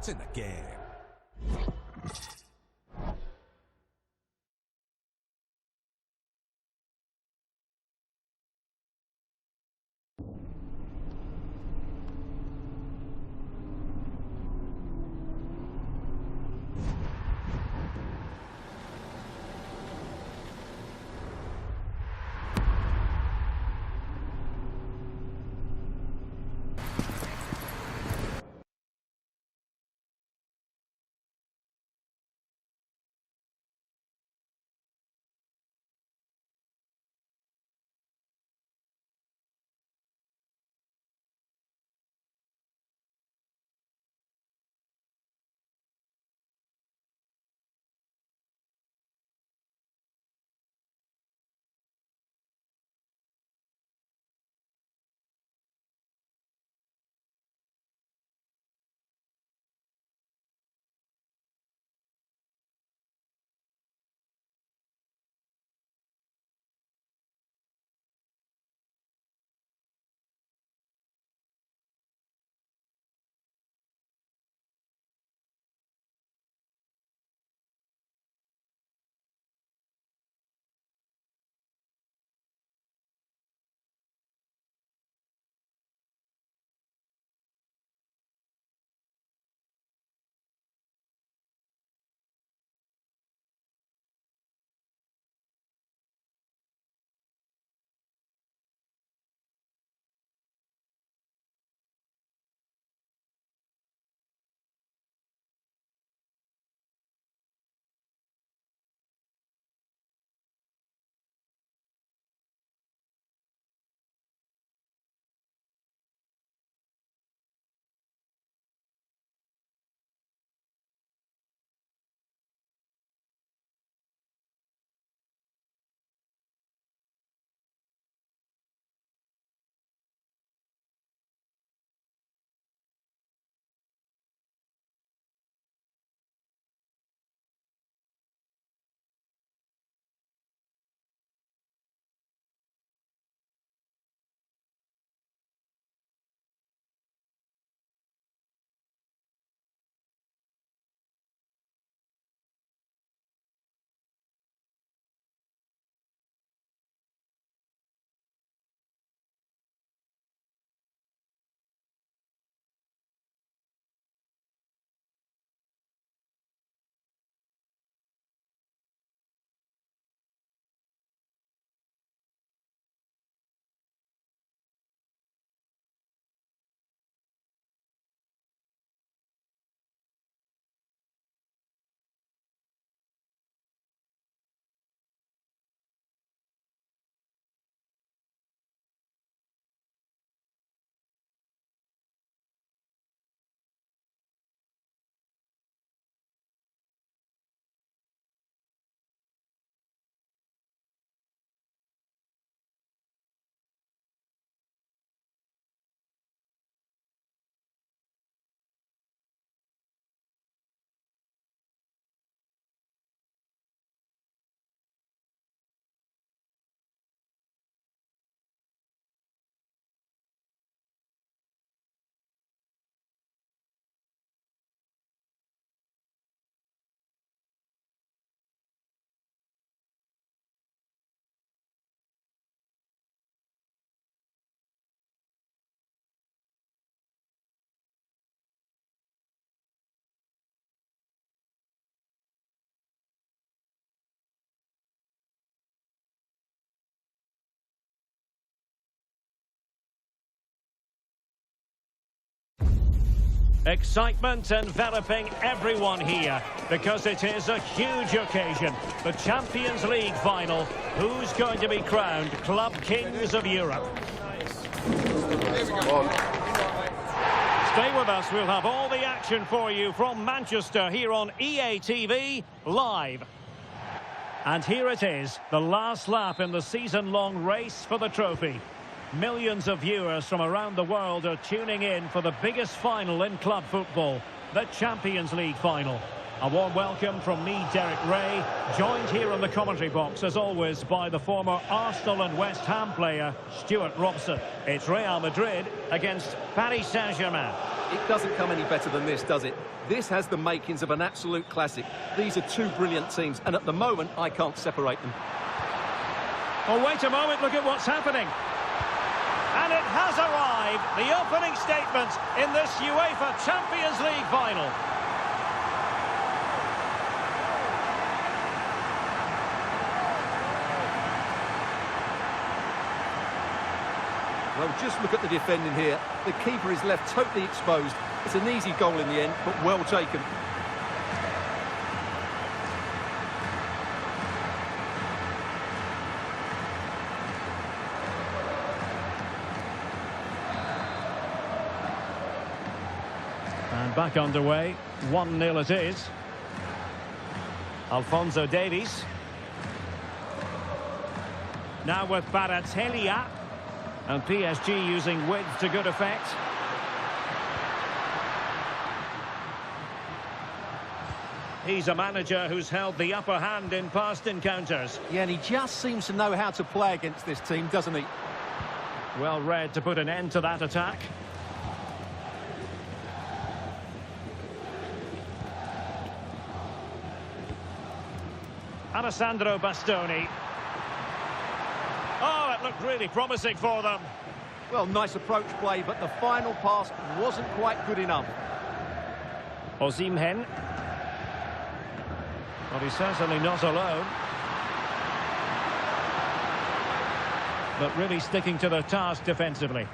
What's in the game? Excitement enveloping everyone here because it is a huge occasion. The Champions League final. Who's going to be crowned Club Kings of Europe? Stay with us. We'll have all the action for you from Manchester here on EA TV live. And here it is, the last lap in the season-long race for the trophy. Millions of viewers from around the world are tuning in for the biggest final in club football, the Champions League final. A warm welcome from me, Derek Ray, joined here in the commentary box, as always, by the former Arsenal and West Ham player, Stuart Robson. It's Real Madrid against Paris Saint-Germain. it doesn't come any better than this, does it? This has the makings of an absolute classic. These are two brilliant teams, and at the moment, I can't separate them. Oh, wait a moment, look at what's happening. And it has arrived, the opening statement in this UEFA Champions League final. Well, just look at the defending here. The keeper is left totally exposed. It's an easy goal in the end, but well taken. And back underway, 1-0 it is. Alphonso Davies. Now with Kvaratskhelia. And PSG using width to good effect. He's a manager who's held the upper hand in past encounters. Yeah, and he just seems to know how to play against this team, doesn't he? Well read to put an end to that attack. Alessandro Bastoni. Oh, it looked really promising for them. Well, nice approach play, but the final pass wasn't quite good enough. Osimhen. Well, he's certainly not alone. But really sticking to their task defensively.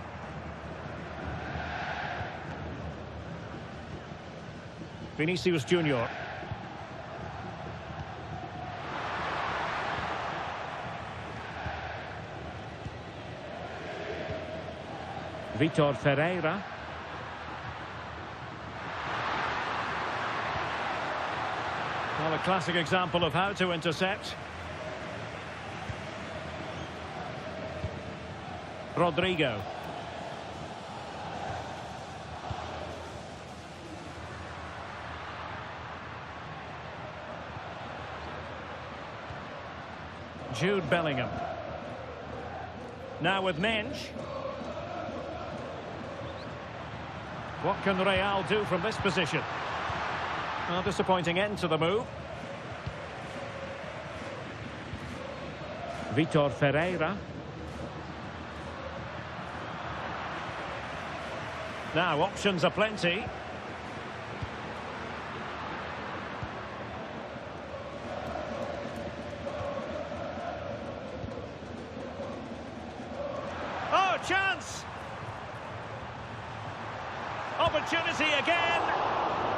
Vinicius Junior. Vitor Ferreira. Well, a classic example of how to intercept. Rodrigo. Jude Bellingham. Now with Mensch. What can Real do from this position? A disappointing end to the move. Vitor Ferreira. Now options are plenty. Oh, chance! Opportunity again.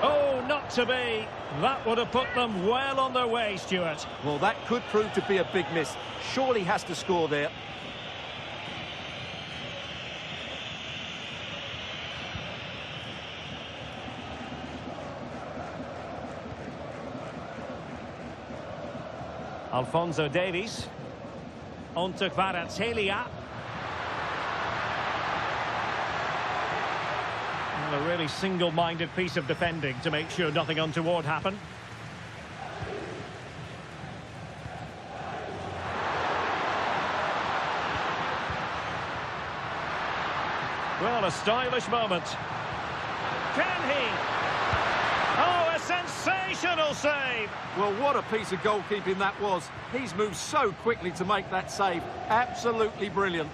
Oh, not to be. That would have put them well on their way, Stuart. Well, that could prove to be a big miss. Surely has to score there. Alphonso Davies. On to Kvaratskhelia. A really single-minded piece of defending to make sure nothing untoward happened. Well, a stylish moment. Can he? Oh, a sensational save! Well, what a piece of goalkeeping that was. He's moved so quickly to make that save. Absolutely brilliant.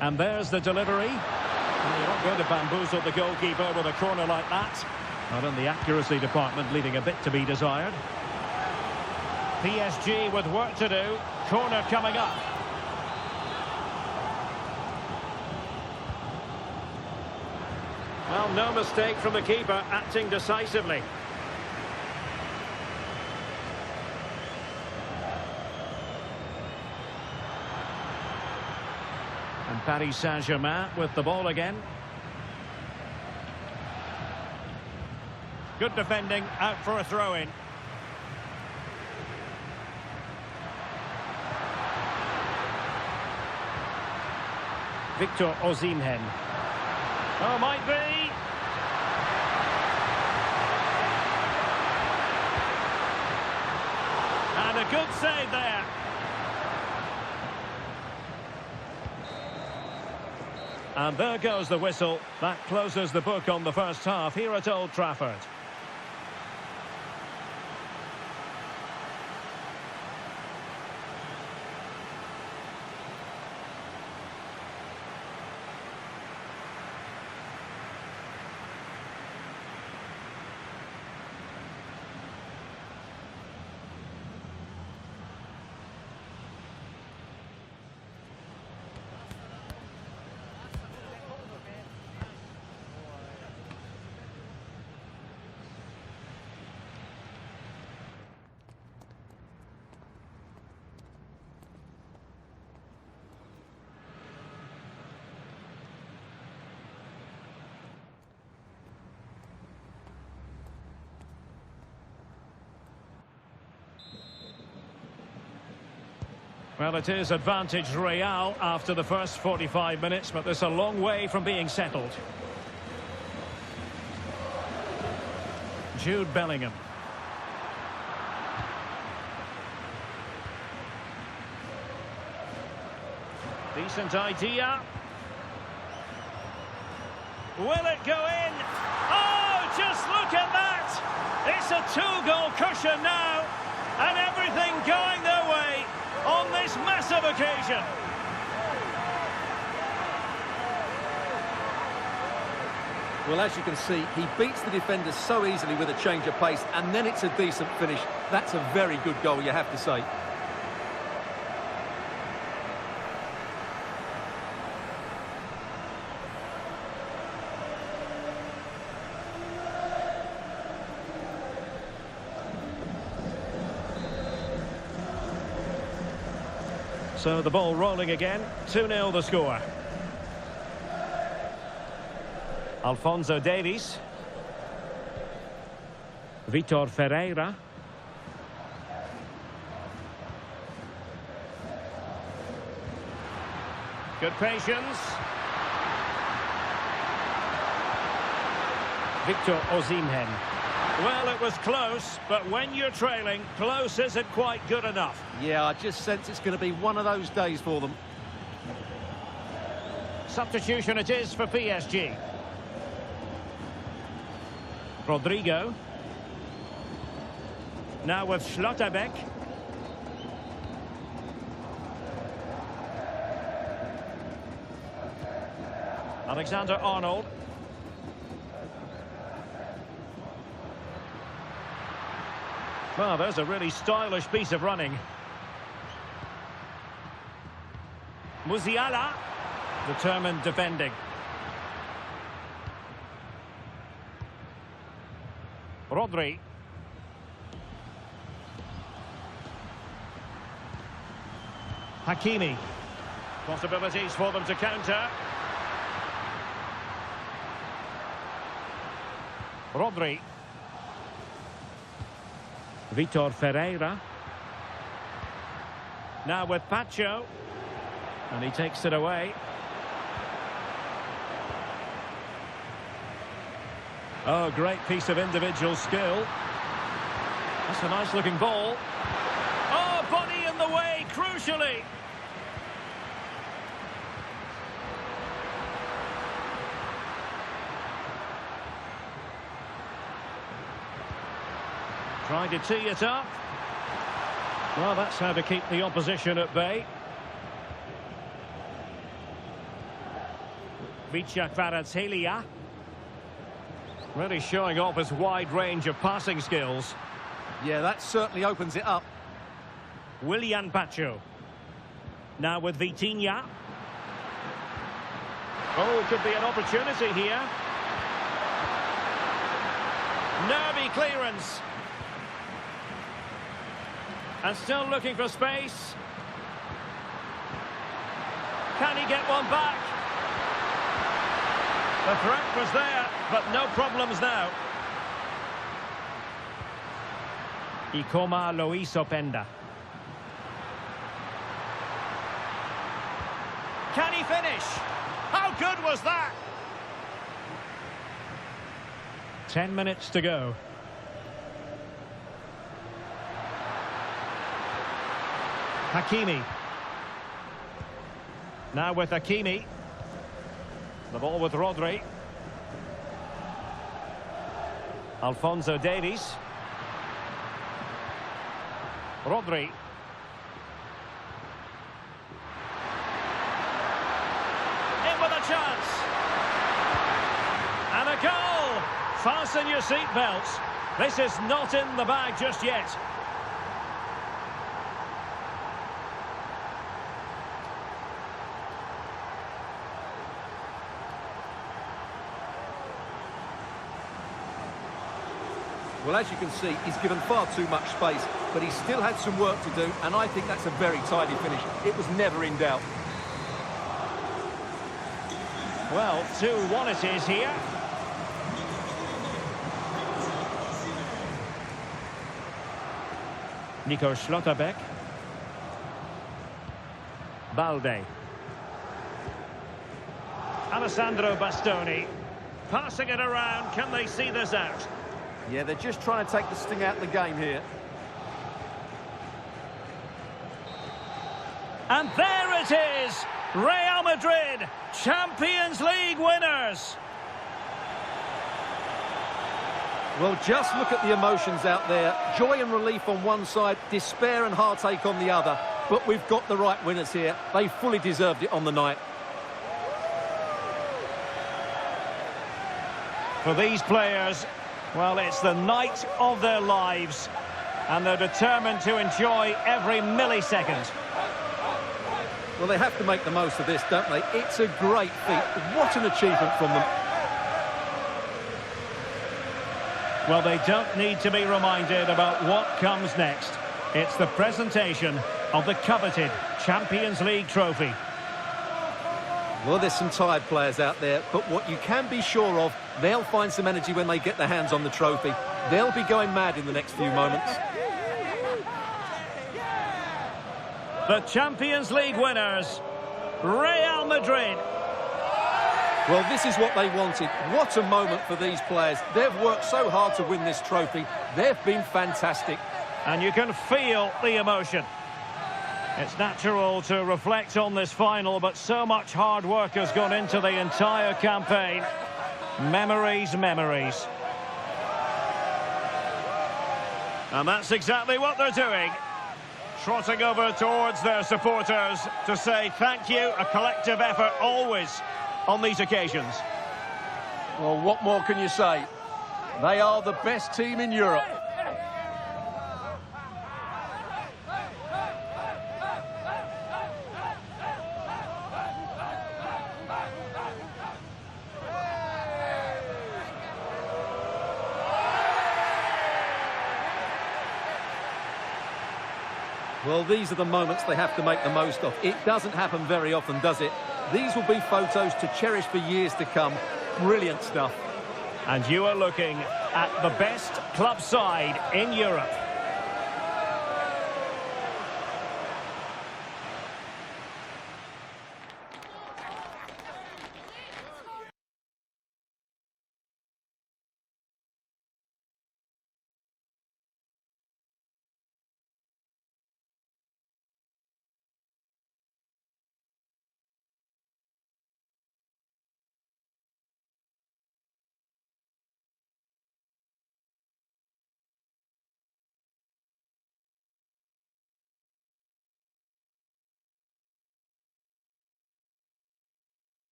And there's the delivery. Well, you're not going to bamboozle the goalkeeper with a corner like that. Not in the accuracy department, leaving a bit to be desired. PSG with work to do. Corner coming up. Well, no mistake from the keeper, acting decisively. And Paris Saint-Germain with the ball again. Good defending, out for a throw-in. Victor Osimhen. Oh, might be. And a good save there. And there goes the whistle. That closes the book on the first half here at Old Trafford. Well, it is advantage Real after the first 45 minutes, but there's a long way from being settled. Jude Bellingham. Decent idea. Will it go in? Oh, just look at that! It's a two-goal cushion now, and everything going their way on this massive occasion. Well, as you can see, he beats the defenders so easily with a change of pace, and then it's a decent finish. That's a very good goal, you have to say. So the ball rolling again, 2-0 the score. Alphonso Davies. Vitor Ferreira. Good patience. Victor Osimhen. Well, it was close, but when you're trailing, close isn't quite good enough. Yeah, I just sense it's going to be one of those days for them. Substitution it is for PSG. Rodrigo. Now with Schlotterbeck. Alexander-Arnold. Well, there's a really stylish piece of running. Musiala, determined defending. Rodri. Hakimi. Possibilities for them to counter. Rodri. Vitor Ferreira. Now with Pacho. And he takes it away. Oh, great piece of individual skill. That's a nice looking ball. Oh, body in the way, crucially. Trying to tee it up. Well, that's how to keep the opposition at bay. Kvaratskhelia. Really showing off his wide range of passing skills. Yeah, that certainly opens it up. Willian Pacho. Now with Vitinha. Oh, could be an opportunity here. Nervy clearance. And still looking for space. Can he get one back? The threat was there, but no problems now. Ikoma Luis Openda. Can he finish? How good was that? 10 minutes to go. Hakimi. Now with Hakimi. The ball with Rodri. Alphonso Davies. Rodri. In with a chance. And a goal. Fasten your seatbelts. This is not in the bag just yet. Well, as you can see, he's given far too much space, but he still had some work to do, and I think that's a very tidy finish. It was never in doubt. Well, 2-1 it is here. Nico Schlotterbeck. Balde. Alessandro Bastoni. Passing it around. Can they see this out? Yeah, they're just trying to take the sting out of the game here. And there it is! Real Madrid, Champions League winners! Well, just look at the emotions out there. Joy and relief on one side, despair and heartache on the other. But we've got the right winners here. They fully deserved it on the night. For these players, well, it's the night of their lives, and they're determined to enjoy every millisecond. Well, they have to make the most of this, don't they? It's a great feat. What an achievement from them. Well, they don't need to be reminded about what comes next. It's the presentation of the coveted Champions League trophy. Well, there's some tired players out there, but what you can be sure of, they'll find some energy when they get their hands on the trophy. They'll be going mad in the next few moments. The Champions League winners, Real Madrid. Well, this is what they wanted. What a moment for these players. They've worked so hard to win this trophy. They've been fantastic. And you can feel the emotion. It's natural to reflect on this final, but so much hard work has gone into the entire campaign. Memories, memories. And that's exactly what they're doing. Trotting over towards their supporters to say thank you, a collective effort always on these occasions. Well, what more can you say? They are the best team in Europe. Well, these are the moments they have to make the most of. It doesn't happen very often, does it? These will be photos to cherish for years to come. Brilliant stuff. And you are looking at the best club side in Europe.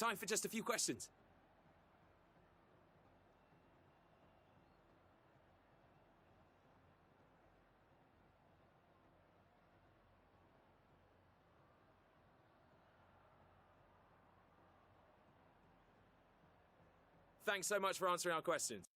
time for just a few questions. Thanks so much for answering our questions.